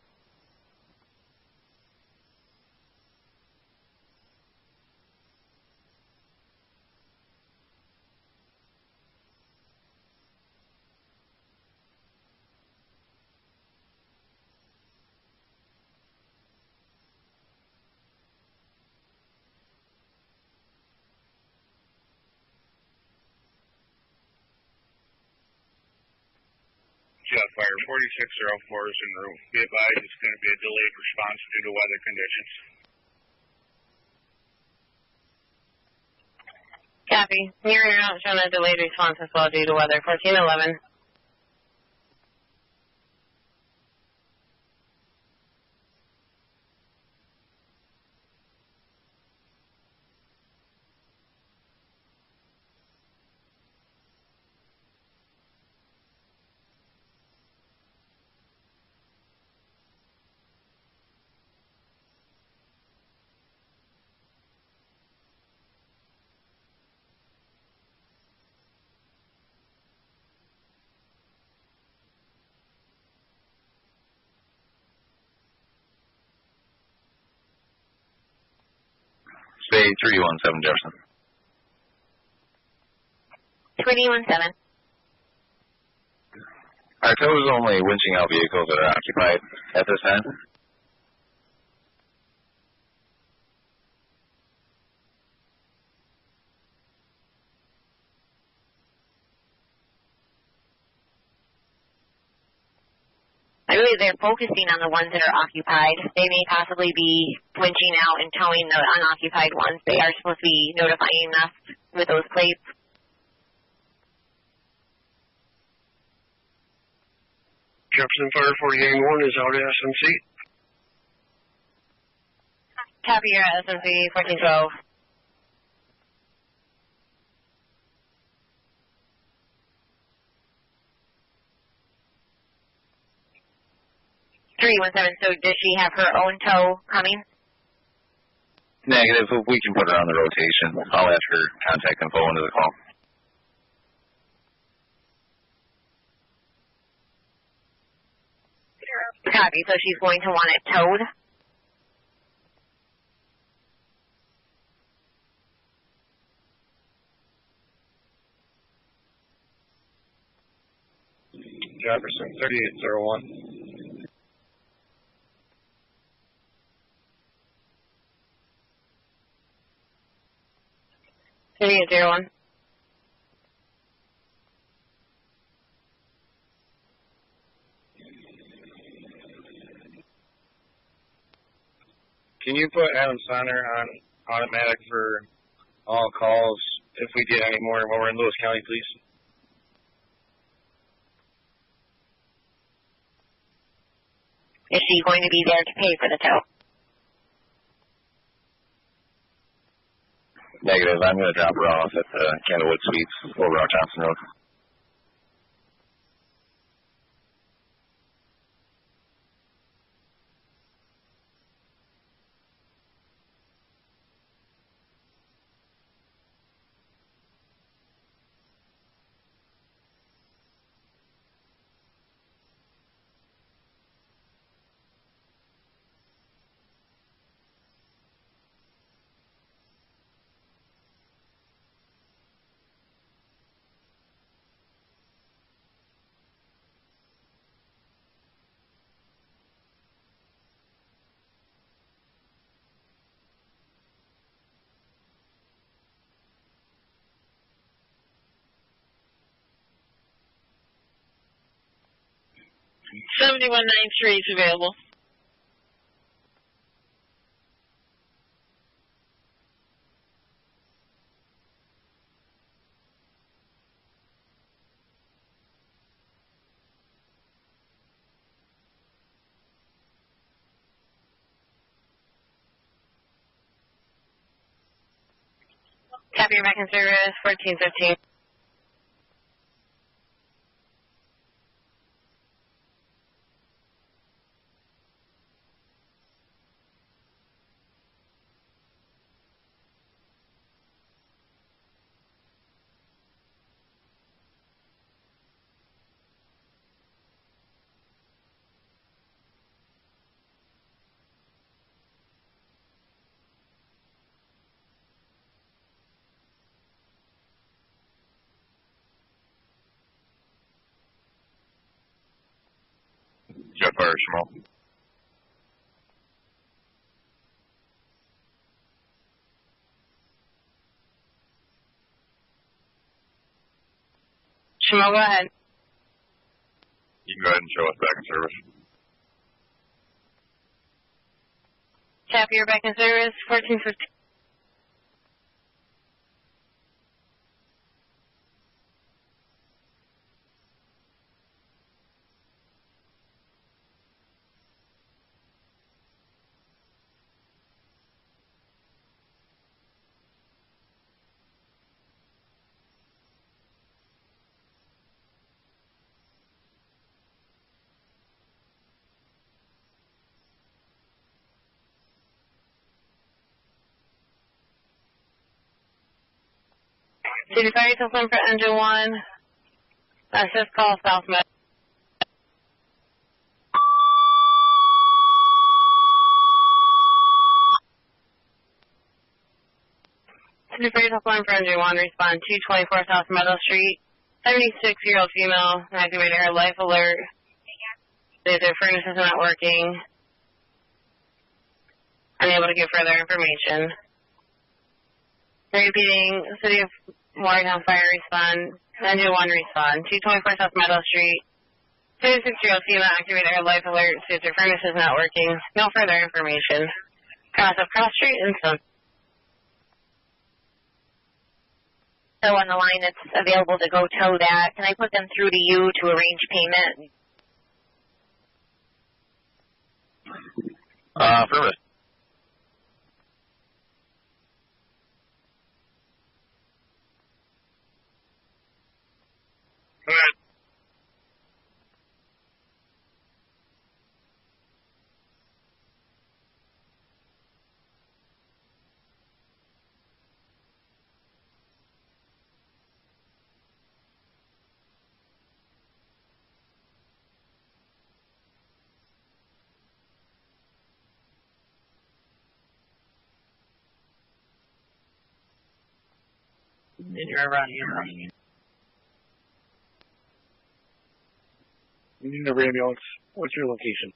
Jetfire 4604 is en route. Be advised it's going to be a delayed response due to weather conditions. Copy. Near and out showing a delayed response as well due to weather. 1411. Say 317 Jefferson. 317. Our tow is only winching out vehicles that are occupied at this time. I believe they're focusing on the ones that are occupied. They may possibly be winching out and towing the unoccupied ones. They are supposed to be notifying us with those plates. Jefferson Fire 48-1 is out at SMC. Copy your SMC 1412. So does she have her own tow coming? Negative. We can put her on the rotation. I'll add her contact info into the call. Copy. So she's going to want it towed? Jefferson, 3801. 3801. Can you put Adam Sonner on automatic for all calls if we get any more while we're in Lewis County, please? Is she going to be there to pay for the tow? Negative. I'm going to drop her off at the Candlewood Suites over on Johnson Road. $71.93 is available. Copy your back in service, 1415. Jet fire, Shmo. Shmo, go ahead. You can go ahead and show us back in service. Copy your back in service, 1415. City Fire System for Engine 1. Assist call South Med. City Fire System for Engine 1. Respond 224 South Meadow Street. 76-year-old female. Activated her life alert. Their furnace is not working. Unable to give further information. Repeating, City of Morgantown Fire respond, Engine 1 respond, 224 South Meadow Street, 36-year-old female activated her life alert, says her furnace is not working, no further information. Cross up Cross Street and Sun. So on the line that's available to go tow that, can I put them through to you to arrange payment? Affirmative. And you're around here. Union River Ambulance, what's your location?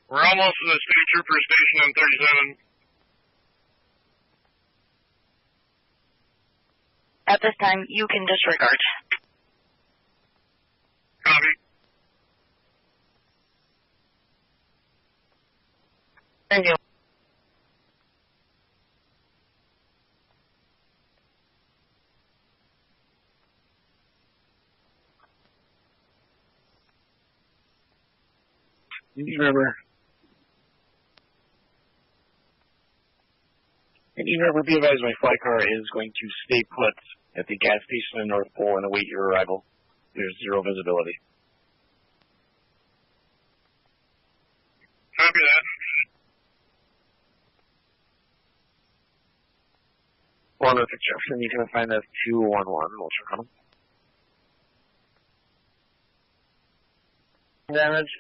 We're almost to the state trooper station on 37. At this time, you can disregard. Copy. Thank you. Union River. Union River, be advised my flight car is going to stay put at the gas station in North Pole and await your arrival. There's zero visibility. Copy that. One with Jefferson, you can find that 211. We'll check on them. Damage.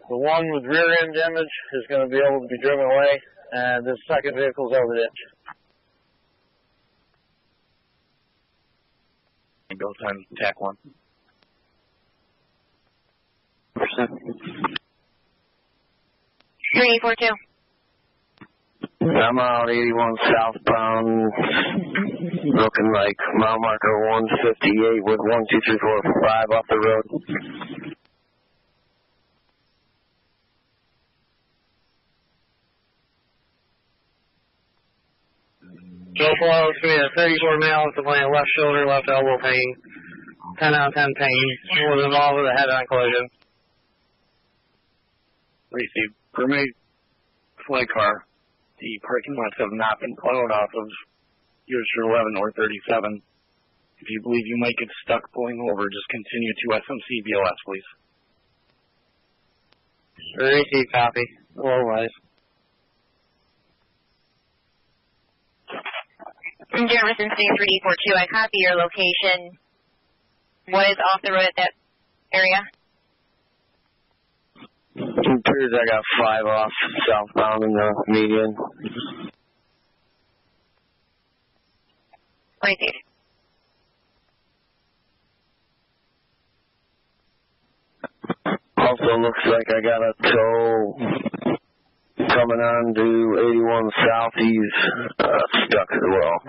The one with rear end damage is going to be able to be driven away, and this second vehicle's over the ditch. Go time, TAC 1. 3842. I'm out 81 southbound, looking like mile marker 158 with 1, 2, 3, 4, 5 off the road. So far, it's going to be a 34 male with the left shoulder, left elbow pain. 10 out of 10 pain. Was involved with a head-on collision. Received. For my flight car, the parking lots have not been plowed off of US 11 or 37. If you believe you might get stuck pulling over, just continue to SMC BLS, please. Receive copy. Otherwise. Jefferson County 3842, I copy your location. What is off the road at that area? It appears I got 5 off southbound in the median. Receive. Also looks like I got a tow coming on to 81 south. He's stuck as well.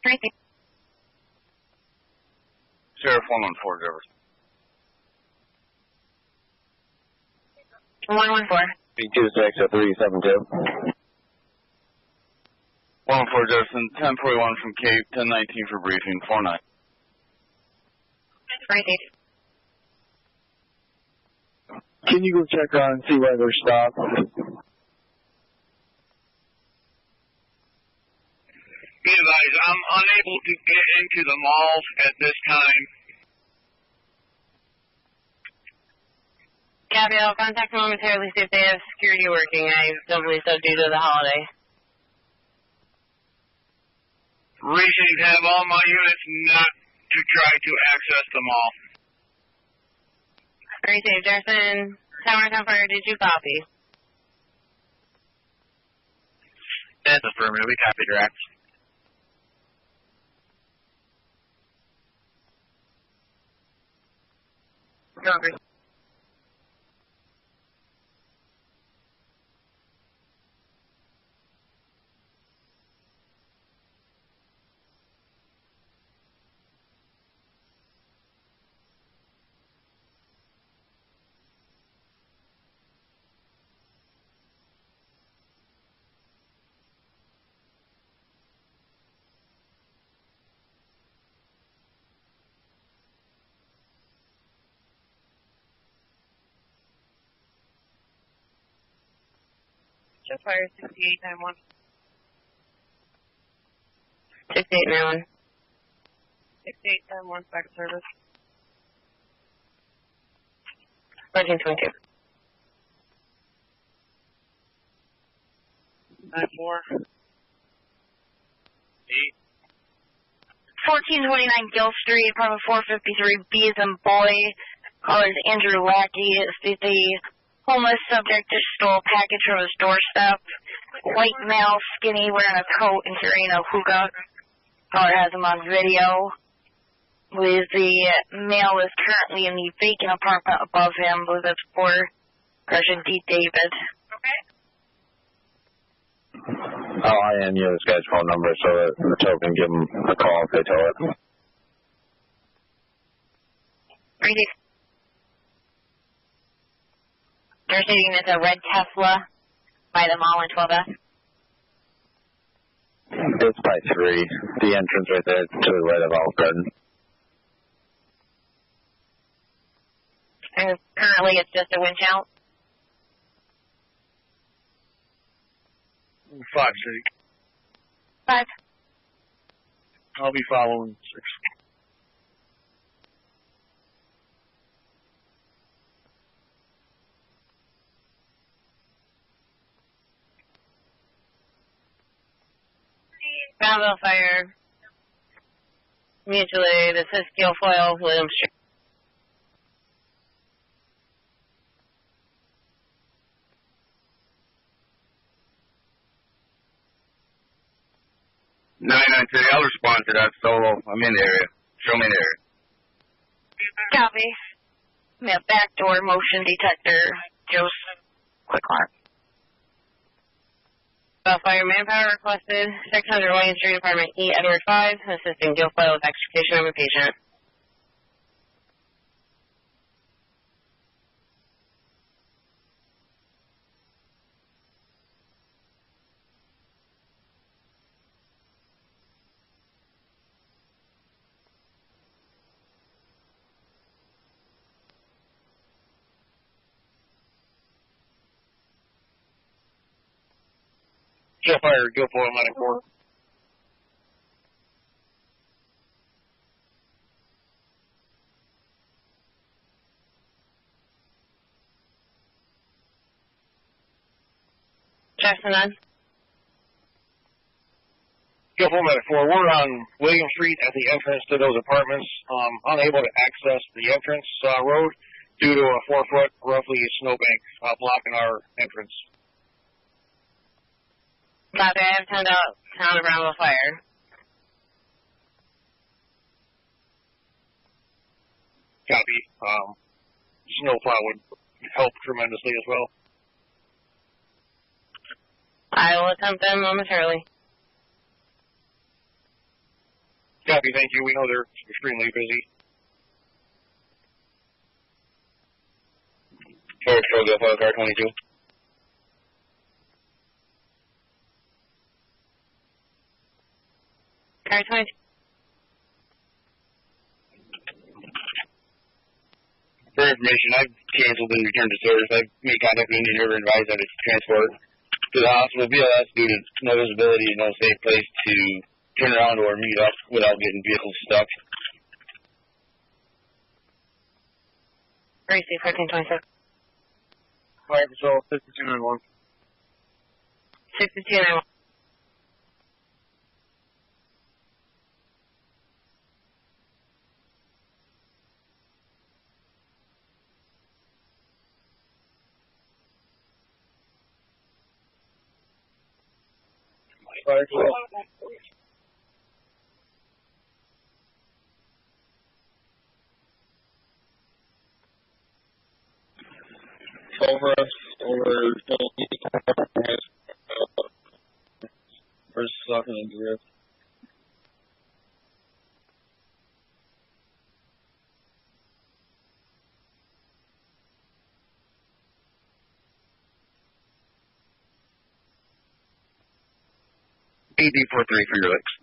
Receive. Sheriff 114, Jefferson. 114. 26 at 372. 114, Jefferson. 1041 from Cape, 1019 for briefing, 49. Receive. Can you go check on and see why they're stopped? Be advised, I'm unable to get into the malls at this time. Gabby, I'll contact momentarily, see if they have security working. I don't believe so due to the holiday. Received. Have all my units not to try to access the mall. Receive, Jefferson. Tower Fire, did you copy? That's affirmative. We copied your act. Copy. Just fire 6891. 6891. 6891, back service. 1422. 94. 8. 1429 Gill Street, apartment 453B is in boy. Caller is Andrew Lackey. States a homeless subject just stole a package from his doorstep. White male, skinny, wearing a coat and carrying a hookah. Caller has him on video. The male is currently in the vacant apartment above him. I believe that's for Sergeant D. David. I'll IM you this guy's phone number so that the tow can give him a call if they tow it. They're stating it's a red Tesla by the mall in 12F. It's by 3. The entrance right there to the right of Olive Garden. And currently it's just a winch out. 5 City. 5. I'll be following 6. Bravo Fire. Mutually, this is Guilfoyle, William Street. I'll respond to that solo. I'm in the area. Show me the area. Copy. Yeah, backdoor motion detector. Joe's quick mark. Fire manpower requested. 600 William Street, Apartment E, Edward 5, assisting Guilfoyle with extrication of a patient. Jeff Fire, Guilfoyle 94. Jefferson on. Guilfoyle 94. We're on William Street at the entrance to those apartments. Unable to access the entrance road due to a 4-foot, roughly, snowbank blocking our entrance. Copy, I have turned out town of Bravo Fire. Copy. Snowplow would help tremendously as well. I will attempt them momentarily. Copy, thank you. We know they're extremely busy. Forward Patrol, Guilfoyle, car 22. Car 22. For information, I've canceled and returned to service. I've made contact with Indian River and advised them to transport to the hospital. BLS due to no visibility, no safe place to turn around or meet up without getting vehicles stuck. Gracie, 1426. Fire Patrol, 6291. 6291. Fire Patrol. Over first, second, and drift. AD43 for your licks.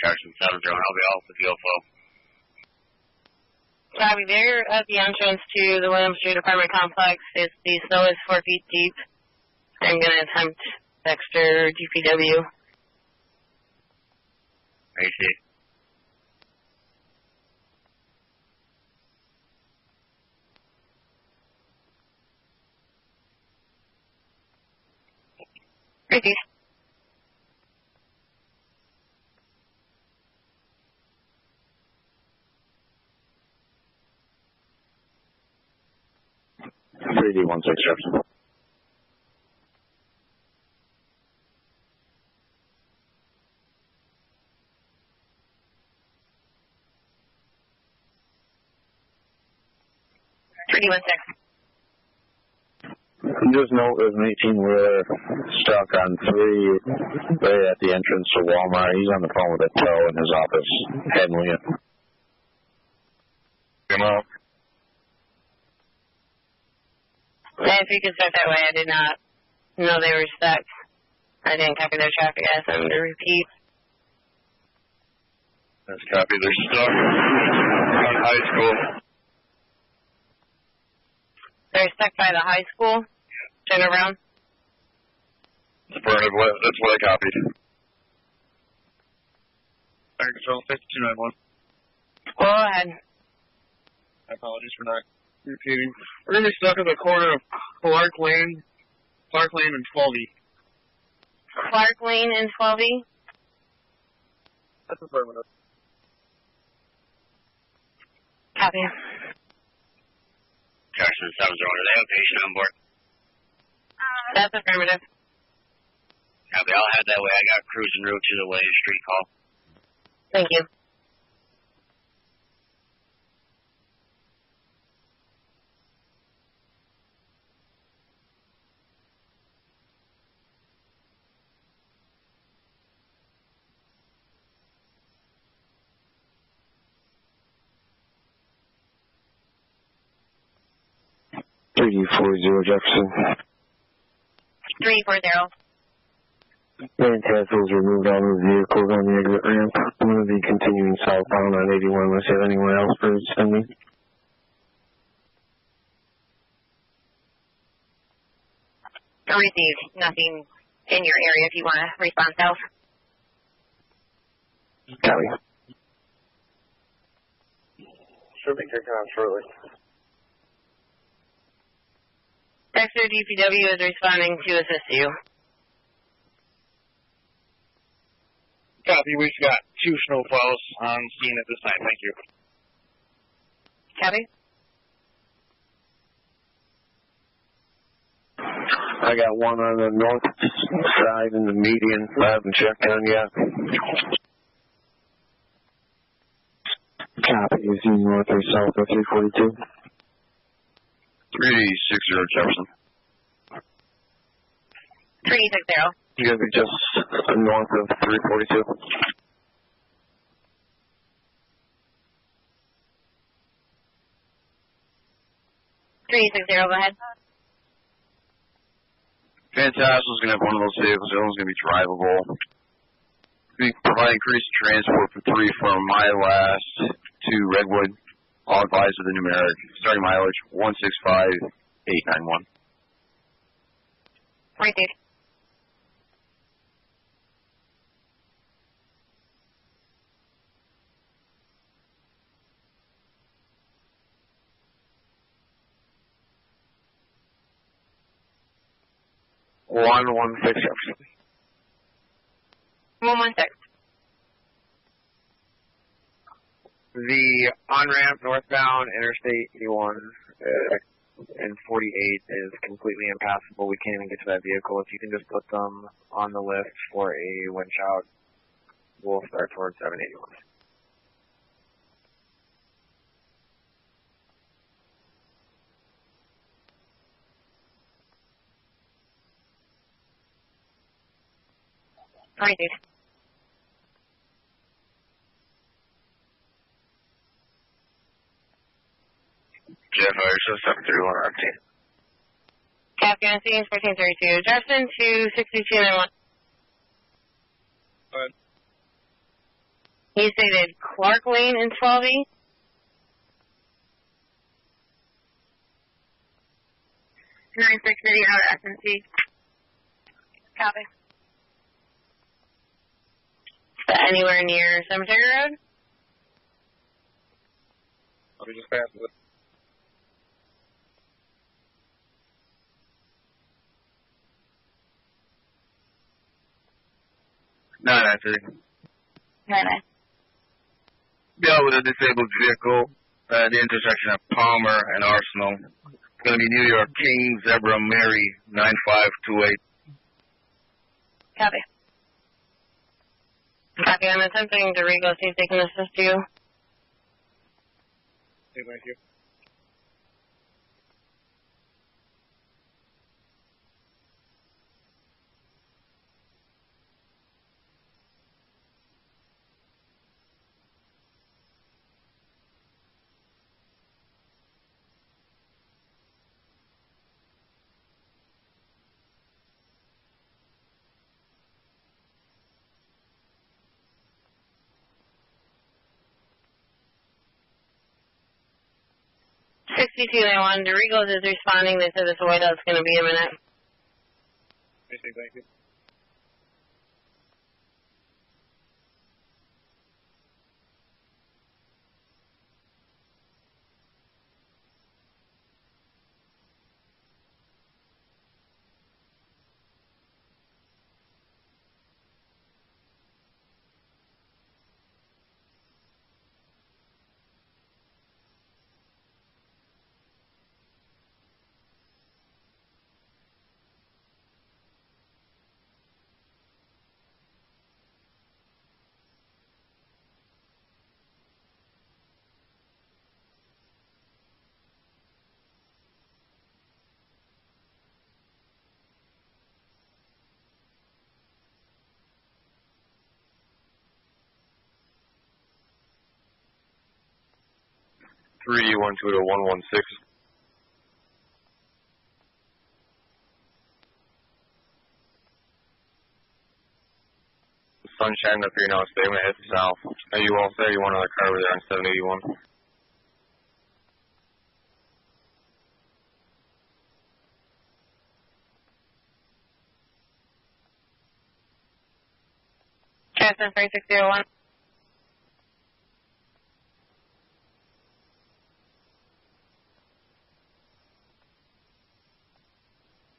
Jefferson 70, and I'll be off with the OFO. Copy. They're at the entrance to the Williams Street apartment complex. The snow is 4 feet deep. I'm going to attempt Dexter DPW. I see. Ricky. Three 16 Jefferson. Just note there's an 18-wheeler stuck on 3 right at the entrance to Walmart. He's on the phone with a tow in his office, handling it. Come out. Yeah, if you could start that way, I did not know they were stuck. I didn't copy their traffic. I asked them to repeat. Let's copy. They're stuck on high school. They're stuck by the high school? Turn around. Affirmative. That's what I copied. Fire Control 5291. Go ahead. I apologize for not repeating. We're going to be stuck at the corner of Clark Lane and 12E. Clark Lane and 12E? That's affirmative. Copy. Jefferson 70, do they have a patient on board? That's affirmative. Copy, I'll head that way. I got crews en route to the Williams Street call. Thank you. Jefferson. 340. Fantastic. Removed all those vehicles on the exit ramp. I'm going to be continuing southbound on 81 unless you have anyone else for sending. Received. Nothing in your area if you want to respond south. Copy. Should be kicking on shortly. Dexter DPW is responding to assist you. Copy. We've got 2 snowplows on scene at this time. Thank you. Copy. I got one on the north side in the median. I haven't checked on yet. Copy. Is he north or south of 342? 360 Jefferson. 360. You're going to be just north of 342. Go ahead. Fantastic's going to have one of those vehicles. The other one's going to be drivable. We provide increased transport for 3 from my last to Redwood. All advised with the numeric. Starting mileage 165,891. Right there. One 116 Jefferson. 116. The on-ramp northbound Interstate 81 and 48 is completely impassable. We can't even get to that vehicle. If you can just put them on the list for a winch out, we'll start towards 781. Right there. Jeff, I 731 on team. Captain, scene 1432. Jefferson to 6291. Go ahead. You stated Clark Lane in 12E? Nine six city out of SNC. Copy. Is that anywhere near Cemetery Road? I'll be just past it. Nine, actually. 9-9. Yeah, with a disabled vehicle at the intersection of Palmer and Arsenal. It's going to be New York King Zebra Mary 9528. Copy. Copy. I'm attempting to re-go, see if they can assist you. Okay, thank you. $62.91. Dorigo's is responding. They said this whiteout's going to be a minute. Okay, thank you. Three 1 2 to 116. Sunshine up here now. Stay when it heads south. Are you all set? You want another car over there on 781? Jefferson 3601.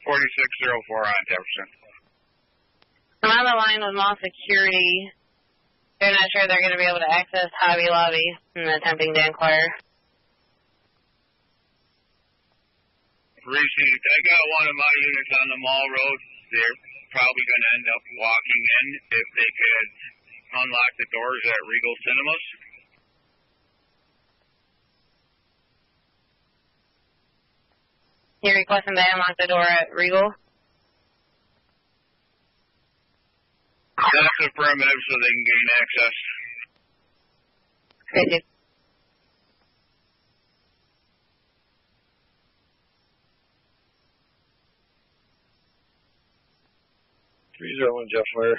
.4604 on Jefferson. I'm on the line with mall security. They're not sure they're going to be able to access Hobby Lobby and attempting to inquire. Received. I got one of my units on the Mall Road. They're probably going to end up walking in if they could unlock the doors at Regal Cinemas. You're requesting they unlock the door at Regal? That's affirmative so they can gain access. Thank you. Jeff Ware.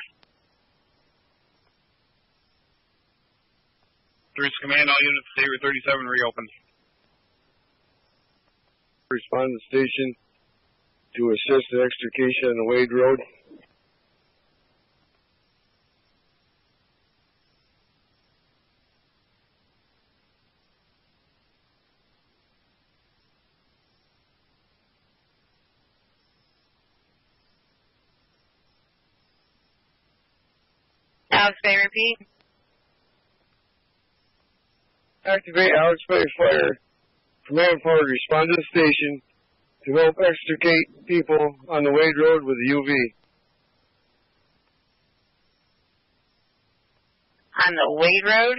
3 command, all units, Saber 37 reopened. Respond to the station to assist the extrication on the Wade Road. Alex Bay, repeat. Activate Alex Bay Fire. Command power, respond to the station to help extricate people on the Wade Road with the UV. On the Wade Road?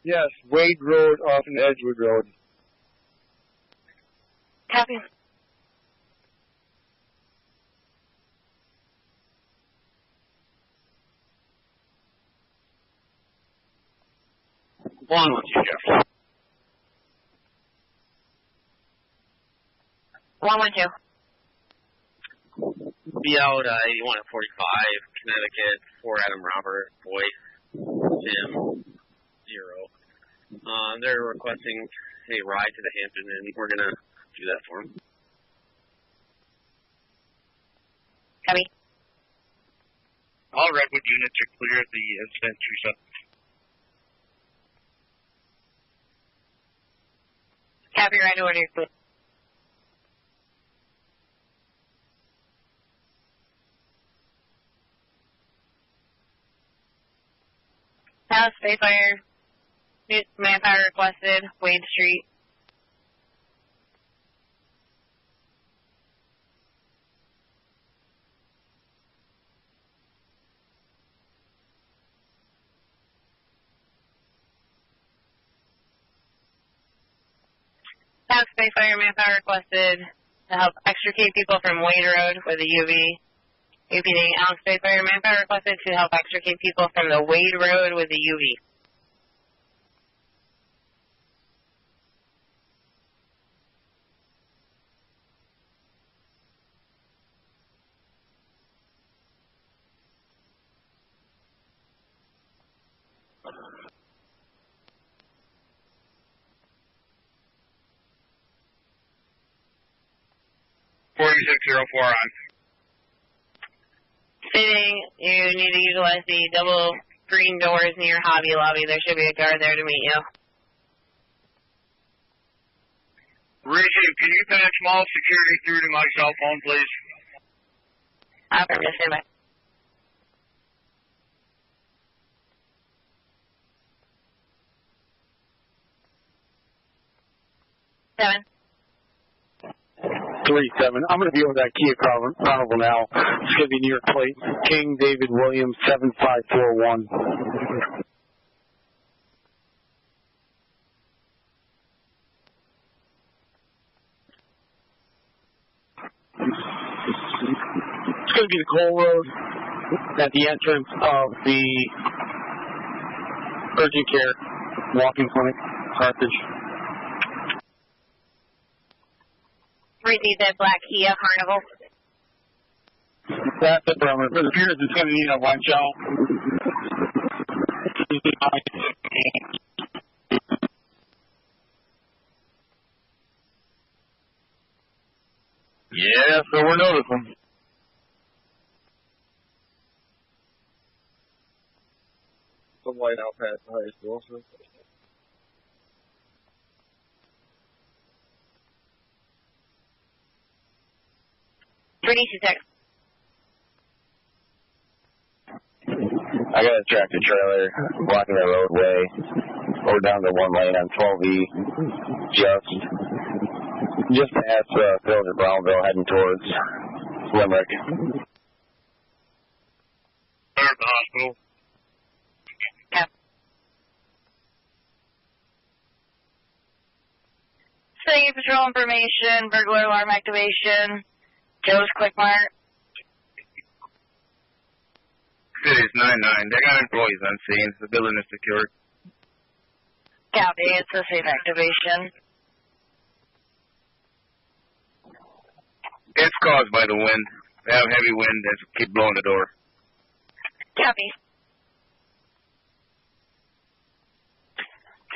Yes, Wade Road off an Edgewood Road. Copy. One with you, Jeff. 112. Be out 81 at 45, Connecticut, 4 Adam Robert, Boyce, Jim, 0. They're requesting a ride to the Hampton Inn. We're going to do that for them. Copy. All Redwood units are clear of the incident 27. Copy, Redwood, you're clear. House, Bayfire, manpower requested, Wade Street. House, Bayfire, manpower requested to help extricate people from Wade Road with a UV. Repeating, Alex Bayfire, manpower requested to help extricate people from the Wade Road with a UV. .4604 on. Stating you need to utilize the double green doors near Hobby Lobby. There should be a guard there to meet you. Region, can you patch mall security through to my cell phone, please? Affirmative, stand by. Seven. 3-7. I'm going to be over that Kia Carnival now. It's going to be New York plate. King David Williams 7541. It's going to be the Cole Road at the entrance of the urgent care walk-in clinic, Carthage. Repeat that black Kia Carnival. That's the perimeter. It appears it's going to need a lunch out. Yeah, so we're noticing. Some light out past the high school, sir. I got a tractor trailer blocking the roadway. We're down to one lane on 12E, just past Village of Brownville, heading towards Limerick. There's the hospital. Yep. City patrol information, burglar alarm activation, Joe's Quick Mart. City's 9-9. They got employees on scene. The building is secured. Copy, it's a safe activation. It's caused by the wind. They have heavy wind that keep blowing the door. Copy.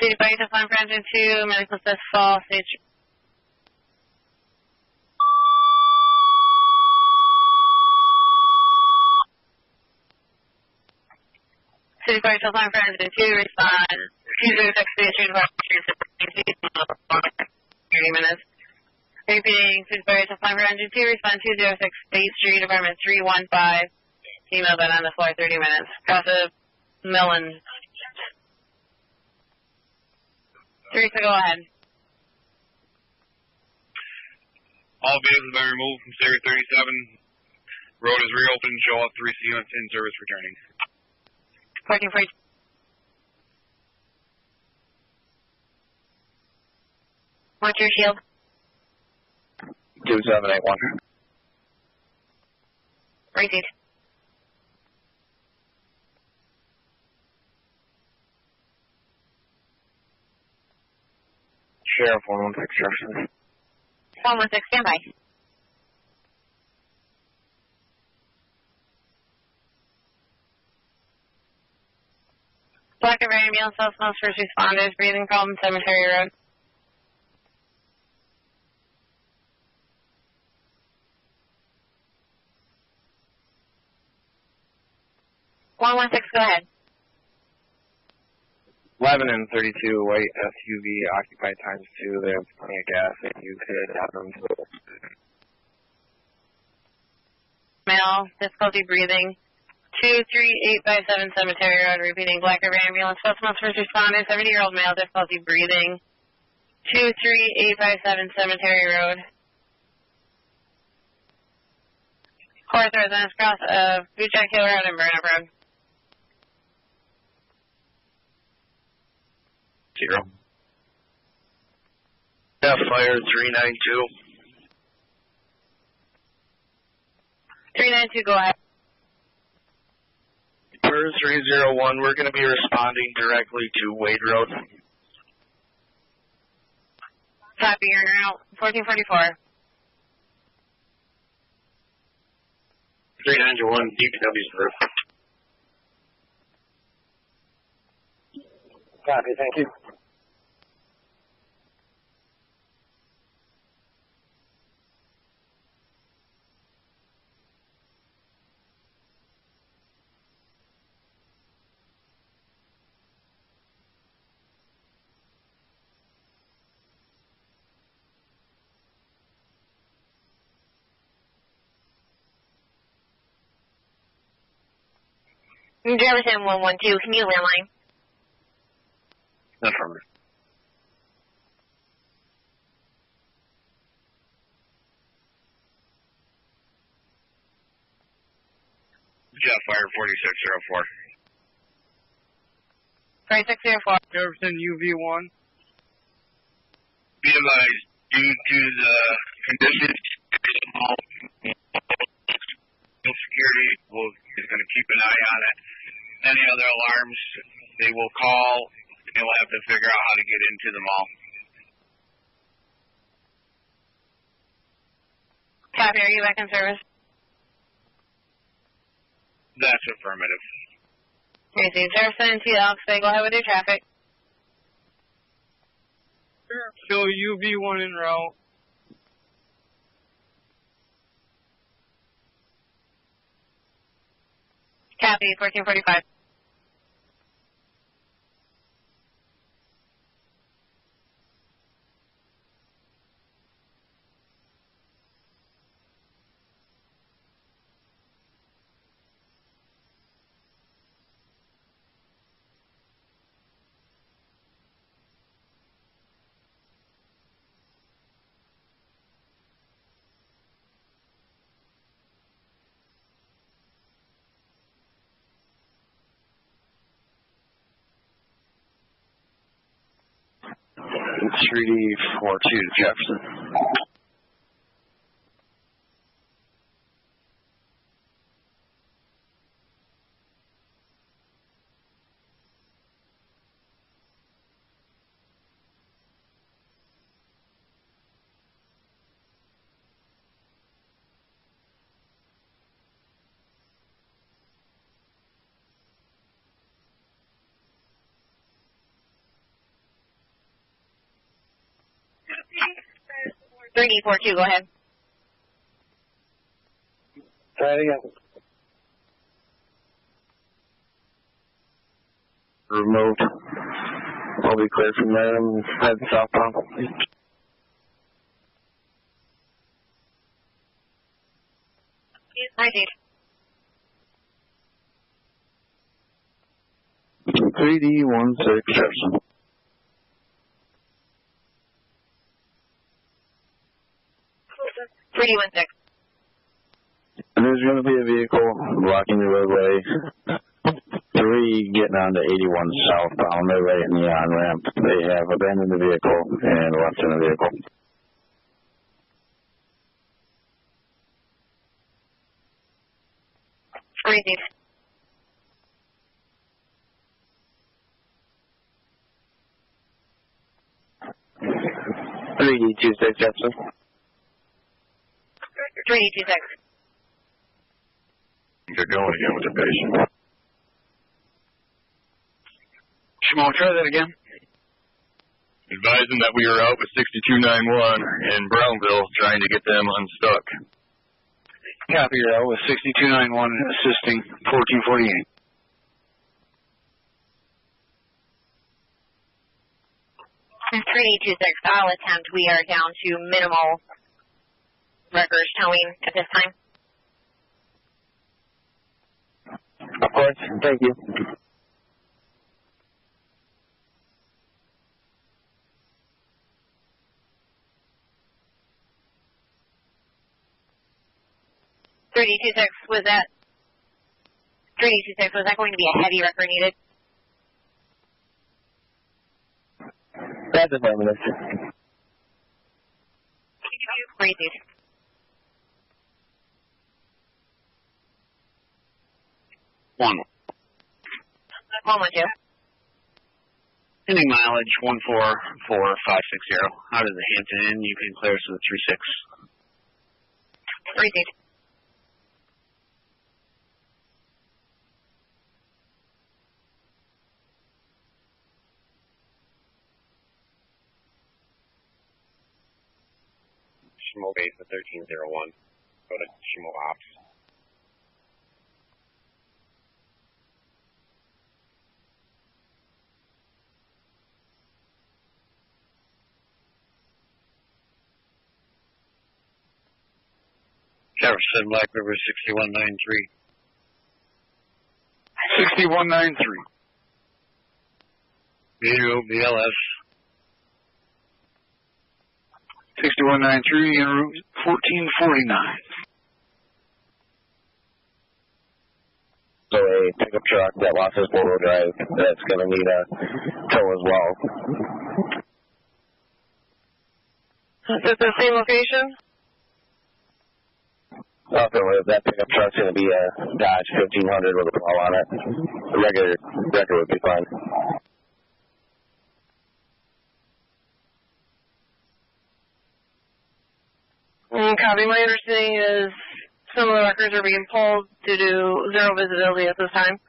City Fire Supply for Engine 2, medical test fall, stage. City Fire Supply for Engine 2, respond. 206 State Street Department, 30 minutes. Repeating, City Fire Supply for Engine 2, respond 206 State Street Department 315. Email been on the floor 30 minutes. Casa Millen. Teresa, go ahead. All vehicles have been removed from Area 37. Road is reopened. Show all 3 units in service returning. 1440. What's your shield? 2781. Repeat. Sheriff 116 Jefferson. 116, stand by. Black and ambulance, most first responders, breathing problem, Cemetery Road. One 116, go ahead. 11 and 32, white SUV, occupied times 2. They have plenty of gas, and you could have them to Male, difficulty breathing. 23857 Cemetery Road, repeating Black River Ambulance, most first responder, 70-year-old male, difficulty breathing. 23857 Cemetery Road. Fourth residence cross of Bootjack Hill Road and Burnup Road. 0. Yeah, fire 392. 392, go ahead. For 301, we're going to be responding directly to Wade Road. Copy, you're en route. 1444. 391, DPW's roof. Copy, thank you. Jefferson 112, can you landline? Affirmative. Jet fire 4604. 4604. Jefferson UV1. Be advised, due to the conditions, security is going to keep an eye on it. Any other alarms, they will call, and they will have to figure out how to get into the mall. Copy, are you back in service? That's affirmative. Receive Jefferson, T. Alex, go ahead with your traffic. Show UV1 en route. Copy, 1445. It's 3D42 Jefferson. Three D42, go ahead. Try it again. Removed. I'll be clear from there and head southbound. Hi, Chief. 3D16 Jefferson. 3D16. There's going to be a vehicle blocking the roadway. 3 getting on to 81 southbound. They're right in the on-ramp. They have abandoned the vehicle and left in the vehicle. Receive. 3D26 Jefferson. 3D26. They're going again with the patient. Shimo, try that again. Advising that we are out with 6291 in Brownville trying to get them unstuck. Copy, you're out with 6291 assisting 1448. And 3826, I'll attempt. We are down to minimal records towing at this time. Of course, thank you. Was that 3826? Was that going to be a heavy record needed? That's affirmative. Crazy. One. 112. Ending mileage 144560. Out of the Hampton Inn, you can clear us to the 36. 36. Shimo base at 1301. Go to Shimo Ops. Jefferson, Black River 6193. 6193. View, BLS. 6193 en route 1449. So a pickup truck that lost its four-wheel drive, that's going to need a tow as well. Is it the same location? Affirmative, that pickup truck's going to be a Dodge 1500 with a plow on it. The regular record would be fine. Copy. My understanding is some of the records are being pulled due to zero visibility at this time.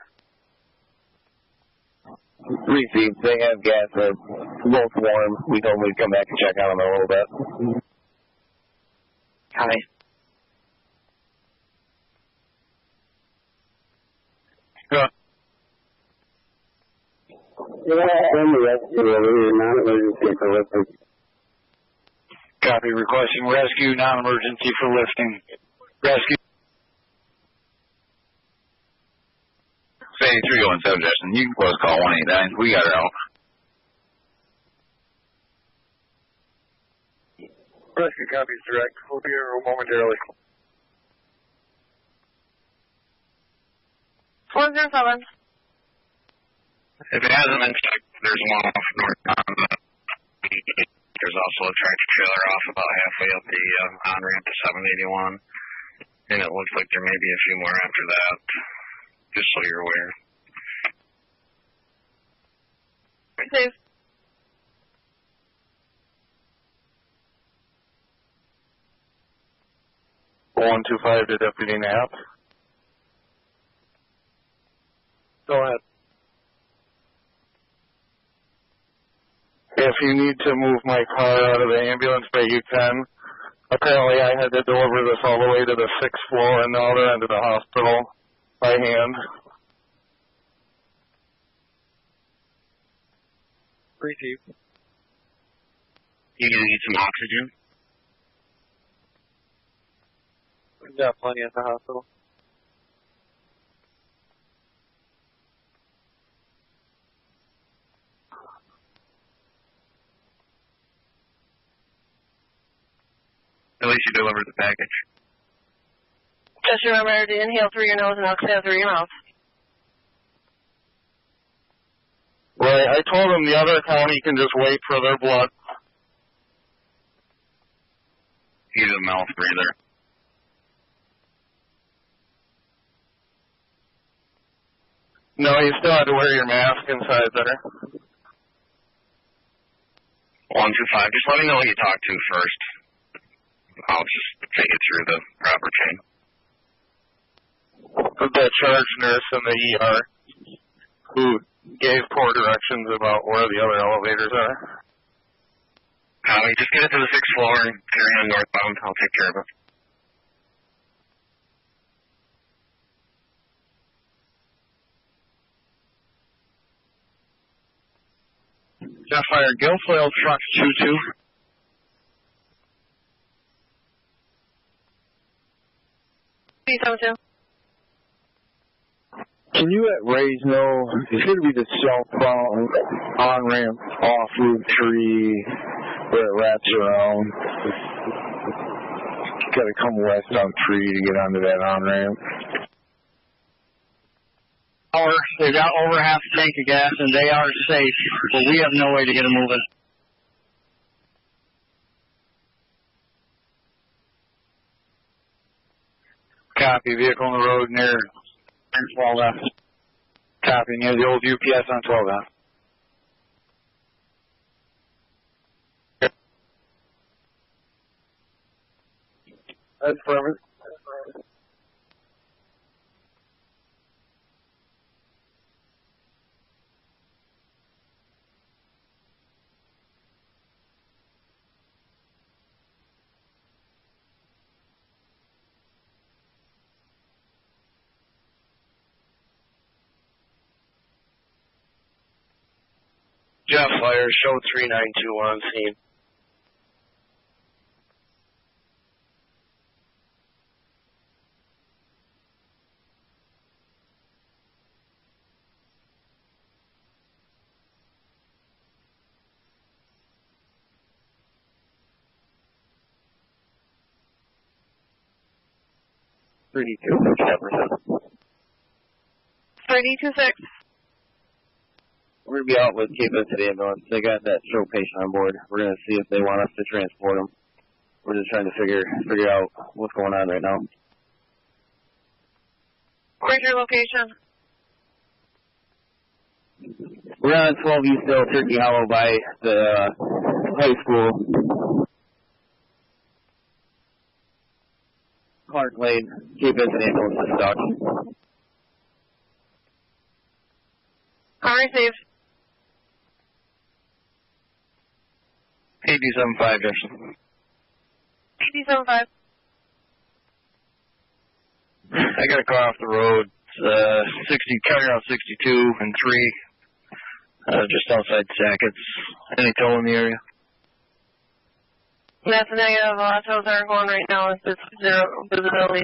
Received. They have gas. They're both warm. We told them we'd come back and check on them in a little bit. Copy. Good. Copy, requesting rescue, non-emergency for lifting. Rescue. 8317, Jefferson. You can close call 189. We got her out. Rescue copies direct. We'll be here momentarily. 407. If it hasn't been checked, there's one off northbound. There's also a tractor trailer off about halfway up the on-ramp to 781. And it looks like there may be a few more after that, just so you're aware. Safe. One 125 to Deputy Knapp. Go ahead. If you need to move my car out of the ambulance bay, you can. Apparently I had to deliver this all the way to the 6th floor and the other end of the hospital by hand. Receive. You gonna need some oxygen? We've got plenty at the hospital. At least you delivered the package. Just remember to inhale through your nose and exhale through your mouth. Right, I told them the other county can just wait for their blood. He's a mouth breather. No, you still have to wear your mask inside there. 125. Just let me know who you talk to first. I'll just take it through the proper chain. The charge nurse in the ER who gave poor directions about where the other elevators are. Just get it to the 6th floor and carry on northbound. I'll take care of it. Jeff Fire, Guilfoyle Truck 22. P72. Can you let Rays know, it's going to be the southbound on-ramp off Route 3 where it wraps around. You got to come west on 3 to get onto that on-ramp. They've got over half a tank of gas and they are safe, but we have no way to get them moving. Copy, vehicle on the road near 12F. Copy, near the old UPS on 12F. That's perfect. Jeff Fire, show 392 on scene. Jefferson. 326. We're going to be out with Cape City Ambulance. They got that stroke patient on board. We're going to see if they want us to transport them. We're just trying to figure out what's going on right now. Where's your location? We're on 12 East Hill, Turkey Hollow by the high school. Clark Lane, Cape City Ambulance is stuck. Call received. AD75, Jefferson. AD75. I got a car off the road, carrying out 62 and 3, just outside Sackett's. Any tow in the area? That's a negative. The last house are going right now is just 0 visibility.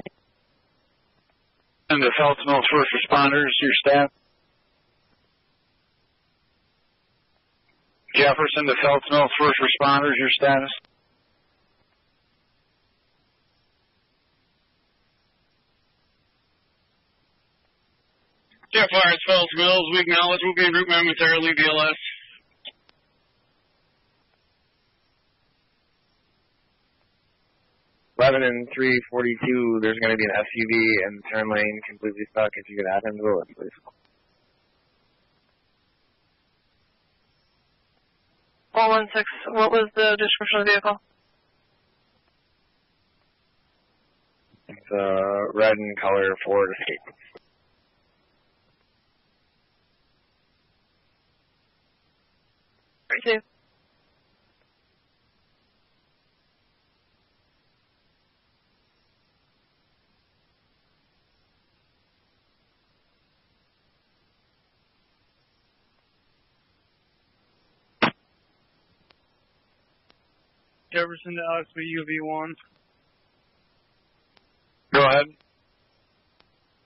And the Phelps Mills first responders, your staff. Jefferson to Phelps Mills first responders, your status. Jeff Fire, it's Phelps Mills. We acknowledge we'll be en route momentarily, BLS. And 342, there's going to be an SUV and turn lane completely stuck. If you could add him to the list, please. 116, what was the description of the vehicle? It's a red in color Ford Escape. Two. Jefferson to Alex with UV1. Go ahead.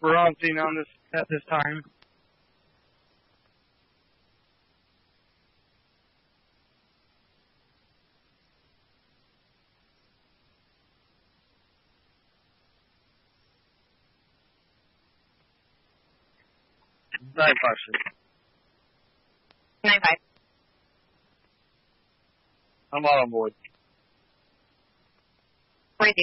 We're on scene on this at this time. Nine question. 95. I'm out on board. 42.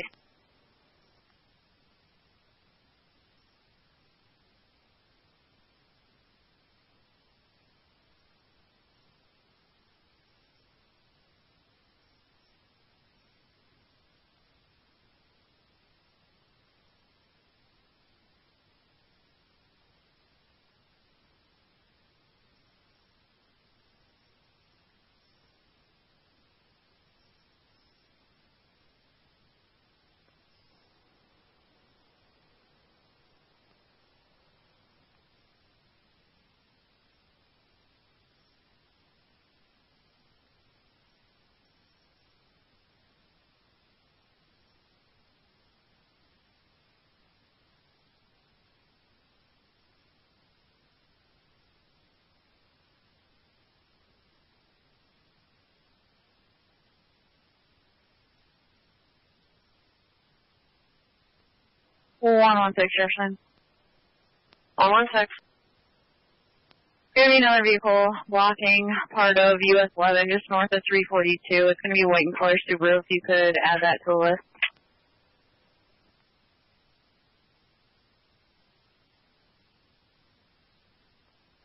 116 Jefferson. 116. Going to be another vehicle blocking part of US 11 just north of 342. It's going to be waiting for Subaru if you could add that to the list.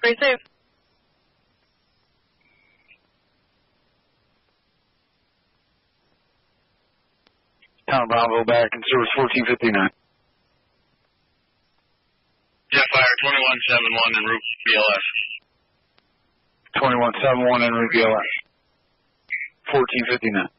Pretty safe. Town Bravo back in service 1459. Jet Fire 2171 en route BLS. 2171 en route BLS. 1459.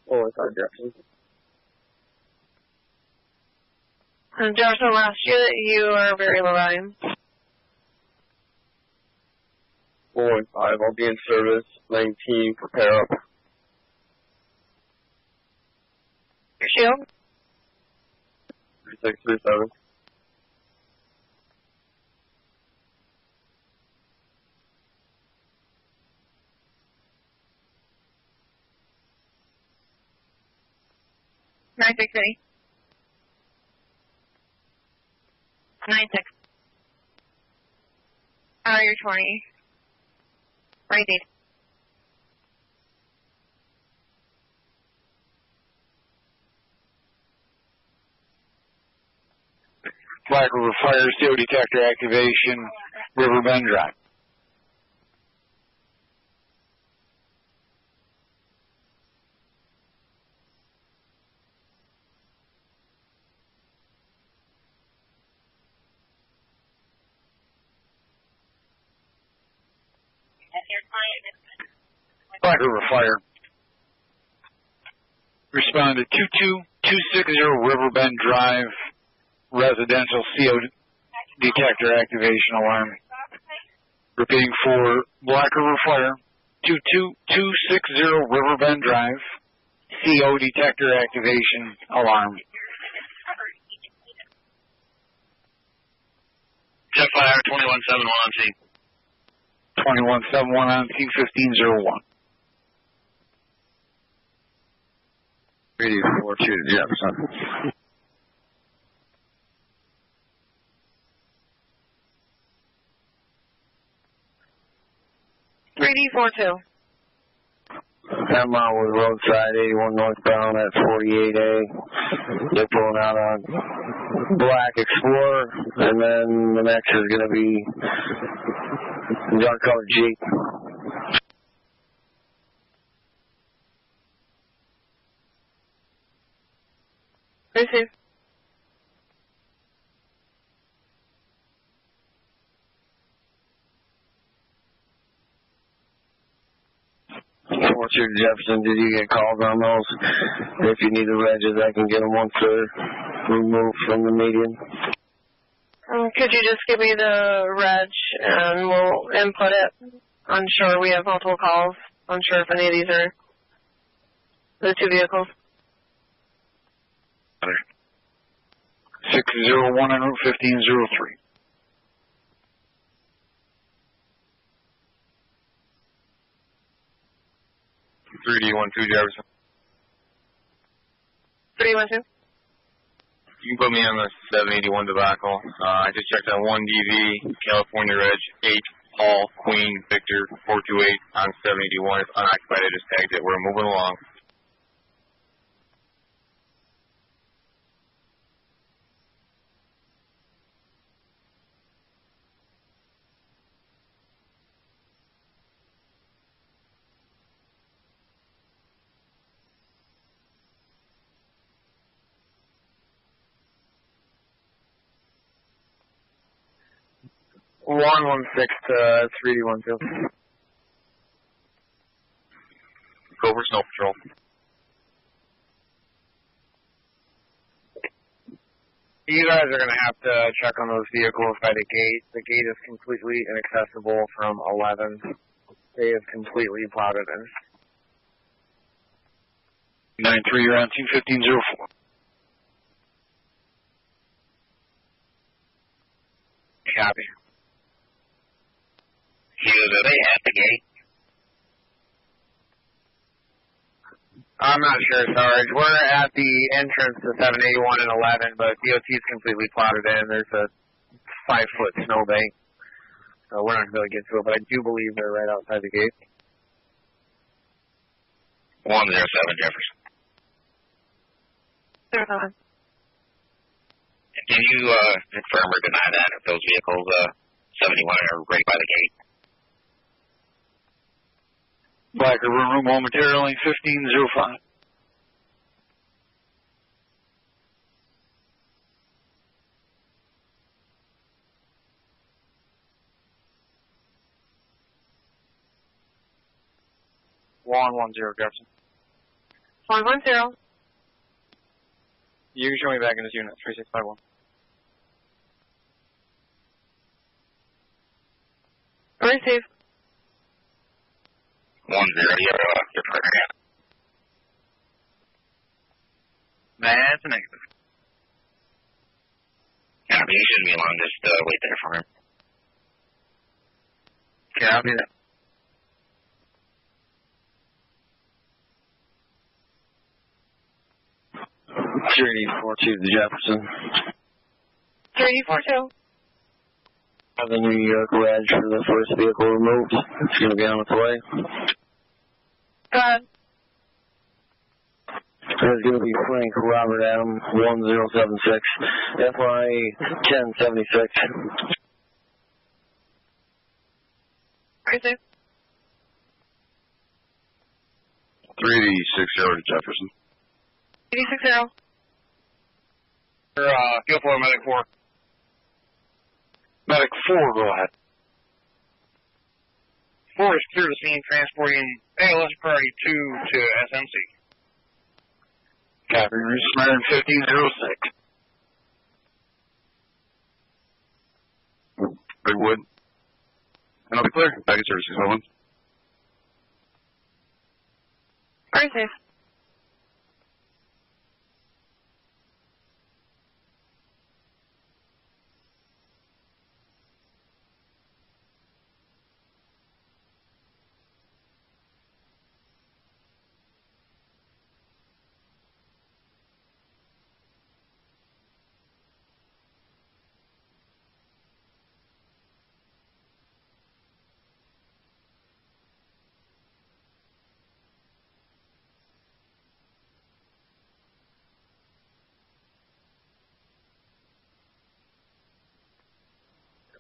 Oh, it's our Jefferson. Jefferson, last year that you are very low volume. 415, I'll be in service. 19, prepare up. Shield? 3637. Nine six three. 96. You're 20. Right, Dave. Black River Fire, CO detector activation, Riverbend Drive. Black River Fire. Respond to 22260 Riverbend Drive, residential CO detector activation alarm. Repeating for Black River Fire, 22260 Riverbend Drive, CO detector activation alarm. Jet Fire 2171 on scene. 2171 on scene, 1501. 8042 to Jefferson. $3D42. 10 mile was roadside, 81 northbound at 48A. They're pulling out on Black Explorer, and then the next is going to be dark colored Jeep. Receive. Fortune Jefferson, did you get calls on those? If you need the wedges, I can get them once they're removed from the median. Could you just give me the reg and we'll input it? Unsure, we have multiple calls. Unsure if any of these are the two vehicles. 601 en route 1503. 3D12 Jefferson. 312? You can put me on the 781 debacle. I just checked on 1DV, California Reg, 8, Paul, Queen, Victor, 428 on 781. It's unoccupied. I just tagged it. We're moving along. 116 to 3D12. Go for snow patrol. You guys are going to have to check on those vehicles by the gate. The gate is completely inaccessible from 11. They have completely plowed it in. 9-3, you're on 215-04. Copy. Hughes, are they at the gate? I'm not sure, Sarge. We're at the entrance to 781 and 11, but DOT's completely plowed it in. There's a 5-foot snowbank, so we're not going to be able to get to it, but I do believe they're right outside the gate. 107 Jefferson. 07. Can you confirm or deny that if those vehicles 71 are right by the gate? Blacker room momentarily, 15-05. One zero Jefferson. 110. You can show me back in this unit, 3651. Receive. 10, your partner got it. That's a negative. Copy, he shouldn't be long, just wait there for him. Copy that. to Jefferson. 342. Have the New York Reg for the first vehicle removed. It's going to be on its way. Go ahead. There's going to be Frank Robert Adam 1076 FY 1076. Receive. 380 to Jefferson. 360. Field 4, Medic 4. Medic 4, go ahead. 4 is clear to scene, transporting ALS priority 2 to SMC. Copy, Ryder 1506. Redwood. And I'll be clear. Back in service, 611. Receive.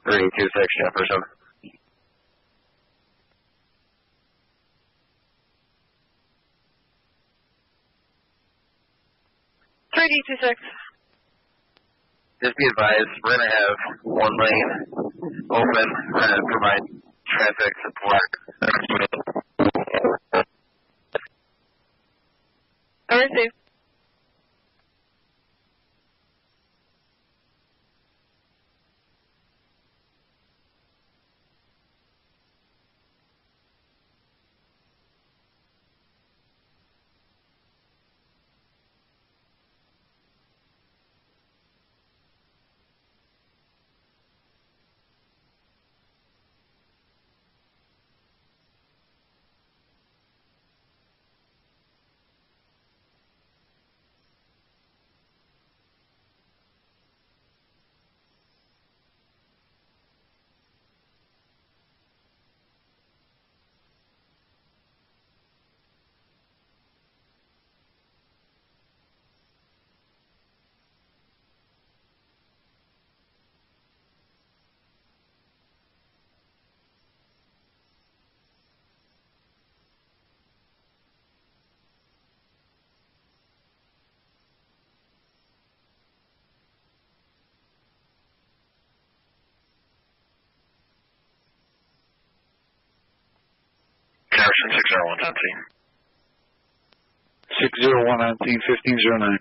Green 26 Jefferson. Just be advised, we're going to have one lane open and provide traffic support. Receive. 601 on scene. 601 on scene, 1509.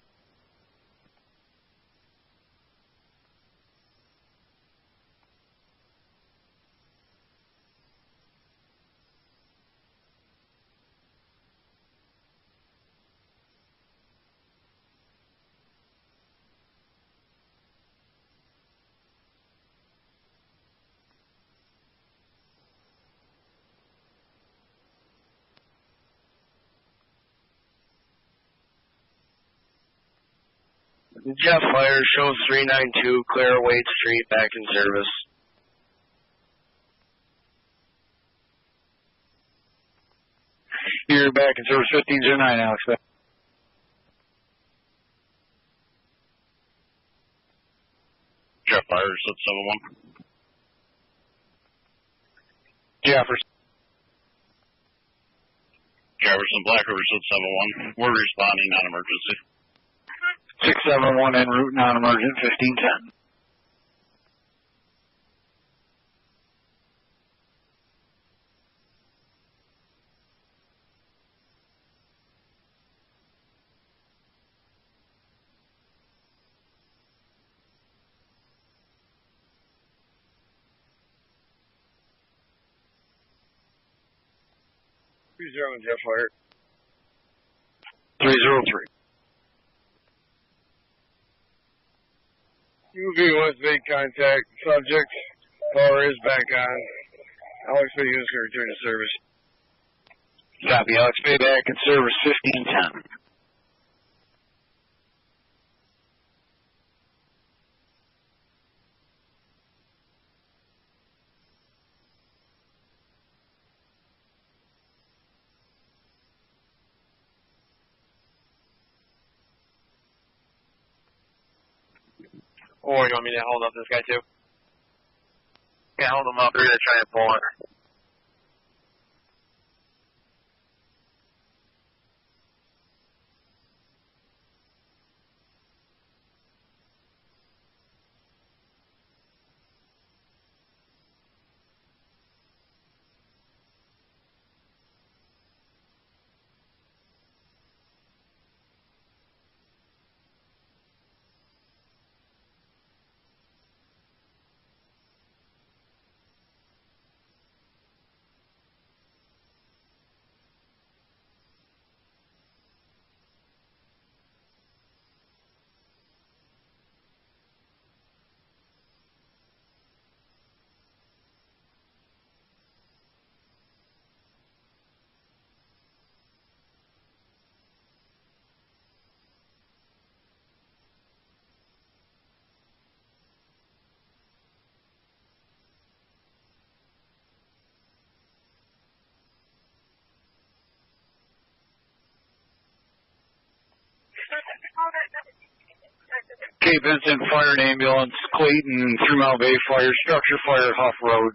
Jeff Fire, show 392, clear Wade Street, back in service. You're back in service, 1509, Alex. Jeff Fire, slip 71. Jefferson. Jefferson, Black River, slip 71. We're responding non-emergency. 671 en route, non-emergent, 1510. Jeff Fire. 303. UV was made contact. Subject. Power is back on. Alex Bay units can return to service. Copy, Alex Bay back in service, 1510. Or you want me to hold up this guy too? Yeah, hold him up. We're going to try and pull it. Cape Vincent Fire and Ambulance, Clayton, 3 Mile Bay Fire, Structure Fire, Huff Road.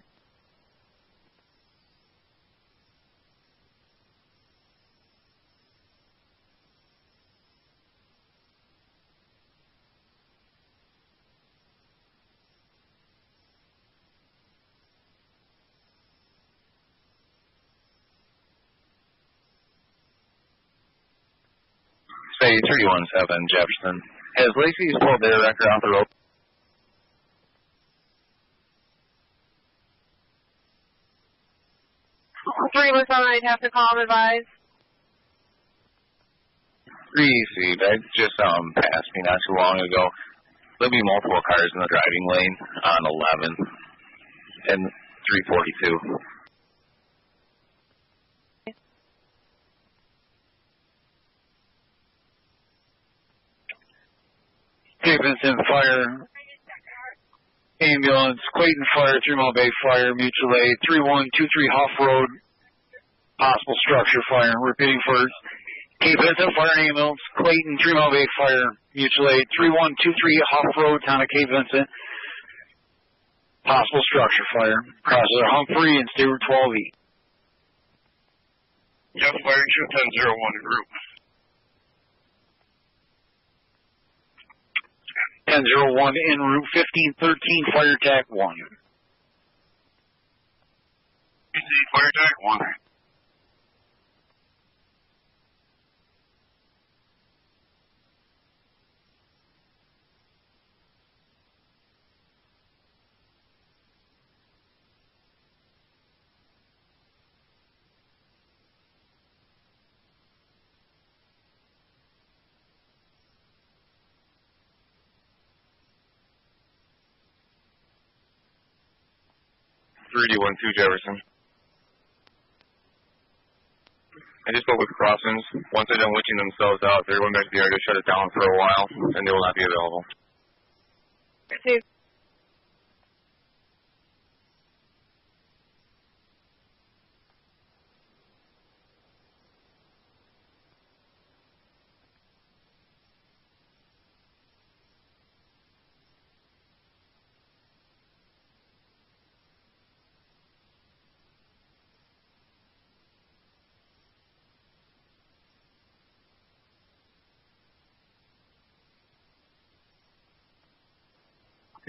Say 317 Jefferson. Has Lacey's pulled their record off the road? Three was on, I'd have to call and advise. Received. I just passed me not too long ago. There'll be multiple cars in the driving lane on 11 and 342. Cape Vincent Fire, Ambulance, Clayton Fire, 3 Mile Bay Fire, Mutual Aid, 3123 Huff Road, possible structure fire. Repeating first. Cape Vincent Fire and Ambulance, Clayton, 3 Mile Bay Fire, Mutual Aid, 3123 Huff Road, town of Cape Vincent, possible structure fire. Crosses Humphrey and Stewart 12E. Jeff Fire, show 1001 en route. 1001 en route, 1513 Fire Attack 1. Fire Attack 1. 3D12 Jefferson. I just spoke with Crossings. Once they're done witching themselves out, they're going back to the area to shut it down for a while, and they will not be available. Received.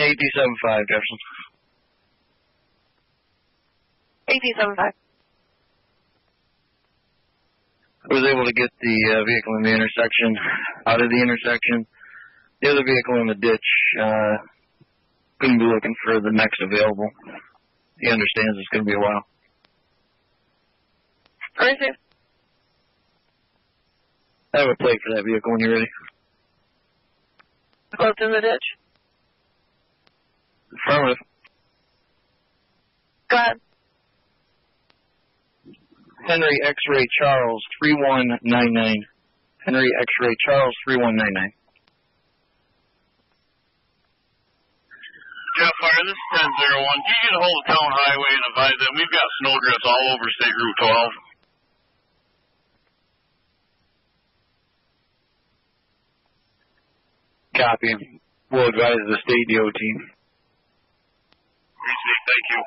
AP75, Jefferson. AP75. I was able to get the vehicle in the intersection, out of the intersection. The other vehicle in the ditch, couldn't be looking for the next available. He understands it's going to be a while. Received. I have a plate for that vehicle when you're ready. Close in the ditch. Affirmative. Go ahead. Henry X-Ray Charles 3199. Henry X-Ray Charles 3199. Jeff Fire, this is 1001. Can you get a hold of Town Highway and advise them we've got snowdrifts all over State Route 12? Copy. We'll advise the state DOT. Thank you.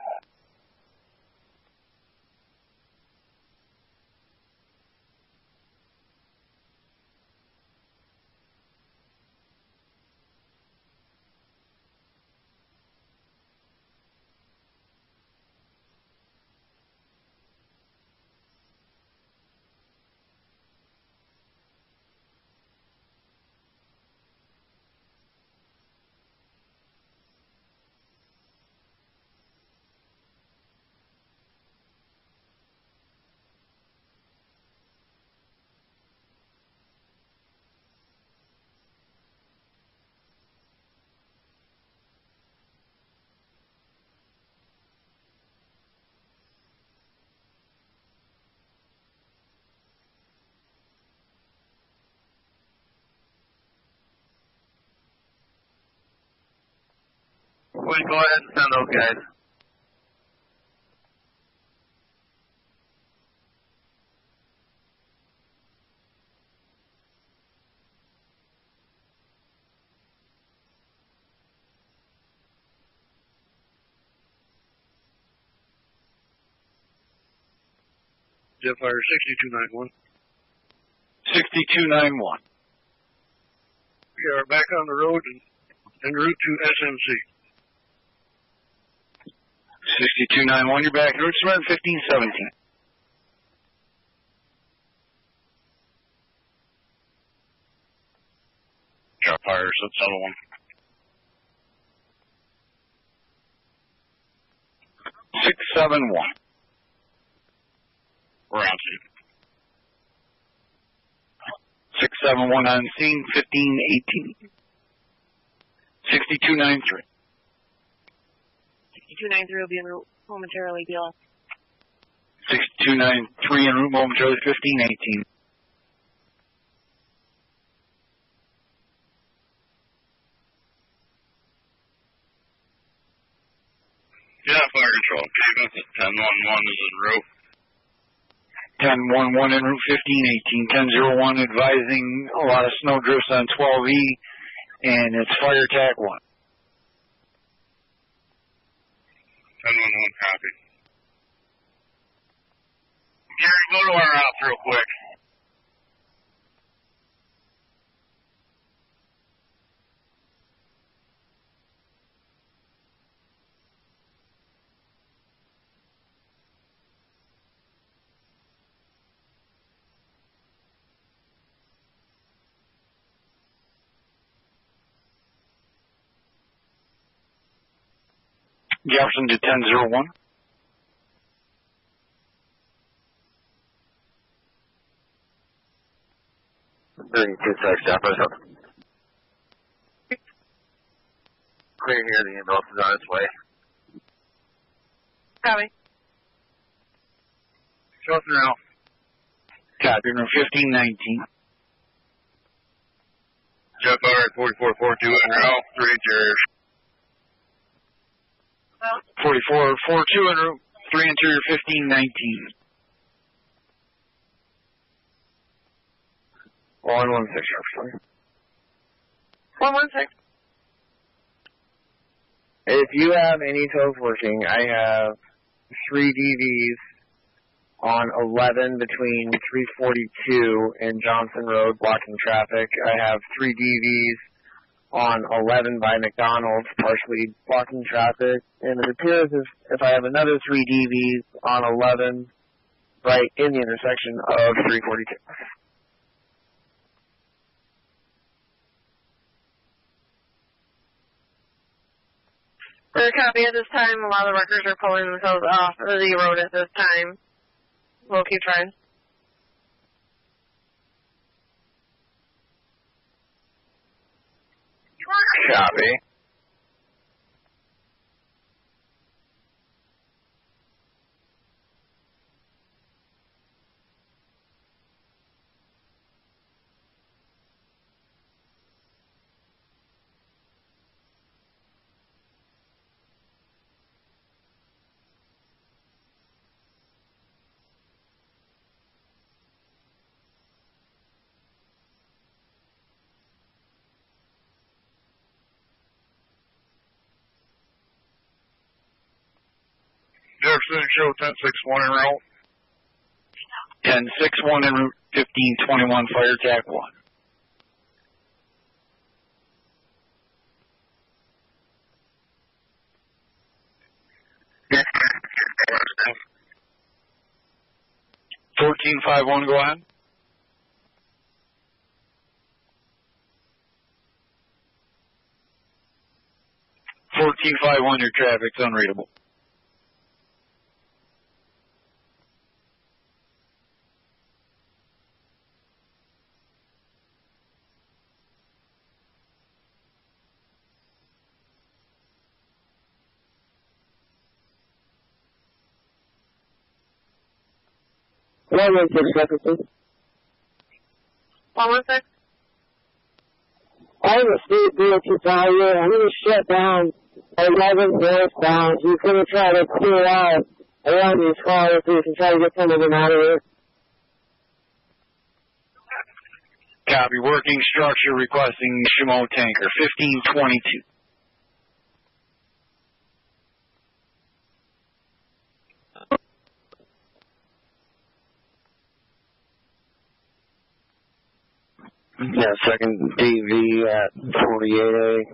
Go ahead and send those guys. Jet Fire 6291. 6291. We are back on the road and en route to SMC. 6291, you're back. Route 1517. Jet Fire 671. 671. We're on scene. 671 on scene, 1518. 6293. 6293 will be en route momentarily, BLS. 6293 en route momentarily, 1518. Yeah, Fire Control. Cadence at 1011 is en route. 1011 en route 1518. 1001 advising a lot of snow drifts on 12E, and it's fire attack 1. 1011 copy. Gary, go to our ops real quick. Jefferson to 1001. Clear here, the ambulance is on its way. Copy. Chelsea now. Copy, room 1519. Jeff Howard, 4442 en route, 3 interiors. 4442 en route, 3 interior 1519. 116, Jefferson. 116. If you have any tows working, I have 3 DVs on 11 between 342 and Johnson Road blocking traffic. I have 3 DVs on 11 by McDonald's partially blocking traffic. And it appears if I have another 3 DVs on 11 right in the intersection of 342. For a copy at this time, a lot of wreckers are pulling themselves off of the road at this time. We'll keep trying. Copy. Jefferson, show 1061 en route. 1061 en route, 1521, fire attack 1. Yeah. 1451, go ahead. $14.51, your traffic's unreadable. One 116. I'm a state DOT fire. I'm going to shut down 11 northbound. He's going to try to clear out around these cars so we can try to get some of them out of here. Copy. Working structure requesting Shimo tanker, 1522. Yeah, second DV at 48A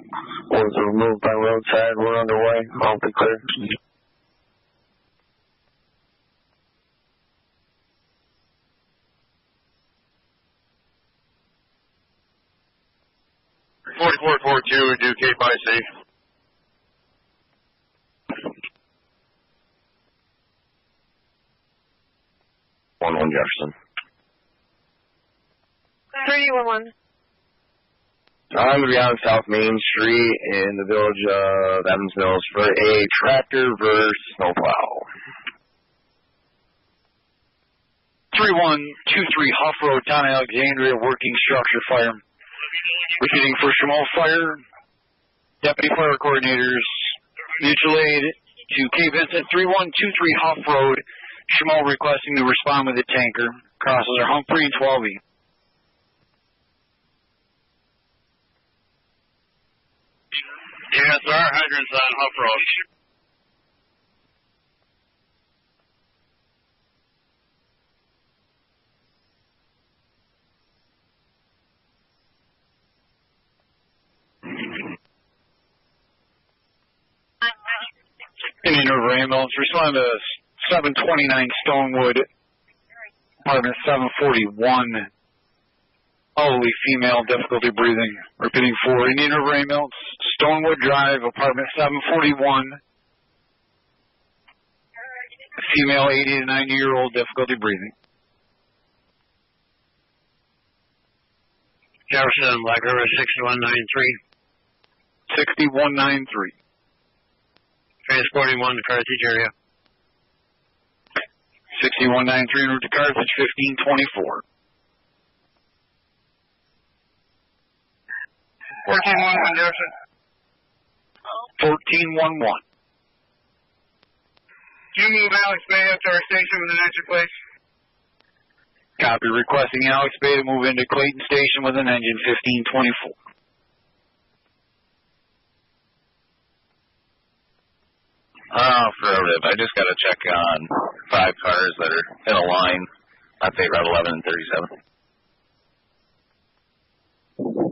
was removed by roadside. We're underway. I'll be clear. $4442, do Cape IC. One Jefferson. 311. I'm going to be on South Main Street in the village of Evans Mills for a tractor versus snowplow. 3123 Huff Road, Town of Alexandria, working structure fire. Repeating for Shimo Fire, Deputy Fire Coordinators, mutual aid to K. Vincent, 3123 Huff Road, Shimo requesting to respond with a tanker. Crosses are Humphrey and 12E. Yes, there are hydrants on Huff Road. Indian River Ambulance, respond to 729 Stonewood, apartment 741. Elderly female, difficulty breathing. Repeating for Indian River Ambulance, Stonewood Drive, apartment 741. Female, 80 to 90-year-old, difficulty breathing. Jefferson, Black River, 6193. 6193. Transporting one to Carthage area. 6193 en route to Carthage, 1524. 1411 Jefferson. 1411. Can you move Alex Bay up to our station with an engine, please? Copy. Requesting Alex Bay to move into Clayton Station with an engine, 1524. Affirmative. I just got to check on 5 cars that are in a line on State Route 11 and 37.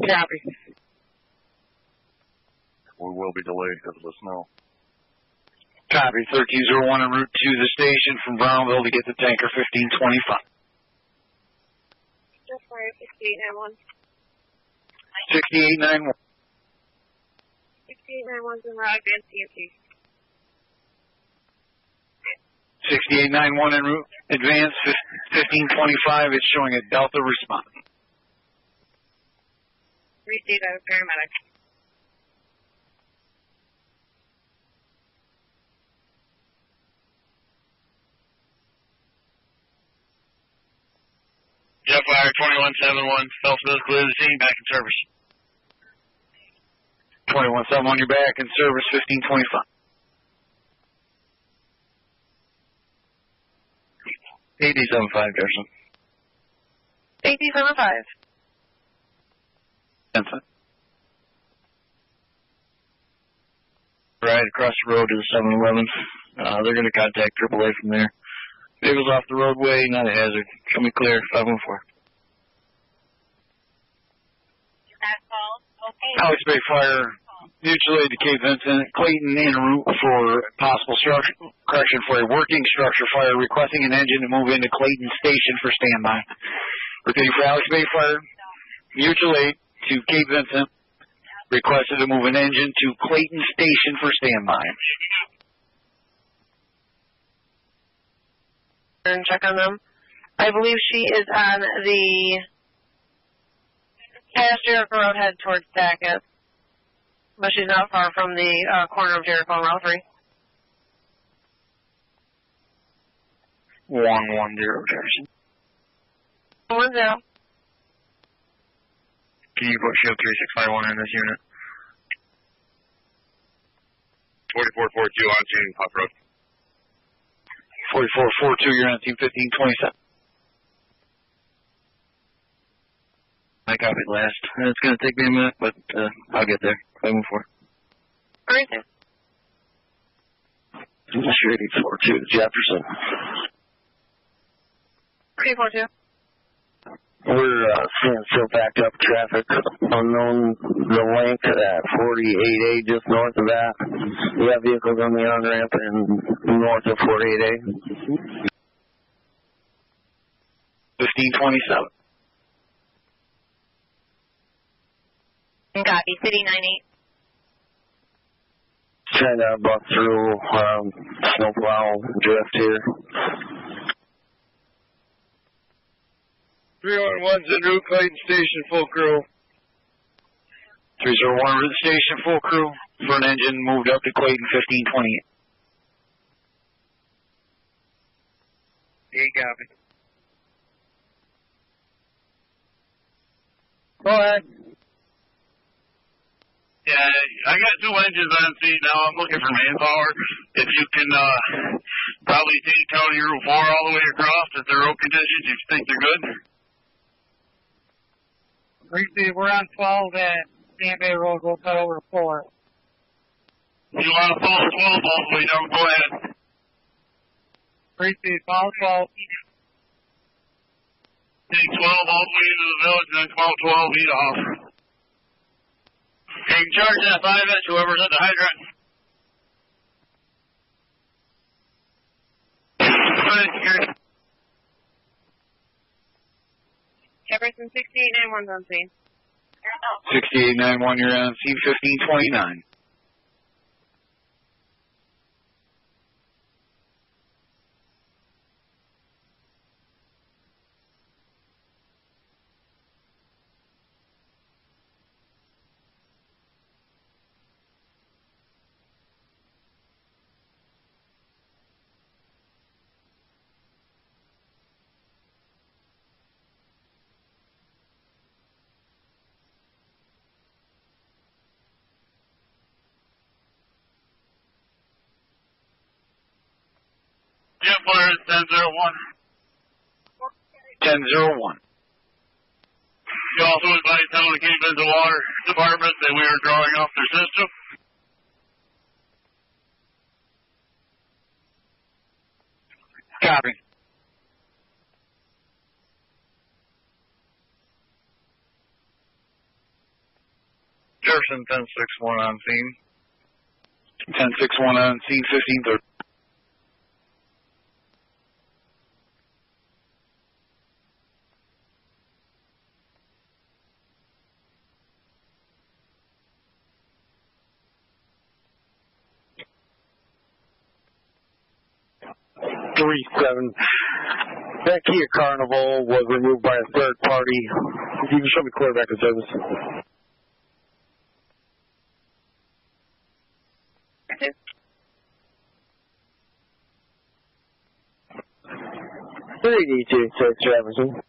Copy. We will be delayed because of the snow. Copy. 1301 en route to the station from Brownville to get the tanker, 1525. Just for 6891. 6891. 6891's in route advance DOT. 6891 en route, advance 1525. It's showing a Delta response. Received by paramedic. Jet Flyer 2171, Beltsville clear the scene, back in service. 2171, you're back in service, 1525. 8075, Jefferson. 8075. Benson. Right across the road to the 7-Eleven. They're going to contact AAA from there. Vehicle's off the roadway, not a hazard. Show me clear, 514. Alex Bay Fire, mutual aid to Cape Vincent, Clayton en route for possible structure, correction for a working structure fire, requesting an engine to move into Clayton Station for standby. Repeating for Alex Bay Fire, mutual aid to Cape Vincent, requested to move an engine to Clayton Station for standby. And check on them. I believe she is on the past Jericho Road head towards Sackett. But she's not far from the corner of Jericho and Route 3. 110, Jefferson. 10. Can you put shield 3651 in this unit? 4442 on scene, Pop Road. 4442, you're on team 1527. I copied last. It's going to take me a minute, but I'll get there. 514. Right there. Sure, 842, Jefferson. 342. We're seeing still backed up traffic. Unknown the length at 48A, just north of that. We have vehicles on the on-ramp and north of 48A. 1527. Copy, City 98. Trying to buck through snowplow drift here. 311's en route, Clayton Station, full crew. 301 to the station, full crew. Front engine moved up to Clayton, 1528. 8 copy. Go ahead. Yeah, I got 2 engines on scene now. I'm looking for manpower. If you can probably take County Route 4 all the way across, if they're road conditions, you think they're good? We're on 12 at Sand Bay Road. We'll cut over to 4. You want to follow 12 all the way down? Go ahead. Follow 12. Take 12 all the way into the village, and then come out 12 feet off. Take charge of that 5-inch, whoever's at the hydrant. Jefferson 6891's on scene. 6891, you're on scene, 1529. Where is 1001? 1001. You also advised town to keep into water department that we are drawing off their system. Copy. Jefferson 1061 on scene. 1061 on scene, 1530. That Kia Carnival was removed by a third party. You can show me clear back to service. Three D26 Jefferson.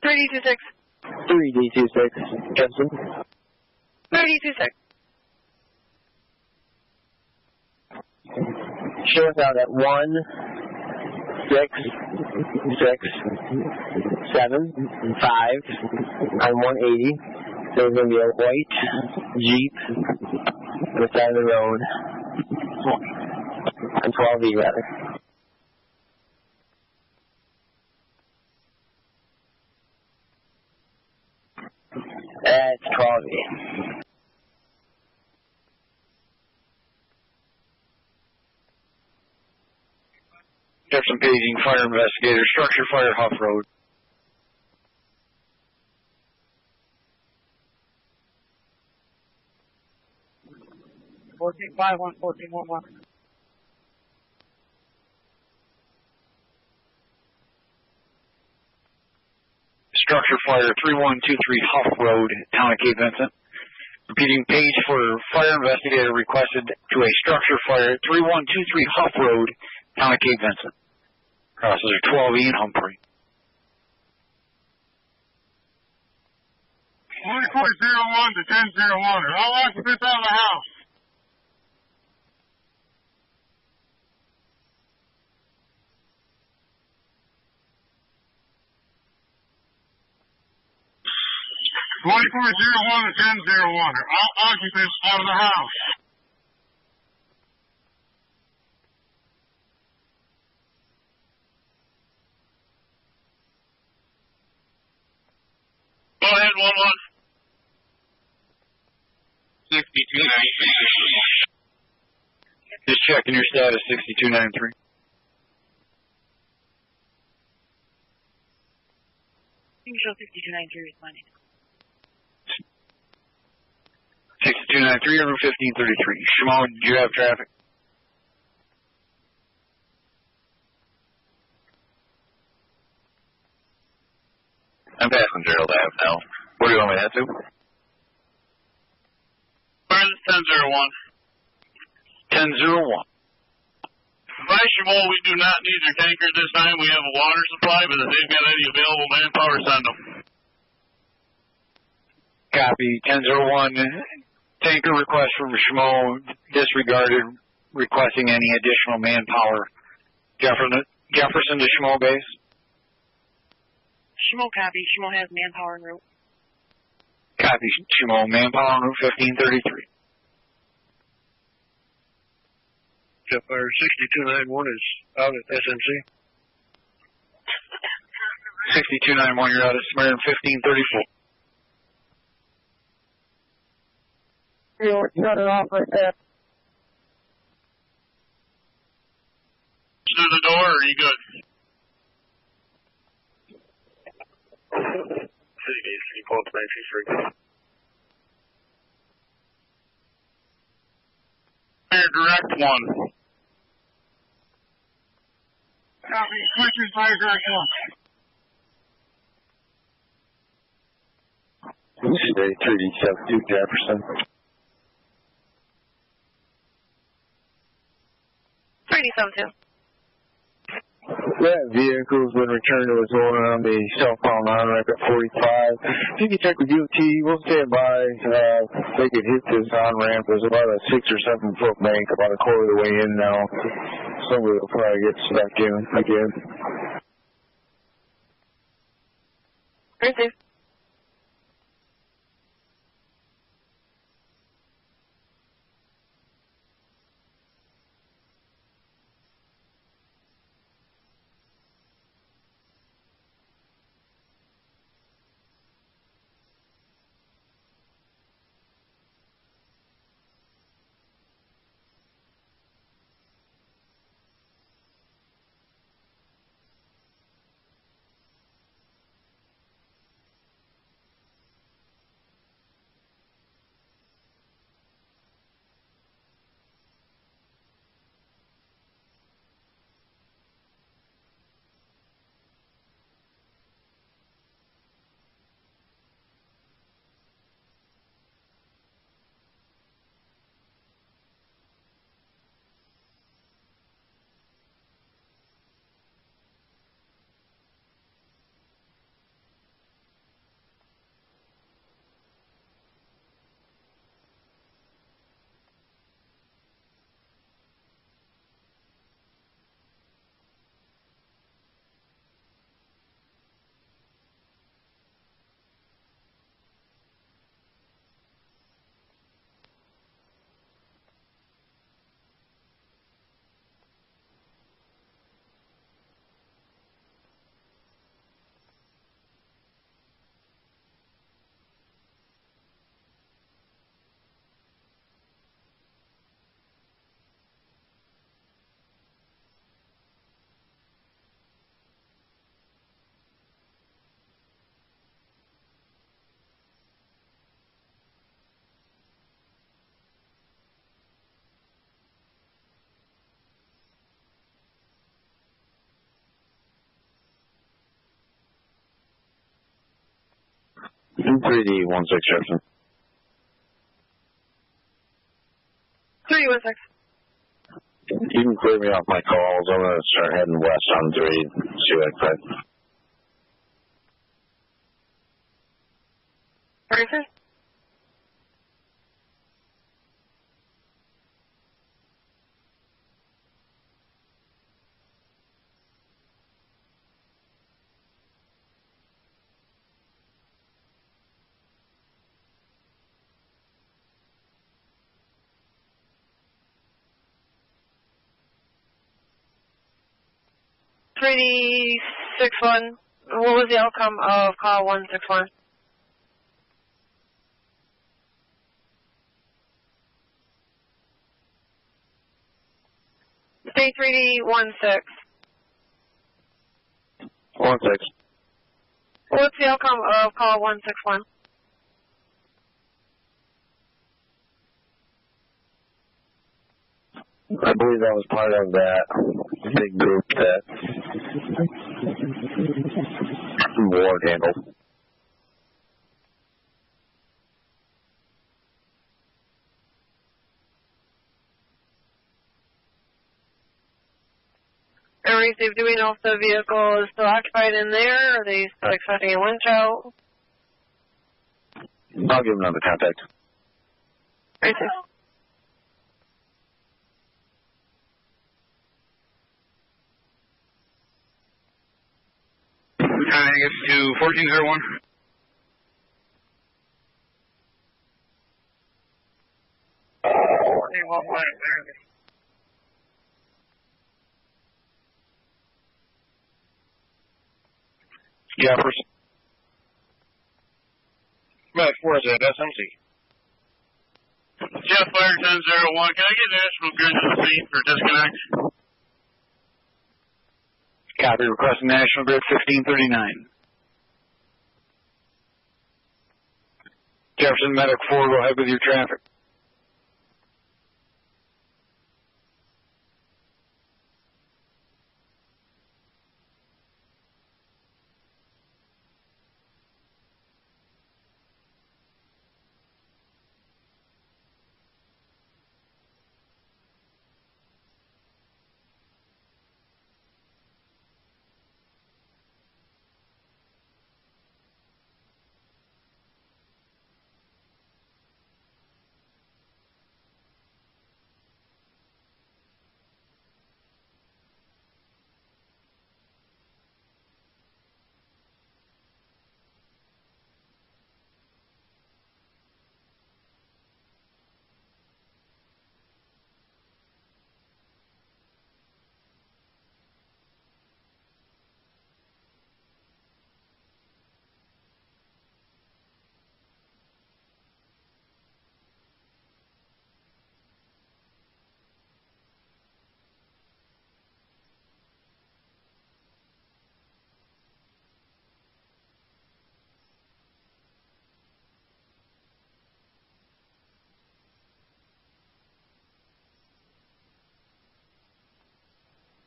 Three D26. 3D26 Jefferson. 3D26. Show us out at 1, 6, 6, 7, 5 on 180. There's going to be a white Jeep on the side of the road on 12E rather. That's 12E. Jefferson paging, fire investigator, structure fire, Huff Road. Structure fire, 3123 Huff Road, Town of Cape Vincent. Repeating page for fire investigator requested to a structure fire, 3123 Huff Road, Town of Cape Vincent. Crosses are 12E and Humphrey. 1401 to 1001. Are all occupants out of the house? (4401 to 1001. Are all occupants out of the house? Go ahead, 11. 6293. Just checking your status, 6293. You can show 6293 responding. 6293 over 1533. Shimon, do you have traffic? I'm passing Gerald Ave now. What do you want me to head to? Where is 1001? 1001. By Shimon, we do not need their tanker this time. We have a water supply, but if they've got any available manpower, send them. Copy. 1001. Tanker request from Shimon disregarded, requesting any additional manpower. Jefferson to Shimon base. Shimo copy. Shimo has manpower en route. Copy. Shimon, manpower en route 1533. Jetfire 6291 is out at SMC. 6291, you're out at Samaritan 1534. Shut it off right there. Through the door, or are you good? City needs to be called to 93. Direct one. Copy. Switches fire direct one. Day 3D72 Jefferson. 3D72. That vehicle's been returned to its owner on the southbound on-ramp at 45. If you can check with DOT, we'll stand by. They could hit this on-ramp. There's about a 6 or 7 foot bank, about a quarter of the way in now. Somebody will probably get stuck in again. Received. In 3D 16 Jefferson. 316. You can clear me off my calls. I'm going to start heading west on 3. See what I can find. Received. $3D61. What was the outcome of call 161? Stay 3D16. 16. What's the outcome of call 161? I believe that was part of that big group that Ward handled. Received. Do we know if the vehicle is still occupied in there, or are they still expecting a winch out? I'll give another contact. Received. Lieutenant Angus to 1401. Jefferson. Matt, where's that SMC? Jeff Fire 1001. Can I get National Grid to the scene for disconnect? Copy. Requesting National Grid 1539. Jefferson Medic 4, go ahead with your traffic.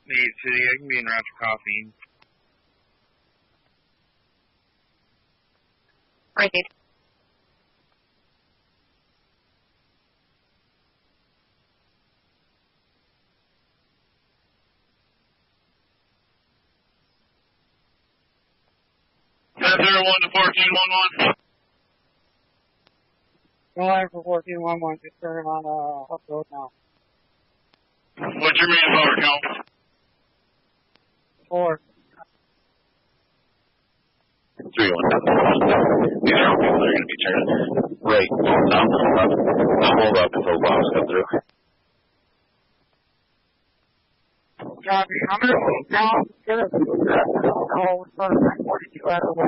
Nate City, I can be in route to coffee. Right, Nate. That's 01 to 1411. Go line for 1411, just turn on up road now. What's your manpower count? 4. 3-1. These are all people that are going to be turning right, south, and left. I'll hold up if those bombs come through. Copy. I'm going to go now. Get it. Call with 42 out of 1.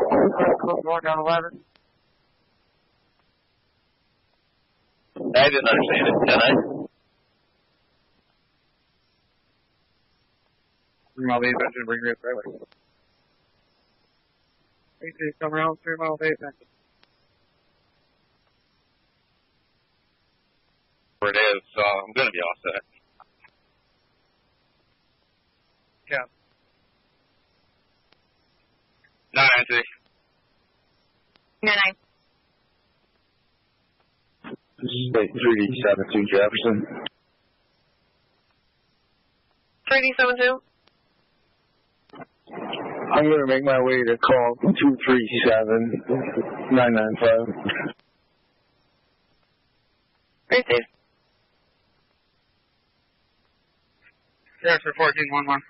Going down 11. I didn't understand it. Can I? Bring my lead engine, bring me up right away. Come around 3 miles 8 engine. Where it is, so I'm going to be all set. Yeah. 996. 9. This is 3D72 Jefferson. 3D72. I'm going to make my way to call 237-995. Right there. Yes, for 1411.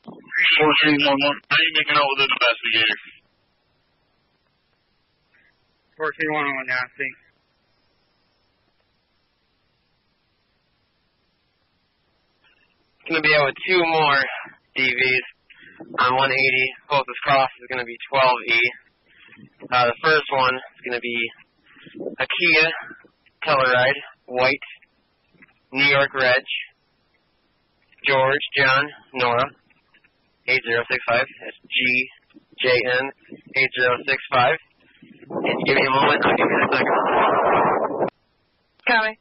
1411. How are you making out with the investigator? 1411, yeah, see. Going to be out with 2 more DVs on 180. Closest cross is going to be 12E. The first one is going to be a Kia Telluride, white, New York Reg, George, John, Nora, 8065. That's GJN 8065. And give me a moment. I'll give you a second. Copy.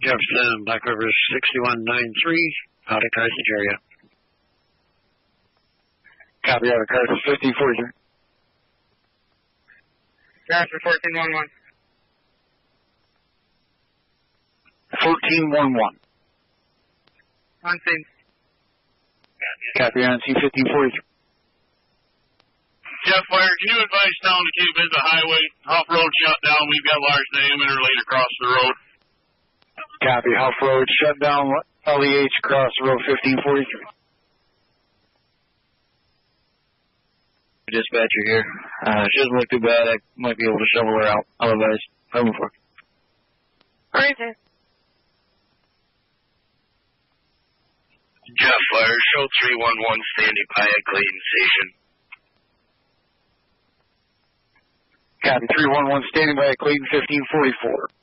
Jefferson, Black River 6193, out of Carthage area. Copy out of Carthage 1543. Jasper 1411. 1411. Unseen. Copy on C1543. Jeff Fire, can you advise town to keep in the highway off-road shut down? We've got large diameter laid across the road. Copy. Off road shut down. LEH across the road 1543. Dispatcher here. She doesn't look too bad. I might be able to shovel her out. Otherwise, I'm for. Alright, sir. Jeff Fire, show 311 standing by at Clayton Station. Copy. 311 standing by at Clayton 1544.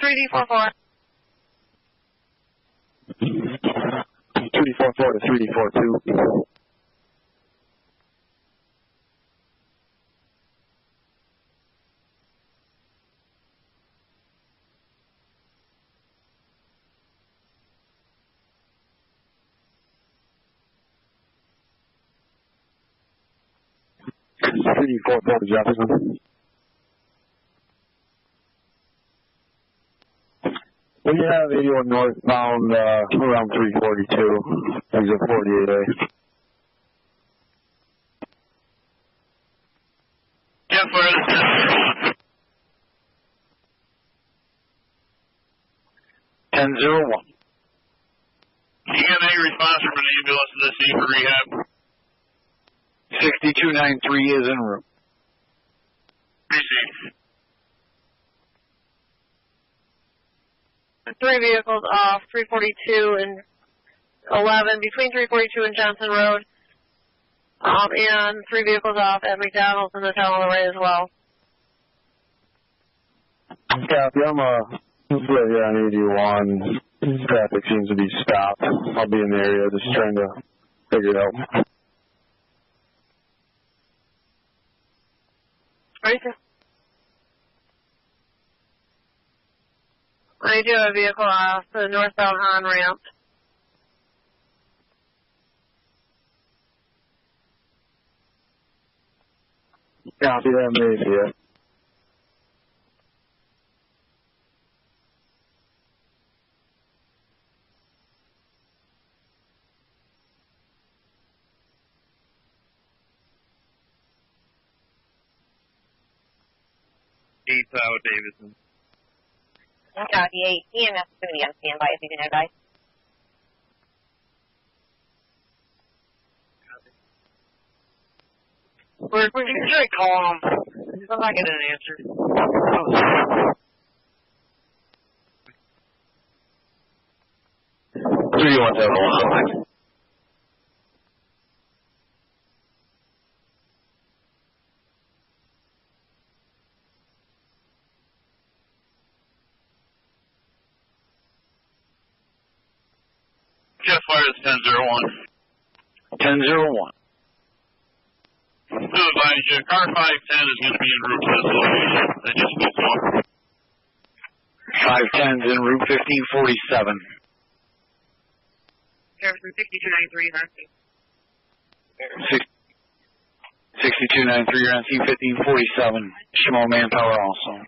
$3D44. 2D44 to 3D42. to Jefferson. We have 81 northbound around 342, exit 48A. Jeff, where is this? 1001. You got any response from an ambulance to this scene for rehab? 6293 is en route. Received. 3 vehicles off 342 and 11, between 342 and Johnson Road, and 3 vehicles off at McDonald's in the town of Luray as well. Copy, I'm right here on 81. Traffic seems to be stopped. I'll be in the area just trying to figure it out. Right, sir. I do have a vehicle off the northbound on-ramp. Copy that, maybe. Davidson. Copy 8. EMS is going to be on standby if you can advise. We're going to try calling him. I'm not getting an answer. 3171. Jeff Fires 1001. 1001. To advise you, car 510 is going to be en route to this location. I just spoke to him. 510's en route 1547. Jefferson 6293 is on scene. 6293, you're on scene 1547. Shimo manpower also.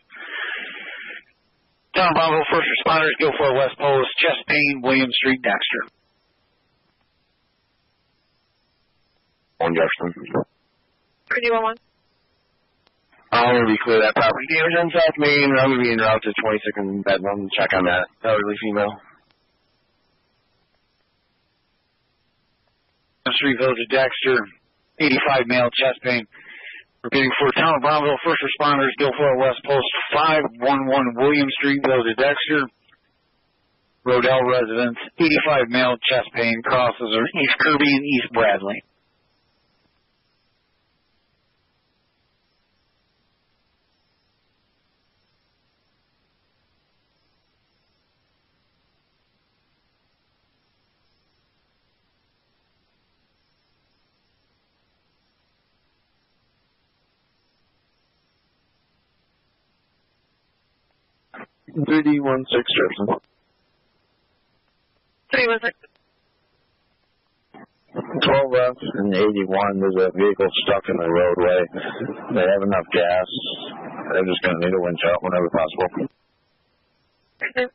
Town Bravo, first responders, go for West Post, chest pain, William Street, Dexter. On Jefferson. 3211. I'm going to be clear that property damage on South Main. I'm going to be en route to 26 and Bedlam. Check on that elderly female. Street Village of Dexter, 85 male, chest pain. Repeating for Town of Brownsville, first responders, Guilford West Post 511 William Street, Village of Dexter. Rodell residents, 85 male, chest pain, crosses are East Kirby and East Bradley. D16 Jefferson. 316. 12F and 81, there's a vehicle stuck in the roadway. They have enough gas. They're just going to need a winch out whenever possible. Okay.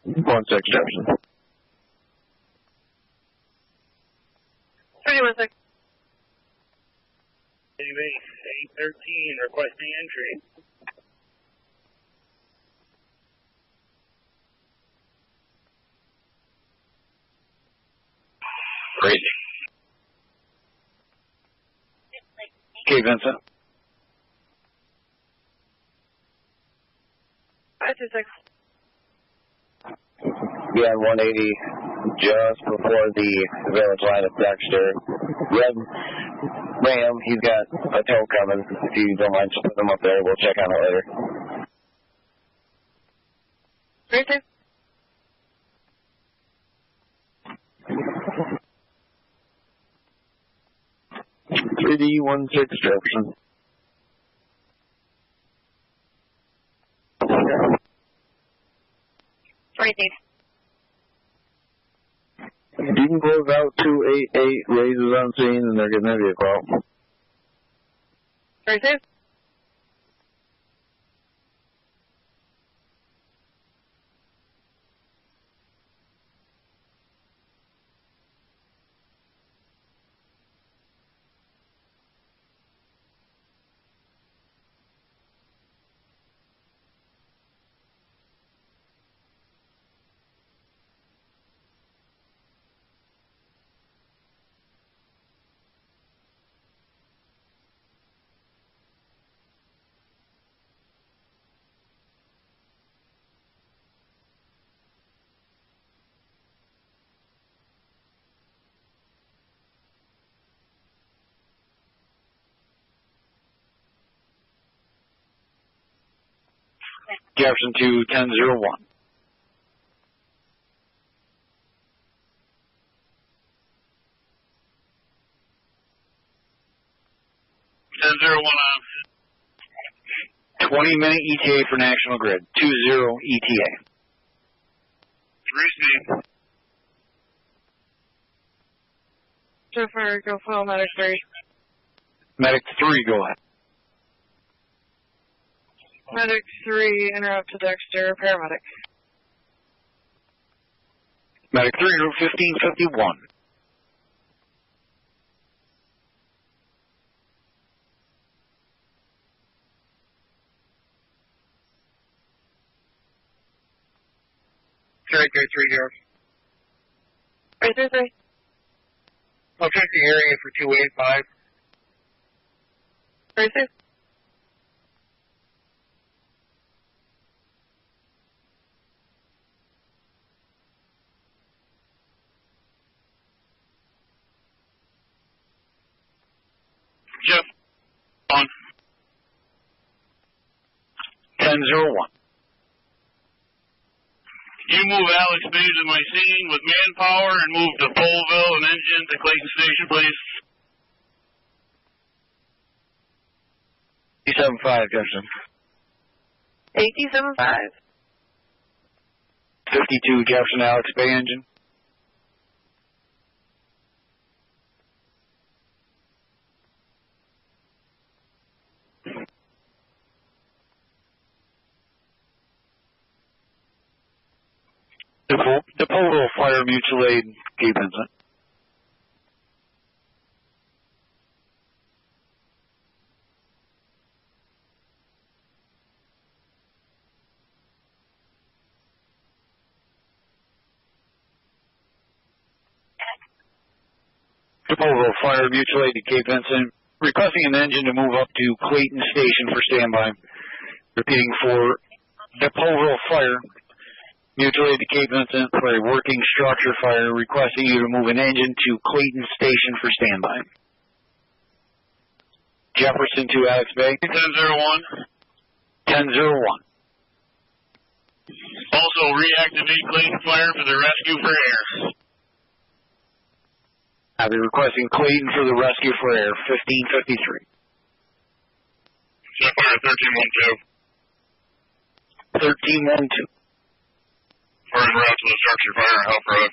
One six Jefferson. 316. 813 requesting entry. Crazy. Okay, Vincent. 526. Yeah, 180, just before the village line of Dexter. Red Ram, he's got a tow coming. If you don't mind just putting him up there, we'll check on it later. 32. D16 Jefferson. You can close out 288 raises on scene and they're getting a vehicle out. 32. Jefferson to 1001. on. 20-minute ETA for National Grid. 20 ETA. 3C. Jennifer, go full, Medic 3. Medic 3, go ahead. Medic 3, interrupt to Dexter, paramedic. Medic 3, 1551. Strike 3 here. Right there, 3. I'll check the area for 285. Right there. Jeff, on. 1001. You move Alex Bay to my scene with manpower and move to Poleville and engine to Clayton Station, please. 875, Jefferson. 8275. 52, Jefferson, Alex Bay engine. Depot fire mutual aid, Cape Vincent. Depot fire mutual aid to Cape Vincent, requesting an engine to move up to Clayton Station for standby. Repeating for Depot fire. Mutual aid to Cape Vincent for a working structure fire, requesting you to move an engine to Clayton Station for standby. Jefferson to Alex Bay. 1001. 1001. Also reactivate Clayton Fire for the rescue for air. I'll be requesting Clayton for the rescue for air, 1553. Jet Fire 1312. 1312. We're en route to the structure fire on Health Road.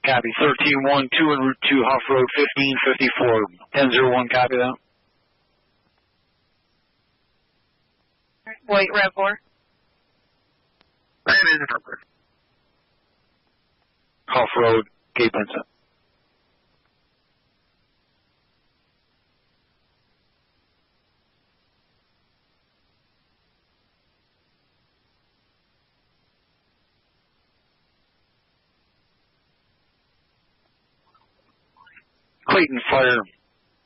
Copy. 1312 en route to Huff Road, 1554. 1001, copy that. Wait, Rev 4. Huff Road, Cape Vincent. Clayton Fire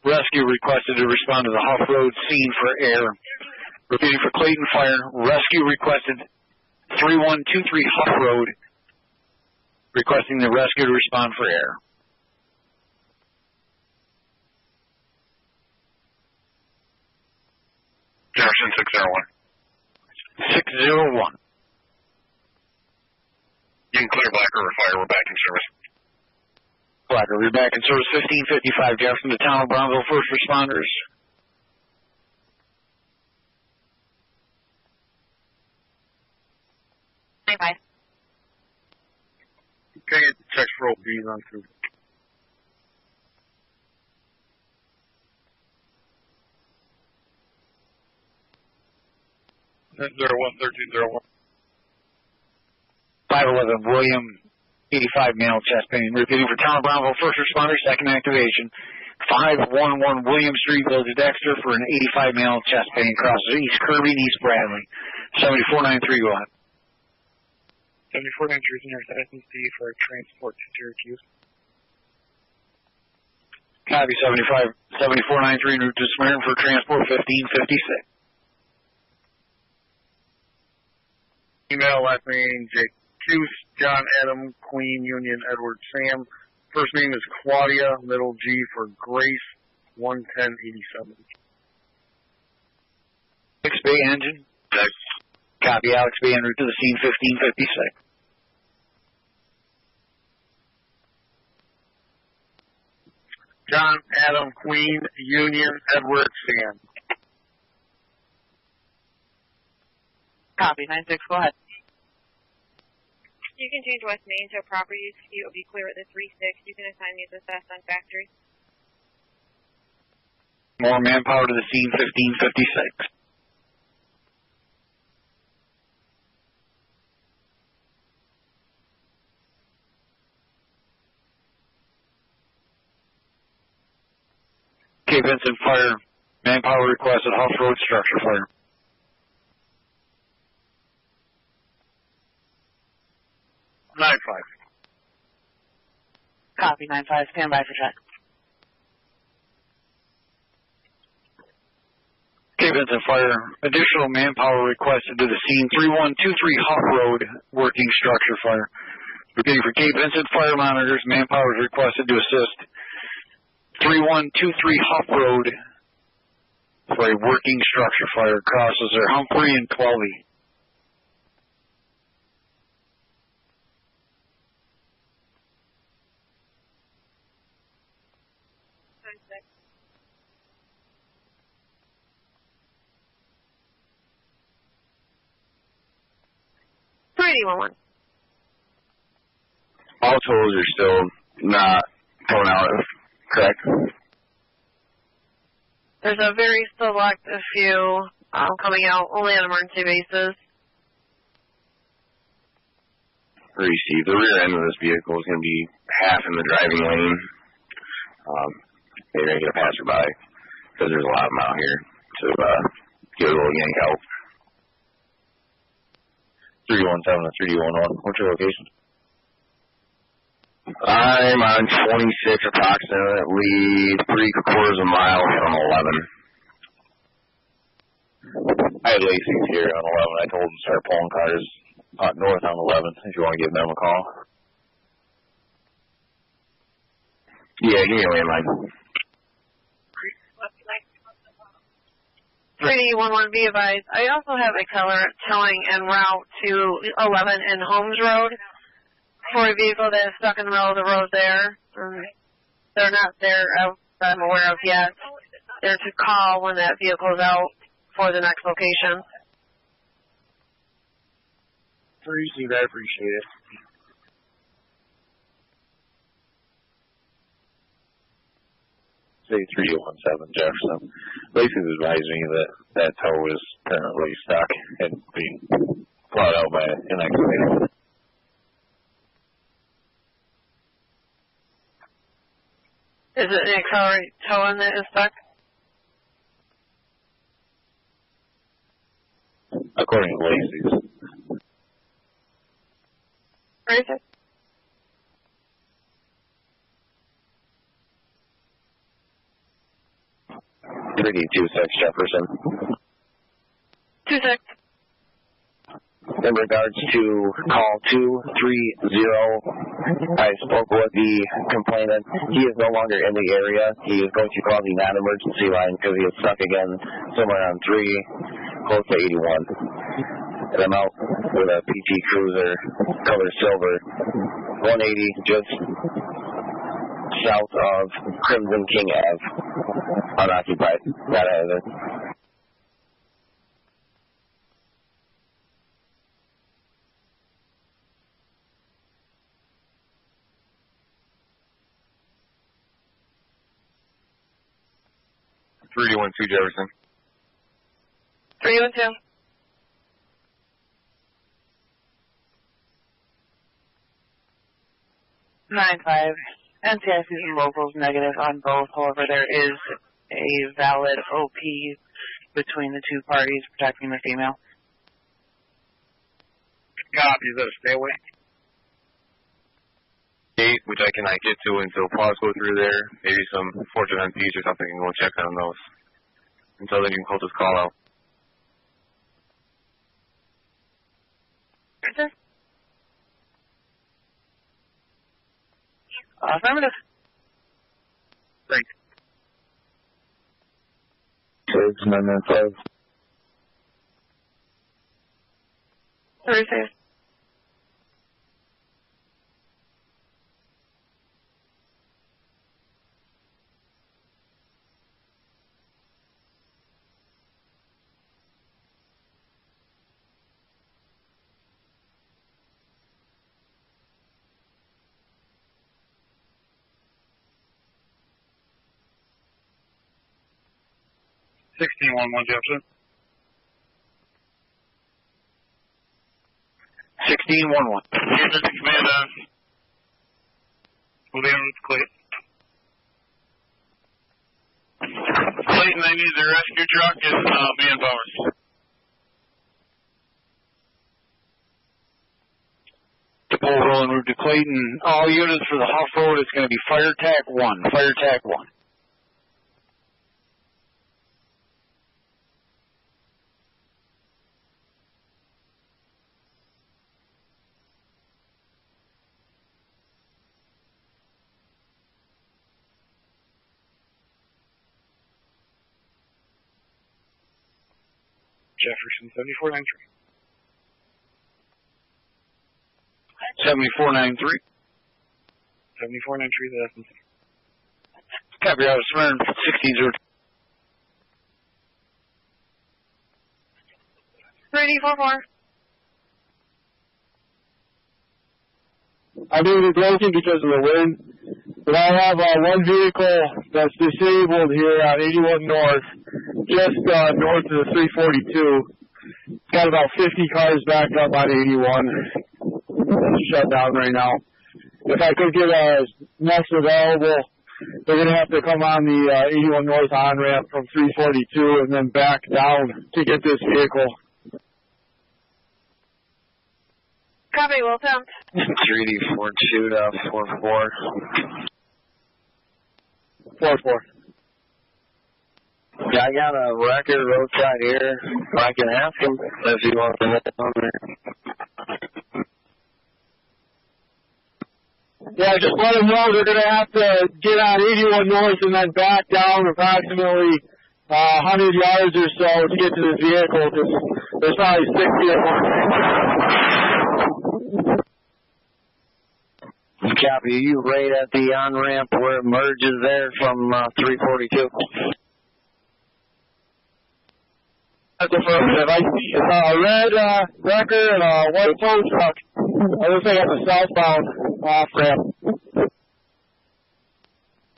Rescue requested to respond to the Huff Road scene for air. Repeating for Clayton Fire, Rescue requested 3123 Huff Road, requesting the rescue to respond for air. Jefferson 601. 601. You can clear Black River Fire. We're back in service. Black River back in service, 1555 Jefferson to town of Brownville first responders. Bye. Okay, check for OBs on through. That's 011301. 511 William, 85 male chest pain. Repeating for town of Brownville first responders, second activation. 511 William Street, Village of Dexter for an 85 male chest pain crosses East Kirby and East Bradley. 7493, go ahead. 7493 is nearest SNC for a transport to Syracuse. Copy 7493 en route to Smyrna for transport 1556. Email, last name, Jake Cuse, John Adam, Queen, Union, Edward, Sam. First name is Claudia, middle G for Grace, 11087. Alex Bay engine. Copy, Alex Bay en route to the scene 1556. John, Adam, Queen, Union, Edward, Stan. Copy, 9-6, go ahead. You can change West Main to a proper use. It will be clear at the 3-6. You can assign me the fast on factory. More manpower to the scene 1556. Okay, Vincent, fire. Manpower requested, Huff Road structure fire. Nine 5. Copy, 9-5, stand by for check. Okay, Vincent, fire. Additional manpower requested to the scene 3123 Huff Road working structure fire. Okay, for Cape Vincent fire monitors, manpower is requested to assist 3123 Huff Road for a working structure fire. Crosses are Humphrey and Clovey. All tools are still not going out, correct? There's a very select few coming out only on emergency basis. Receive. The rear end of this vehicle is going to be half in the driving lane. They're going to get a passerby because there's a lot of them out here to get a little yank out. 317 to 3211. What's your location? I'm on 26, approximately 3/4 of a mile from 11. I had Lacey's here on 11. I told him to start pulling cars north on 11 if you want to give them a call. Yeah, give me a landline. 3D11, be advised. I also have a teller telling en route to 11 and Holmes Road for a vehicle that is stuck in the middle of the road there. They're not there that I'm aware of yet. They're to call when that vehicle is out for the next location. Appreciate it. Appreciate it. Say 3017 Jefferson. Lacey's advised me that that tow is currently stuck and being plowed out by an excavator. Is it an accelerate towing that is stuck? According to Lacey's. Where is it? Jefferson. 26. In regards to call 230, I spoke with the complainant. He is no longer in the area. He is going to call the non-emergency line because he is stuck again somewhere on 3, close to 81. And I'm out with a PT Cruiser, color silver, 180, just south of Crimson King Ave, unoccupied. Not a hazard. Jefferson. 312. NCIC locals negative on both. However, there is a valid OP between the two parties protecting the female. Copies of stay away. Gate, which I cannot get to until pause go through there. Maybe some Fortune MPs or something, and go check on those. Until then, you can call this call out. Affirmative. Thanks. 695. Thursday. Jefferson. 1611. Here's the command on. We'll be on with Clayton. Clayton, I need the rescue truck and manpower. Depot rolling route to Clayton. All units for the Huff Road, it's going to be Fire TAC 1. Fire TAC 1. Jefferson 7493. 7493. 7493, that's the Copy, I was Smyrna 1602. 3044. I may be broken because of the wind, but I have one vehicle that's disabled here on 81 North, just north of the 342. It's got about 50 cars backed up on 81. It's shut down right now. If I could get a next available, they're going to have to come on the 81 North on-ramp from 342 and then back down to get this vehicle. Copy, will attempt. 3D42.44. 44. Yeah, I got a record roadside here. I can ask him if he wants to hit on there. Yeah, just let them know they're going to have to get on 81 North and then back down approximately 100 yards or so to get to this vehicle, because there's probably 6 vehicles. Copy, you right at the on-ramp where it merges there from 342. That's affirmative. I see a red wrecker and a white tow truck. I looks like on the southbound off-ramp.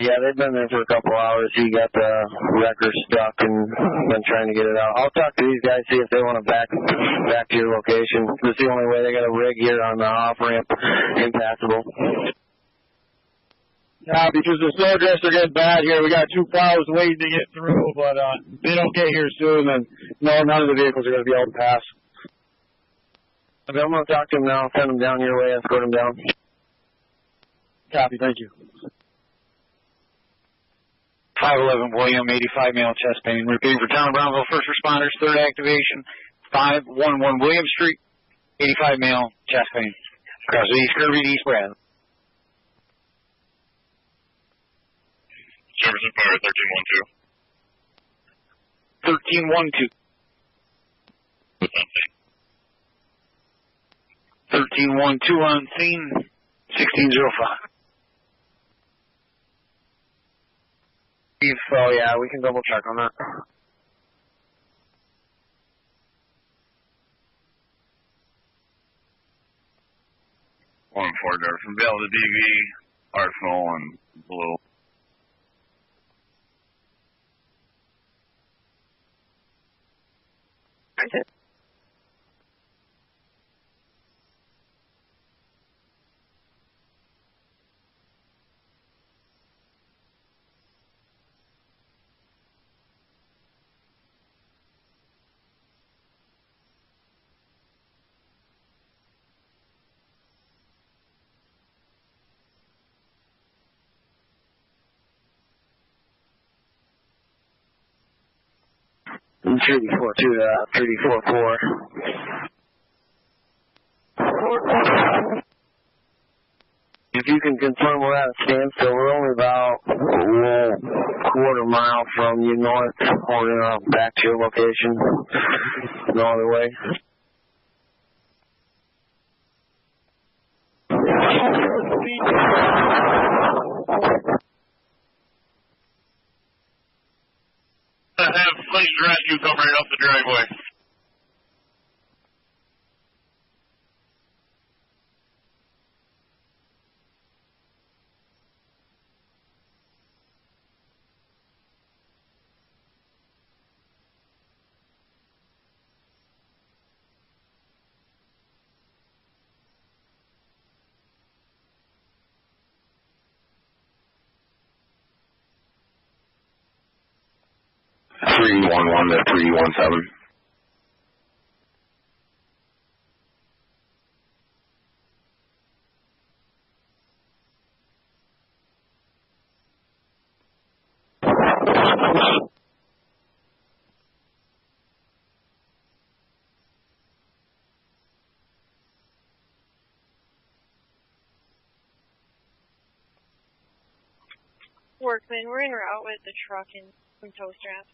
Yeah, they've been there for a couple hours. He got the wrecker stuck and been trying to get it out. I'll talk to these guys, see if they want to back to your location. That's the only way. They got a rig here on the off-ramp, impassable. Yeah, because the snow drifts are getting bad here. We got 2 plows waiting to get through, but if they don't get here soon, then no, none of the vehicles are going to be able to pass. Okay, I'm going to talk to him now. Send him down your way. Escort him down. Copy. Thank you. 511 William, 85 male chest pain. Repeating for Town of Brownville first responders, third activation, 511 William Street, 85 male chest pain. Across the East Kirby to East Brand. Jefferson Fire 1312. 1312 on scene, 1605. Oh, yeah, we can double check on that. One Ford Jefferson Vale to DV, Arsenal, and Blue. Gotcha. I'm 3D44. If you can confirm we're at a standstill, we're only about a quarter mile from you north, holding back to your location. No other way. 311 to 317. Workman, we're en route with the truck and some tow straps.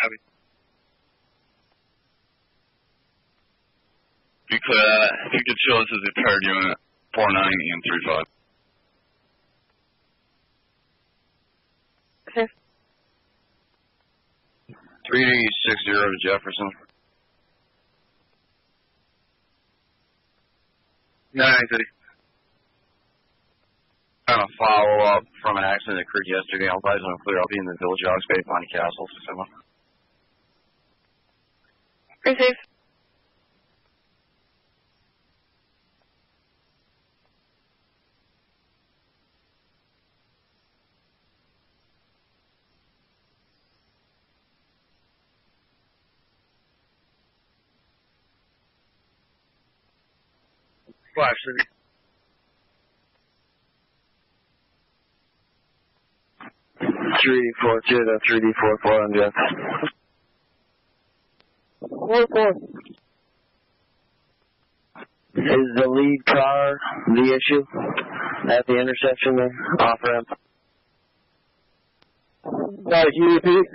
Copy. If you could show us as a paired unit, 49 and 35. Okay. 360 to Jefferson. 930. Kind of follow up from an accident that occurred yesterday. I'll advise when I'm clear. I'll be in the Village Ox Bay, Ponty Castle. Pretty safe. Flash City. Three 4-2 to 3D44 on Jeff. 4-4. Is the lead car the issue at the intersection there? Off ramp. Can you repeat?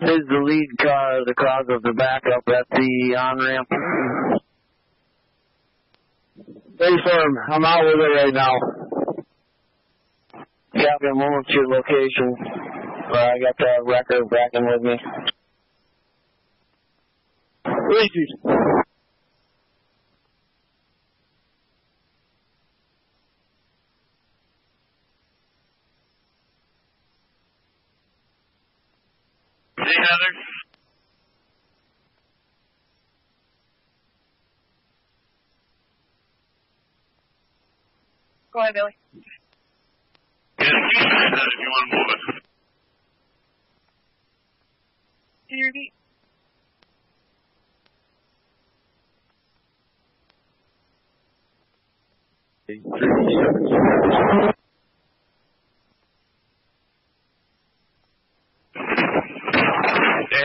Is the lead car the cause of the backup at the on ramp? Stay firm. I'm out with it right now. Copy, I'm almost to your location. I got the record backing with me. Easy. Hey, Heather. Go ahead, Billy. Yeah, you can say that if you want to move it. Can you repeat? Hey,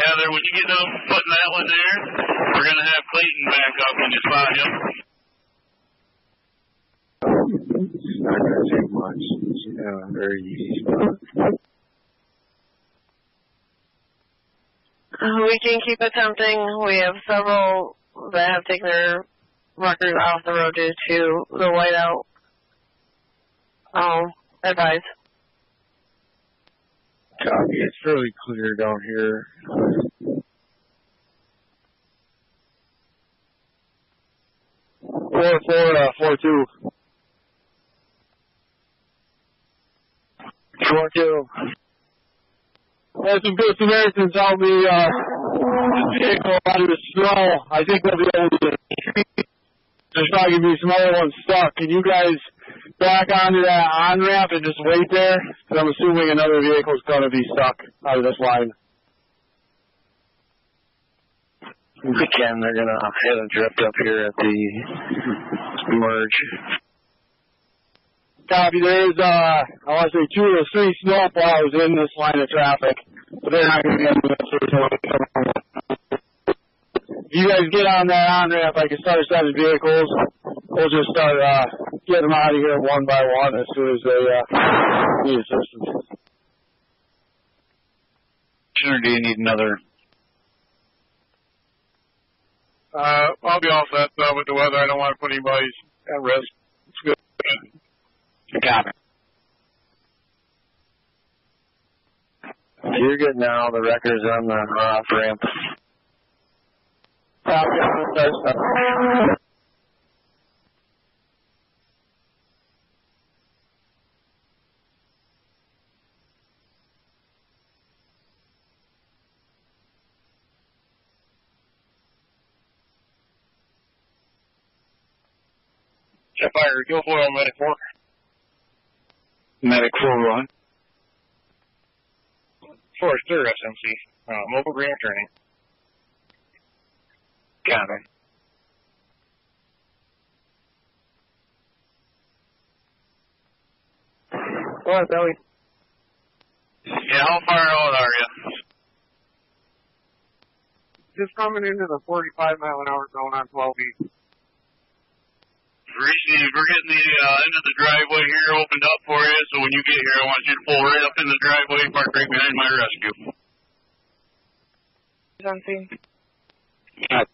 Heather, when you get done putting that one there, we're going to have Clayton back up when you spot him. It's not going to take much. It's a very easy spot. We can keep attempting. We have several that have taken their records off the road due to the whiteout. Advise. Copy. It's fairly clear down here. 4-4, 4-2. 4-2. There's some good Samaritans help me this vehicle out of the snow. I think we'll be able to. There's probably going to be some other ones stuck. Can you guys back onto that on-ramp and just wait there? Because I'm assuming another vehicle is going to be stuck out of this line. We can. They're going to hit a drift up here at the merge. Copy. There's, I want to say 2 or 3 snow plows in this line of traffic, but they're not going to be able to. If you guys get on that on-ramp, I can start sending vehicles. We'll just start getting them out of here one by one as soon as they need assistance. Sure, do you need another? I'll be all set with the weather. I don't want to put anybody at risk. It's good. Got it. You're good now. The record's on the off ramp. Jet fire, go for it on Medic 4. Medic 4-1. Forest, third SMC. Mobile green attorney. Copy. Go on, Billy. Yeah, how far out are you? Just coming into the 45-mile-an-hour zone on 12E. Receive, we're getting the end of the driveway here opened up for you, so when you get here, I want you to pull right up in the driveway, park right behind my rescue. He's on scene. As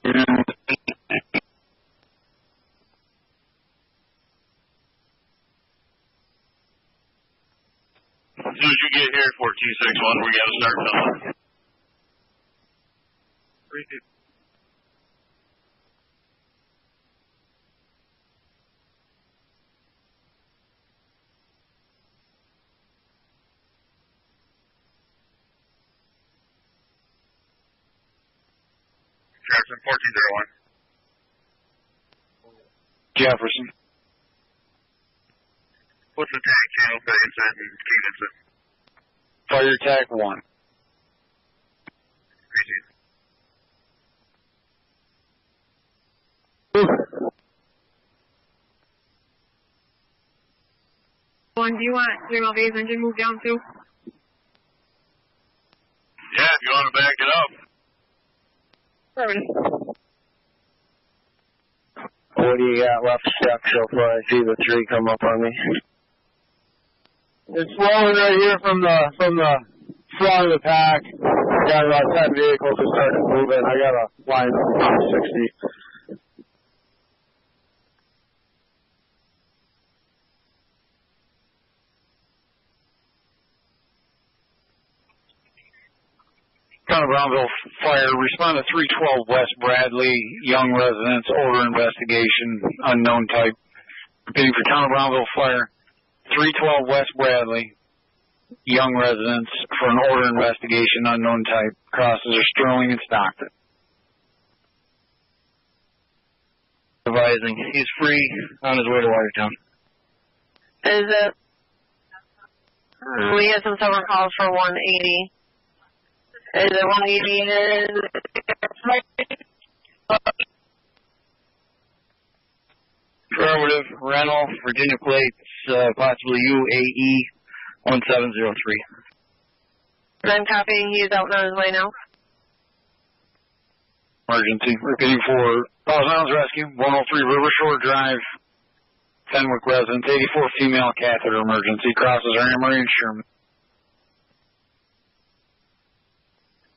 soon as you get here, 4261, we got to start filming. Receive. Jefferson 1401. Jefferson. What's the tag channel for inset and cadence? Fire attack 1. One, do you want your base engine moved down too? Yeah, if you want to back it up. What do you got left stuck so far? I see the tree come up on me. It's flowing right here from the front of the pack. Got about 10 vehicles that started moving. I got a line of about 60. Town of Brownville Fire, respond to 312 West Bradley, young residents, odor investigation, unknown type. Repeating for Town of Brownville Fire, 312 West Bradley, young residents for an odor investigation, unknown type. Crosses are Sterling and Stockton. Advising, he's free on his way to Watertown. Is it? We had some summer calls for 180. Is it 180? Affirmative, rental, Virginia plates, possibly UAE 1703. I'm copying. He's out on his way now. Emergency. Repeating for Thousand Islands Rescue, 103 River Shore Drive, Fenwick residents, 84 female catheter emergency. Crosses are Emory and Sherman.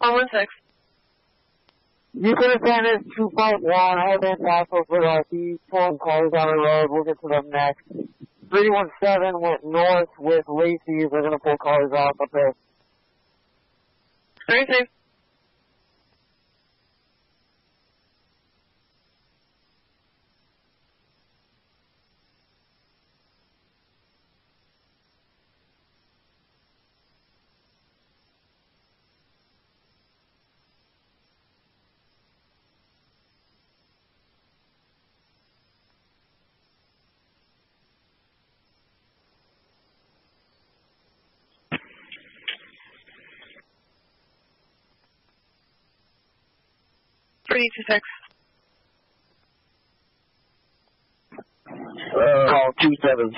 116. You could have sent it 2.1. I have been tackles with RP, pulling cars on the road. We'll get to them next. 317 went north with Lacey. They're going to pull cars off up there. Very safe. Call 276.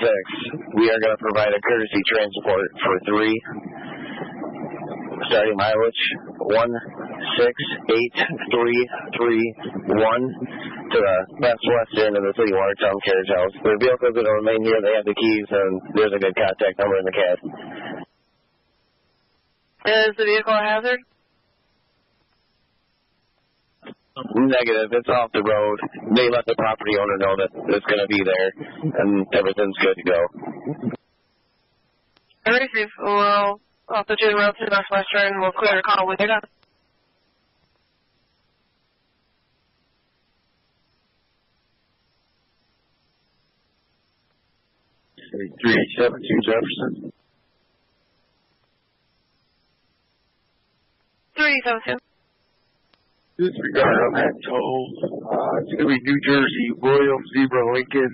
We are going to provide a courtesy transport for 3. Starting mileage 168,331 to the west end of the City Watertown carriage house. The vehicles that will remain here, they have the keys, and there's a good contact number in the cab. Is the vehicle a hazard? Negative. It's off the road. They let the property owner know that it's going to be there, and everything's good to go. Very safe. I'll put you in route to Northwestern. We'll clear the call when you're done. Three 372 Jefferson. 372. Disregard on that toll. It's going to be New Jersey, William, Zebra, Lincoln,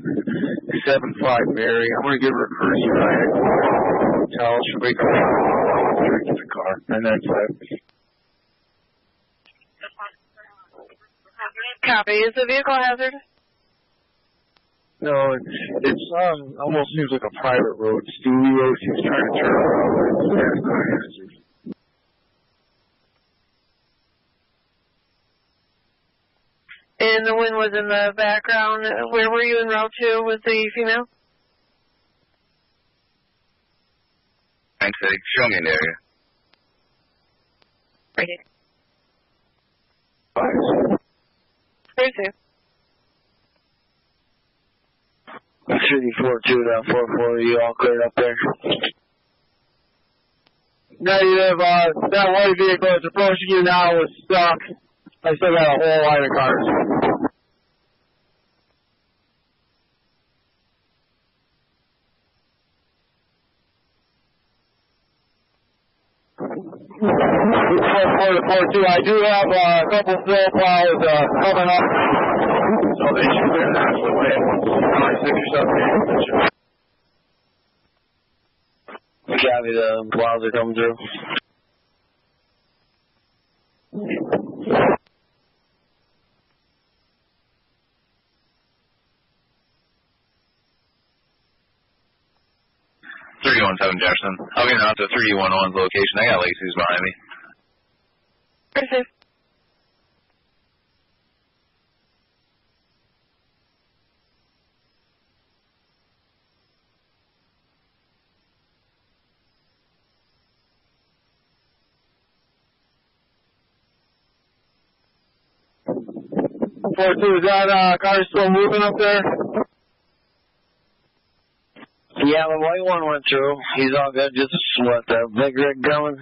75 Mary. I'm going to give her a cursory ride. Tell she wake up. straight to the car. And that's it. Copy. Is the vehicle hazard? No, it's almost seems like a private road. Steely Road, she's trying to turn around. And the wind was in the background. Where were you en route to with the female? Thanks, show me an area. Right here. Where's it? 342 down 440, you all cleared up there? Negative, that white vehicle that's approaching you now is stuck. I still got a whole line of cars. I do have a couple snow plows coming up. So they should clear that the way. 6 or something. Copy, the plows are coming through. Jefferson. I'll get out to 311's location. I got Lacey's behind me. Perfect. 4-2, is that car still moving up there? Yeah, the white one went through. He's all good. Just what, the big rig going?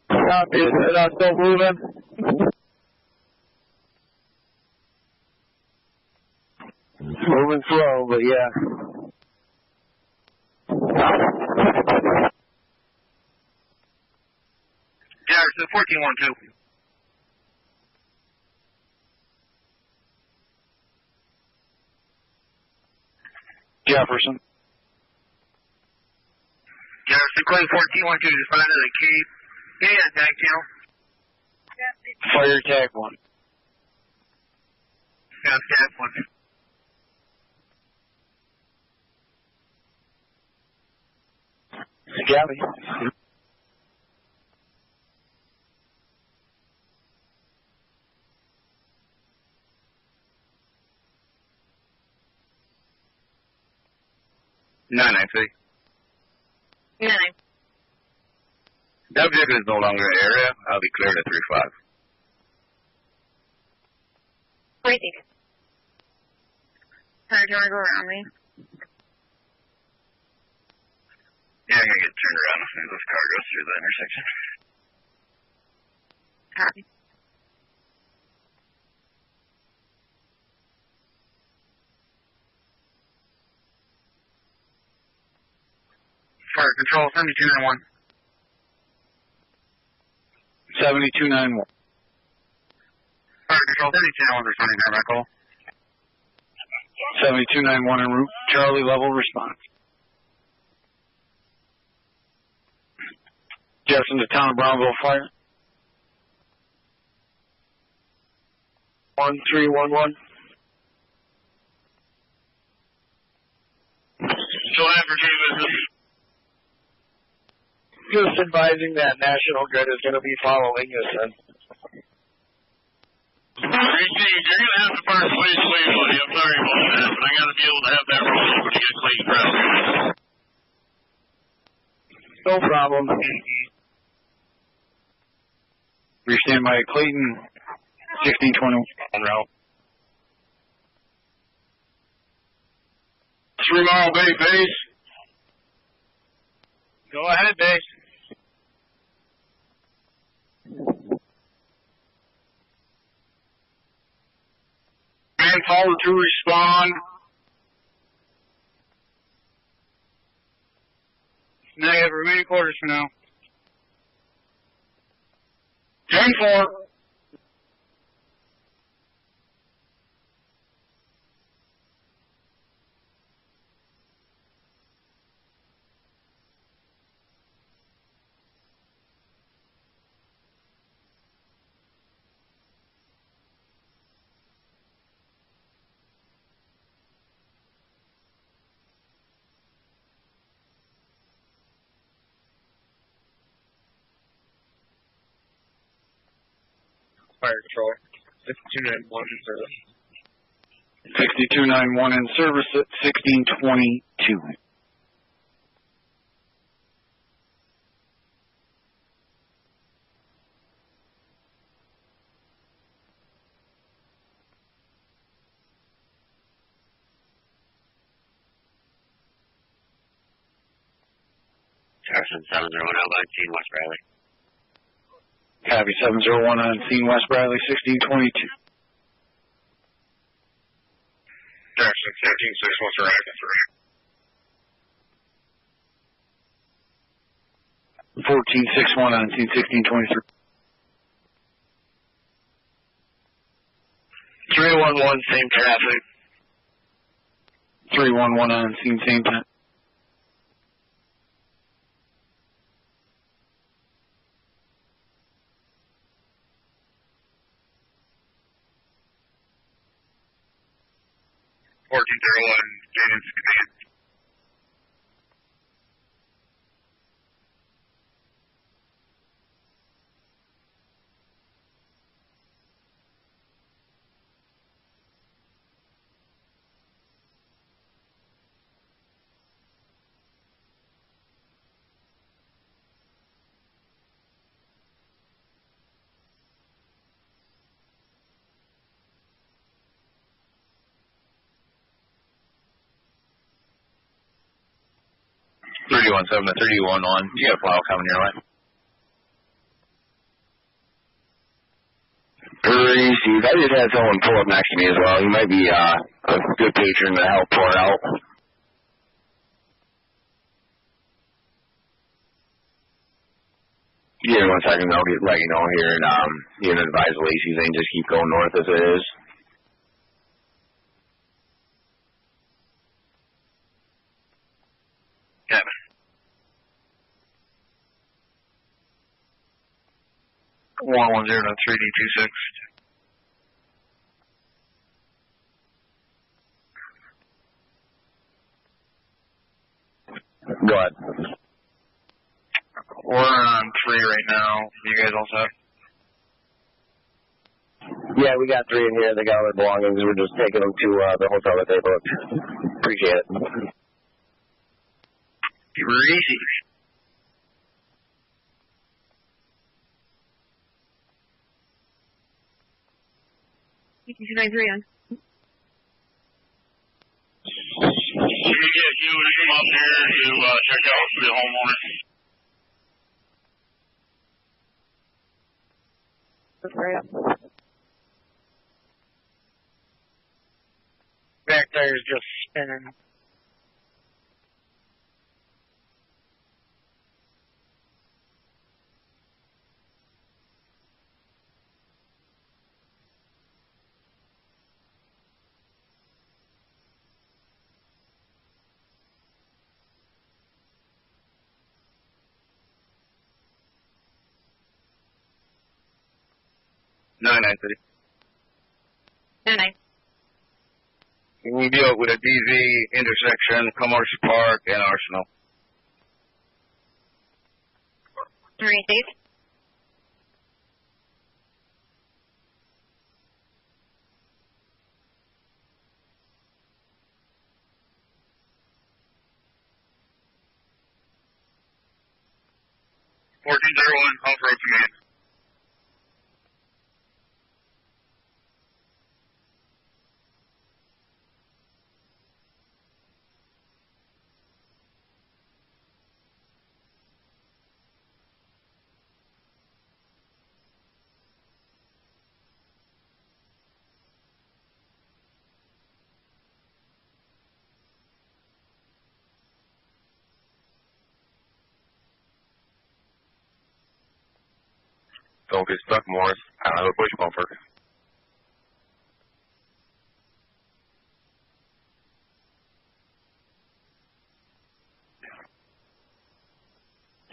Copy. Is it still moving? Moving slow, but yeah. Jefferson, 1412. Jefferson. Jefferson, Clay 1412, just find the key. Yeah, tag channel. Fire tag 1. Yeah, tag 1. Gabby. Nine, I see. 9. That vehicle is no longer in the area. I'll be cleared at 35. Where do you think? Sorry, do you want to go around me? Yeah, I'm going to get turned around as soon as this car goes through the intersection. Copy. Fire control, 7291. 7291. Fire control, 7291, responding to my call. 7291 en route. Charlie, level response. Jefferson to town of Brownville fire. 1311. So after business. Just advising that National Grid is going to be following us then. Received. You're going to have to first please, buddy. I'm sorry about that, but I got to be able to have that roll when you get Clayton Press. No problem. We're standing by Clayton, 1620 en route. 3 Mile Bay base. Go ahead, base. Manpower to respond. Negative, remaining quarters for now. 10-4. Fire Control. 6291 in service. 6291 in service at 1622. Jefferson 701 outbound scene, West Bradley. Copy 701 on scene, West Bradley, 1622. Jefferson 176, what's your active? 1461 on scene, 1623. 311, same traffic. 311 on scene, same time. Cadence command. $31.7 to $31.1. Do you have a file coming your way? Received. I just had someone pull up next to me as well. He might be a good patron to help pour out. Give me 1 second, I'll let you know here, and you can advise Lacey's and just keep going north as it is. Kevin. $110 to 3D26. Go ahead. We're on 3 right now. You guys all set? Yeah, we got 3 in here. They got all their belongings. We're just taking them to the hotel that they booked. Appreciate it. Easy. You can 293 on. Can you get you to come up here to check out for the homeowner? Hurry up. Back tire's just spinning. Nine. We deal with a DV intersection, Commercial Park, and Arsenal. 3 Steve. Off-road command. Don't get stuck, Morris. I don't have a push bumper.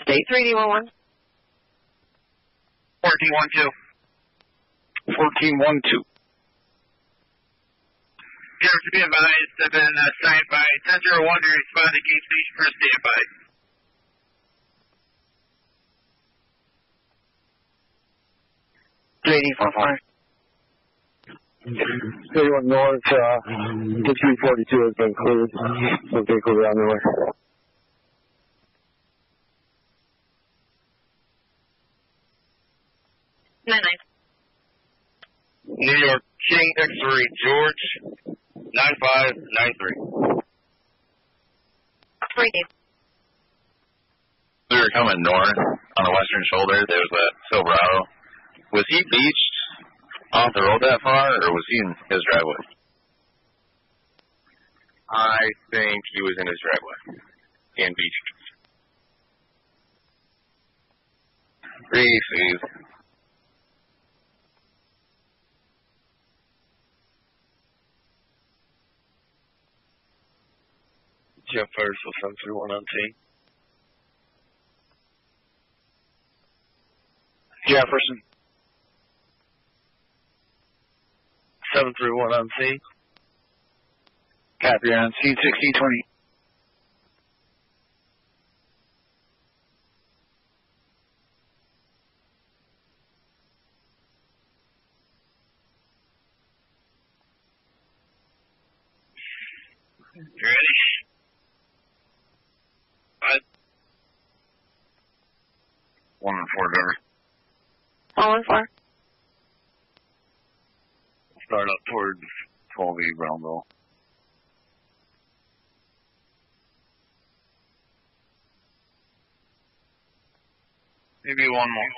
State 3D11. 1412. 1412. Sheriff, to be advised, I've been assigned by 1001 to respond to Gate Station for a standby. JD44. 31 North, the 342 has been cleared. So vehicles are on their way. New York King X-Ray George 9593. We were coming north on the western shoulder. There was a Silverado. Was he beached off the road that far, or was he in his driveway? I think he was in his driveway. And beached. Receive. Jeff first will 731 on T. Jefferson. 731 on C. Copy on C 1620. You ready? What? 1 and 4 driver. 1 and 4. Start up towards 12E Brownville. Maybe one more.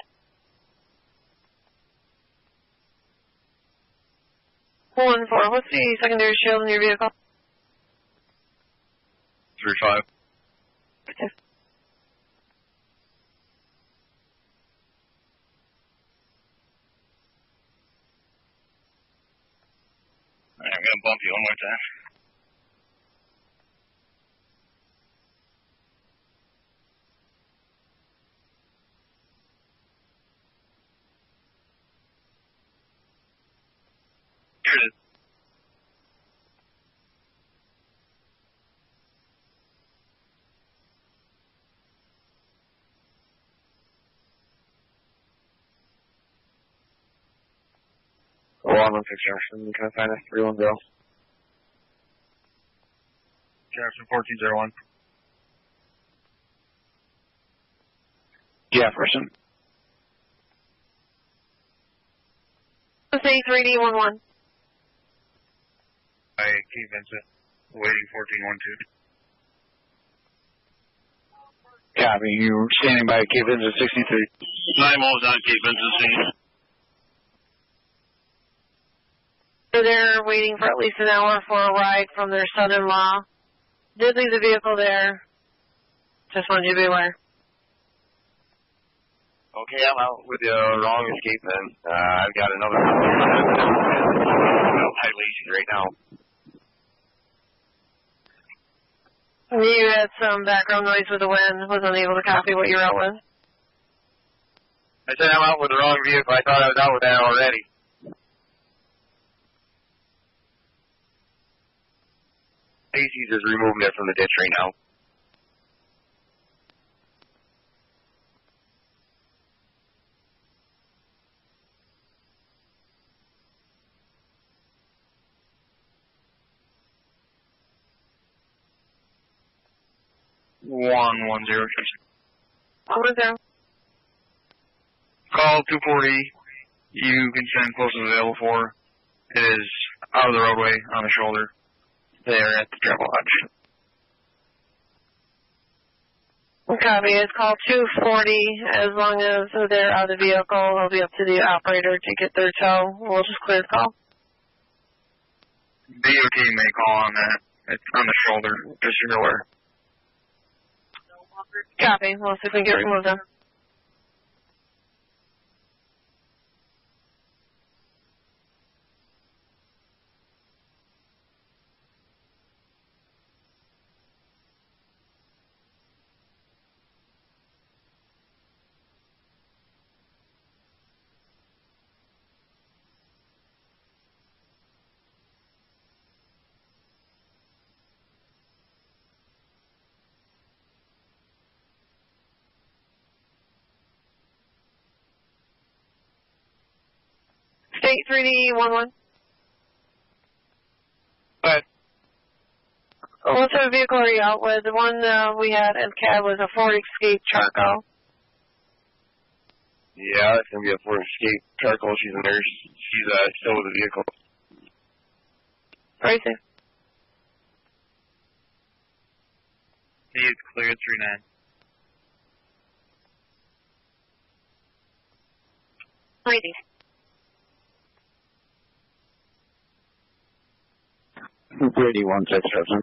1 and 4. What's the secondary shield in your vehicle? 3-5. I'm gonna bump you one more time. Here it is. Along with Jefferson, can I find us 310? Jefferson 1401. Jefferson. Let's say 3D11. I Key Vincent, waiting 1412. Copy. You standing by Cape Vincent 63. 9 moles on Cape Vincent scene. They're waiting for at least an hour for a ride from their son-in-law. Did leave the vehicle there. Just wanted you to be aware. Okay, I'm out with the wrong escape then. I've got another high lazy right now. You had some background noise with the wind. Was unable to copy what you're out with. I said I'm out with the wrong vehicle. I thought I was out with that already. AC just removing it from the ditch right now. One 10. Over there. Call 240. You can send closest available for. It is out of the roadway on the shoulder. There at the travel lodge. Copy. It's called 240. As long as they're out of the vehicle, it'll be up to the operator to get their tow. We'll just clear the call. DOT may call on that. It's on the shoulder, just so you're aware. Copy. We'll see if we can get removed then. 3D11. But What type of vehicle are you out with? The one we had in cab was a Ford Escape Charcoal. Yeah, it's going to be a Ford Escape Charcoal. She's a nurse. She's still with the vehicle. Right there. He's cleared 3-9. Ladies. 3D16, Jefferson.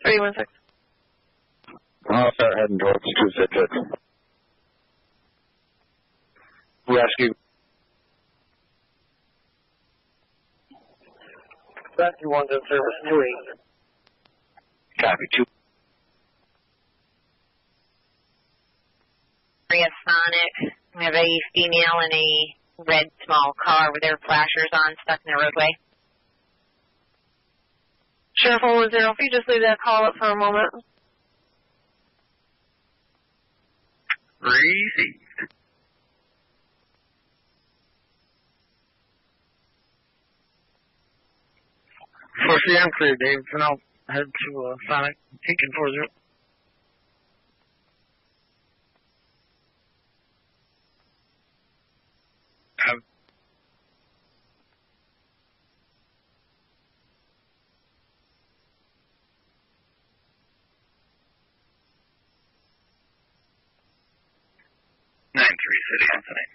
316. I'll start heading towards 266. Rescue. Rescue 1's in service 2-8. Copy, 2. Sonic. We have a female in a red small car with their flashers on, stuck in the roadway. Sheriff 110, if you just leave that call up for a moment. Received. I'm clear, Dave. For now, head to Sonic. Taking 40. City on tonight.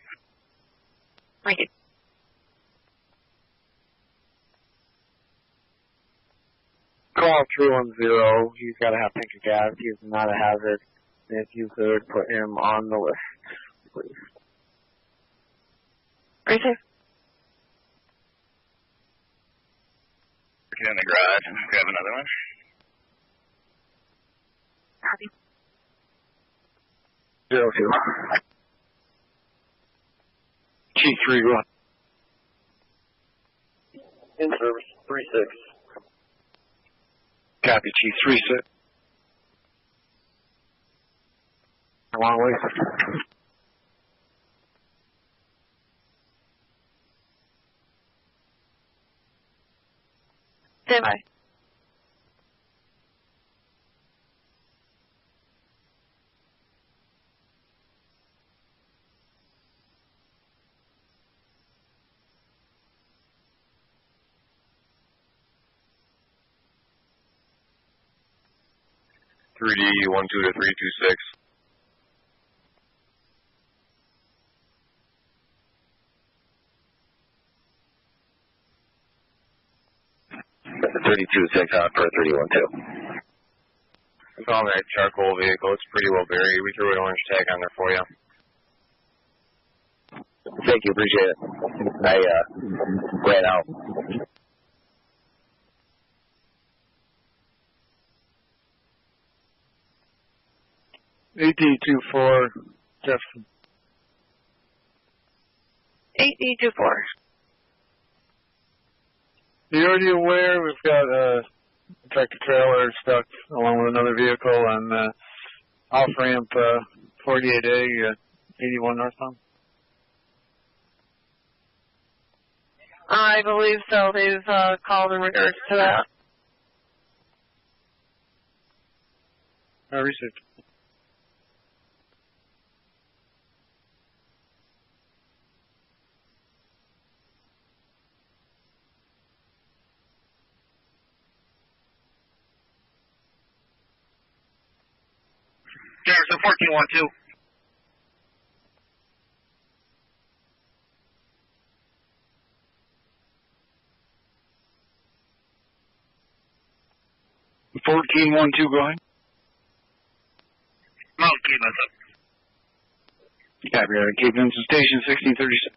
Thank you. Call 310. He's got to have pink gas. He's not a hazard. And if you could put him on the list, please. Right there. Get in the garage and grab another one. Copy. 02. G3, go on. In service 36. Copy, G36. Long way. Stand by. D 12 to 326. That's a 32-6 on for a 312. We found that charcoal vehicle. It's pretty well buried. We threw an orange tag on there for you. Thank you, appreciate it. I ran out. AD24, Jefferson. 8D24. You're already aware we've got a tractor trailer stuck along with another vehicle on off ramp 48A 81 northbound? I believe so. They've called in regards to that. Received. Jefferson 1412. Go ahead. No, keep us up. Copy, keep into station 1636.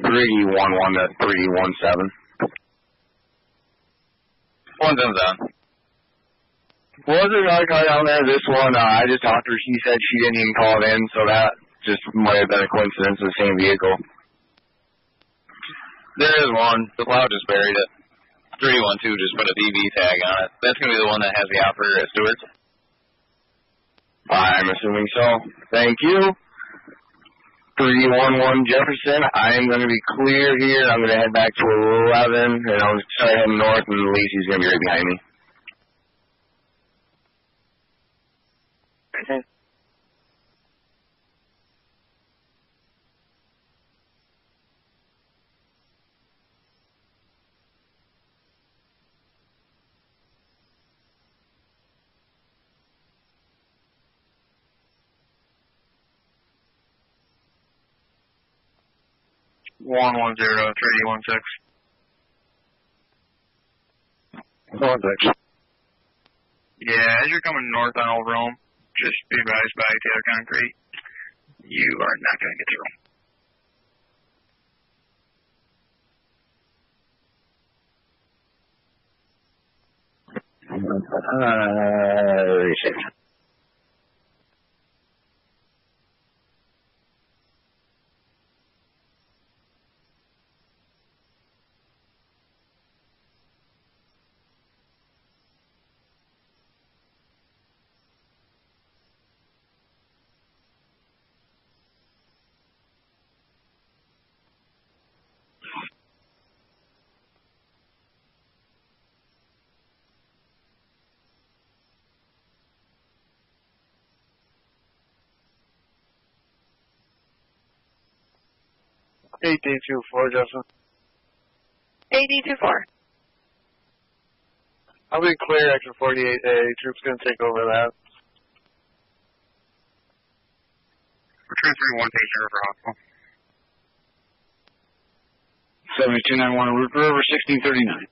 3D11 to 3D17. 177. Was there another car down there? This one, I just talked to her. She said she didn't even call it in, so that just might have been a coincidence of the same vehicle. There is one. The plow just buried it. 312 just put a DV tag on it. That's going to be the one that has the operator at Stewart's. I'm assuming so. Thank you. 311 Jefferson. I am going to be clear here. I'm going to head back to 11, and I'll start heading north, and Lacey's going to be right behind me. Okay. One 316. 16. Yeah, as you're coming north on Old Rome, just be advised by Taylor Concrete, you are not going to get through. AD24, Justin. AD24. I'll be clear after 48A. Troops going to take over that. We're transferring one patient for hospital. 7291 Route River 1639.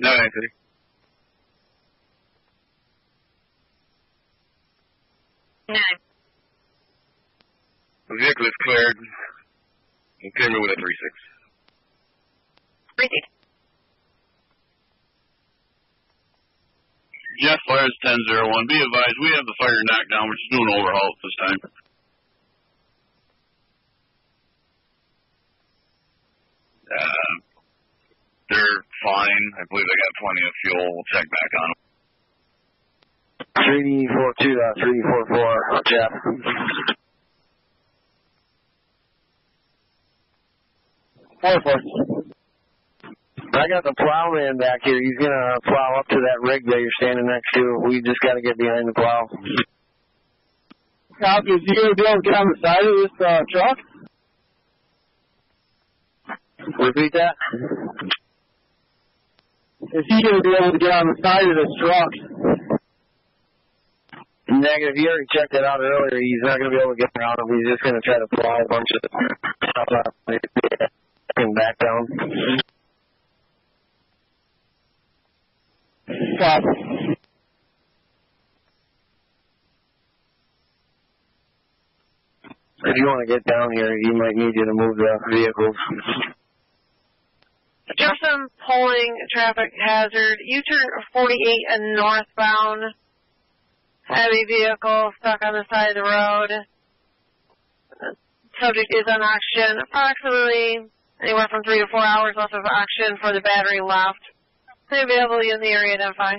No, Anthony. No. The vehicle is cleared. You clear me with a 3-6. Proceed. Jeff Fires 1001. Be advised, we have the fire knocked down. We're just doing an overhaul at this time. They're fine. I believe they got plenty of fuel. We'll check back on them. 342.344, Jeff. I got the plowman back here. He's going to plow up to that rig that you're standing next to. We just got to get behind the plow. Copy. Is he going to be able to get on the side of this truck? Repeat that? Is he going to be able to get on the side of this truck? Negative. You already checked that out earlier. He's not going to be able to get around him. He's just going to try to plow a bunch of stuff out and back down. Copy. If you want to get down here, he might need you to move the vehicles. Jefferson pulling traffic hazard. U-turn 48 and northbound. Heavy vehicle stuck on the side of the road. Subject is on oxygen. Approximately anywhere from 3 to 4 hours left of oxygen for the battery left. Available in the area, identify.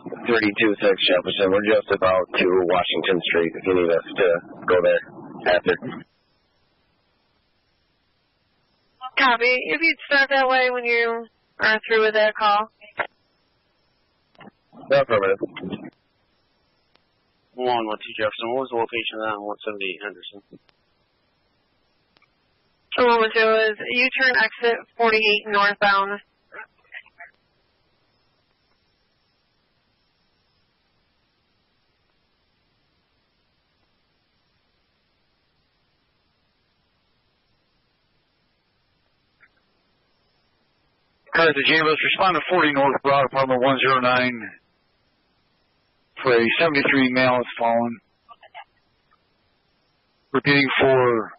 32-6 Jefferson. We're just about to Washington Street if you need us to go there after. Copy. If you'd start that way when you are through with that call. Affirmative. 112 Jefferson. What was the location of that on 178 Henderson? 112 is U-turn exit 48 northbound. Cars to James, respond to 40 North Broad, apartment 109. For a 73 male has fallen. Repeating for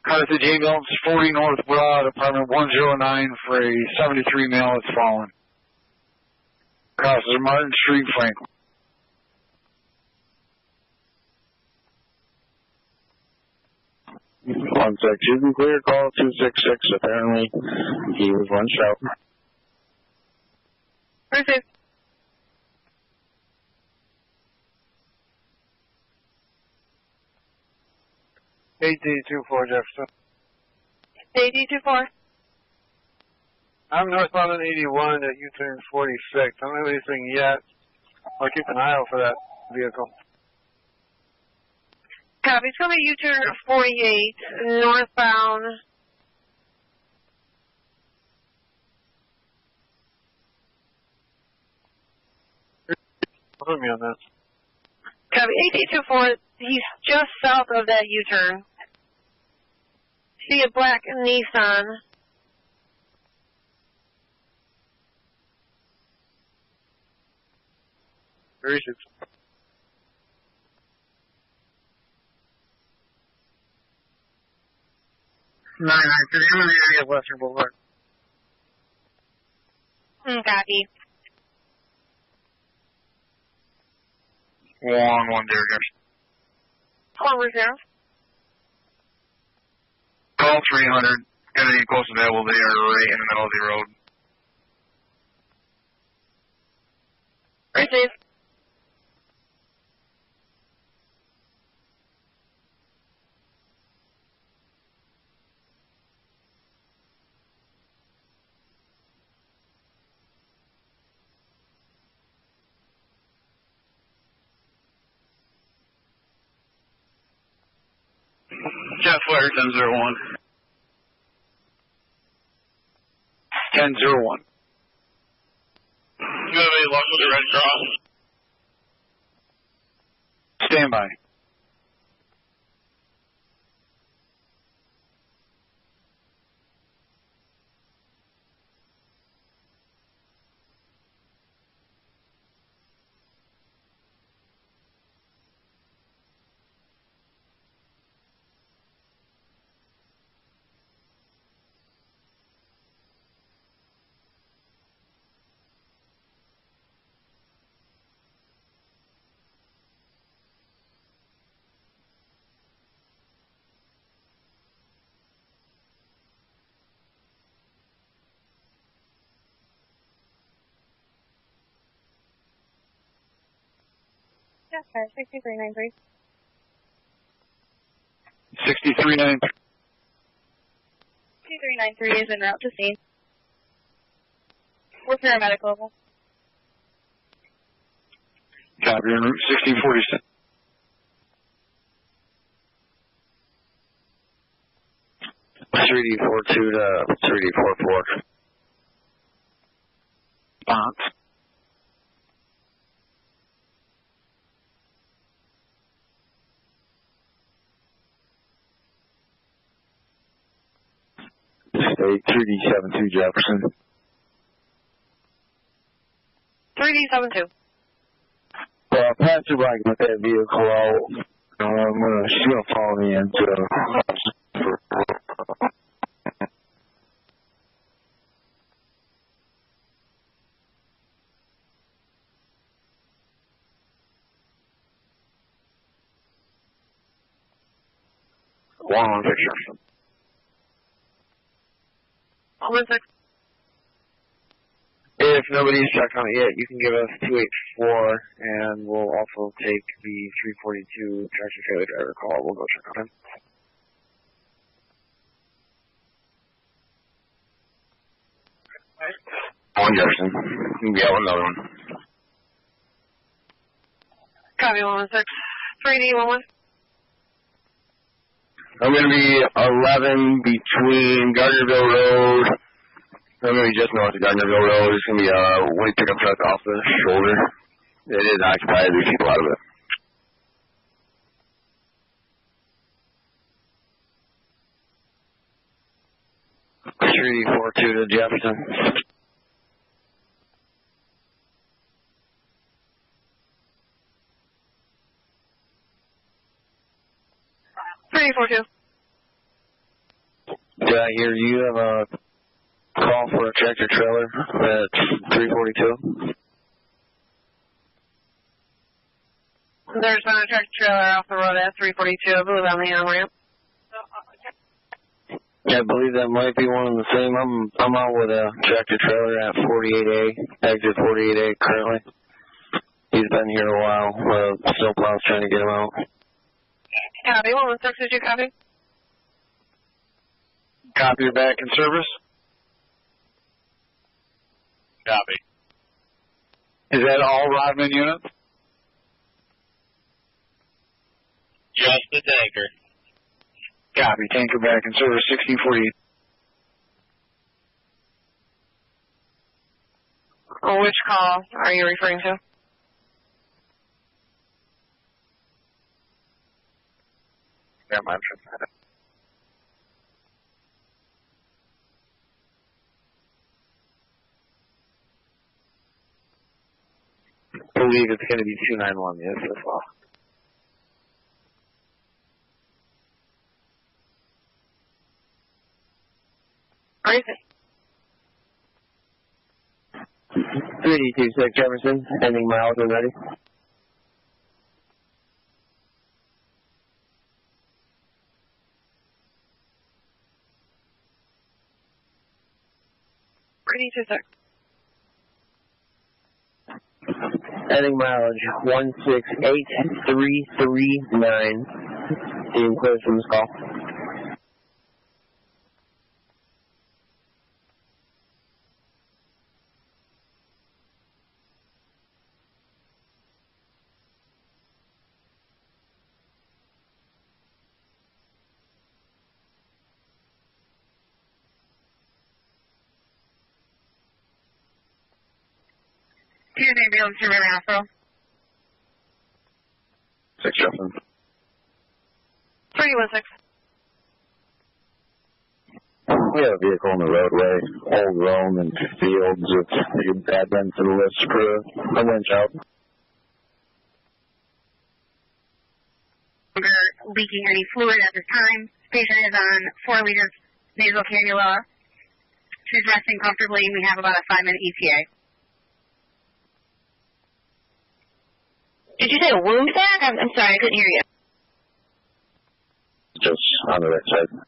Carthage Ambulance, 40 North Broad, apartment 109, for a 73 male has fallen. Crosses Martin Street, Franklin. One sec, should be clear, call 266, apparently he was one shot. Perfect. AD24 Jefferson. AD24. I'm northbound on 81 at U-turn 46. I don't have anything yet. I'll keep an eye out for that vehicle. Copy. It's going to be U-turn 48 northbound. Put me on that. Copy. AD24. He's just south of that U-turn. See a black Nissan. Where is it? I'm in the area of Western Boulevard. Copy. 110 Jefferson. Over there. Call 300. Got any close available there, right in the middle of the road. Receive. Jeff Flair, 1001. 1001. You have any luck with the Red Cross? Stand by. Yes, sir. 6393. 6393. 2393 is en route to scene. We're paramedic level. Copy, en route 1646. $3D42 to $3D44. Bonds. State 3D72 Jefferson. 3D72. Pass through I can get that vehicle out. She's gonna follow me into One picture. 16. If nobody's checked on it yet, you can give us 284, and we'll also take the 342 tractor trailer driver call. We'll go check on him. On Jefferson. Yeah, another one. Copy 116. 3D11. I'm going to be 11 between Gardnerville Road. I'm going to be just north of Gardnerville Road. It's going to be a white pickup truck off the shoulder. It is occupied. There's people out of it. Three, 4-2 to Jefferson. Three, 4-2. Did I hear you have a call for a tractor trailer at 342? There's been a tractor trailer off the road at 342. I believe on the on-ramp. I believe that might be one and the same. I'm out with a tractor trailer at 48A, exit 48A currently. He's been here a while. Snowplow's trying to get him out. Copy. 116, did you copy? Copy, you're back in service. Copy. Is that all Rodman units? Just the tanker. Copy, tanker back in service, 1648. Which call are you referring to? Yeah, I'm I believe it's going to be 291, yes, as well. Where is it? 326 Jefferson, ending miles when ready. Ready to sec. Ending mileage 168339. Being cleared from this call. Your name be able to River Hospital. 6 Jefferson. 316. We have a vehicle on the roadway, old roam and fields with bad bends to the lifts for a winch out. Leaking any fluid at this time. Patient is on 4 liters nasal cannula. She's resting comfortably, and we have about a 5-minute ETA. Did you say a wound vac? I'm sorry, I couldn't hear you. Just on the right side.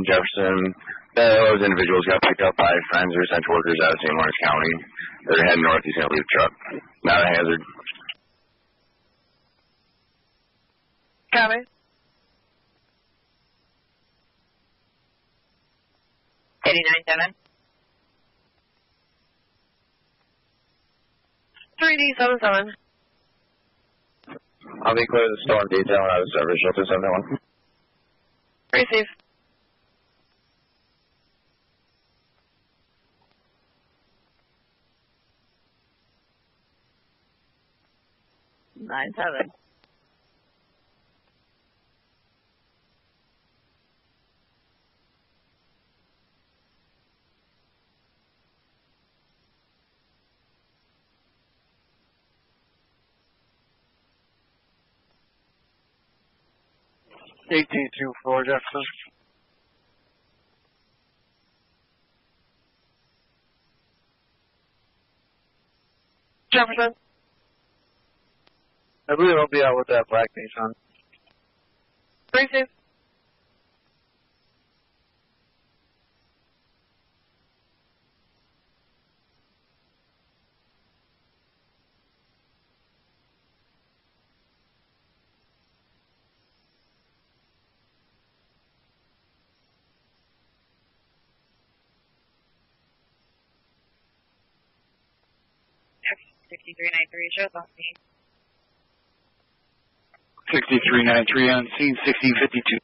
Jefferson. Those individuals got picked up by friends or essential workers out of St. Lawrence County. They're heading north. He's going to leave the truck. Not a hazard. Copy. $89.7. 3D77. I'll be clear to the storm detail and out of service. Shelter 71. Receive. Nine seven. $1824 Jefferson. Jefferson. I believe I'll be out with that black Nissan. Receive. 6393. Shows on scene. 6393 on scene, 1652.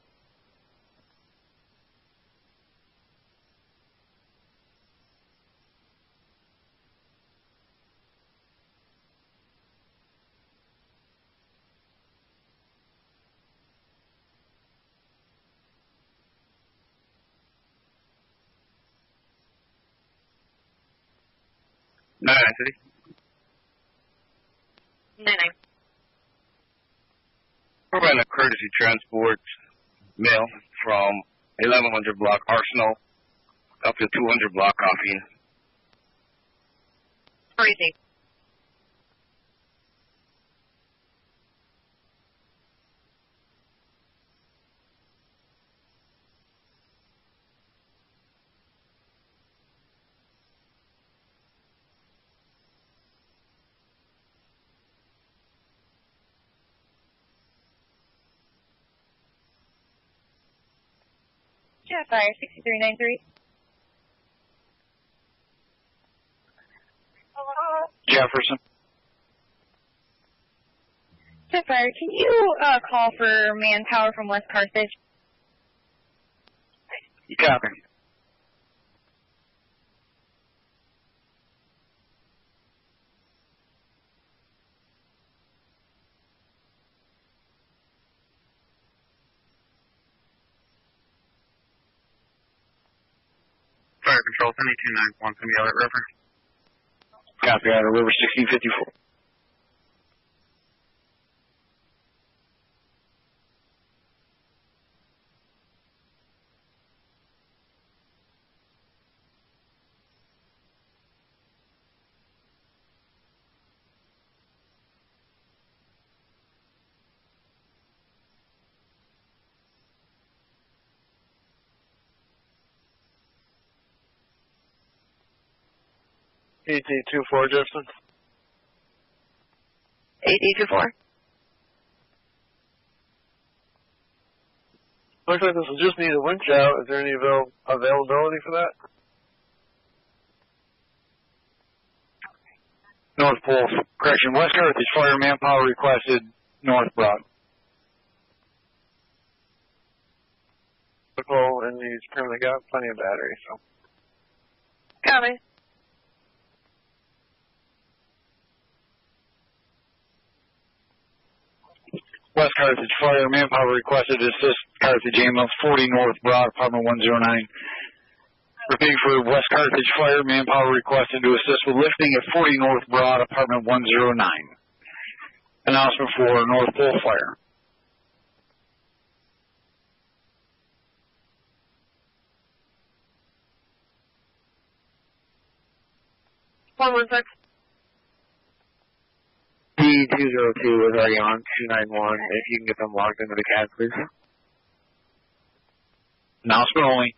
City. 99. We're running a courtesy transport mail from 1100 block Arsenal up to 200 block Coffee. Crazy. Jetfire 6393. Jefferson. Jetfire, can you call for manpower from West Carthage? You copy. Fire Control, 7291 from the Elliott River. Copy, Outer River, 1654. ET24, Jefferson. 8824. Looks like this will just need a winch out. Is there any availability for that? North Pole, correction, West Carthage Fire manpower requested North Broad. And he's currently got plenty of battery, so. Copy. West Carthage Fire manpower requested to assist Carthage ambulance 40 North Broad, apartment 109. Repeating for West Carthage Fire manpower requested to assist with lifting at 40 North Broad, apartment 109. Announcement for North Pole Fire. $116. P202 is already on 291. If you can get them logged into the CAD, please. Announcement only.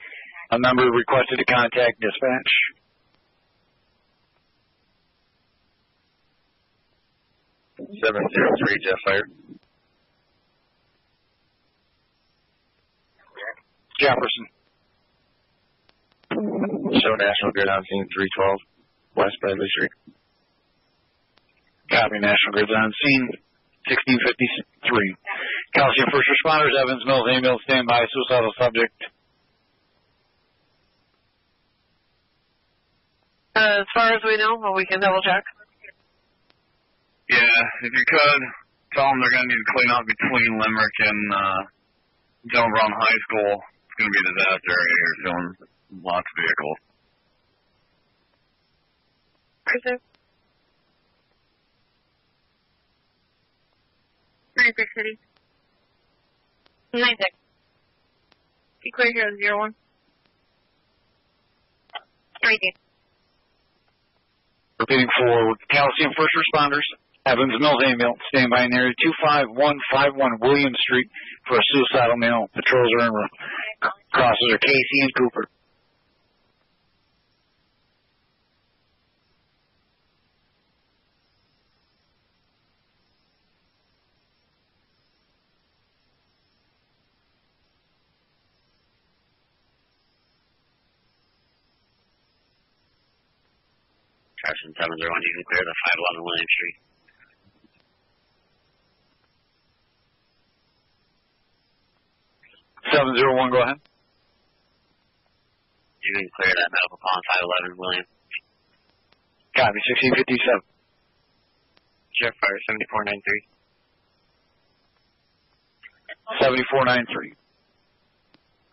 A member requested to contact dispatch. $703 Jetfire. Jefferson. Show National Grid on scene 312 West Bradley Street. Copy, National Grid's on scene 1653. Calcium first responders, Evans Mills ambulance standby, suicidal subject. As far as we know, but we can double check. Yeah, if you could, tell them they're going to need to clean out between Limerick and Jones Brown High School. It's going to be a disaster area here soon. Lots of vehicles. Cruiser. 96 City. 96. Be clear here, 01. Right there. Repeating for Calcium first responders, Evans Mills ambulance, standby in area 25151 William Street for a suicidal male. Patrols are en route. Crosses are Casey and Cooper. Jefferson 701, you can clear the 511 William Street. Go ahead. You can clear that medical call on 511 William. Copy, 1657. Jeff Fire 7493. 7493.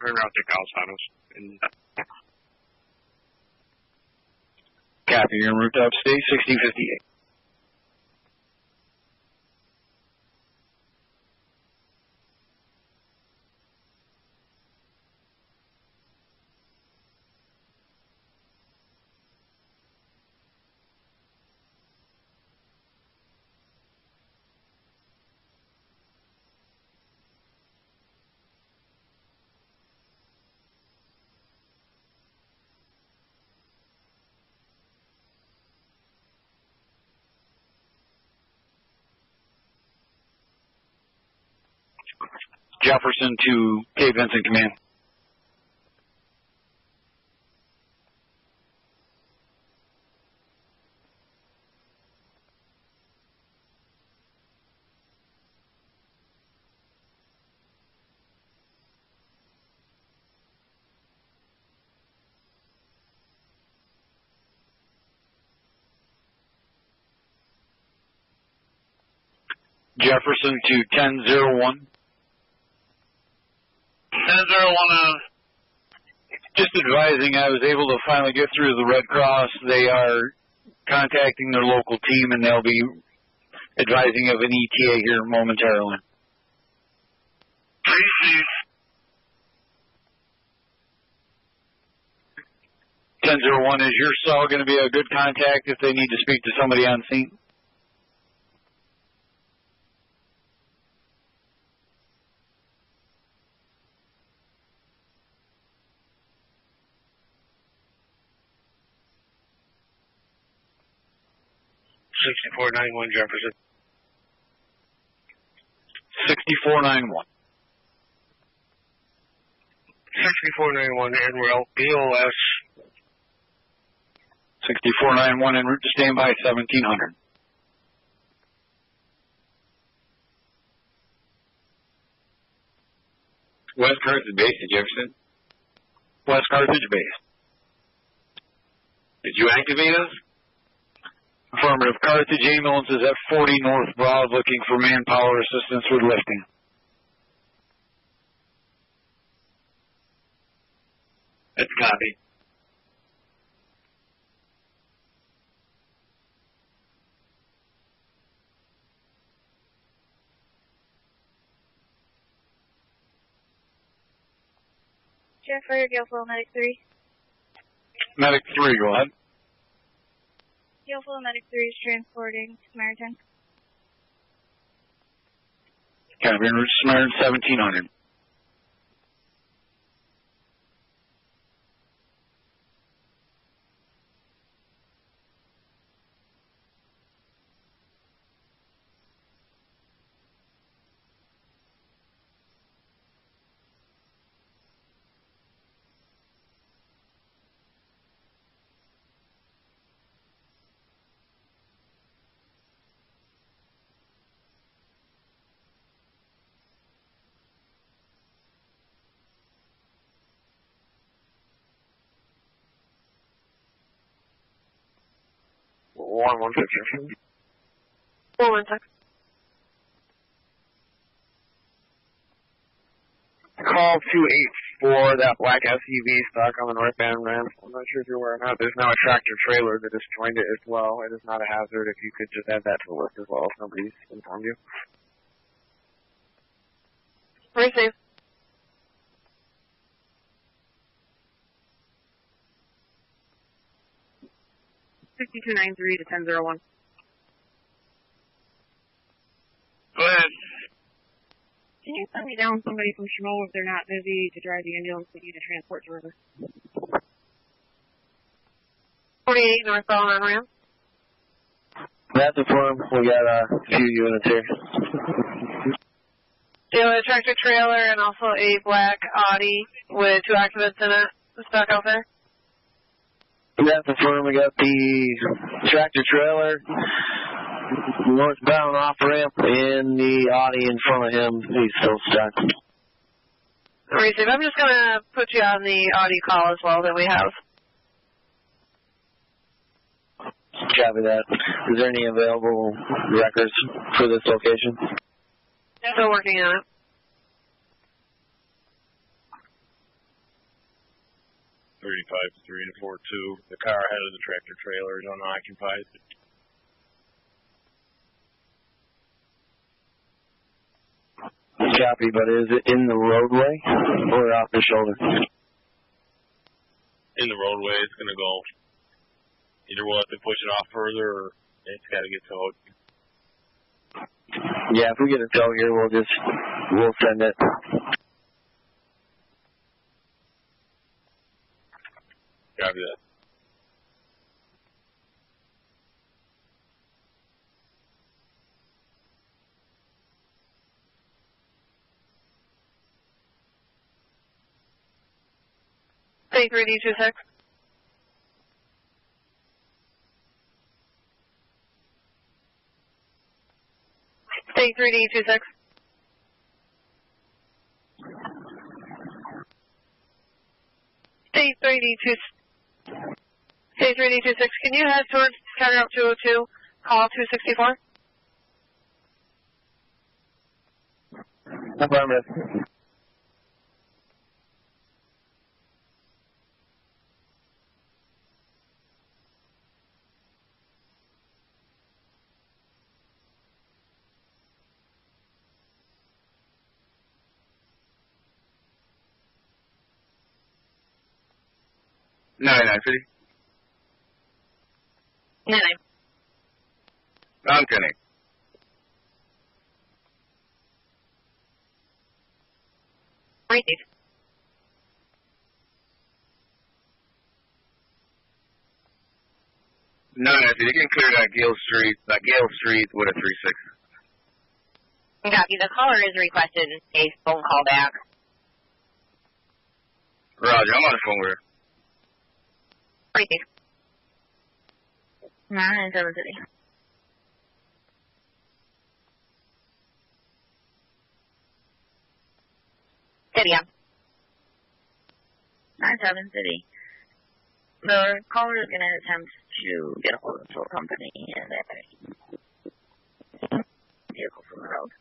We're en route to Calzanos. Copy, you're en route to upstate, 1658. Jefferson to Cape Vincent Command. Jefferson to 1001. 1001, just advising, I was able to finally get through the Red Cross. They are contacting their local team, and they'll be advising of an ETA here momentarily. 1001, is your cell going to be a good contact if they need to speak to somebody on scene? $6491 Jefferson. 6491. 6491 NREL BOS. 6491 en route to standby 1700. West Carthage base to Jefferson. West Carthage base. Did you activate us? Affirmative. Carthage ambulance is at 40 North Broad looking for manpower assistance with lifting. That's copy. Jeff Fire, Gale Flow, Medic 3. Medic 3, go ahead. Gale Flow, Medic 3 is transporting Samaritan. Copy, en route to Samaritan 1700. One picture. 416. Call 284, that black SUV stuck on the northbound ramp. I'm not sure if you're aware or not. There's now a tractor trailer that has joined it as well. It is not a hazard. If you could just add that to the list as well, if nobody's informed you. Receive. $6293 to 1001. Go ahead. Can you send me down somebody from Schmo if they're not busy to drive the ambulance that you to transport to River? 48 northbound on ramp. That's a firm. We got a few units here. A tractor trailer and also a black Audi with 2 occupants in it stuck out there. That's the firm. We got the tractor trailer northbound off ramp and the Audi in front of him. He's still stuck. Receive. I'm just going to put you on the Audi call as well that we have. Copy that. Is there any available records for this location? Still working on it. $35,3 to 42. The car ahead of the tractor trailer is unoccupied. Copy, but is it in the roadway or off the shoulder? In the roadway, it's going to go. Either we'll have to push it off further or it's got to get towed. Yeah, if we get a tow here, we'll send it. Copy that. Take 3D26. Take 3D26. Take 3D26. Take 3D26. Can you head towards County Route 202? Call 264. Affirmative. No, City. No. I'm Kenny. Receive. No, City. You can clear that Gale Street with a 3-6. Copy. The caller is requested a phone call back. Roger, I'm on the phone with her. Receive. 9-7 City. City, yeah. 9-7 City. The caller is going to attempt to get a hold of the tow company and a vehicle from the road.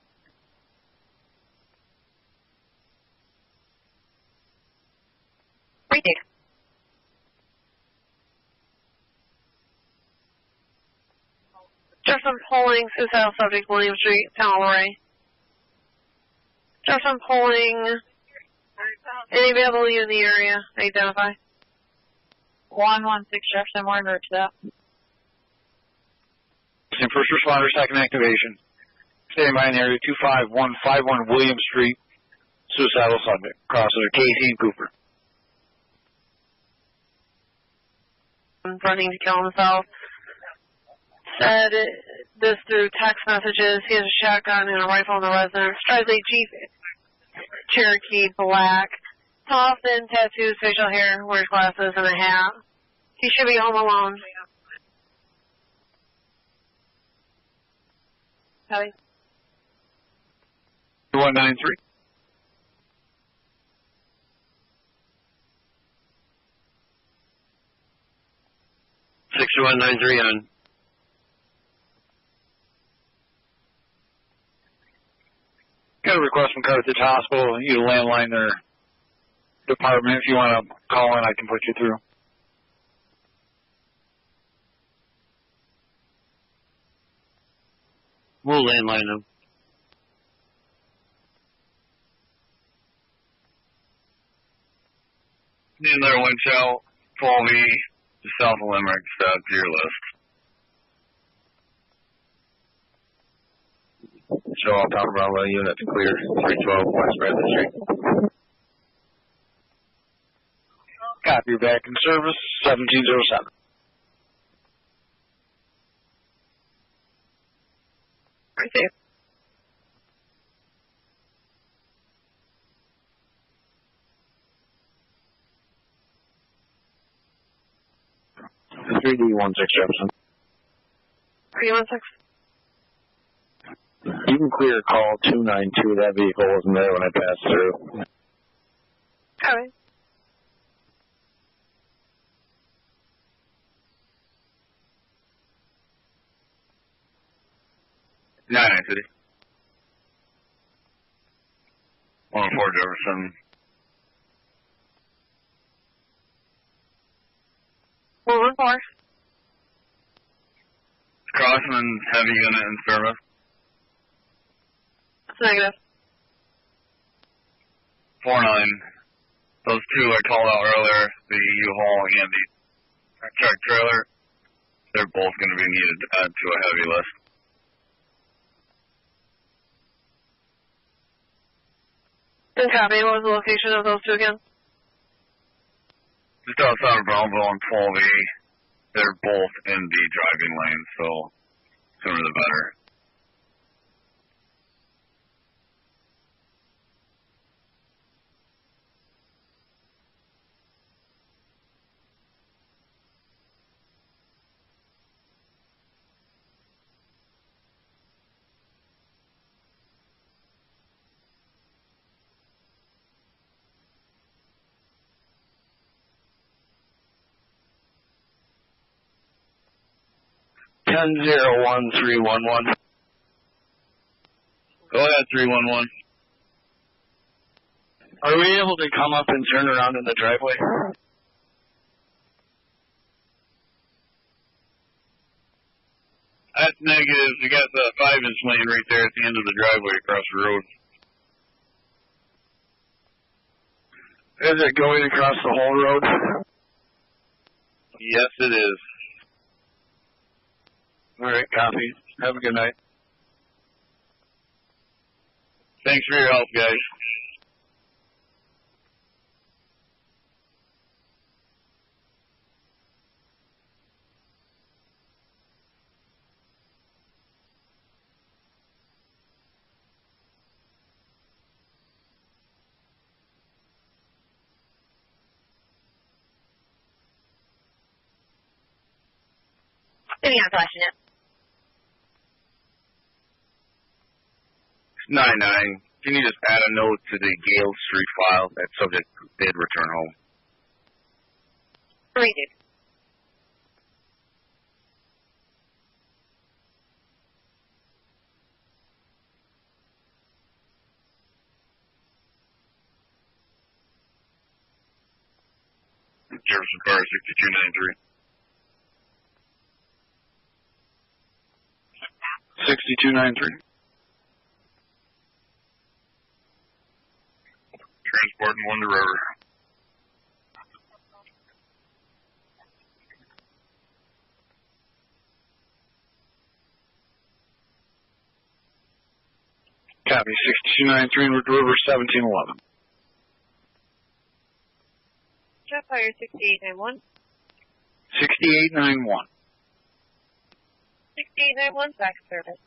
Receive. Jefferson polling, suicidal subject, William Street, Town Lorraine. Jefferson polling, any available in the area, identify. 116 Jefferson, we're en route to that. First responder, second activation. Standing by in area 25151 William Street, suicidal subject. Crossover Casey and Cooper. Running to kill himself. Said this through text messages. He has a shotgun and a rifle in the residence. Drives a Jeep Cherokee black. Tall, thin, tattoos, facial hair, wears glasses and a hat. He should be home alone. Copy. 2193. on. Got a request from Carthage Hospital. You landline their department. If you want to call in, I can put you through. We'll landline them. Another one shell, pull me to south of Limerick, to your list. Show all Palo Bravo units clear, 312 West Bradley Street. Copy, you're back in service, 1707. Right there. 3D16 Jefferson. 316. You can clear call 292. That vehicle wasn't there when I passed through. Copy. City. 104 Jefferson. Moving forward. Crossman heavy unit in service. Negative. 49. Those two I called out earlier, the U-Haul and the truck trailer, they're both going to be needed to add to a heavy list. And copy. What was the location of those two again? Just outside of Brownsville and 12A. They're both in the driving lane, so sooner the better. Ten 01311. Go ahead, 311. Are we able to come up and turn around in the driveway? That's negative. You got the 5-inch lane right there at the end of the driveway across the road. Is it going across the whole road? Yes, it is. All right, copy. Have a good night. Thanks for your help, guys. Give me a question. 99. Can you just add a note to the Gale Street file that subject did return home? Read it. Jefferson Car 6293. 6293. Transporting one to River. Copy. 6293 River 1711. Jetfire 6891. 6891. 6891, back in service.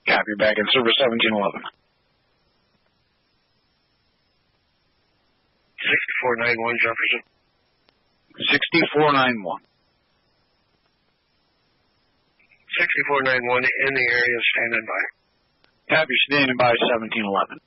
Copy. Back in service 1711. 6491 Jefferson. 6491. 6491 in the area, standing by. Copy. Standing by 1711.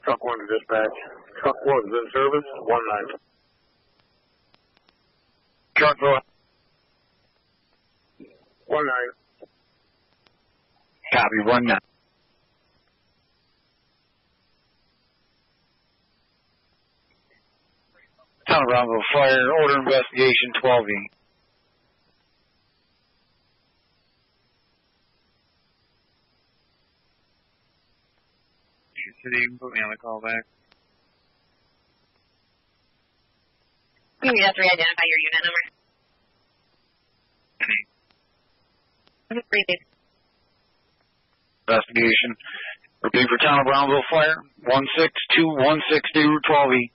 Truck 1 to dispatch. Truck 1 is in service, 1-9. Truck 4. 1-9. Copy, 1-9. Town of Brownsville Fire, order investigation 12E. City, you can put me on the call back. You can just re-identify your unit number. Investigation. Repeat for Town of Brownsville Fire, 16216 Route 12E.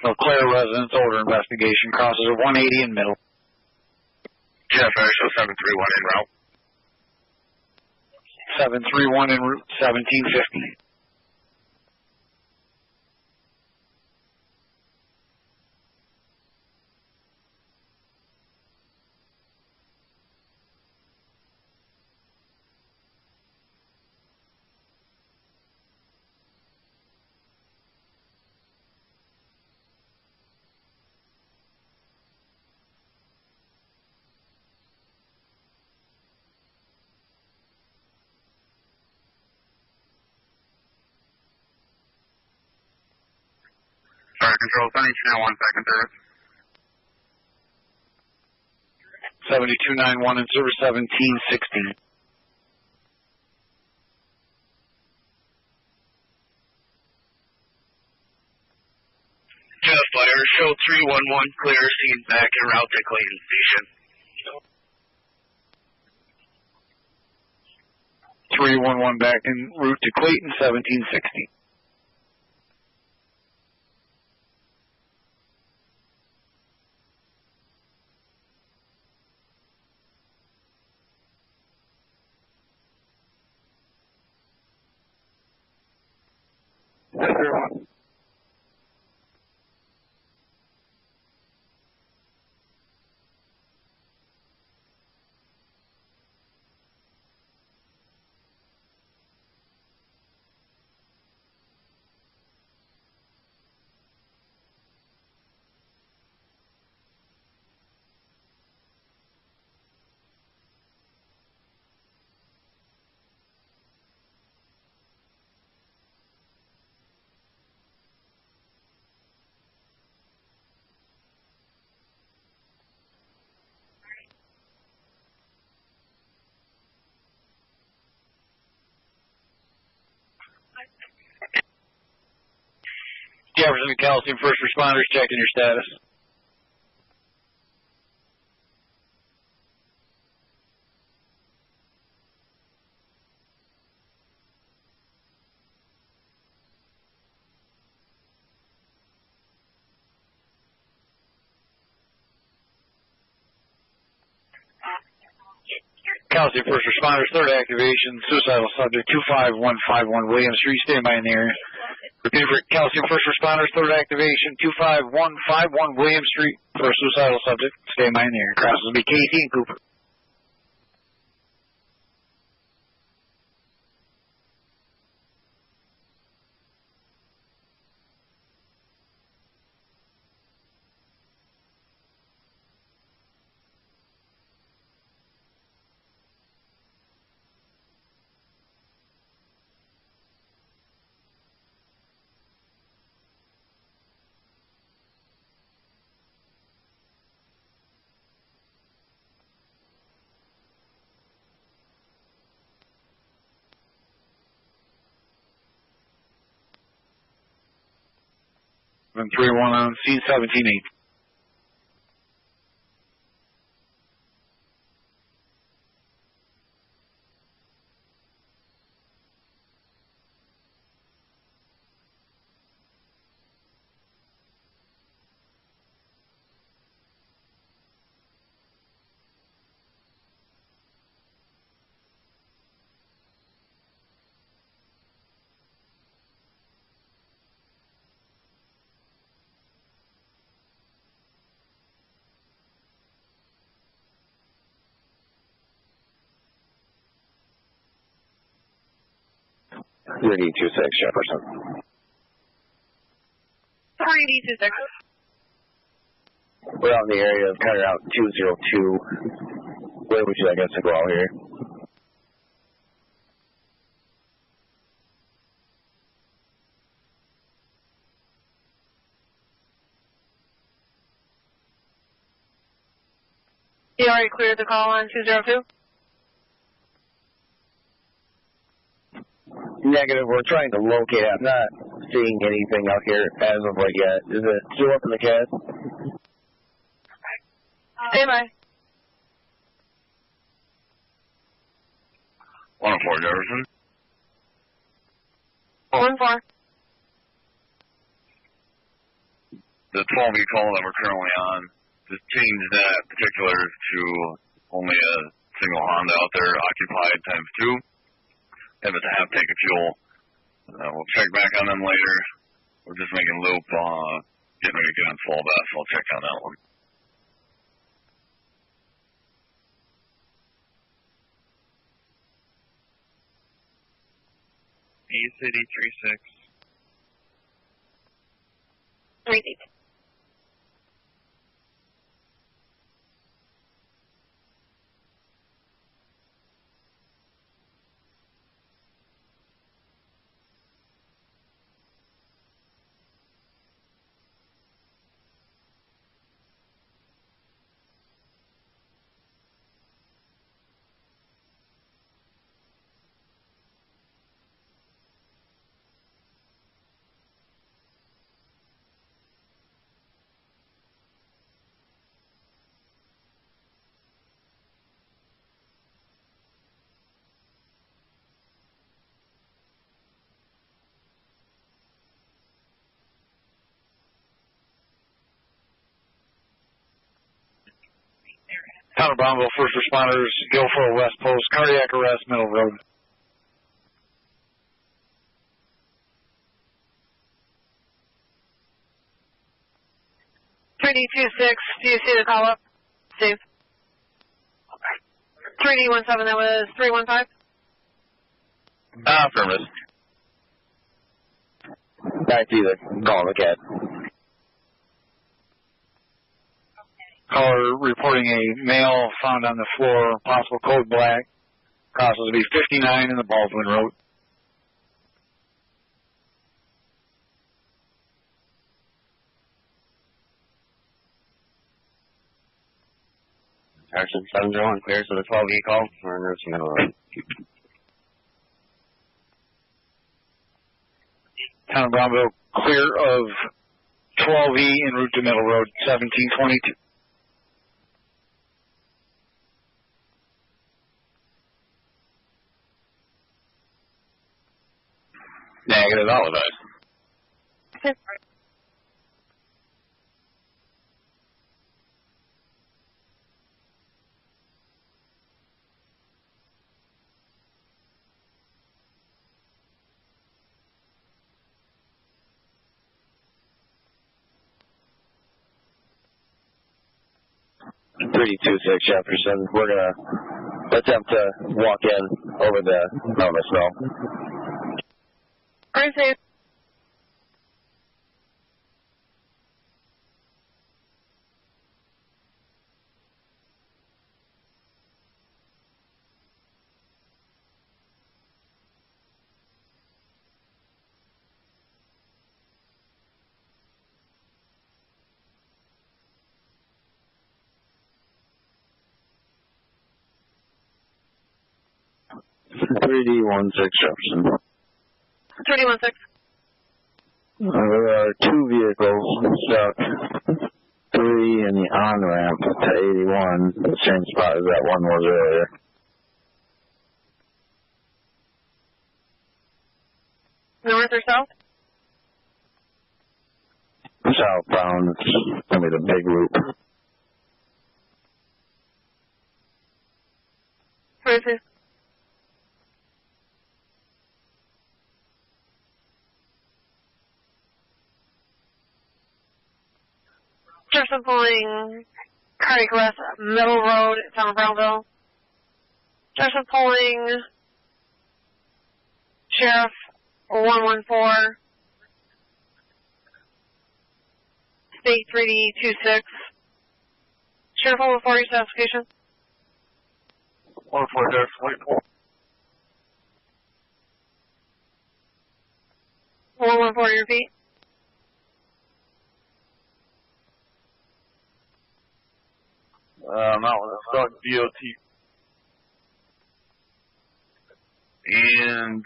Eau Claire residence, order investigation. Crosses at 180 in middle. Jeff, show 731 en route. 731 en route, 1750. Fire control, Sunny Channel 1 second service. 7291 in service, 1716. Jeff, fire, show 311 clear, scene back en route to Clayton Station. 311 back en route to Clayton, 1760. Jefferson County first responders checking your status. County first responders, third activation, suicidal subject 25151 William Street, stand by in the area. Repeat for Calcium first responders, third activation, 25151 William Street for a suicidal subject. Stay in my area. Crosses will be Casey and Cooper. And 3-1 on scene 17-8. Unity 26 Jefferson. 3D26. We're out in the area of kind of Route 202. Where would you like us to go out here? You already cleared the call on 202? Negative. We're trying to locate it. I'm not seeing anything out here as of like yet. Is it still up in the CAD? Stand by. 104 Jefferson. 1-4. The 12E call that we're currently on, just change that particular to only a single Honda out there, occupied ×2. Have it to half tank of fuel. We'll check back on them later. We're just making loop, getting ready to get on full best. I'll check on that one. E-City 36. 3D. Town of Brownville, first responders, Guilford West Post, cardiac arrest, Middle Road. D26, do you see the call up? Steve. 3D17, that was 315? Affirmative. I see the call on the CAD. Caller reporting a male found on the floor, possible code black. Crosses to be 59 in the Baldwin Road. Jefferson 701, clears to the 12E call for Nurse Middle Road. Town of Brownville, clear of 12E en route to Middle Road, 1722. Negative, all of us. Jefferson. We're gonna attempt to walk in over the mountain of snow. Safe. D16 Jefferson. 3D16. There are two vehicles stuck. Three in the on-ramp to 81, the same spot as that one was earlier. North or south? Southbound, it's going to be the big loop. Perfect. Jefferson pulling cardiac arrest, Middle Road, town of Brownville. Jefferson pulling Sheriff 114. State 3D26. Sheriff 114, your specification. 114-44. 114, repeat. Mountain of Stock DOT. And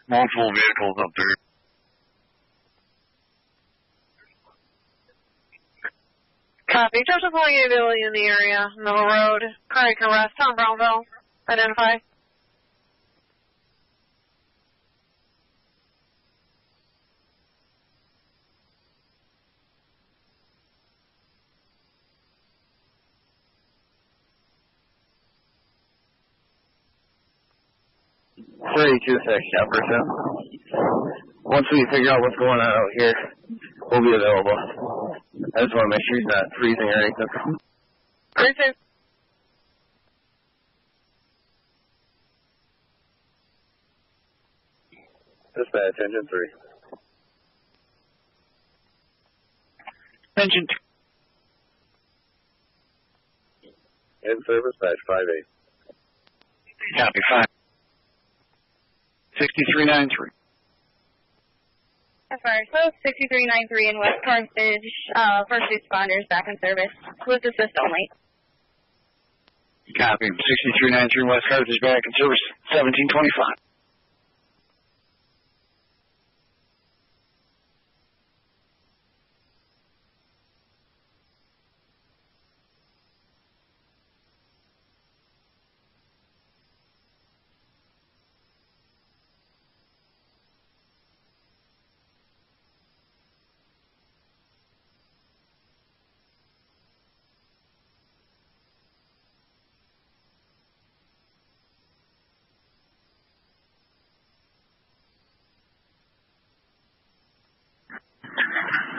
multiple vehicles up there. Copy. Jefferson County ability in the area. Middle Road. Cardiac arrest. Tom Brownville. Identify. Jefferson. Once we figure out what's going on out here, we'll be available. I just want to make sure he's not freezing or anything. Freezing. Dispatch, engine 3. Engine 2. In service, patch 5-8. Copy, 5. 6393. That's right. So 6393 in West Carthage. First responders back in service. With assist only. Copy. 6393 West Carthage back in service. 1725.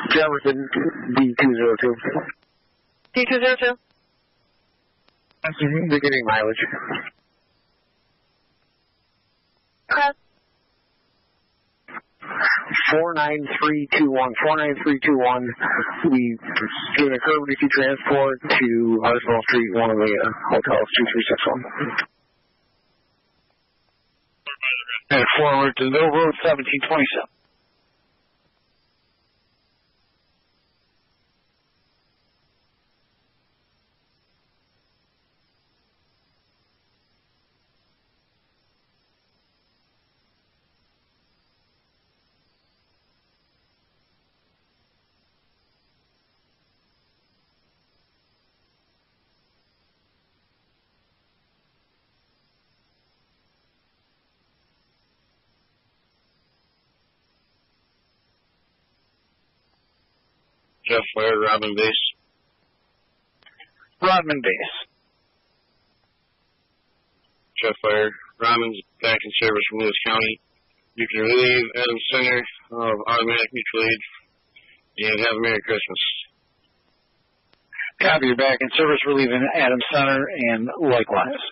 Jefferson, D202. D202. That's beginning mileage. Okay. 49321. 49321. We doing a emergency transport to Arsenal Street, one of the hotels, 2361. And forward to Middle Road, 1727. Jeff Ware, Rodman Base. Rodman Base. Jeff Ware, Rodman's back in service from Lewis County. You can relieve Adams Center of automatic mutual aid and have a Merry Christmas. Copy, you're back in service, relieving Adams Center and likewise.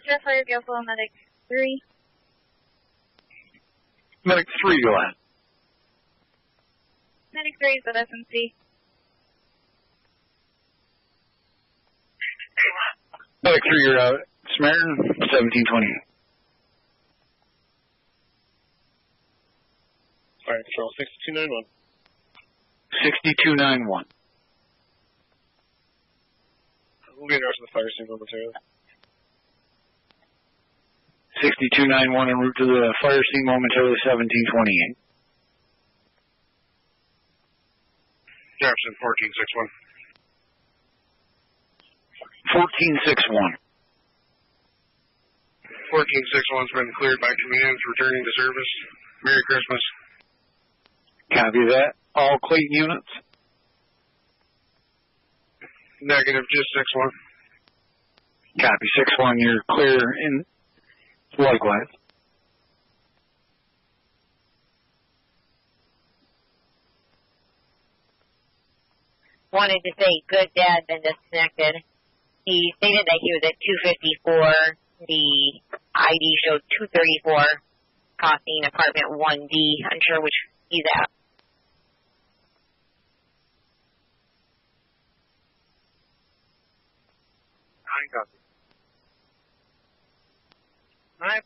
Jeff Ware, Gilfoyle, Medic 3. Medic 3, go ahead. Medic 3 is with SMC. Medic 3, you're out. Samaritan, 1728. Fire Control, 6291. 6291. We'll be in rush to the fire scene momentarily. 6291 en route to the fire scene momentarily, 1728. Jefferson, 1461. 1461. 1461's been cleared by commands returning to service. Merry Christmas. Copy that. All Clayton units? Negative, just 61. Copy 61, you're clear in likewise. Wanted to say good dad been disconnected. He stated that he was at 254. The ID showed 234, costing apartment 1D. Unsure which he's at. copy. Alright.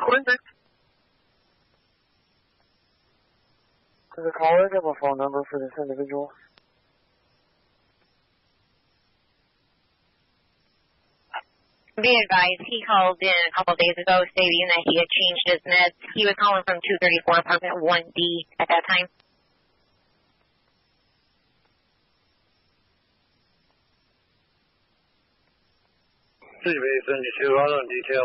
Quincy. Does the caller have a phone number for this individual? Be advised, he called in a couple days ago stating that he had changed his meds. He was calling from 234 apartment 1D at that time. CB72, auto in detail.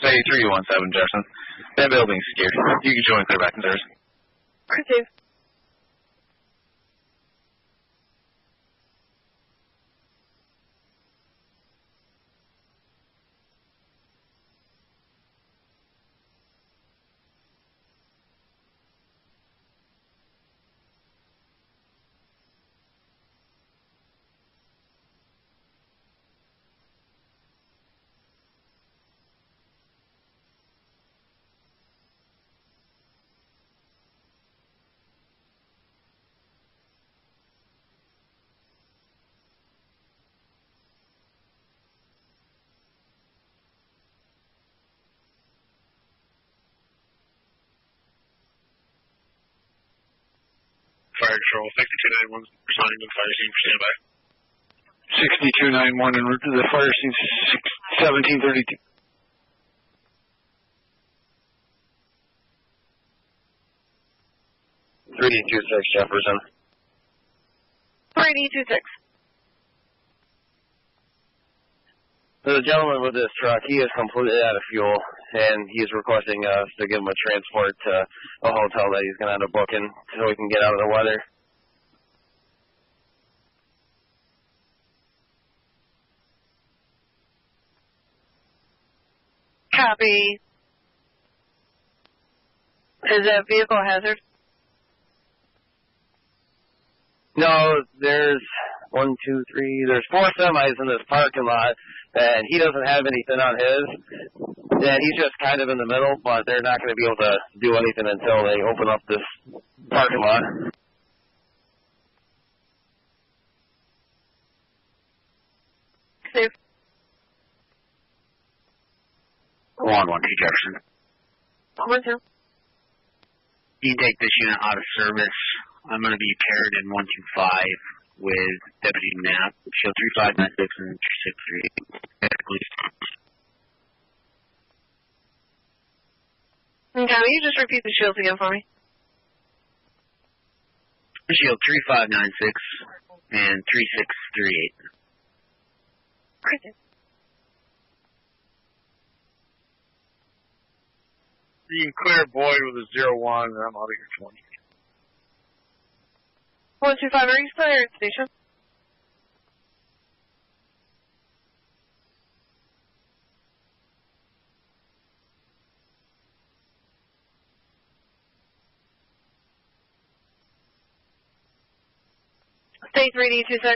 Say 317 Jefferson. That building's scared. You can show and clear back in service. Okay. Fire Control, 6291, responding to the fire scene for standby. 6291 en route to the fire scene, 1732. Jefferson. 3D26. The gentleman with this truck, he is completely out of fuel, and he's requesting us to give him a transport to a hotel that he's going to end up booking so he can get out of the weather. Copy. Is that vehicle hazard? No, there's there's 4 semis in this parking lot, and he doesn't have anything on his, and he's just kind of in the middle, but they're not going to be able to do anything until they open up this parking lot. Safe. 112 Jefferson. 112. You take this unit out of service. I'm going to be paired in 125 with Deputy Knapp, shield 3596 and 363. Okay, will you just repeat the shields again for me? Shield 3596 and 3638. Okay. You can clear Boyd with a 01, and I'm out of your 20. 125, are you still here at station? Stay 3D26.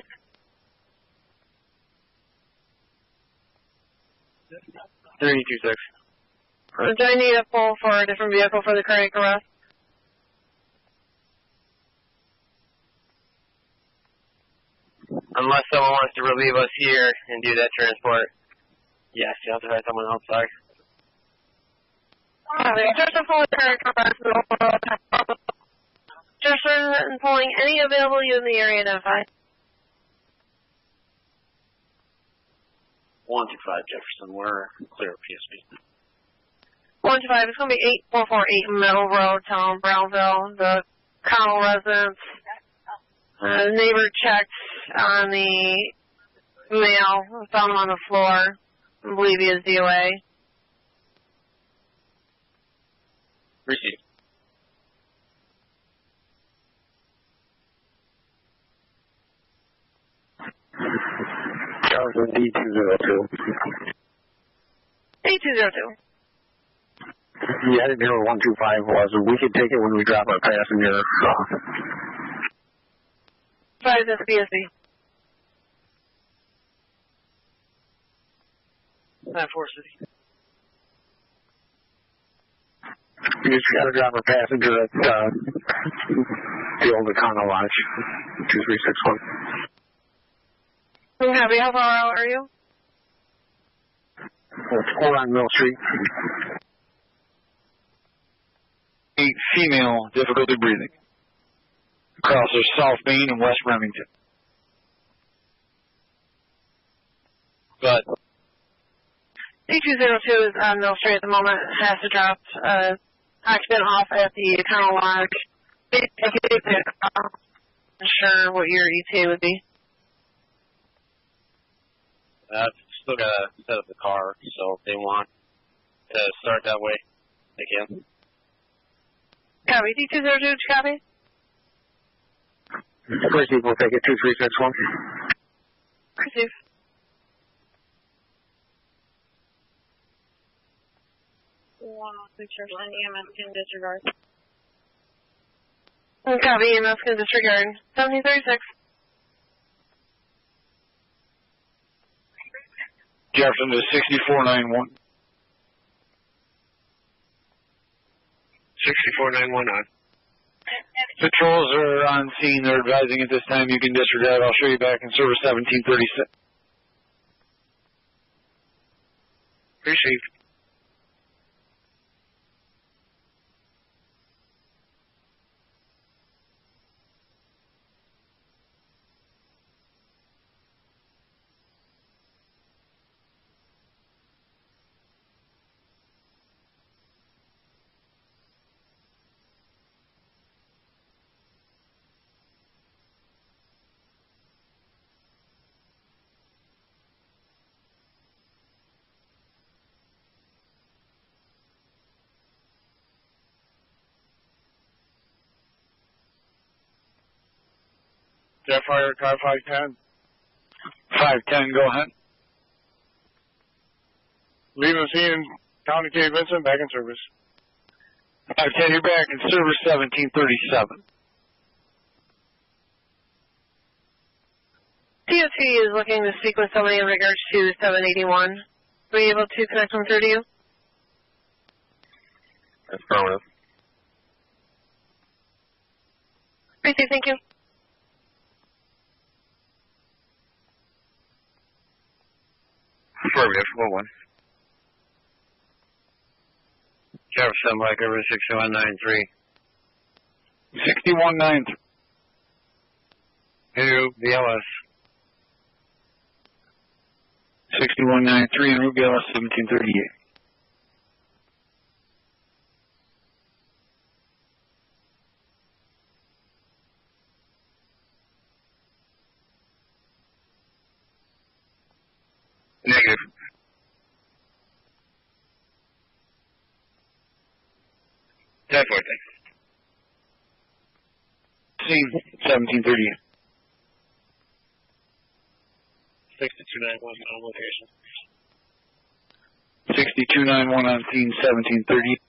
326. Do I need a pull for a different vehicle for the cardiac arrest? Unless someone wants to relieve us here and do that transport. Yes, you have to have someone else, sorry. Jefferson pulling any available you in the area identified. 125 Jefferson, we're clear of PSB. 125, it's going to be 8448 Middle Road, Town, Brownville. The Connell residence. Neighbor checked on the mail, found him on the floor. I believe he is DOA. Received. Jefferson D202. D202. Yeah, I didn't hear what 125 was. We can take it when we drop our passenger. 5 is BSB. 94 City. We just got to drop our passenger at the old Econo Lodge, 2361. Happy, how far out are you? We're on Mill Street. A female, difficulty breathing. Crosses South Main and West Remington. Good. D202 is on Mill Street at the moment. Has to drop occupant off at the Econo Lodge. Not sure what your ETA would be. Still got to set up the car, so if they want to start that way, they can. Copy. D202, did you copy? Receive, we'll take it 2361. Receive. EMS can disregard. Copy. EMS can disregard. 1736. Jefferson to 6491. 6491 on. Patrols are on scene. They're advising at this time you can disregard. I'll show you back in service 1736. Received. Jet fire, car 510. 510, go ahead. Leaving scene, County K. Vincent, back in service. 510, you're back in service 1737. DOT is looking to speak with somebody in regards to 781. Were you able to connect them through to you? Affirmative. Receive, thank you. Affirmative, 1-1. Jefferson, Black River, 6193. 6193. Who, BLS. 6193 and Route BLS 1738. Negative. Typhoid thing. Scene 1738. 6291 on location. 6291 on scene 1730.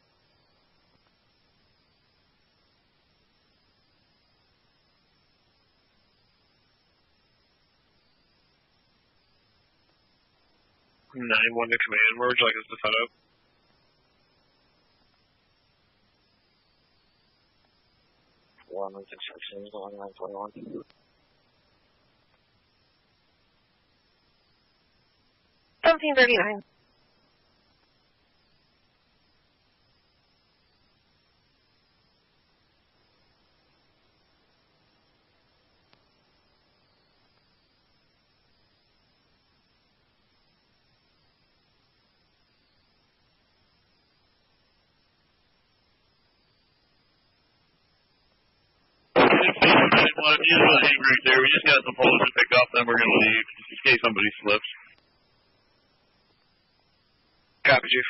One to command. Where would you like us to set up? One construction, 1921. 1739. well, you just want to hang right there. We just got some poles to pick up, then we're going to leave, in case somebody slips. Copy, Chief.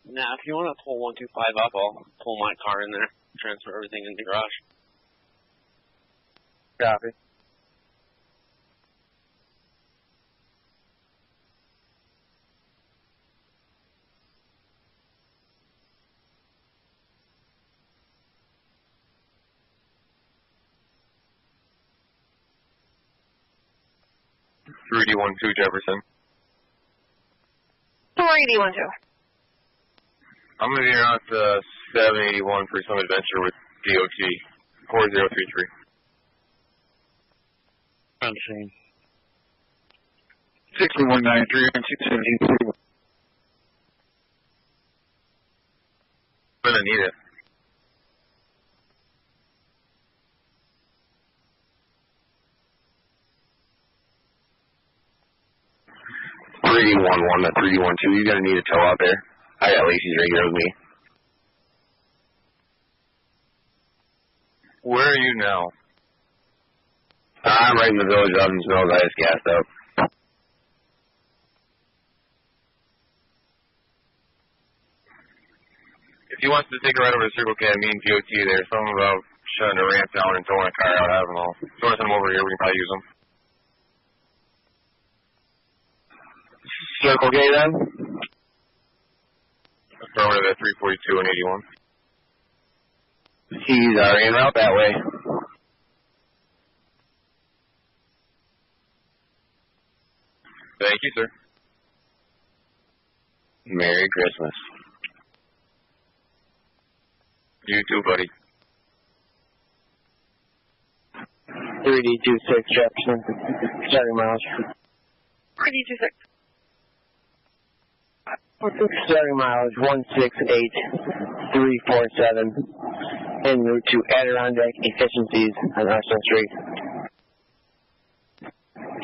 Now, if you want to pull 125 up, I'll pull my car in there, transfer everything in the garage. Copy. .3D12 Jefferson. 481-2. I'm going to be out 781 for some adventure with DOT. 4033. On the scene. 6193 and 217. I'm going to need it. .3D11 to .3D12. You're going to need a tow out there. I got Lacey's right here with me. Where are you now? I'm right in the village of Evansville. I just gassed up. If he wants to take a ride over to Circle K, me and DOT, there's something about shutting a ramp down and towing a car out. I don't know. If you want to send them over here, we can probably use them. Circle K then? Affirmative at 342 and 81. He's already en route that way. Thank you, sir. Merry Christmas. You too, buddy. 3D26 Jefferson. Starting miles. 3D26. Starting mileage 168,347 en route to Adirondack Efficiencies on Arsenal Street.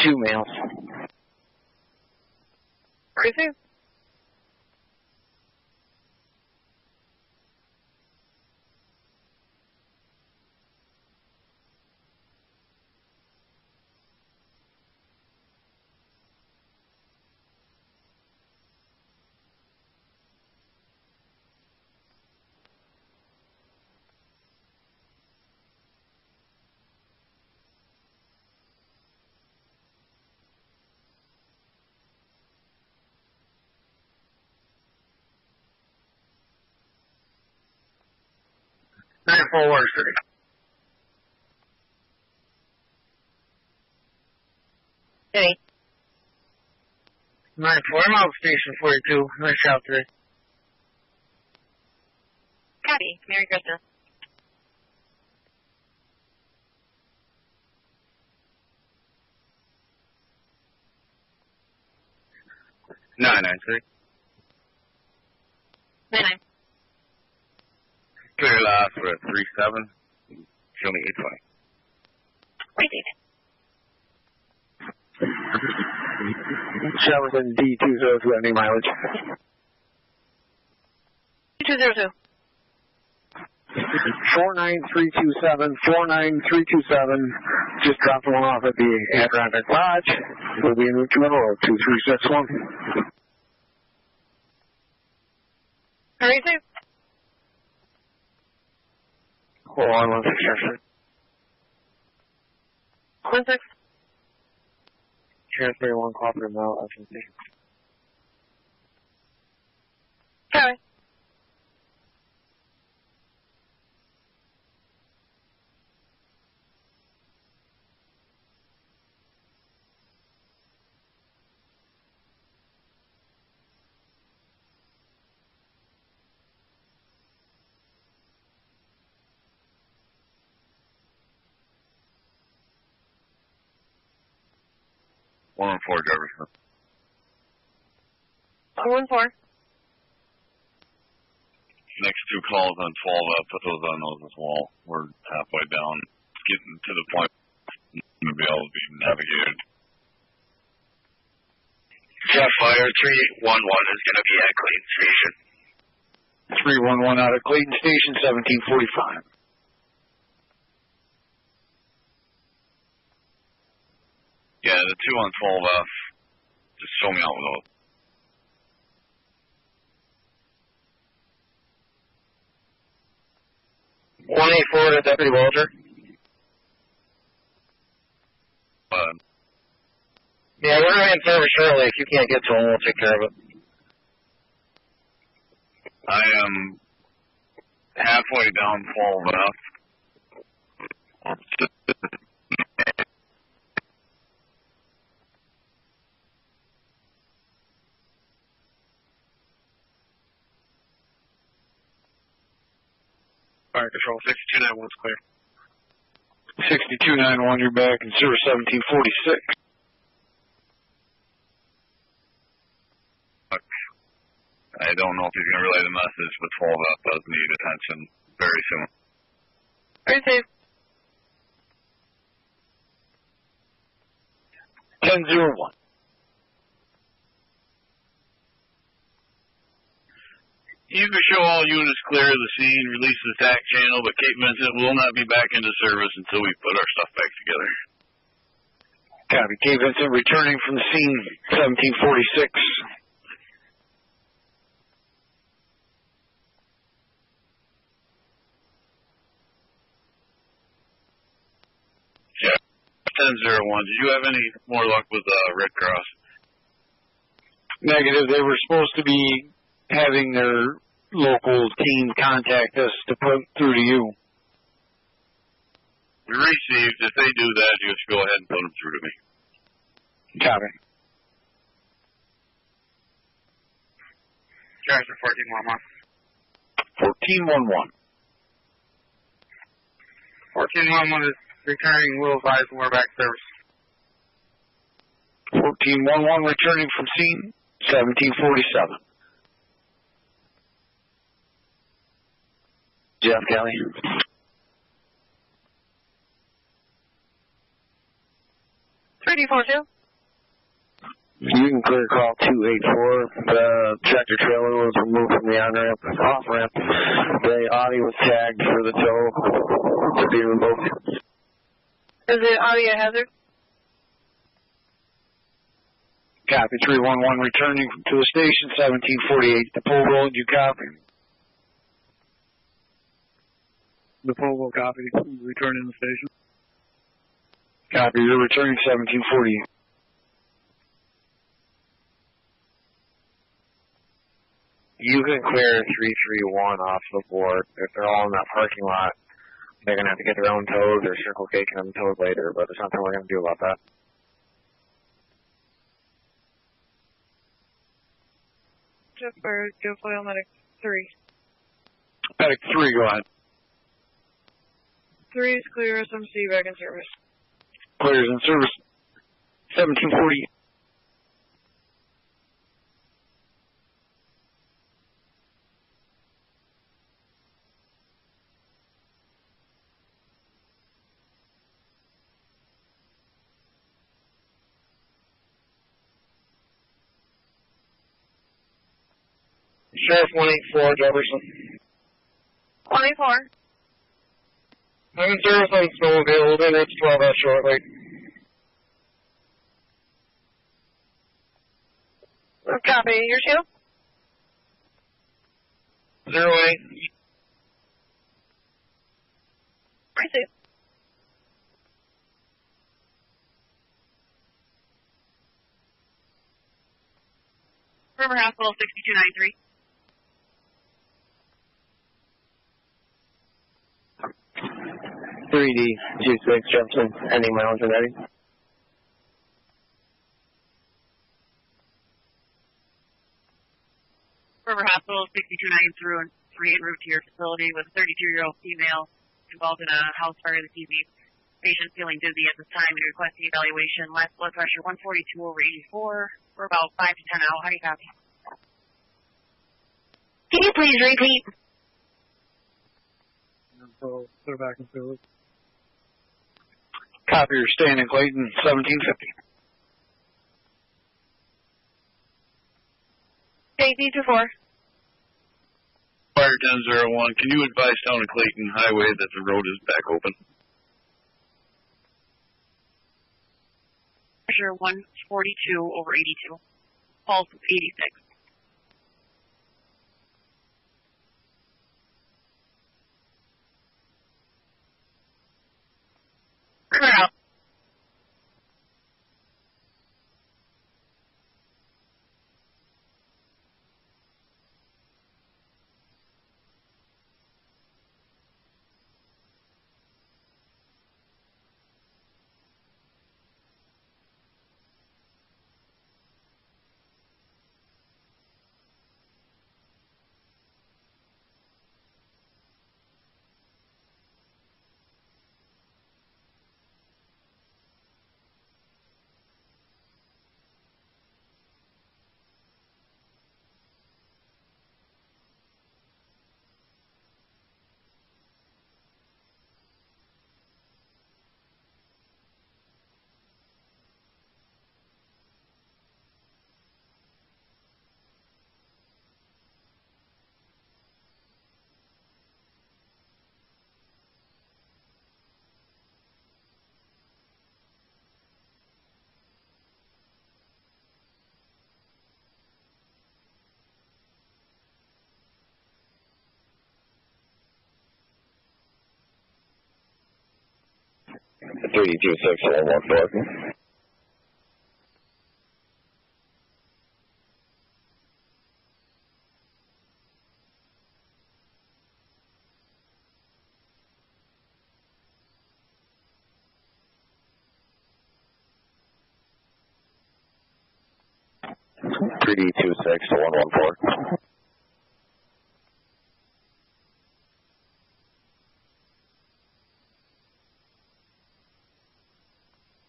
2 miles. Cruising? Full work, sir. Hey. 9-4, I'm out of station 42. Nice shot today. Copy. Merry Christmas. Nine, sir. 9-9. Clear last for a 3-7. Show me 820. Jefferson D202 any mileage. 202. 49327, 49327. Just dropped one off at the Adirondack Lodge. We'll be in route to Middle 2361. Hurry, sir. Hold on, 16 Jefferson. 16. Transfer 1 cooperative now, FNC. Copy. One on 4 Jefferson. 114. Next 2 calls on 12 up, put those on those as well. We're halfway down, getting to the point to be able to be navigated. Jeff, fire 311 is going to be at Clayton Station. 311 out of Clayton Station, 1745. Yeah, the 2 on 12F, just show me out with those. .184 to Deputy Walter. Yeah, we're going to be in service shortly. If you can't get to him, we'll take care of it. I am halfway down 12F. Fire control, 6291 is clear. 6291, you're back in service 1746. I don't know if he's going to relay the message, but 12F does need attention very soon. Very safe. 1001. You can show all units clear of the scene, release the TAC channel, but Cape Vincent will not be back into service until we put our stuff back together. Copy. Cape Vincent returning from the scene, 1746. Yeah. 1001. Did you have any more luck with Red Cross? Negative. They were supposed to be having their local team contact us to put through to you. We received. If they do that, you just go ahead and put them through to me. Copy. Jefferson 1411. 1411. 1411 is returning. We'll advise when we're back to service. 1411 returning from scene, 1747. Jeff County. Three four two. You can clear call 284. The tractor trailer was removed from the on-ramp, off-ramp. The Audi was tagged for the tow to be removed. Is it audio hazard? Copy. 311 returning to the station, 1748. The pole road, you copy? The pole will copy. Return in the station. Copy. You're returning 1748. You can clear 331 off the board. If they're all in that parking lot, they're going to have to get their own tows or Circle K can have them towed later, but there's nothing we're going to do about that. Jeff Oil Medic 3. Medic 3, go ahead. 3 is clear, SMC back in service. Clears in service, 1748. Sheriff 184, Jefferson. 184. I'm in service on Snowmobile. We'll be reach 12 out shortly. Copy. Your two? 08. Very safe. River Hospital 6293. 3D26 Jefferson, ending miles and ready. River Hospital 6290 through and free en route to your facility with a 32-year-old female involved in a house fire this evening. Patient feeling dizzy at this time and requesting evaluation. Last blood pressure 142/84. We're about 5 to 10 out. How do you copy? Can you please repeat? So they're back and forth. Copy, you're staying in Clayton, 1750. JD24. Fire 1001, can you advise down to Clayton Highway that the road is back open? Pressure 142/82. Pulse 86. River out. $32,614. $32,614.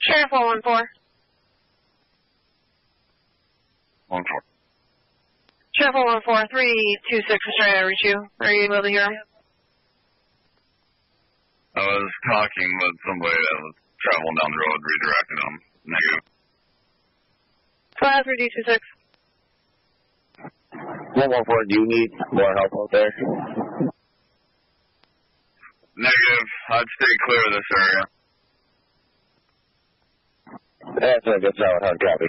Sheriff 114. 14. Sheriff 114, 326 is trying to reach you. Are you able to hear him? I was talking with somebody that was traveling down the road, redirecting them. Negative. Flat 326. 114, do you need more help out there? Negative. I'd stay clear of this area. That's a good solid hard copy.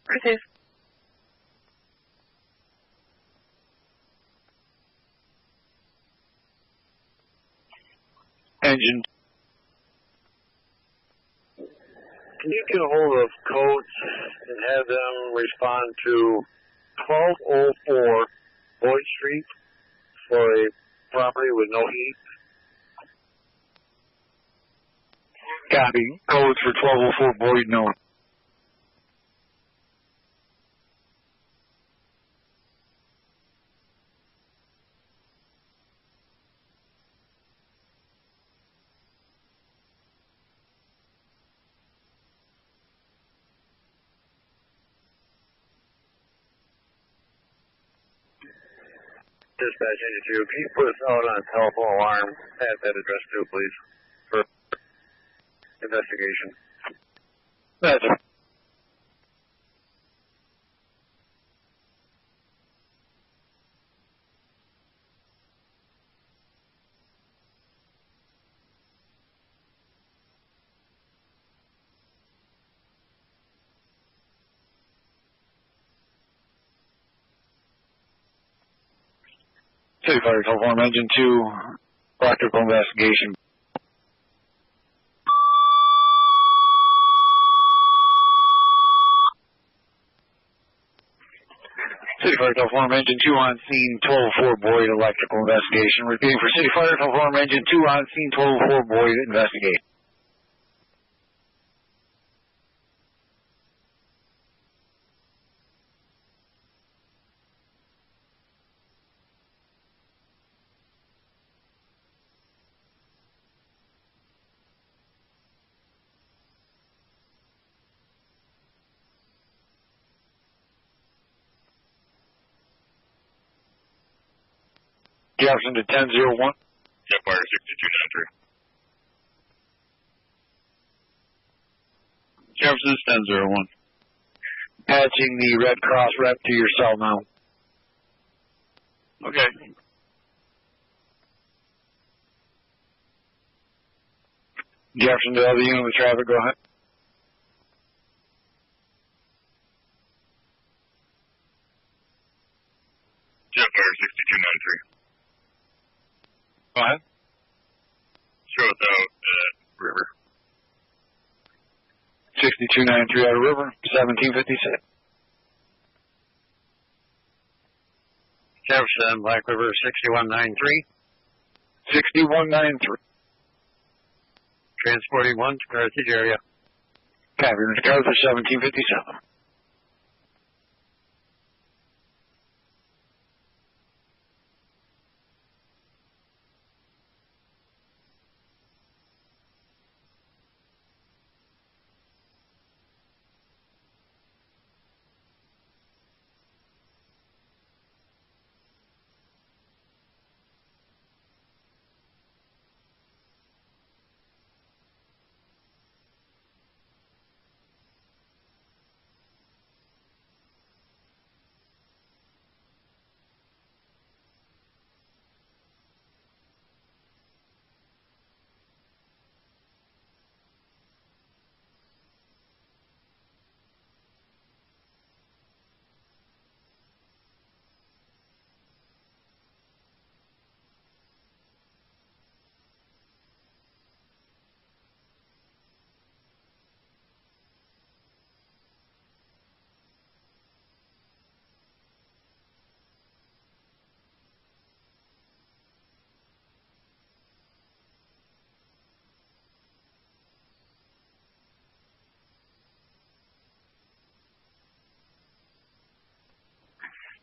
Receive. Engine. Can you get a hold of codes and have them respond to 1204 Boyd Street for a property with no heat? Copy. Codes for 1204 Boyd, no. Dispatch 82, can you put us out on a telephone alarm at that address too, please, for investigation? That's it. City Fire Telephone Engine 2, electrical investigation. City Fire Telephone Engine 2 on scene, 1204 Boyd electrical investigation. Repeating for City Fire Telephone Engine 2 on scene, 1204 Boyd investigate. Jefferson to 1001. Jet Fire 6293. Jefferson is 1001. Patching the Red Cross rep to your cell now. Okay. Jefferson to other unit with traffic, go ahead. Jet Fire 6293. Go ahead. Show us out at River. 6293 out of River, 1756. Jefferson, Black River 6193. 6193. Transporting 1 to Carthage area. Copy, Mr. Carthage, 1757.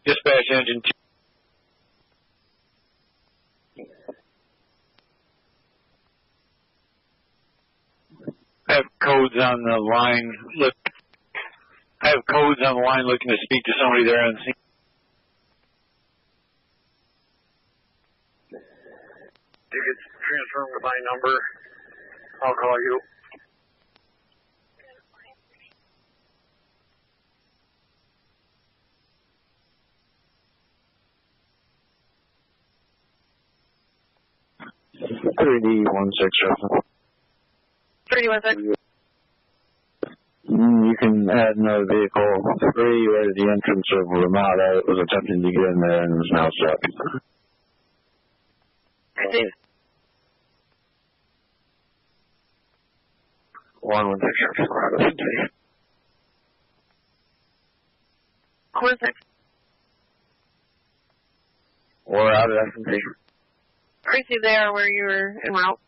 Dispatch engine 2. I have codes on the line. Look, I have codes on the line looking to speak to somebody there on scene. You could transfer to my number. I'll call you. $3016. 3016. You can add another vehicle. 3 right at the entrance of Ramada. It was attempting to get in there and is now stuck. Receive. 116 Ramada. 16. We're out of S&T. Receive there where you were en route.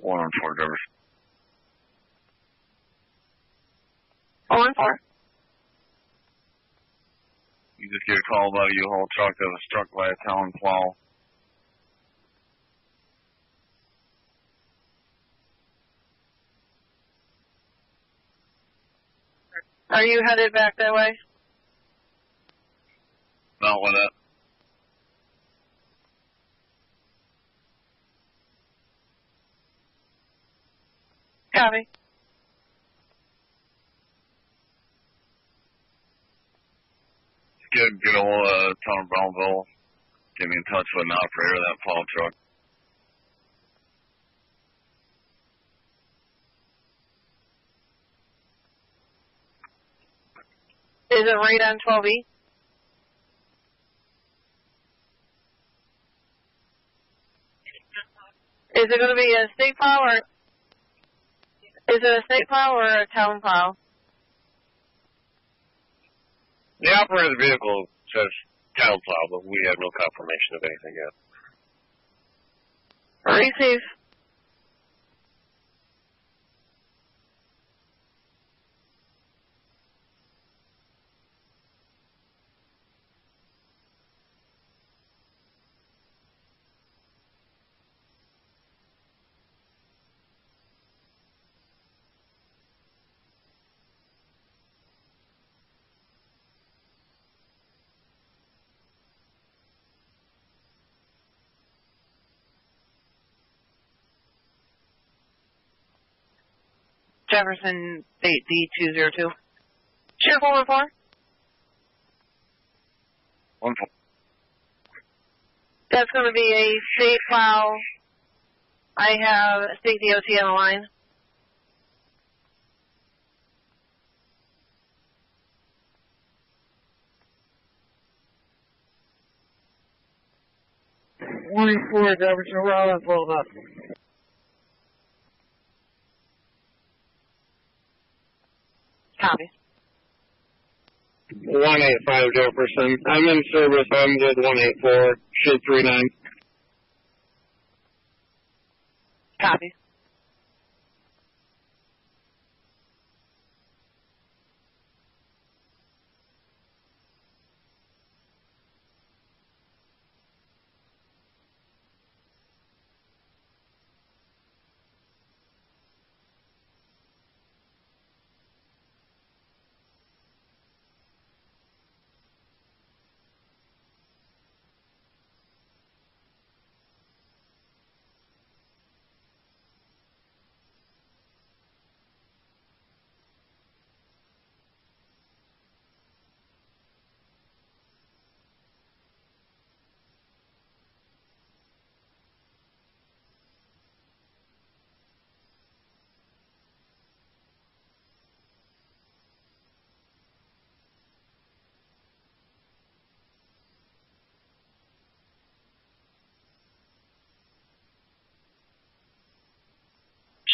114 Jefferson. 114. You just get a call about a U-Haul truck that was struck by a town plow. Are you headed back that way? Not with it. Copy. Get a hold of town of Brownville. Get me in touch with an operator of that plow truck. Is it right on 12E? Is it going to be a state plow or is it a state plow or a town plow? The operator of the vehicle says town plow, but we have no confirmation of anything yet. Receive. Jefferson State D202. Sheriff 114. 114. That's going to be a state plow. I have state DOT on the line. Warning for Jefferson Rollins, hold up. Copy. 185 Jefferson. I'm in service. I'm with 184. Should 39. Copy.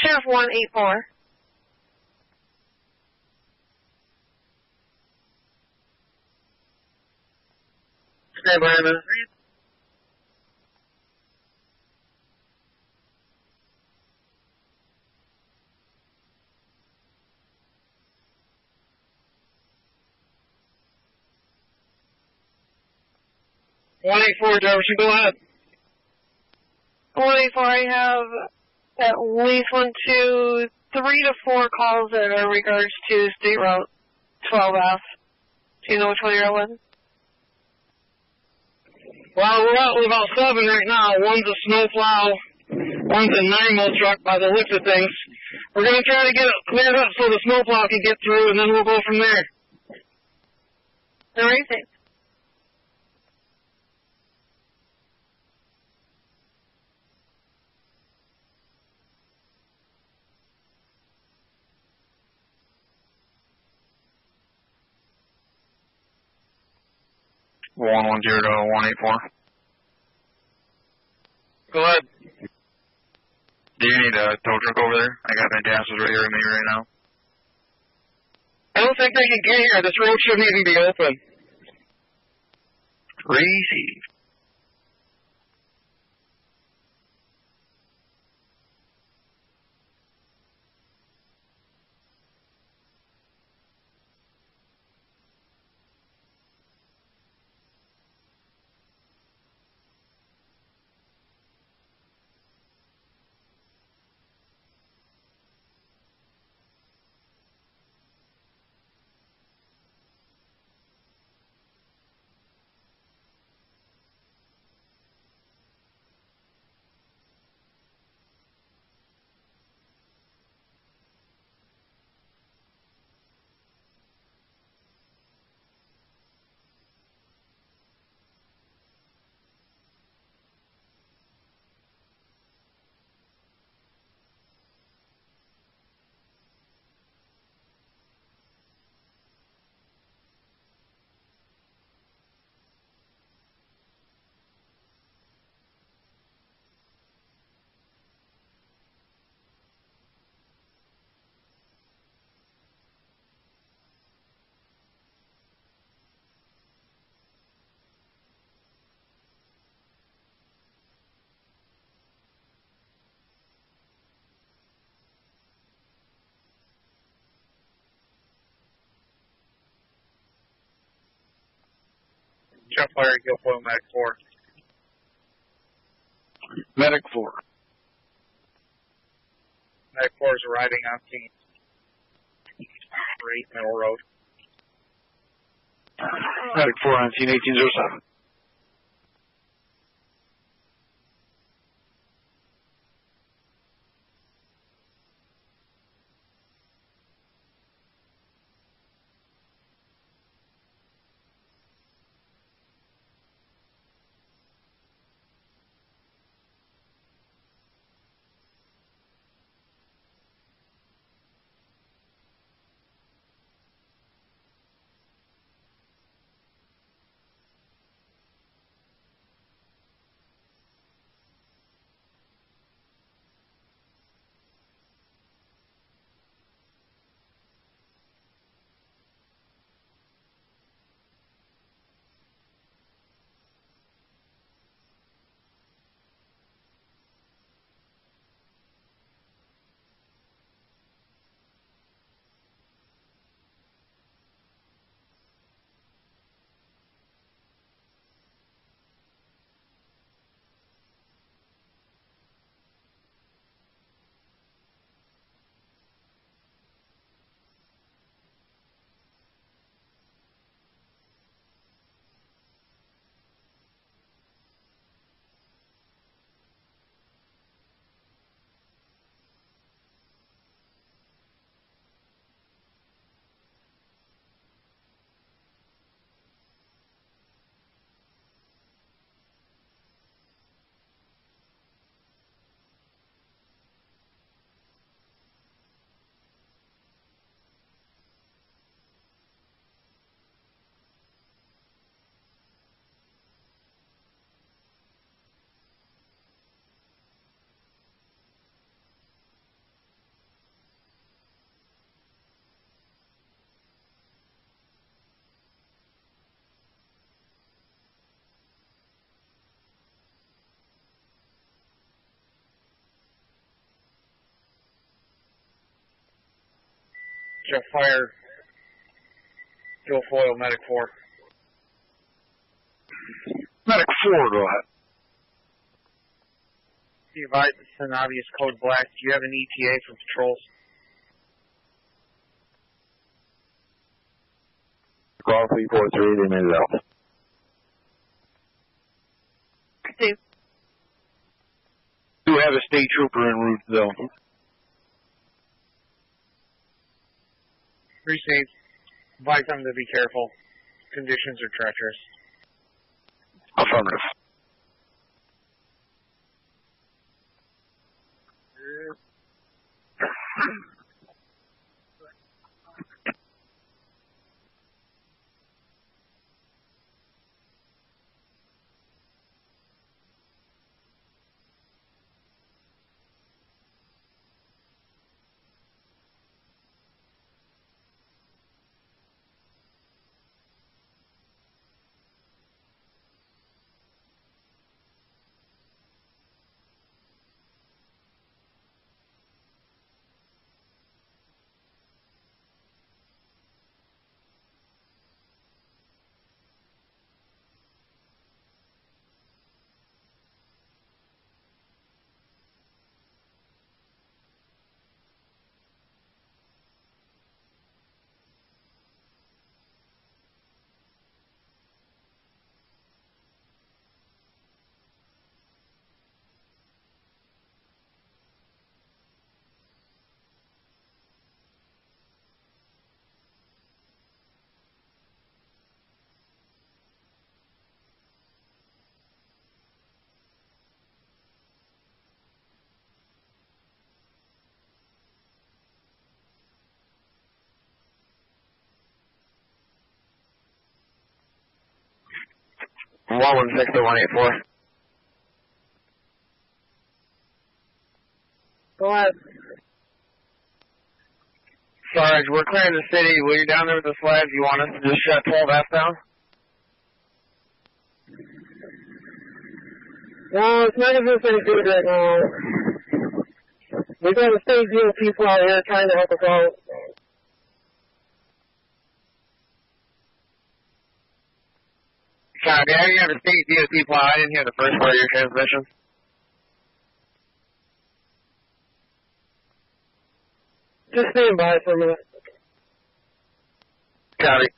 Sheriff 184. Stand by a minute. Jefferson, go ahead. 184, I have at least 1, 2, 3 to 4 calls that are in regards to State Route 12F. Do you know which one you're with? Well, we're out with about 7 right now. One's a snowplow. One's a 9-mil truck by the looks of things. We're going to try to get it cleared up so the snowplow can get through, and then we'll go from there. All right, thanks. One 184. Go ahead. Do you need a tow truck over there? I got my gases right here with me right now. I don't think they can get here. This road shouldn't even be open. Receive. Jeff Fire, Guilfoyle, Medic 4. Medic 4. Medic 4 is arriving on scene. 8 Middle Road. Medic 4 on scene 1807. Jeff Fire, Guilfoyle, Medic 4. Medic 4, go ahead. Be advised, this is an obvious code black. Do you have an ETA for patrols? Call 343, they made it out. 2. Do have a state trooper en route, though. Received. Advise them to be careful. Conditions are treacherous. Affirmative. From 116 to 184. Go ahead. Sarge, we're clearing the city. Will you down there with the slabs? You want us to just shut 12F down? No, it's not going to do any good right now. We got a state deal people out here trying to help us out. Copy. I didn't have a state DOT plow. I didn't hear the first part of your transmission. Just stand by for a minute. Copy.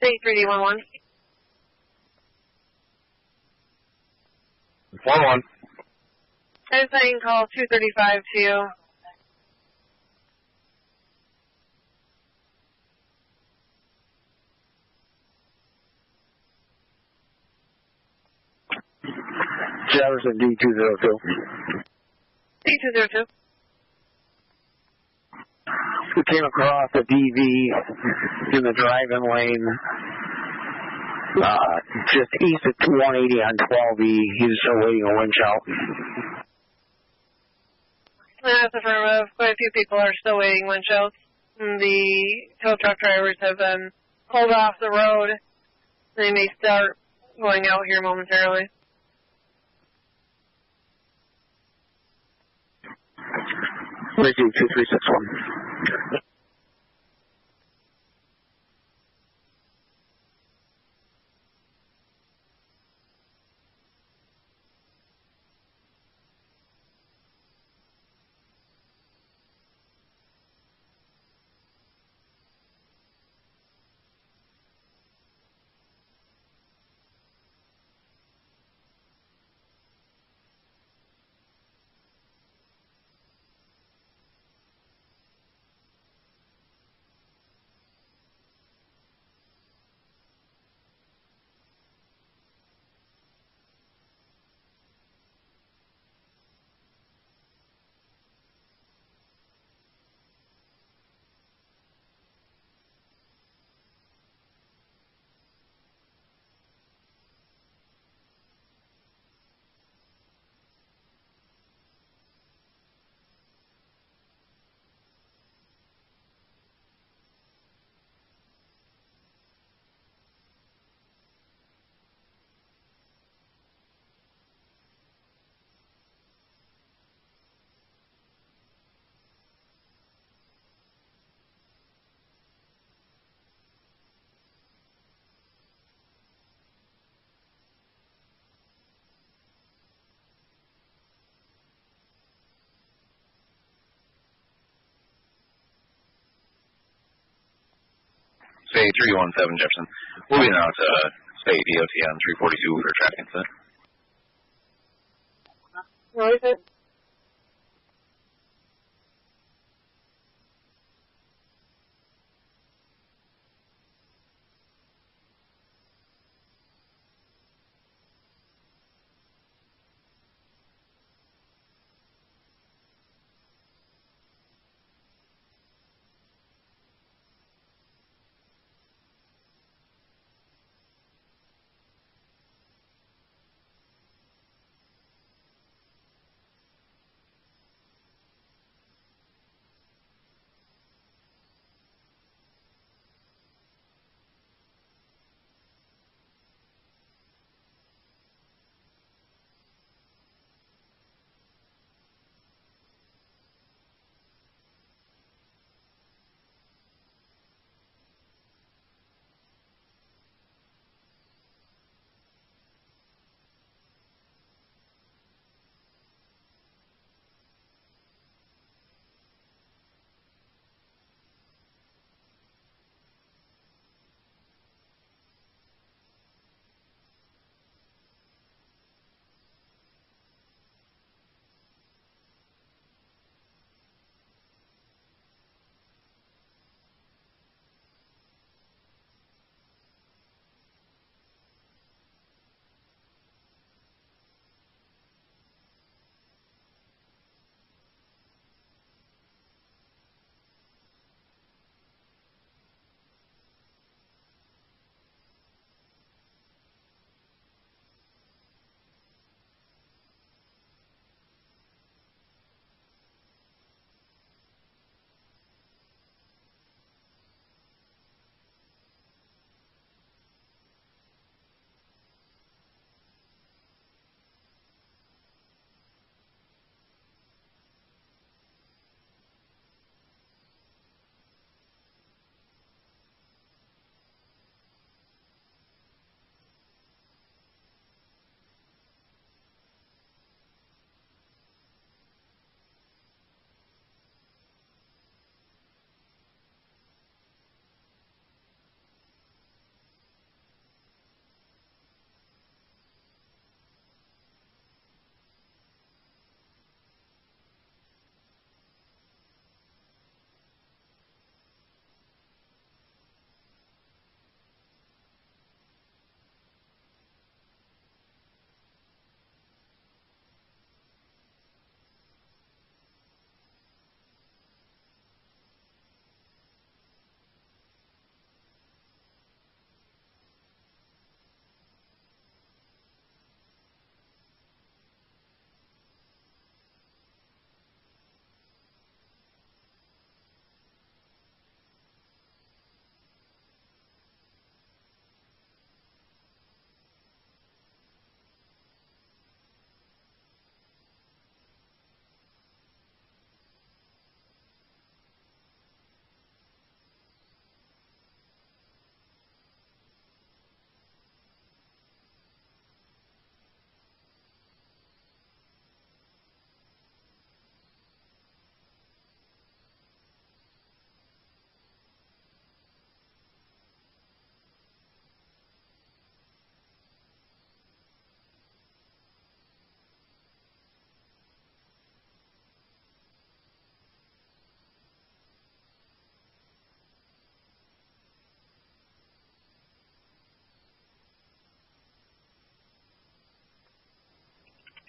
State 3D11. 1-1. I'm saying call 235 to you. Jefferson D202. D202. We came across a DV in the driving lane, just east of 180 on 12E. He's still waiting a winch out. That's affirmative. Quite a few people are still waiting winch outs. The tow truck drivers have been pulled off the road. They may start going out here momentarily. Receive 2361. Say 317 Jefferson. We'll be now to State DOT on 342 for traffic incident. What is it?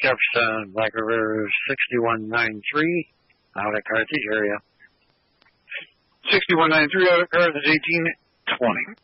Jefferson, Black River 6193, out at Carthage area. 6193 out at Carthage 1820.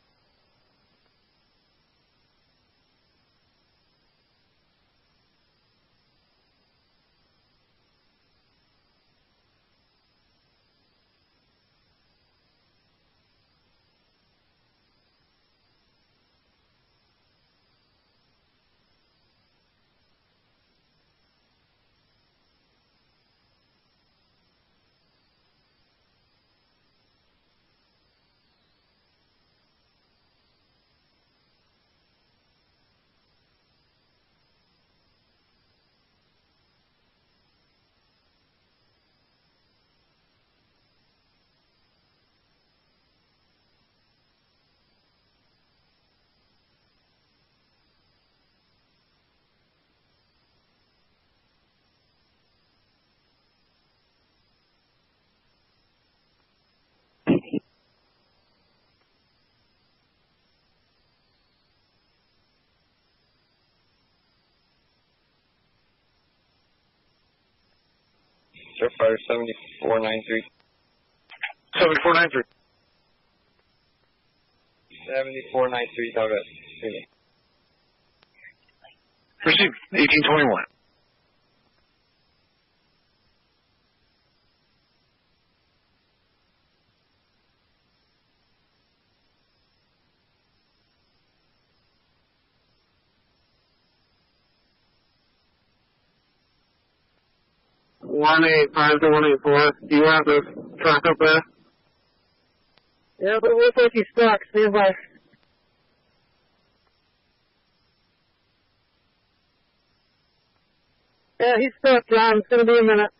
Fire 7493. 7493. 7493, out at Phoenix. Received. 1821. One 184. Do you have the truck up there? Yeah, but it looks like he's stuck. Stand by. Yeah, he's stuck, John. It's going to be a minute.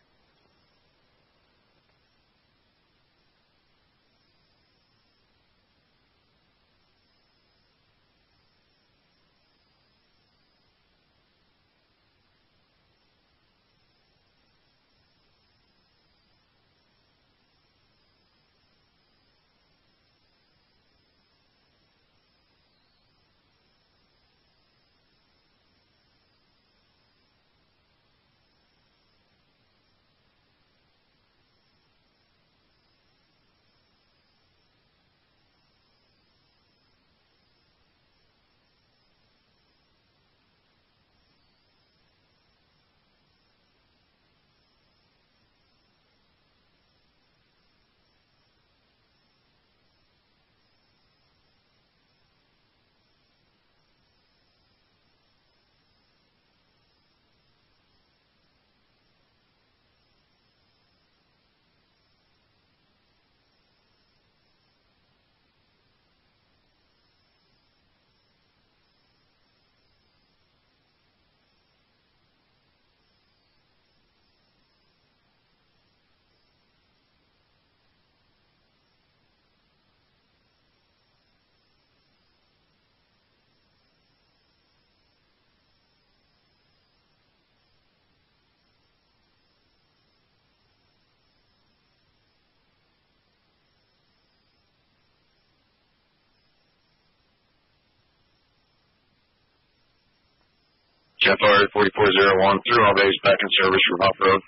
Jefferson 4401 through all base back in service from off road.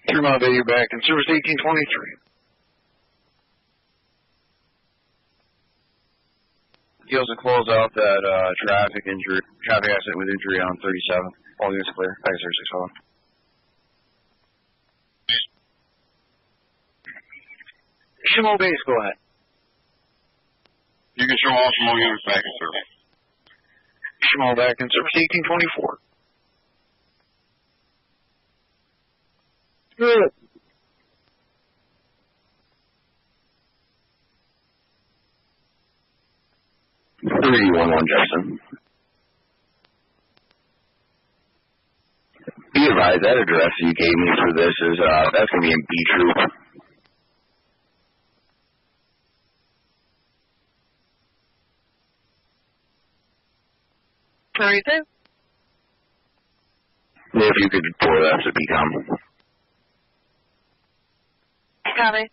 Through my bay, you're back in service 1823. He also closed out that traffic accident with injury on 37. All units clear. Back in service 6-1. Shimo base, go ahead. You can show all Shimo units back in service. Shimo back in service 1824. Good. Jefferson. Be advised, that address you gave me for this is, that's going to be in B Troop. Sorry, sir? If you could pour that to BCOM. Copy.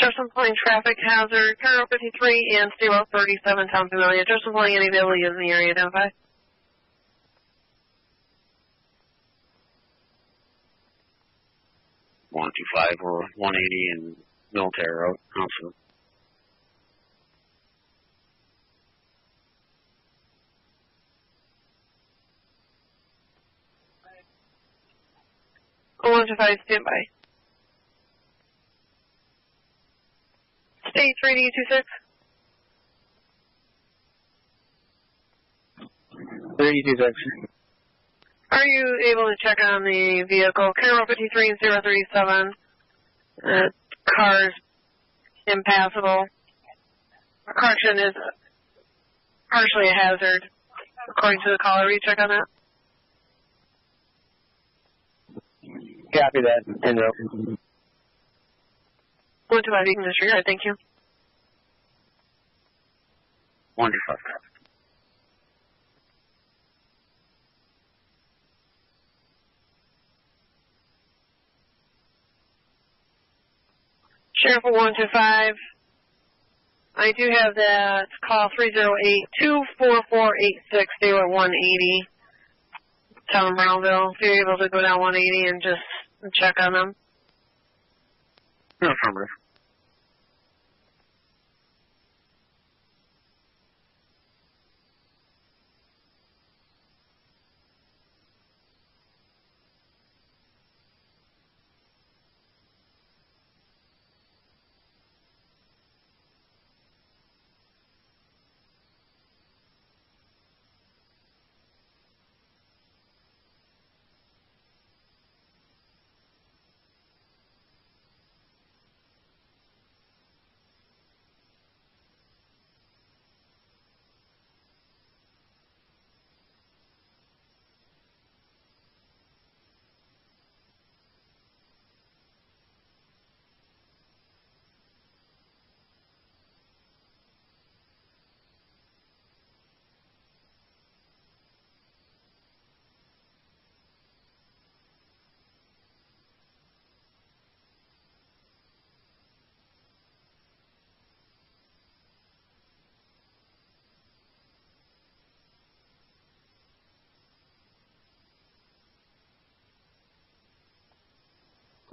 Jefferson County traffic hazard, County Road 53 and State Road 37, Town Familia. Jefferson County, any vehicle using the area, identify. One 125 or 180 and Military Road, also. Oh, 125, stand by. State 3D26. 326. Are you able to check on the vehicle? County Road 53 and 037. Car's impassable. Correction is partially a hazard, according to the caller. Will you check on that? Copy that. En route. 125, you can disregard. Thank you. 125. Sheriff 125. I do have that call 308-244-86. They were 180. Town of Brownville. If you're able to go down 180 and just check on them. No, affirmative.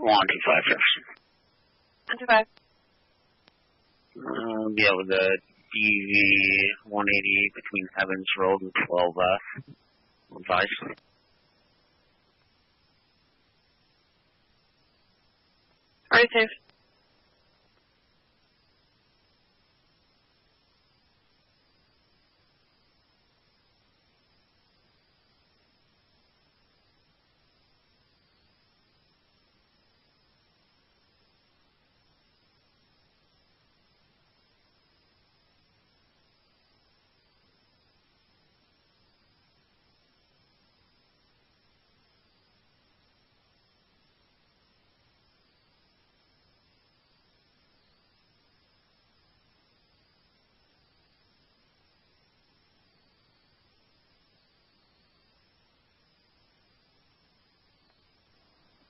One 25 Jefferson. 125. Be able to DV 180 between Evans Road and 12F. 15. All right, safe.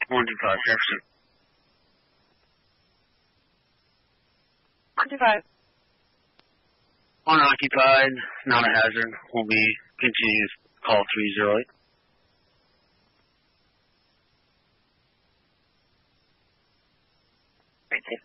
One 25 Jefferson. 125. Unoccupied, not a hazard. Will be continues call 308. Right, safe.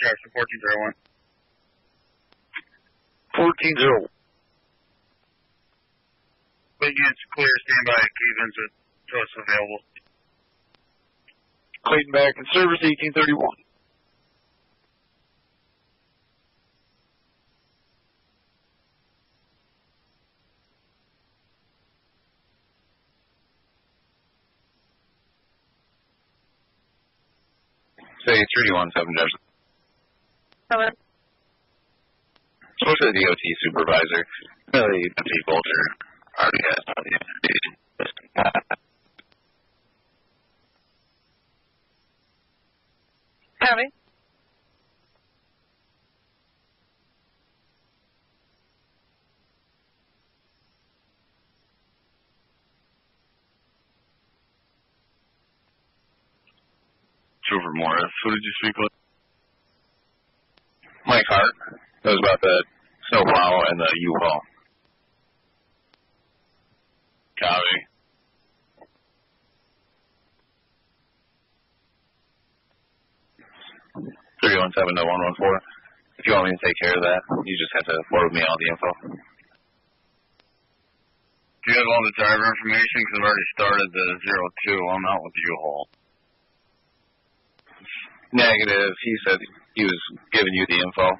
Jefferson 1401. 14-0. But units clear, standby, key Vincent, so it's available. Clayton back in service, 1831. Say 317 Jefferson. Hello. Spoke to the DOT supervisor. Really, the people are already asked about the information. Howdy. Trooper Morris, who did you speak with? Mike Hart. It was about the snowplow and the U-Haul. Copy. Three 317 to 114. If you want me to take care of that, you just have to forward me all the info. Do you have all the driver information? Because I've already started the 02. I'm out with the U-Haul. Negative. He said he was giving you the info.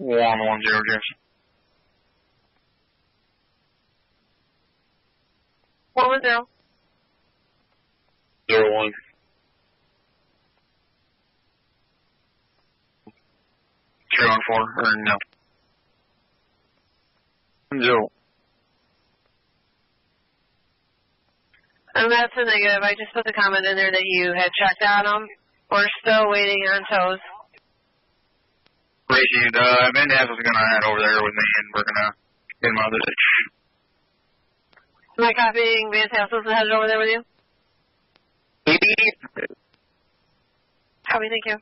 One 110 Jefferson. What was it? 01. Three on 4 or no? 0. And that's a negative. I just put the comment in there that you had checked on them. We're still waiting on tows. Received. Van Dassel's going to head over there with me, and we're going to get him out of the ditch. Am I copying Van Tassel's headed over there with you? Copy, thank you.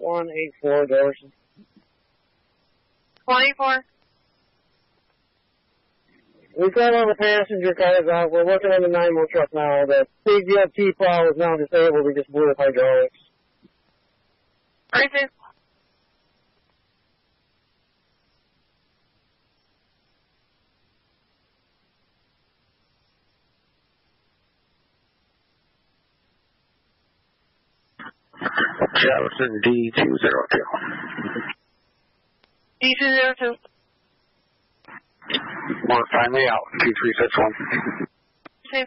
One 84 Jefferson. 24. We got all the passenger cars out. We're working on the 9-mo truck now. The CGLT plow is now disabled. We just blew with hydraulics. Right there. Jefferson D202. D202. We're finally out. 2361. Okay.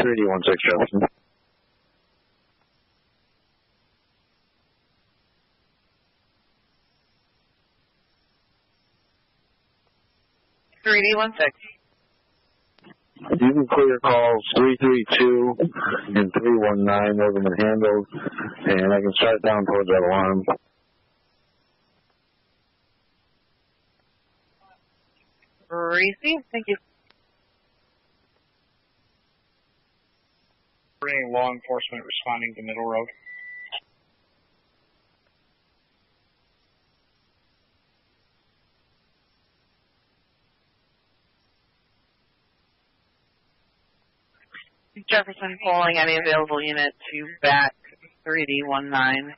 3D16 Jefferson. You can clear calls 332 and 319. Those have been handled, and I can start down towards that alarm. Received. Thank you. Bringing law enforcement responding to Middle Road. Jefferson pulling any available unit to back 3D19,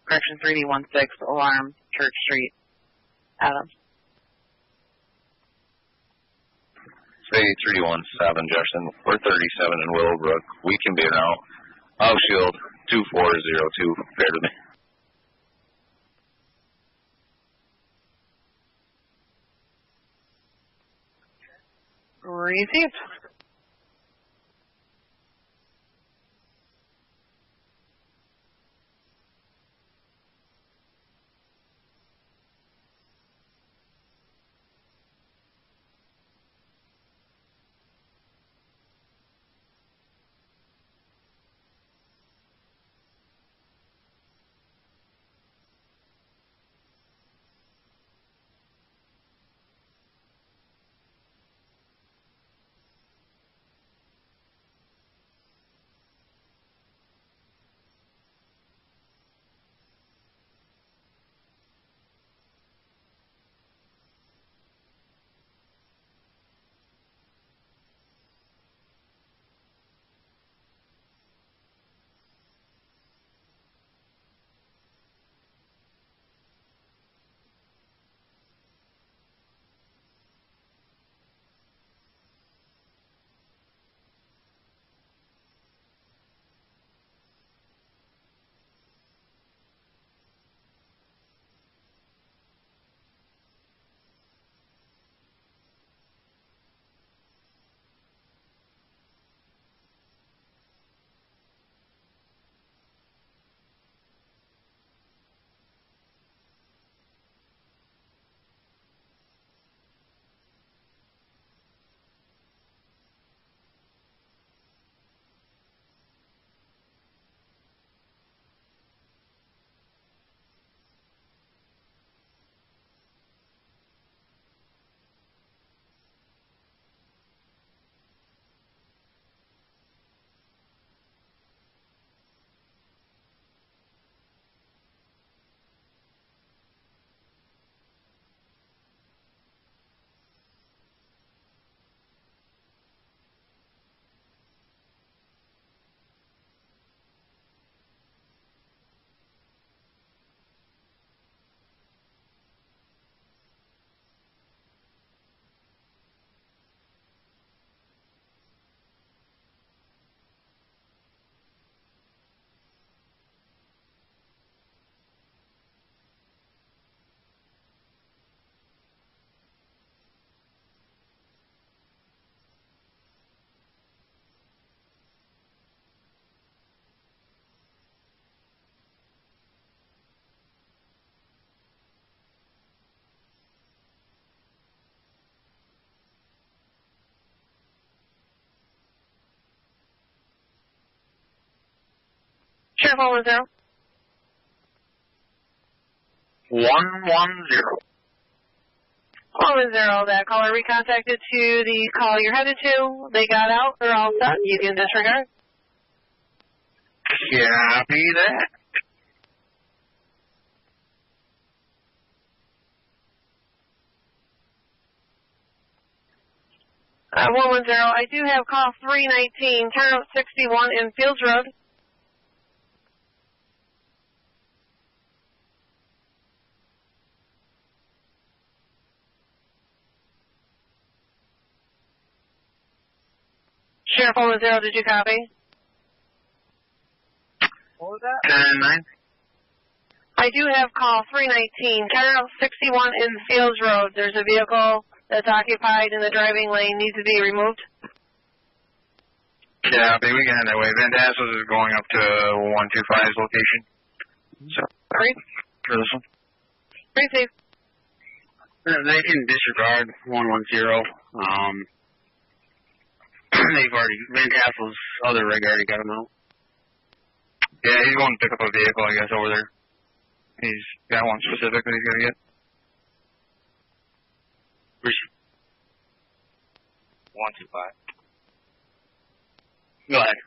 correction 3D16, alarm, Church Street, Adams. Say 3D17 Jefferson, we're 37 in Willowbrook. We can be around. I'll shield 2402, fair to me. Received. Sheriff 110. 110. 110, that caller recontacted to the call you're headed to. They got out. They're all set. You can disregard. Copy that. At 110, I do have call 319, turn out 61 in Fields Road. Sheriff 110, did you copy? What was that? 10-9. I do have call 319, turn out 61 in Fields Road. There's a vehicle that's occupied in the driving lane, needs to be removed. Yeah, we can head that way. Van Dassos is going up to 125's location. So, Great. for this one. Pretty safe. They can disregard 110. They've already, Van Tassel's other rig already got him out. Yeah, he's going to pick up a vehicle, I guess, over there. He's got one specific that he's going to get. 125. Go ahead.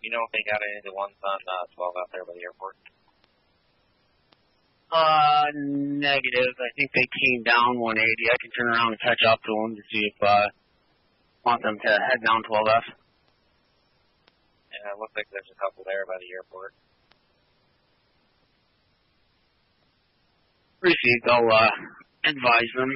You know if they got any of the ones on 12 out there by the airport? Negative. I think they came down 180. I can turn around and catch up to them to see if want them to head down 12F. Yeah, it looks like there's a couple there by the airport. Received. I'll advise them.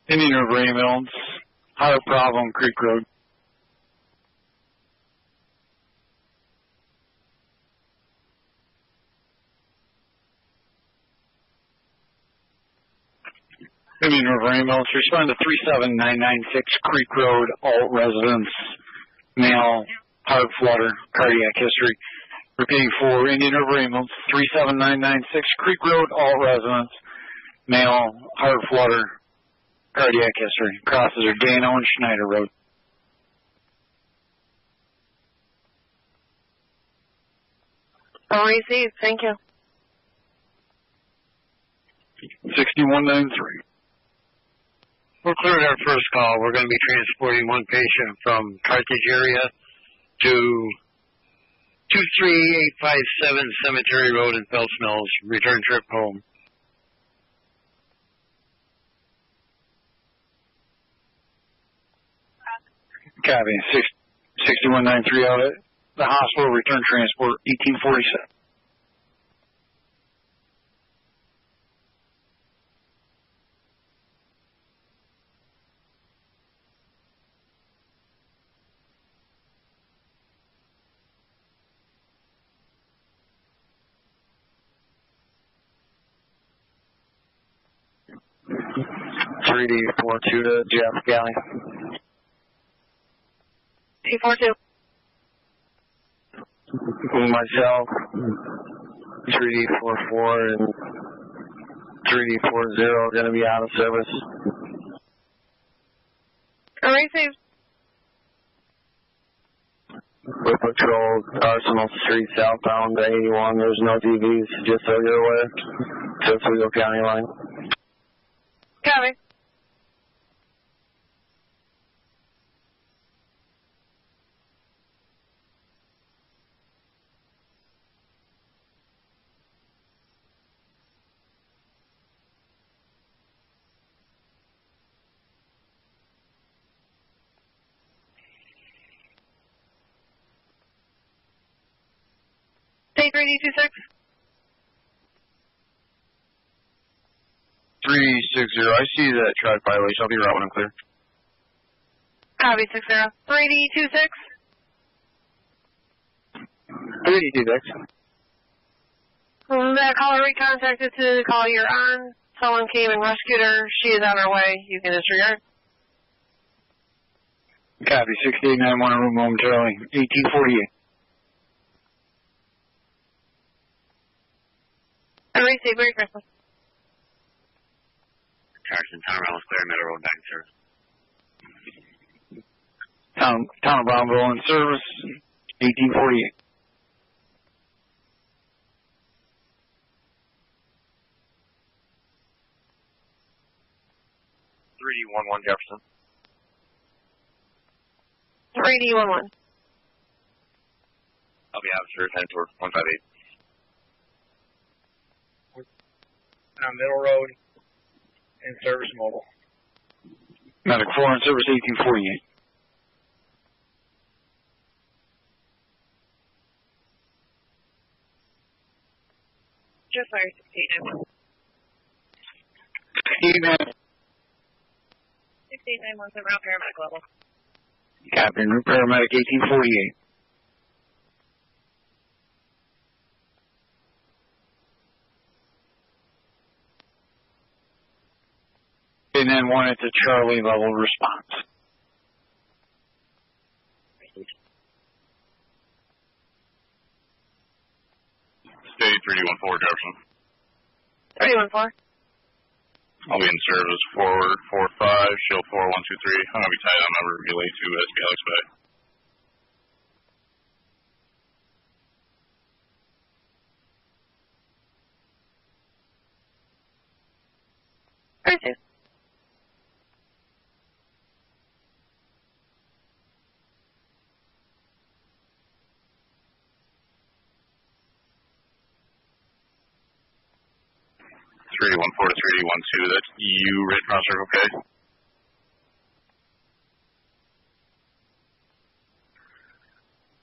Indian River ambulance, Higher Problem, Creek Road. Indian River ambulance, respond to 37996 Creek Road, alt residence, male, heart flutter, cardiac history. Repeating for Indian River ambulance, 37996 Creek Road, alt residence, male, heart flutter, cardiac history. Crosses are Dano and Schneider Road. All received. Thank you. 6193. We're clearing our first call. We're going to be transporting one patient from Carthage area to 23857 Cemetery Road in Phelps Mills. Return trip home. Copy. 6193 out at the hospital. Return transport 1847. 3D42 to Jefferson County. 242. Myself, 3D44 and 3D40 are going to be out of service. Received. We patrol Arsenal Street southbound to 81. There's no DVs, just so you're aware. To Oswego County line. Copy. Take 3D26. 360. I see that track violation. I'll be right when I'm clear. Copy 60. 3D26. 3D26. That caller recontacted to the call you're on. Someone came and rescued her. She is on her way. You can disregard. Copy, 6891 room momentarily. 1848. I received. Merry Christmas. Carson, Town of Brownville clear, Middle Road back in service. Town of Brownville in service, 1848. .3D11 Jefferson. 3D11. I'll be out of service, heading toward 158. Middle Road in service mobile. Medic 4 in service, 1848. Just fire 6891. 6891 is around paramedic level. Captain, paramedic 1848. And then one at the Charlie level response. Stay 3D14 Jefferson. 3D14. I'll be in service forward 45, shield 4123. I'm going to be tied on over relay to SB Alex Bay. Received. .3D14 to 3D12, that's you, Red Monster, okay?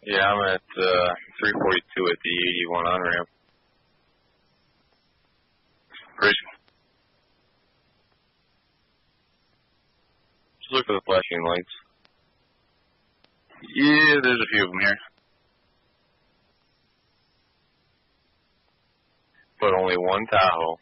Yeah, I'm at 342 at the 81 on-ramp. Great. Just look for the flashing lights. Yeah, there's a few of them here. But only one Tahoe.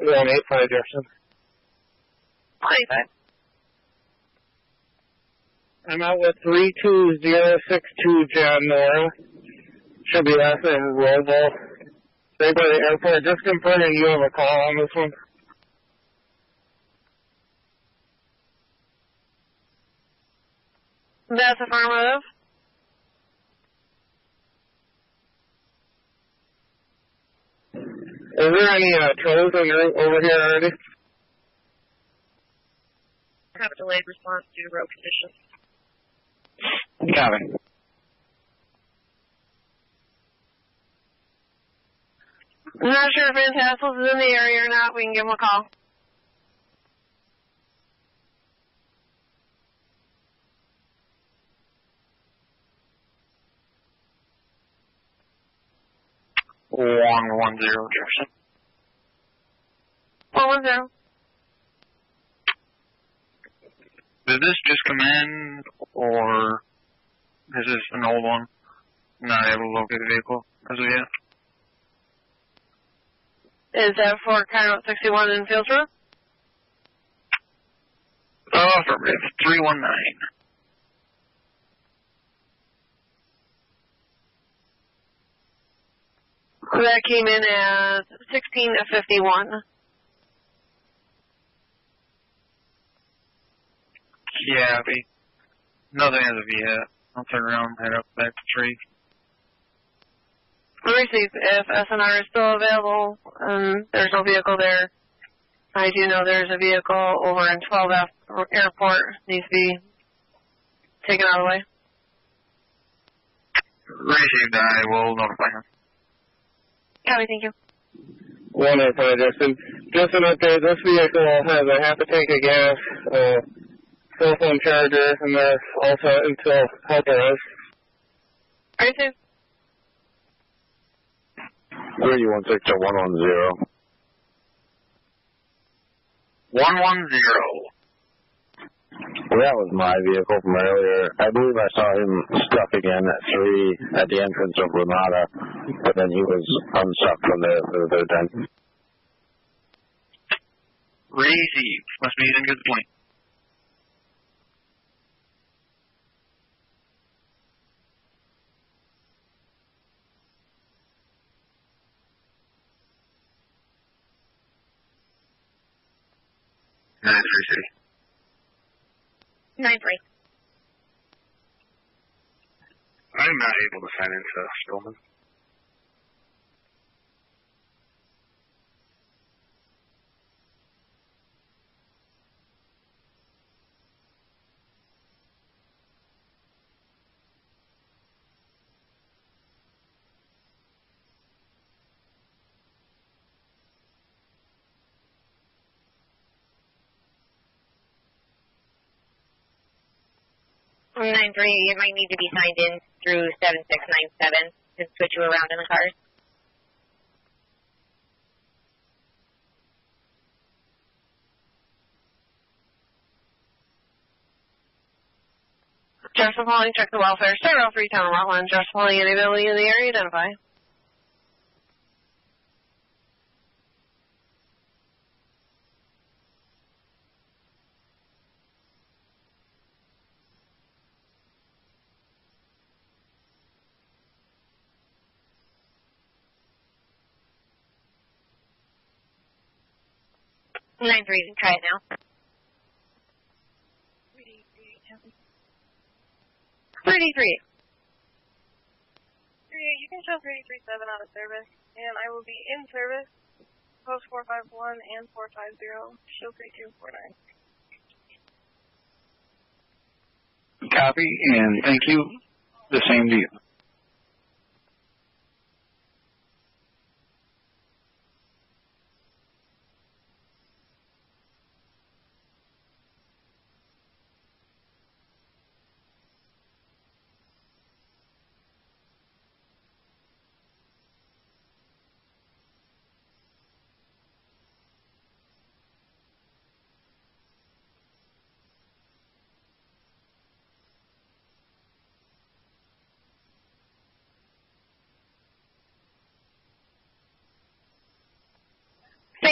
185 Jefferson. 185. I'm out with 32062 John Nora. Should be last name is Robo. Stay by the airport. Just confirming you have a call on this one. That's affirmative. Is there any trolls over here already? Have a delayed response due to road conditions. Got it. I'm not sure if Van Tassels is in the area or not. We can give him a call. One zero Jefferson. 110. Did this just come in, or is this an old one? Not able to locate the vehicle as of yet. Is that for County 61 in Fields Road? Affirmative. 319. That came in at 16 to 51. Copy. Nothing as of yet. I'll turn around and head up back to 3. Receive. If SNR is still available and there's no vehicle there, I do know there's a vehicle over in 12F Airport needs to be taken out of the way. Received. I will notify him. Copy, thank you. 185 Jefferson. Just an update. This vehicle has a half a tank of gas, cell phone charger, and there's also until help us. Receive. 3160 to 110. 110. Well, that was my vehicle from earlier. I believe I saw him stuck again at 3 at the entrance of Ramada, but then he was unstuck from there for the third time. Received. Must be in good point. Nice, 9-3. I'm not able to sign into Stillman. From 9-3, you might need to be signed in through 7697 to switch you around in the cars. Jefferson County, check the welfare. Start off Freetown lot line. Jefferson County, any ability in the area, identify. Nine three, try it now. 33. You can show 337 out of service, and I will be in service, post 451 and 450, show 3249. Copy, and thank you. The same to you.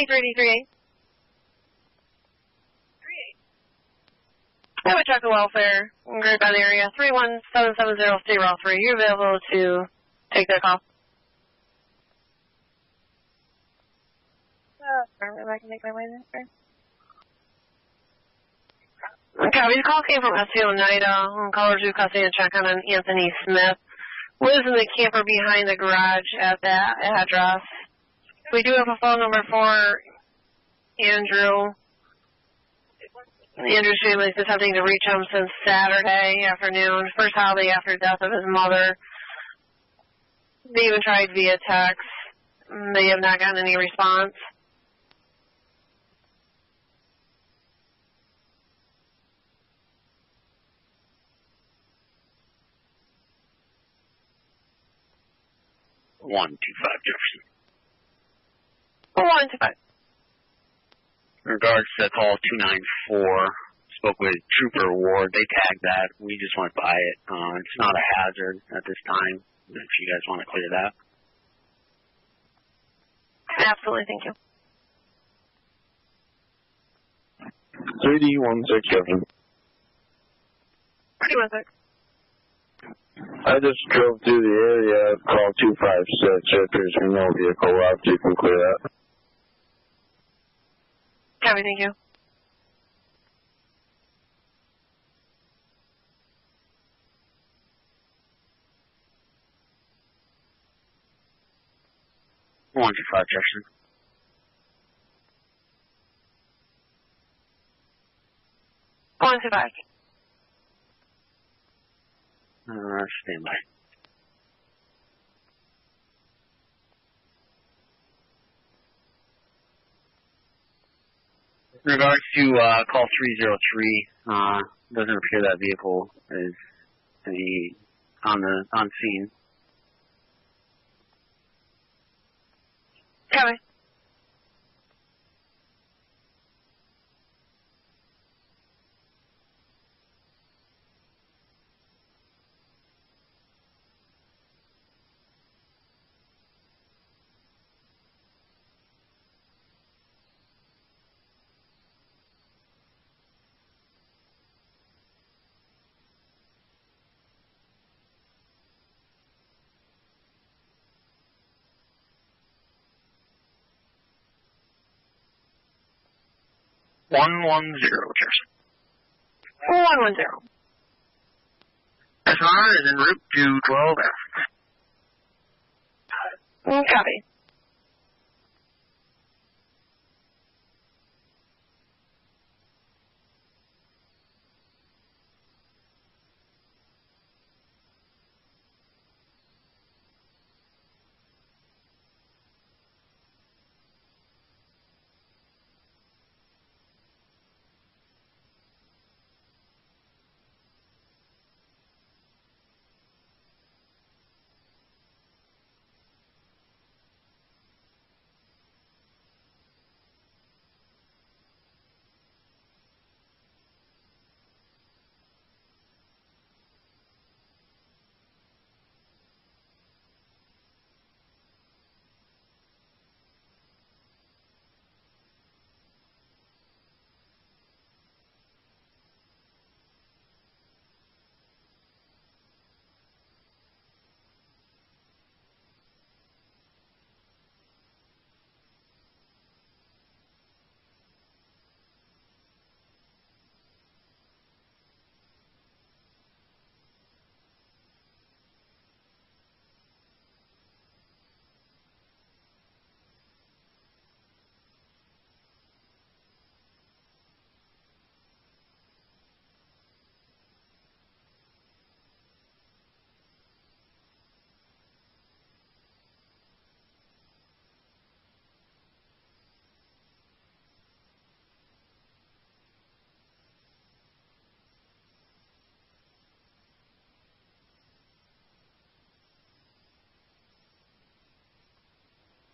2338. I would check the welfare in Grapevine area, 31770 You're available to take their call. I can make my way there. Copy. The call came from SC Oneida. Caller 2 custody and check on an Anthony Smith. Lives in the camper behind the garage at that address. We do have a phone number for Andrew. Andrew's family is attempting to reach him since Saturday afternoon, first holiday after death of his mother. They even tried via text. They have not gotten any response. One two five Jefferson. 125. In regards to call 294, spoke with Trooper Ward. They tagged that. We just went by it. It's not a hazard at this time. If you guys want to clear that. Absolutely, thank you. 3D16 Jefferson. 3D16. I just drove through the area, call 256. If there's no vehicle left, you can clear that. Copy, thank you. One two five Jefferson. One two five. Stand by. In regards to call 303, doesn't appear that vehicle is on scene. Copy. One 110, Jefferson. 110. SR is en route to 12F. Copy.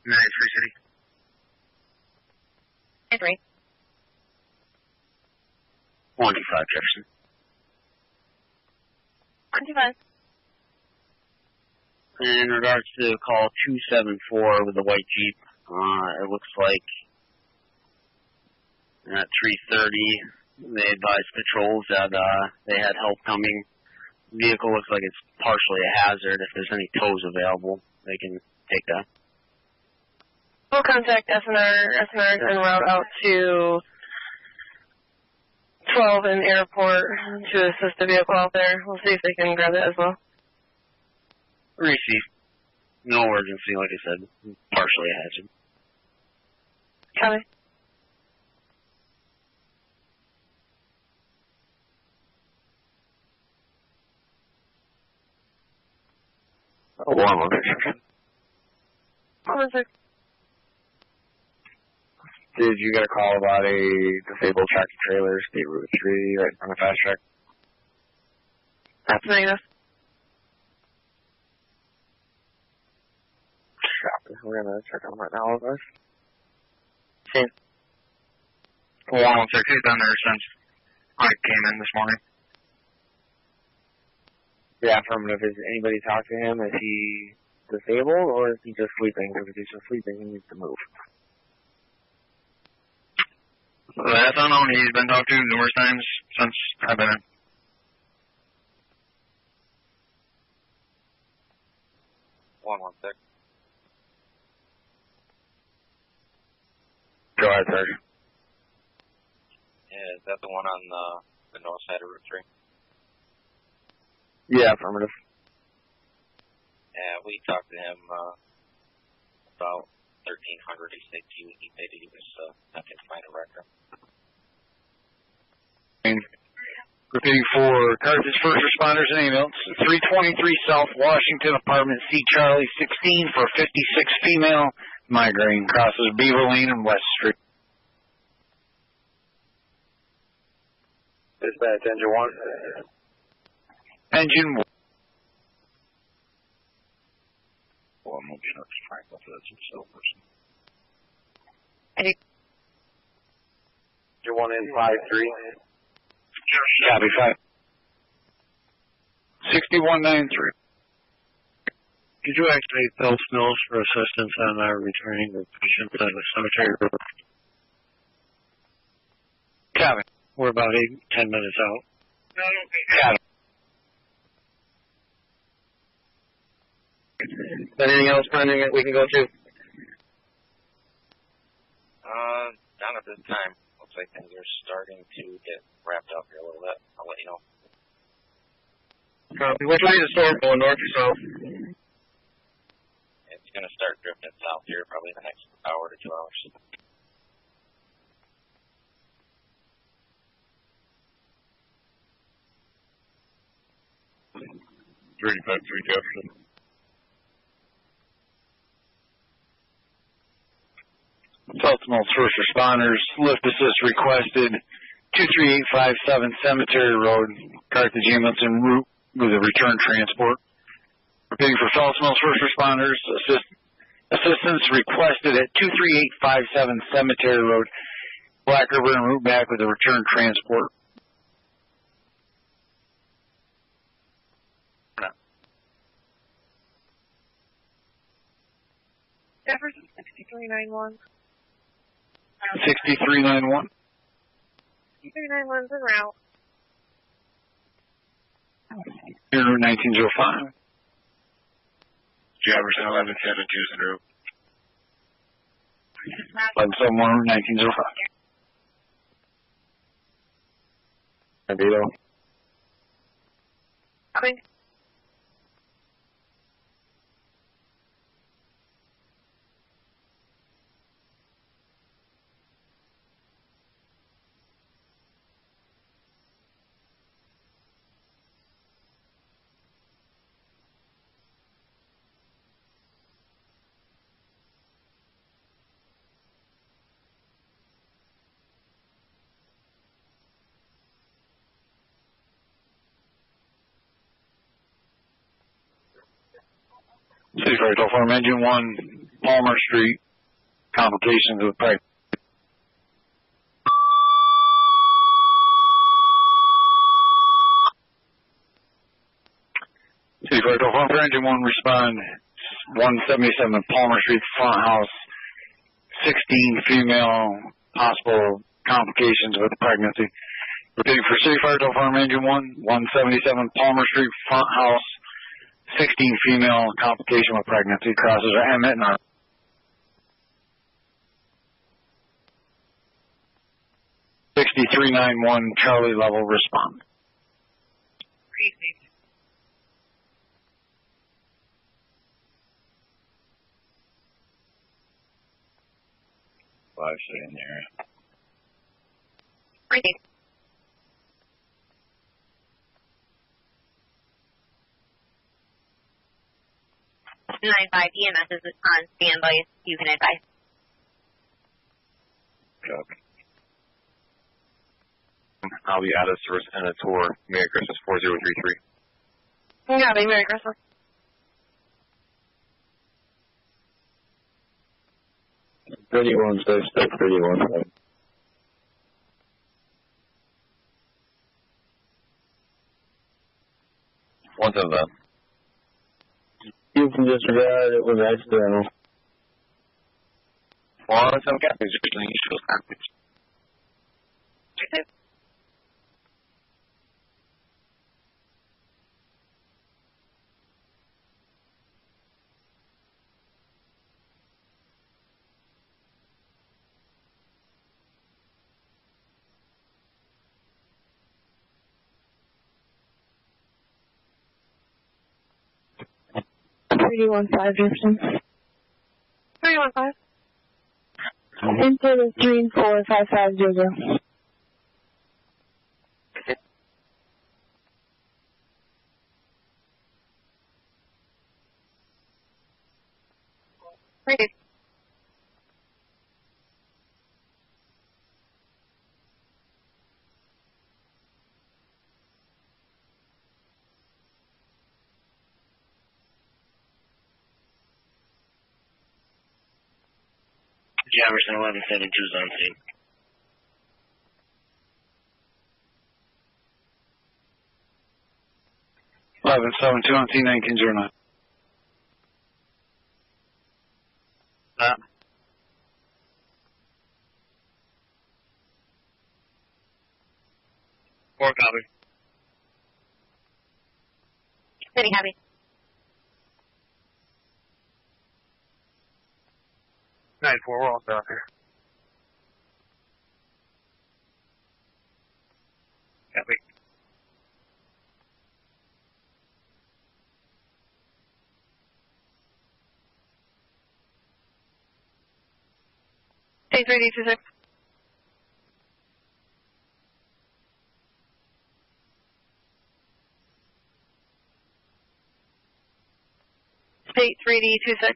Free City. 3. 125 Jefferson. 125. In regards to call 274 with the white Jeep, it looks like And at 3:30, they advised patrols that they had help coming. Vehicle looks like it's partially a hazard. If there's any tows available, they can take that. We'll contact SNR en route out to 12 in airport to assist the vehicle out there. We'll see if they can grab it as well. Receive. No urgency, like I said. Partially a hazard. Copy. One location. Hold on a sec. Did you get a call about a disabled tractor trailer, State Route 3, right on the fast track? That's negative. We're going to check on right now, guys. Same. 116, he's been there since I came in this morning. Yeah, affirmative. Has anybody talked to him? Is he disabled or is he just sleeping? Because if he's just sleeping, he needs to move. That's unknown. He's been talked to numerous times since I've been in. One sec. Go ahead, Sergeant. Yeah, is that the one on the north side of Route 3? Yeah, affirmative. Yeah, we talked to him about 1300. He said he said he was attempting to find a record. Repeating for Carthage first responders and ambulance. 323 South Washington, apartment C Charlie 16 for 56 female. Migraine crosses Beaver Lane and West Street. Dispatch, engine 1. Engine 1. Well, I'm looking up to find out if that's a cell person. Engine 1 in 5-3. Copy 5. 6193. Could you activate Phelps Mills for assistance on our returning the patients at the cemetery road? Copy. We're about 10 minutes out. Copy. Anything else pending that we can go to? Not at this time. Looks like things are starting to get wrapped up here a little bit. I'll let you know. Copy. Which way is the storm going, north or south? It's going to start drifting south here probably in the next hour to 2 hours. Jefferson. Phelps Mills first responders, lift assist requested. 23857 Cemetery Road, Carthage ambulance en route with a return transport. Repeating for Phelps Mills first responders, assistance requested at 23857 Cemetery Road, Black River en route back with a return transport. Jefferson 6391. 6391. 6391's en route. Here, 1905. Jefferson 11-720. 1171, 1905. Bandito. Queen. City Fire Toll Farm Engine 1, Palmer Street, complications with pipe. City Fire Toll Farm Engine 1, respond 177 Palmer Street, front house, 16 female, possible complications with pregnancy. Repeating for City Fire Del Farm Engine 1, 177 Palmer Street, front house, 16 female, complication with pregnancy. Crosses are Emmett and R. 6391 Charlie level respond. Crazy. Live sitting there. Crazy. 295 EMS is on standby. You can advise. Copy. I'll be out of service and a tour. Merry Christmas 4033. Yeah, Merry Christmas. $31 6 $31. What's of them? You can disregard it was accidental. Well, some copies are usually usual copies. $31.5 Jefferson. 315. Into the 345500. Ready. Jefferson 1172 is on scene. Eleven 72 on scene 1909. Four copy. City copy. 9-4, we're all down here. Copy. State 3D26. State 3D26.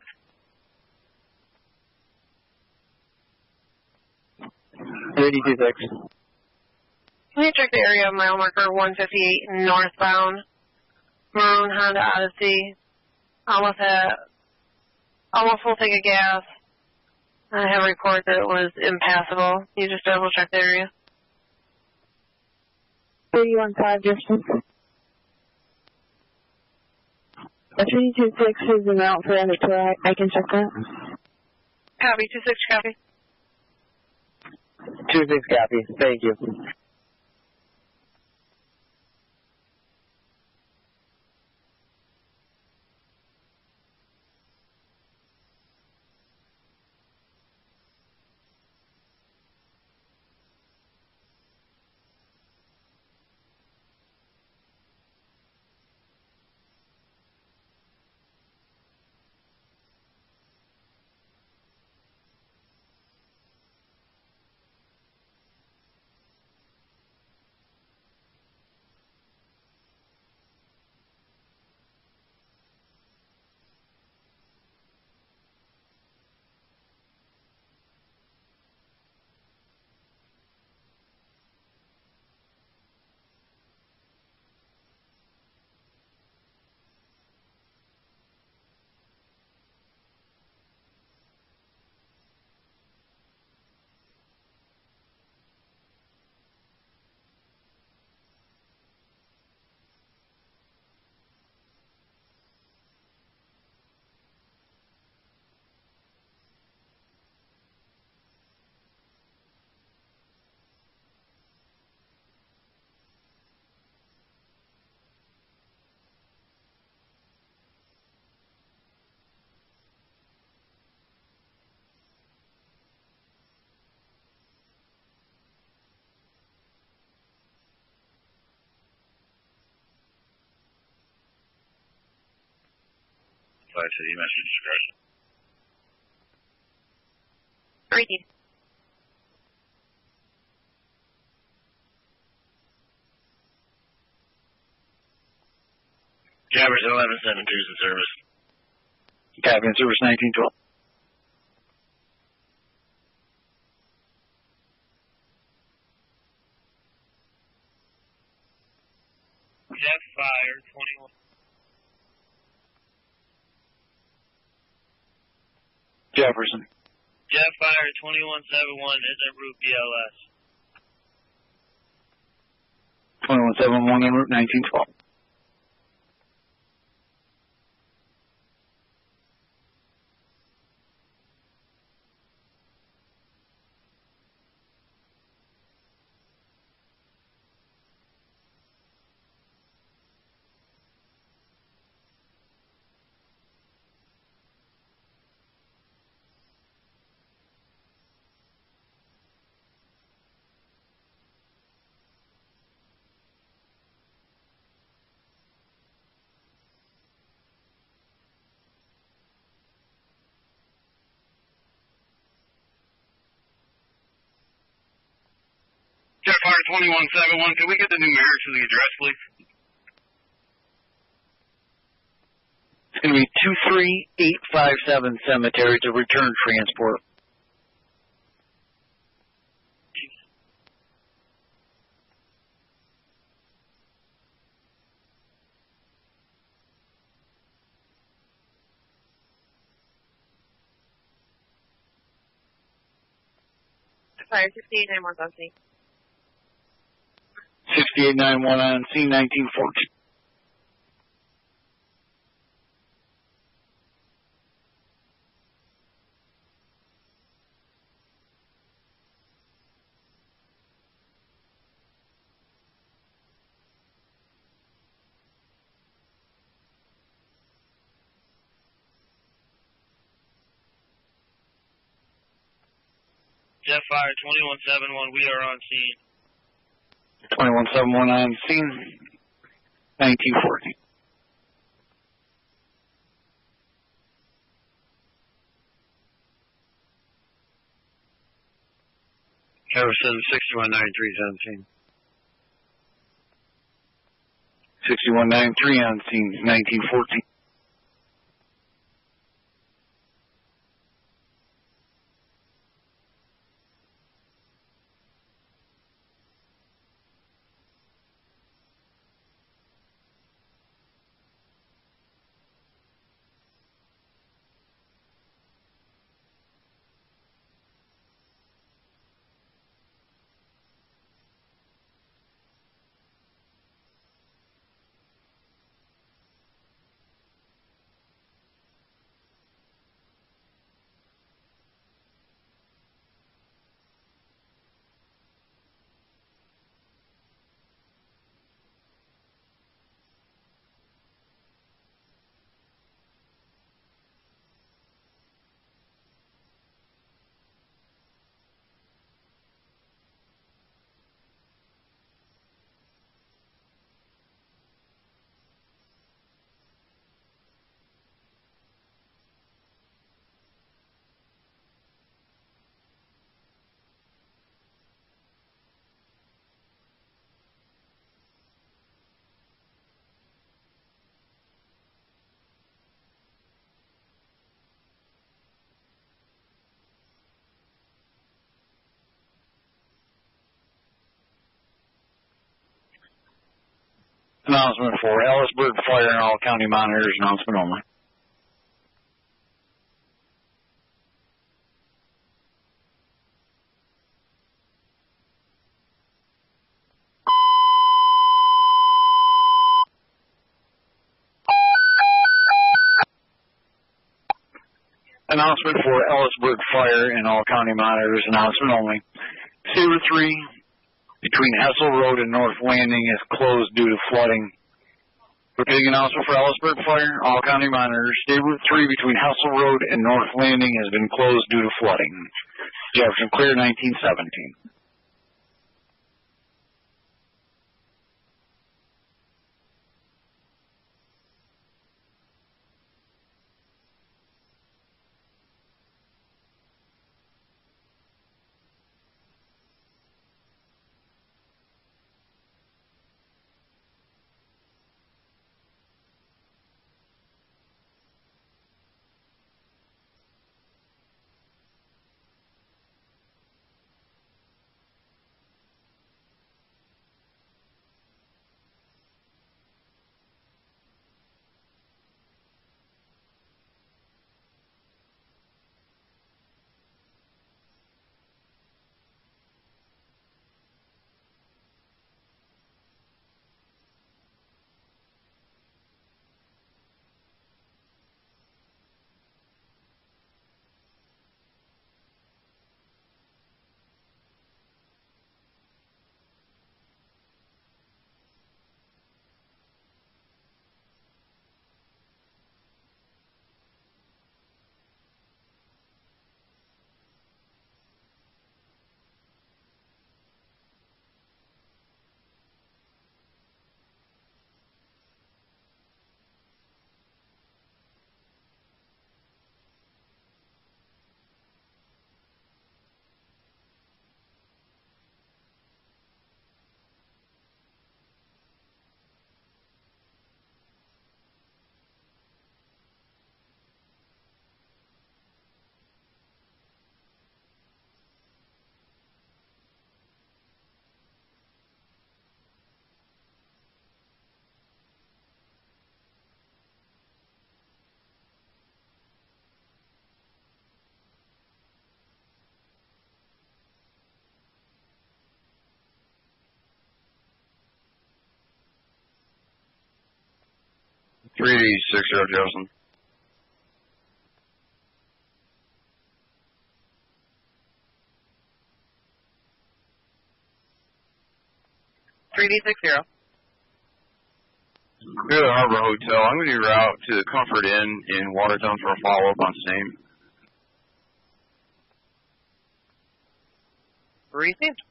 3D26. Can you check the area of mile marker 158 northbound? Maroon Honda Odyssey. Almost full tank of gas. I have a report that it was impassable. Can you just double check the area? 31.5 Jefferson. 326 is the amount for end of tour. I can check that. Copy, 26 copy. 26 copy. Thank you. reply to the message. Repeat. Jefferson 1172 is in service. Copy in service 1912. Jeff Fire 21. Jefferson. Jeff Fire 2171 is en route BLS. 2171 en route 1912. Jeff Fire 2171, can we get the numerics of the address, please? It's going to be 23857 Cemetery to return transport. Fire 6891 6891 on scene 1914. Jeff Fire 2171, we are on scene. 2171 on scene 1914. Jefferson 6193 is on scene. 6193 on scene 1914. Announcement for Ellisburg Fire and all county monitors, announcement only. Announcement for Ellisburg Fire and all county monitors, announcement only. Saber 3 between Hessel Road and North Landing is closed due to flooding. Repeating announcement for Ellisburg Fire, all county monitors. State Route 3 between Hessel Road and North Landing has been closed due to flooding. Jefferson clear 1917. 3860 Jefferson. $3D60. Go to the Harbor Hotel. I'm going to route to the Comfort Inn in Watertown for a follow-up on same. Received.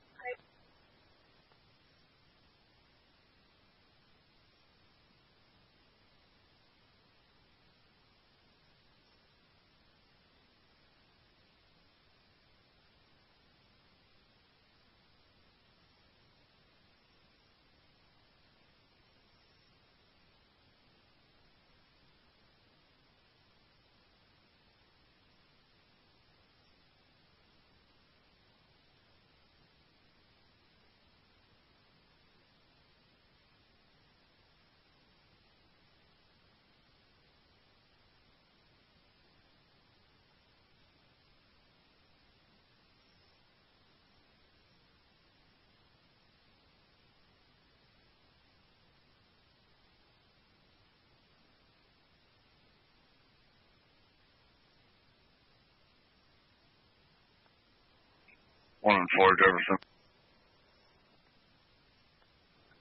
One and 4 Jefferson.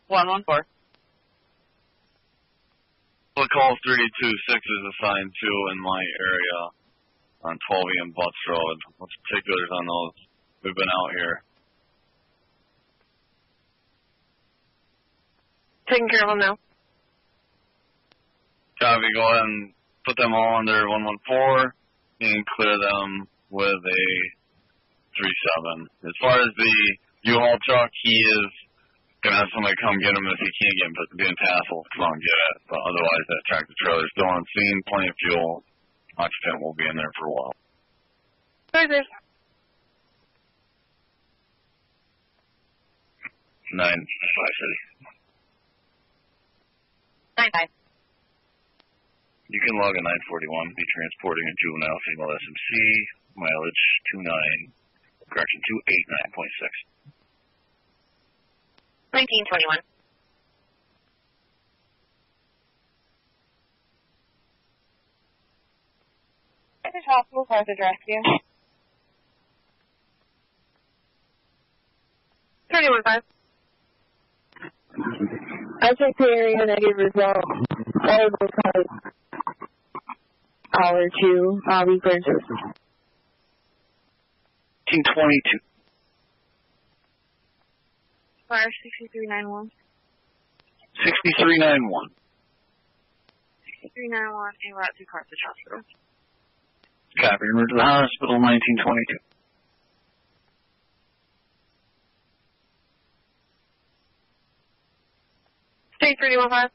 114. The call 326 is assigned to in my area on 12E and Butts Road. What's particulars on those? We've been out here. Taking care of them now. Copy, go ahead and put them all under 114 and clear them with a 37. As far as the U-Haul truck, he is going to have somebody come get him if he can't get him, but being tassel, come on and get it. But otherwise, that tractor trailer is still on scene, plenty of fuel. Occupant will be in there for a while. Right there. 9-5 City. 9-5. You can log a 941, be transporting a juvenile female SMC, mileage 29. Correction, 289.6. 1921. It's hospital Carthage Rescue. 31-5. I checked the area negative result. All of those cars. Hour 2. I'll be clear. 1922. Fire 6391. 6391. 6391, en route to Carthage Hospital. Copy. En route to the hospital, 1922. State 315.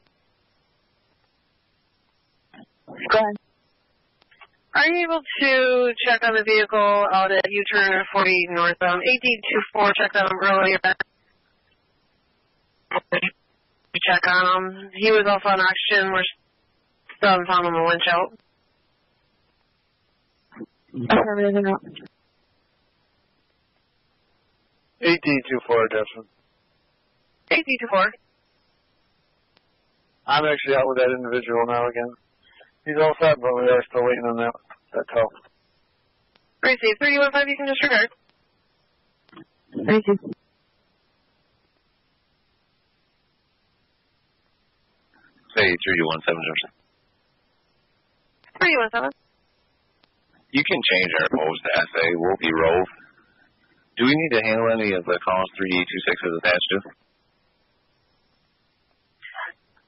Go ahead. Are you able to check on the vehicle out at U-turn 40 northbound? AD24 checked on him earlier. Check on him. He was off on oxygen. We're still haven't found him a winch out. Affirmative out. AD24, Jefferson. AD24. I'm actually out with that individual now again. He's all set, but we are still waiting on that call. Receive 315, you can disregard. Thank you. Say 3217 Jefferson. 317. You can change our post to SA. We'll be Rove. Do we need to handle any of the calls 326 is attached to?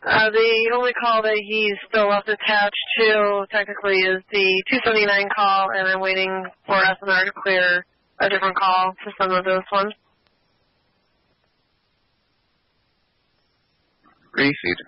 The only call that he's still left attached to technically is the 279 call, and I'm waiting for SNR to clear a different call for some of those ones. Received.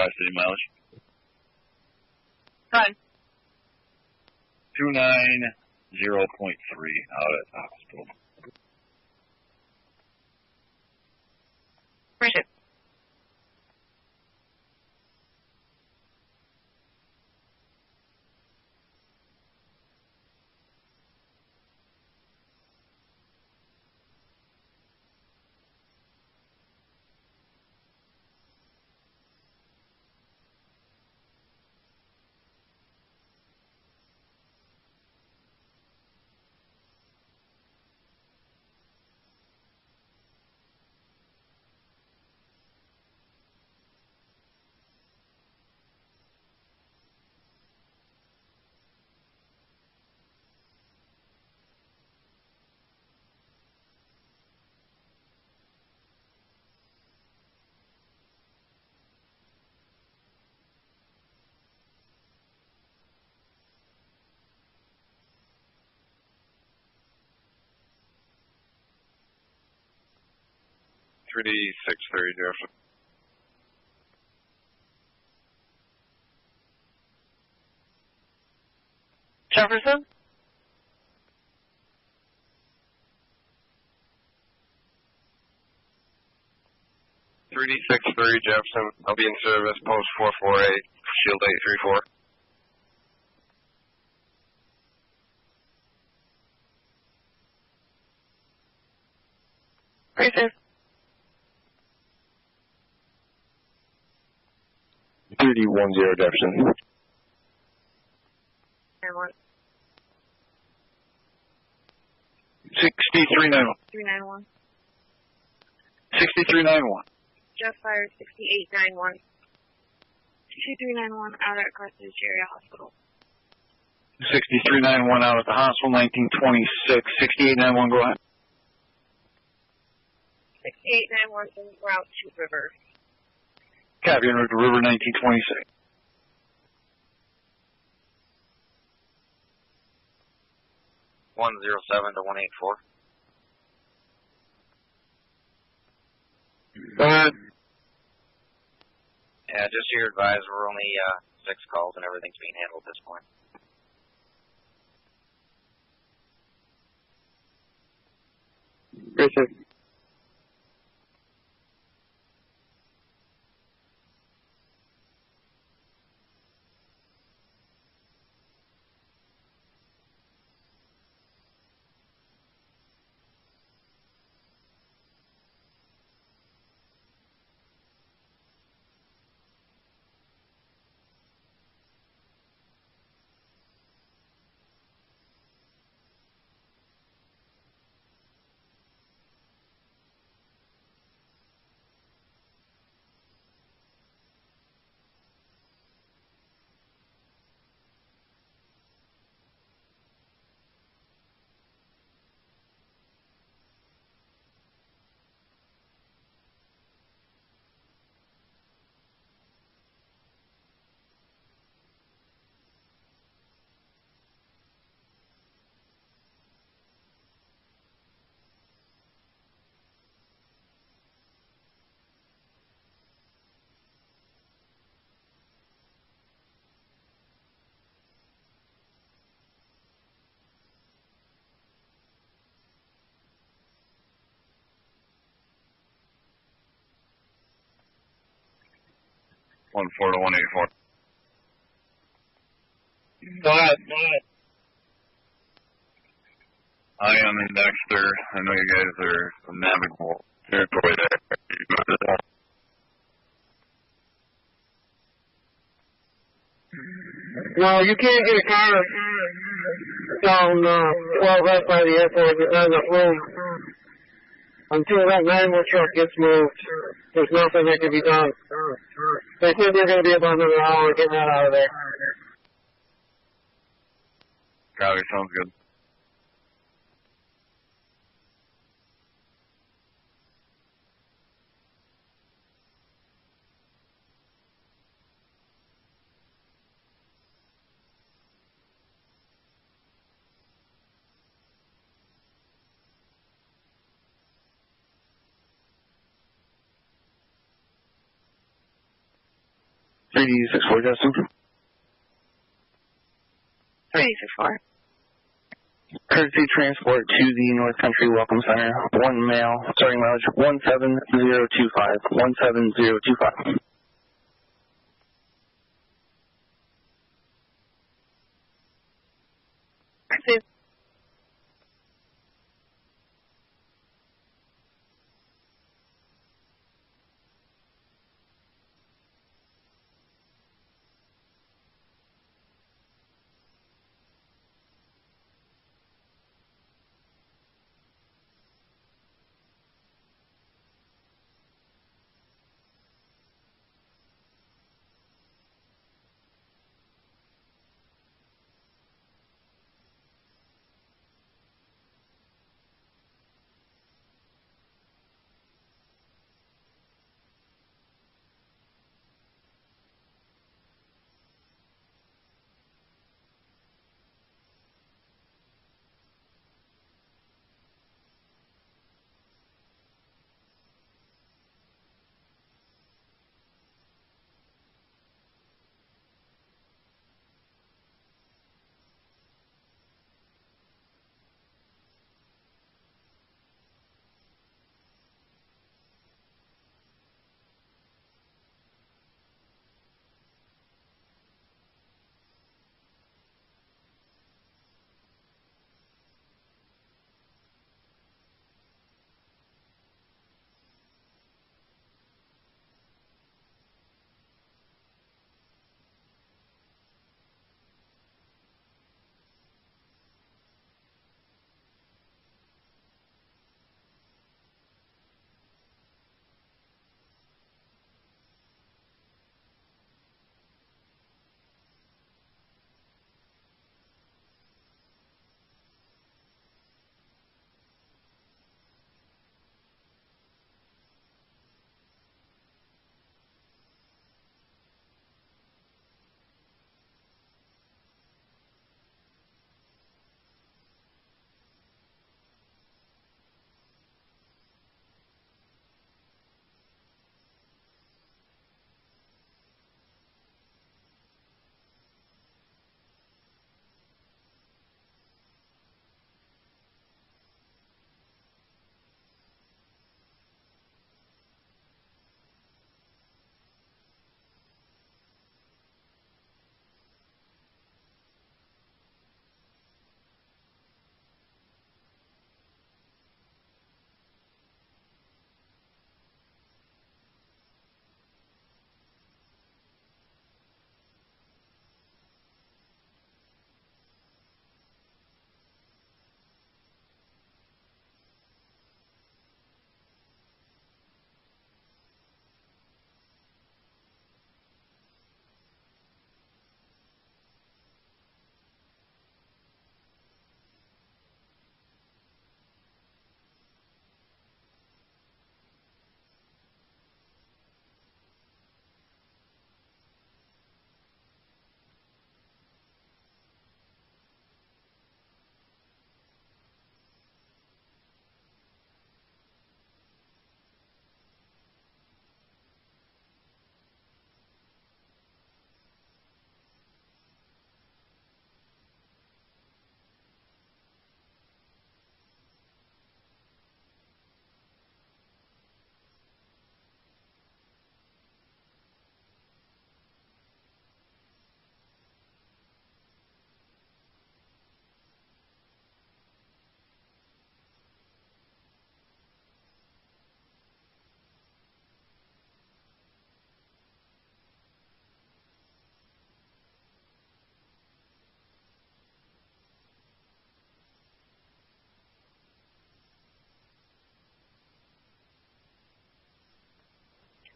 city mileage. Fine. 290.3 out at the hospital. Appreciate it. Jefferson. Jefferson? Jefferson. I'll be in service post 448, shield 834. Appreciate 3010 Jefferson. 6391. 391. 6391. Just fired 6891. 6391 out at Carthage Area Hospital. 6391 out at the hospital, 1926. 6891, go ahead. 6891 en route to River. Copy, en route to River, 1926. (107 to 184). Go ahead. Yeah, just so you're advised, we're only 6 calls and everything's being handled at this point. Appreciate 14 to 184. Go ahead. I am in Dexter. I know you guys are some navigable territory there. No, you can't get a car down 12 right by the airport. There's enough room. Until that 911 truck gets moved, there's nothing that can be done. They said they're going to be about another hour getting that out of there. Copy, sounds good. 3D64, Justin. 364. Courtesy transport to the North Country Welcome Center. 1 male, starting mileage 17025. 17025.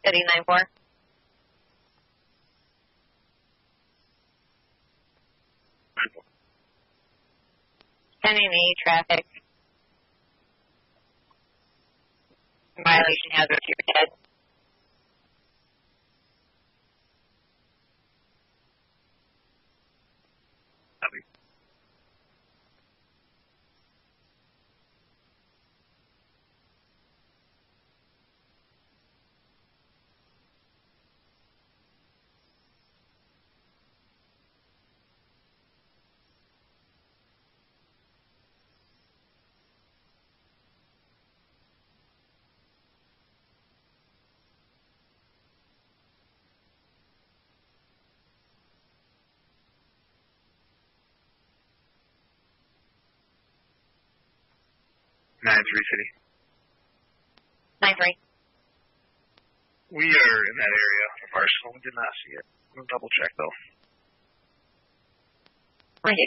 Steady 9-4. Pending A traffic. Violation hazard to your head. 9-3 City. 9-3. We are in that area of Arsenal. We did not see it. I'm going to double check, though. Right.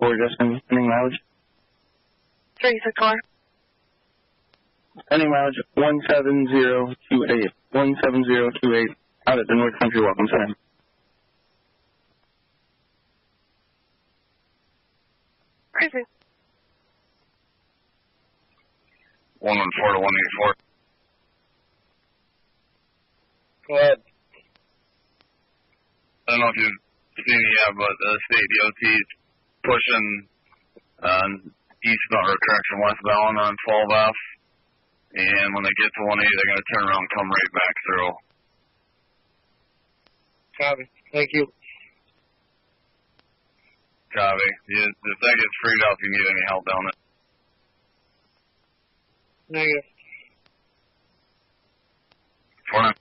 Justin, pending mileage. 364. Pending mileage 17028. 17028 out at the North Country Welcome Center. Crazy. 114 to 184. Go ahead. I don't know if you've seen it yet, but the state DOT's pushing eastbound or correction westbound on 12F, and when they get to 180, they're going to turn around and come right back through. Copy. Thank you. Copy. If that gets freed up, you need any help down there? Negative. 49.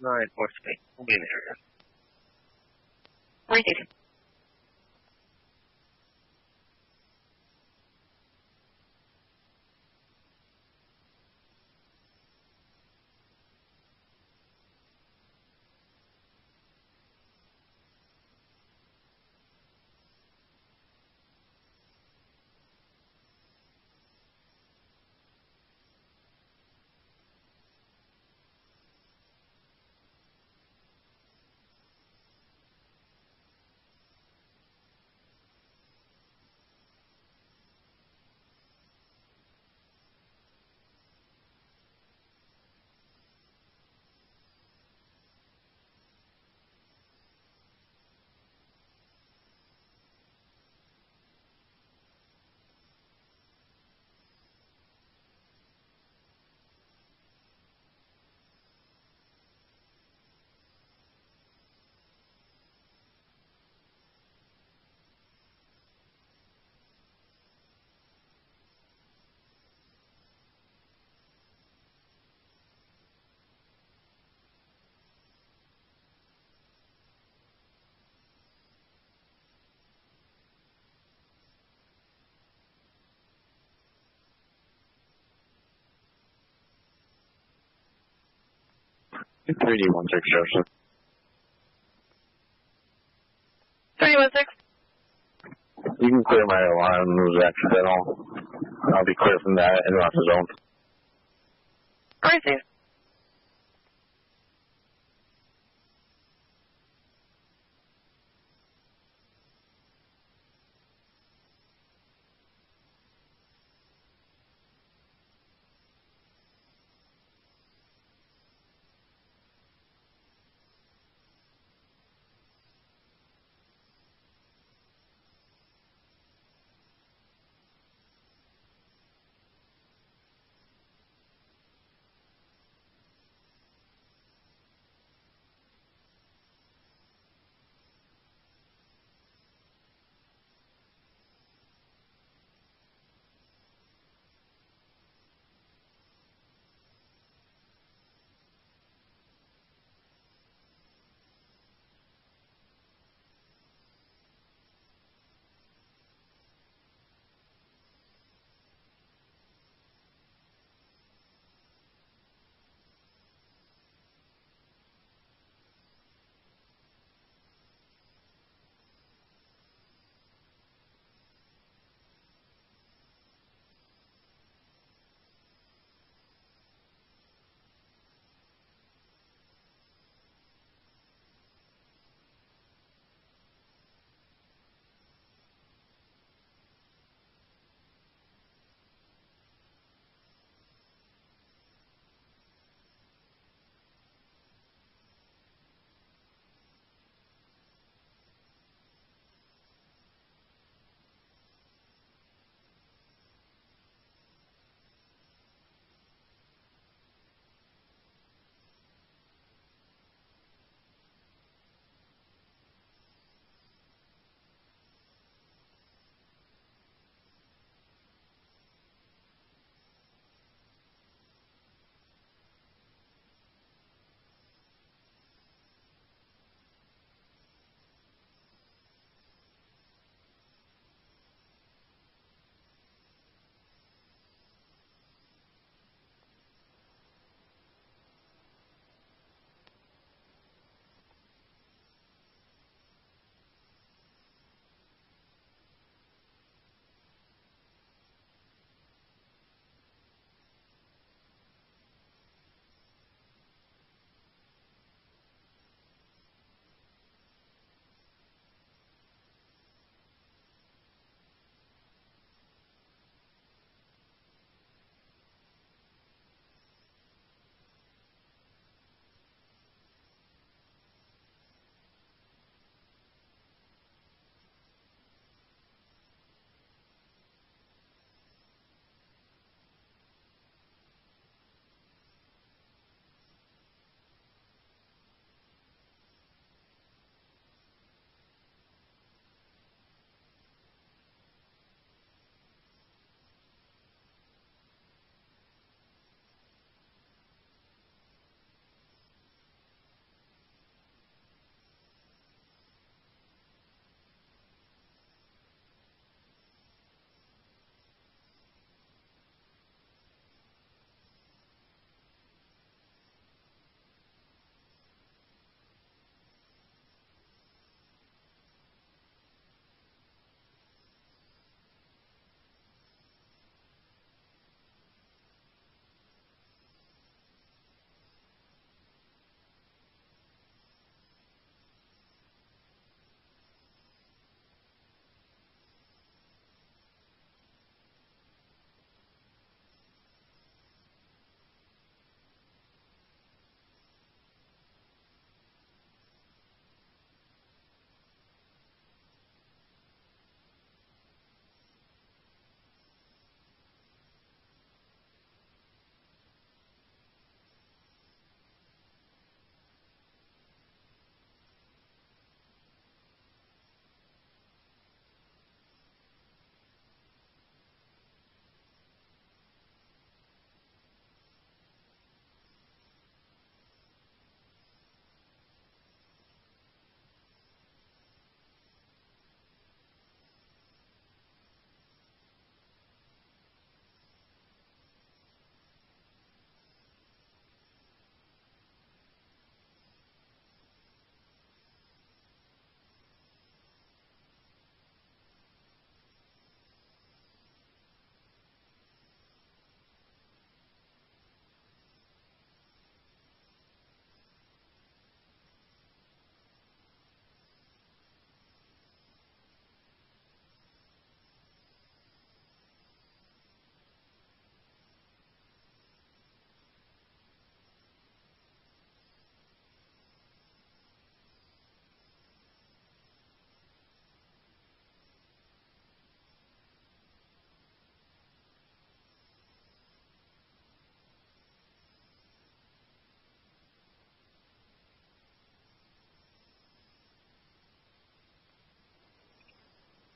All right, what's me? We'll be in the area. Right. $3D16 Jefferson. 316. You can clear my alarm, move accidental. I'll be clear from that and off the zone. Crazy.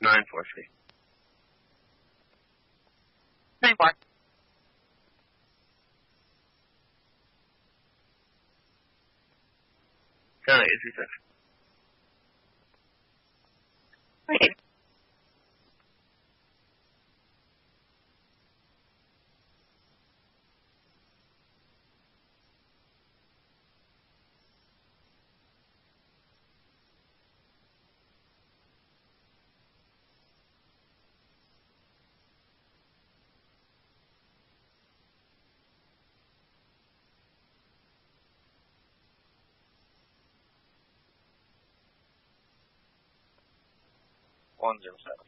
943. 94. County 836. Okay.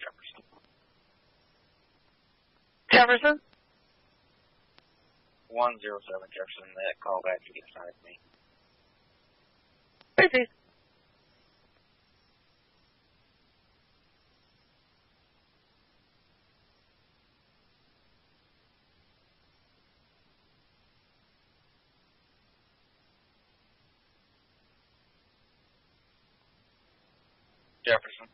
Jefferson. Jefferson? 107 Jefferson, that call back to get assigned to me. Crazy. Jefferson.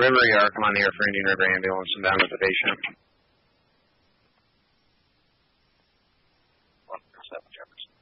River ER, come on the air for Indian River ambulance and down with the patient. 107 Jefferson.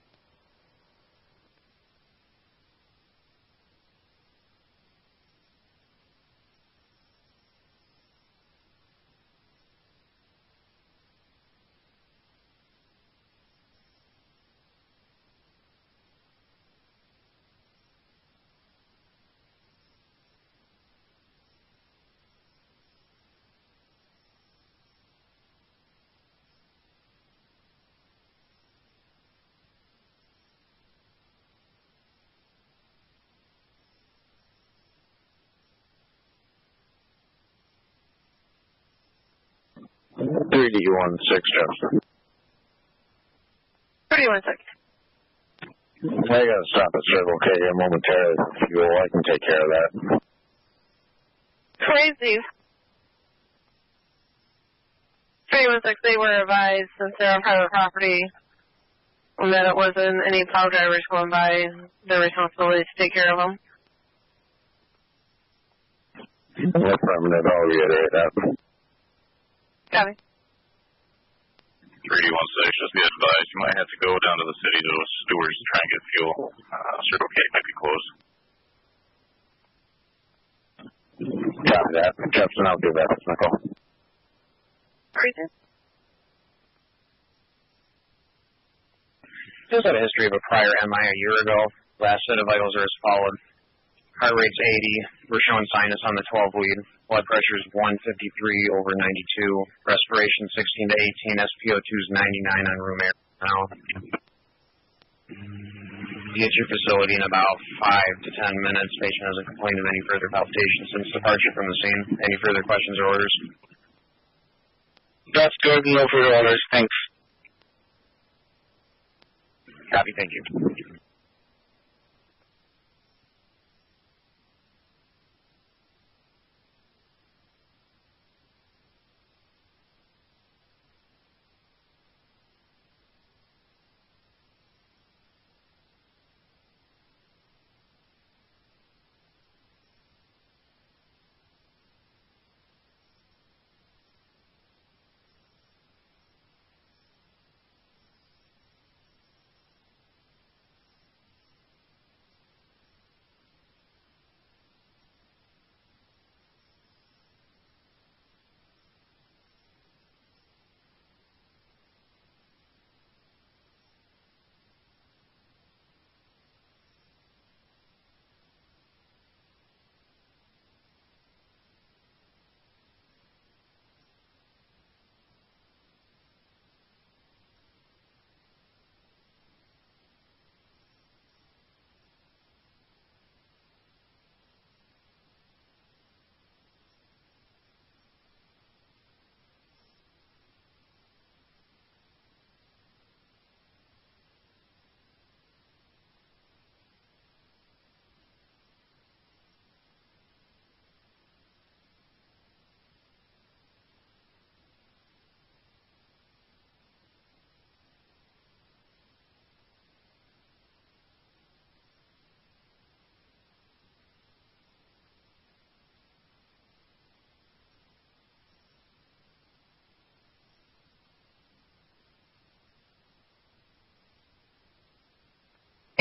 Three D 16 Jefferson. 31-6. I gotta stop at Circle K here momentarily. If you will, I can take care of that. Crazy. 31-6, they were advised, since they're on private property, that it wasn't any plow drivers going by, their responsibility to take care of them. Affirmative, I'll reiterate that. Copy. 3D 16, just be advised, you might have to go down to the city to Stewart's to try and get fuel. Circle K might be closed. Copy that. Jefferson, I'll give that a call. Crazy. Just had a history of a prior MI a year ago. Last set of vitals are as followed. Heart rate's 80. We're showing sinus on the 12 lead. Blood pressure is 153/92. Respiration 16 to 18. SpO2 is 99 on room air now. Be at your facility in about 5 to 10 minutes. Patient hasn't complained of any further palpitation since departure from the scene. Any further questions or orders? That's good. No further orders. Thanks. Copy. Thank you.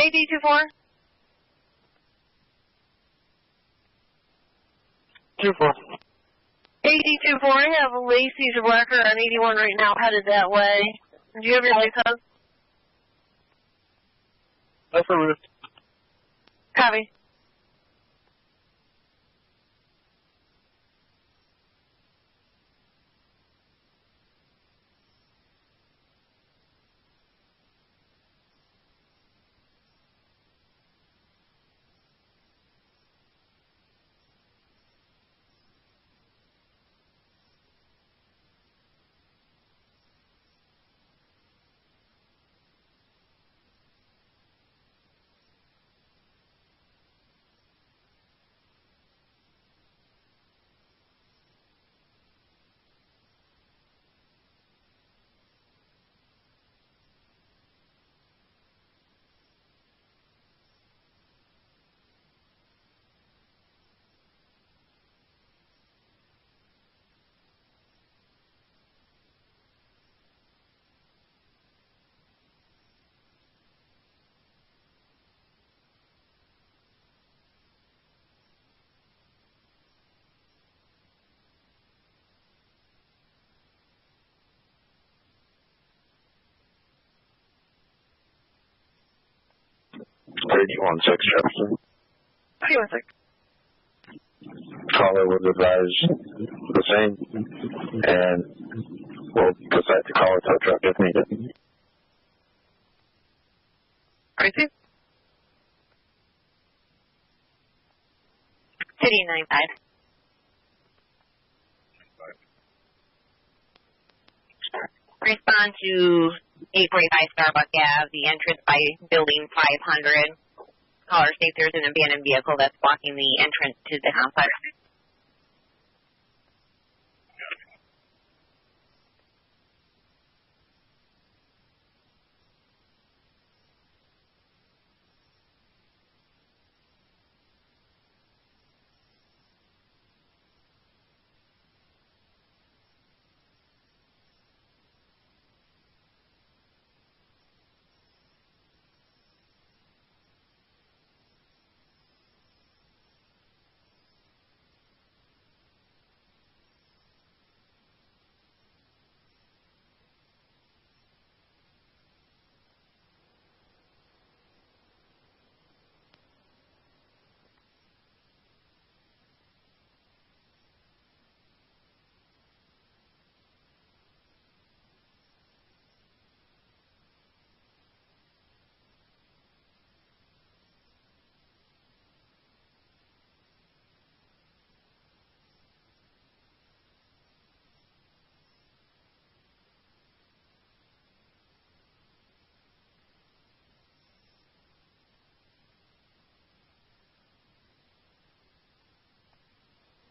AD24? 24. AD24, I have Lacey's wrecker on 81 right now, headed that way. Do you have your lights on? Affirmative. Copy. Jefferson. 316. Caller was advised the same, and we'll decide to call a tow truck if needed. Crazy? City 95. Respond to 845 Starbuck Ave, the entrance by building 500. Caller states there's an abandoned vehicle that's blocking the entrance to the complex.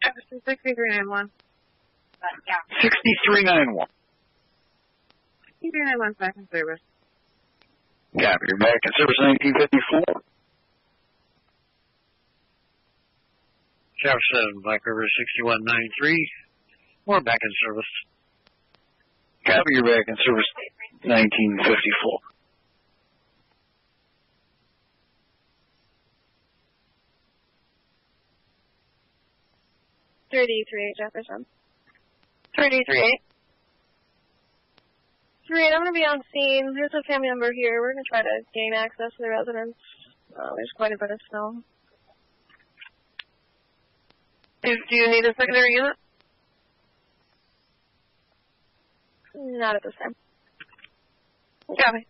Jefferson 6391. 6391. 6391 back in service. Copy. You're back in service 1954. Jefferson, Black River 6193. We're back in service. Copy. You're back in service 1954. Jefferson. 338. 3, I'm going to be on scene. There's a family member here. We're going to try to gain access to the residence. There's quite a bit of snow. Do you need a secondary unit? Not at this time. Copy.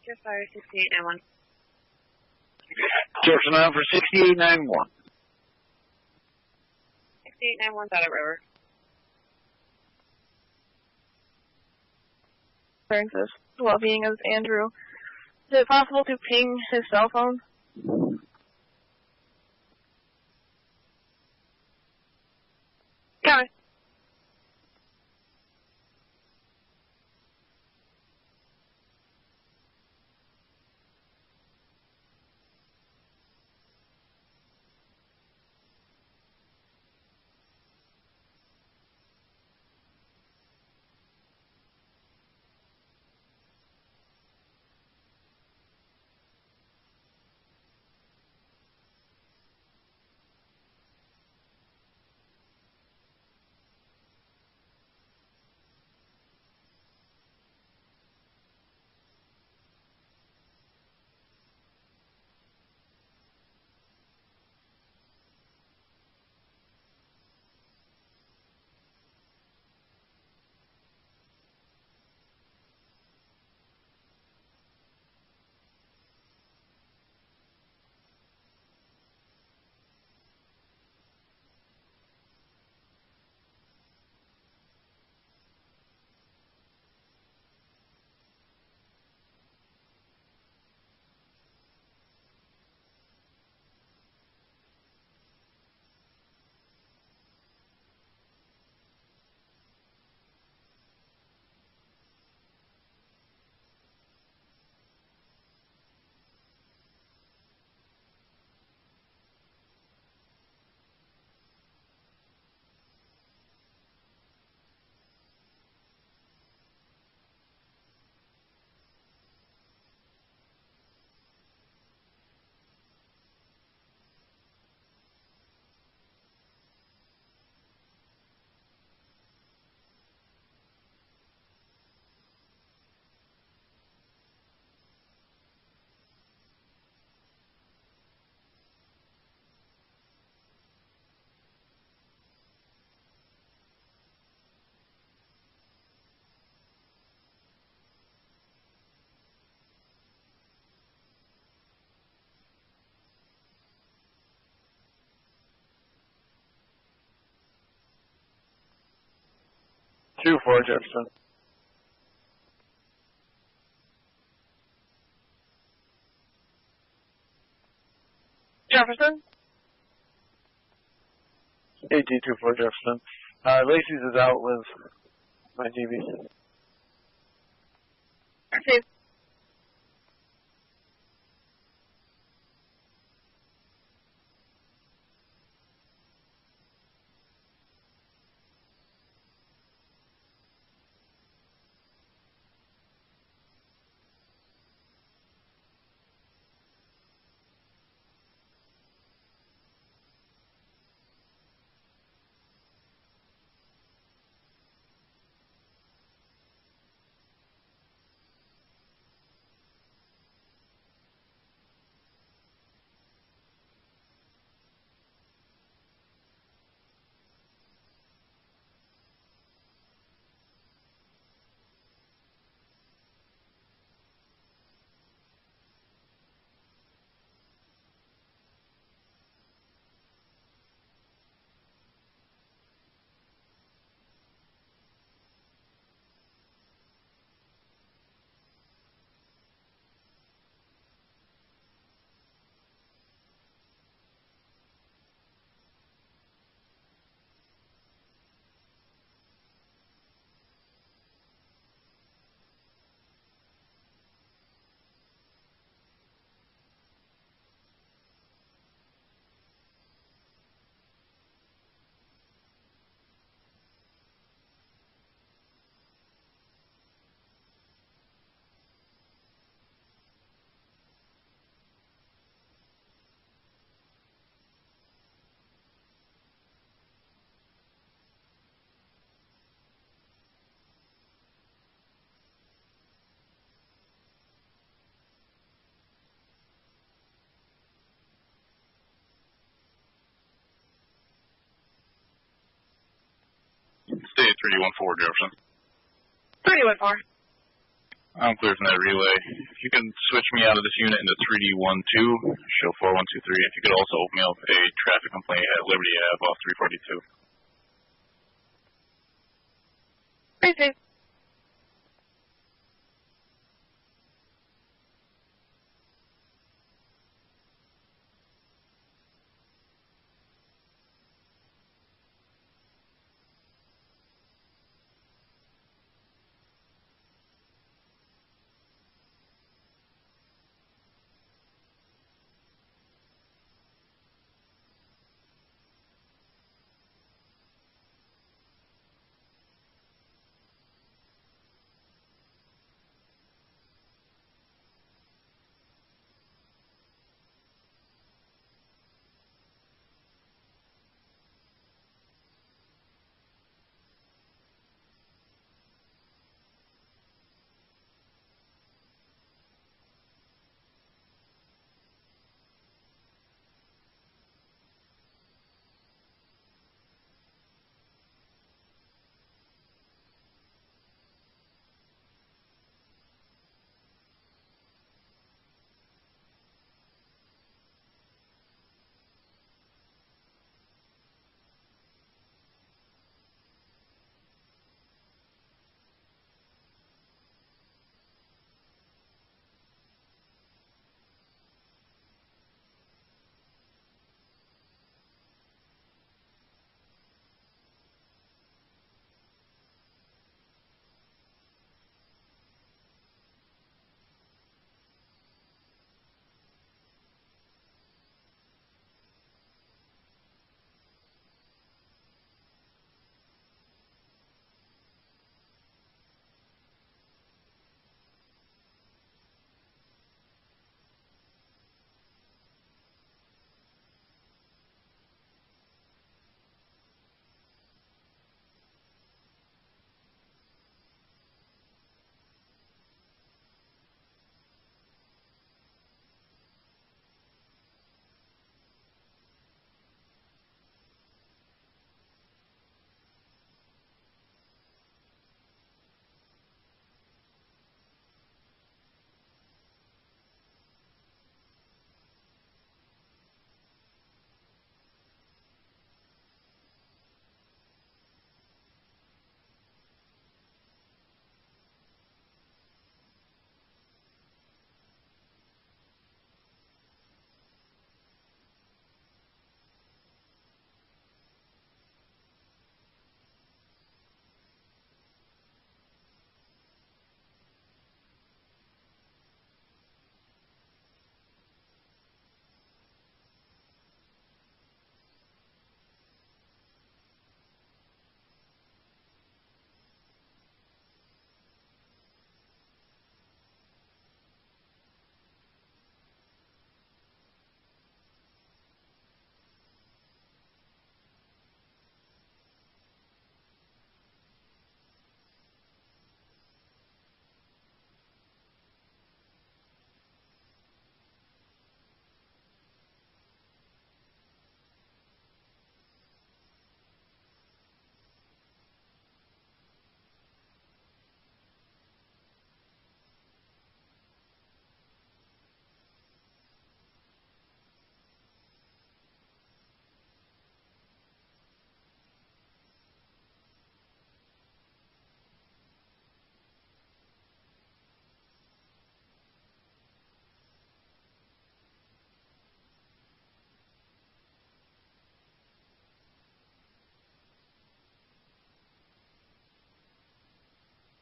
Your fire 6891. Jefferson out for 6891. 6891 out of River. Francis, well-being is Andrew. Is it possible to ping his cell phone? Got it. Two four Jefferson. Jefferson? AT-24 Jefferson. Lacey's is out with my TV. Okay. Stay at 314 Jefferson. 314. I'm clear from that relay. If you can switch me out of this unit into 3D12, show 4123. If you could also open me up a traffic complaint at Liberty Ave off 342. Perfect.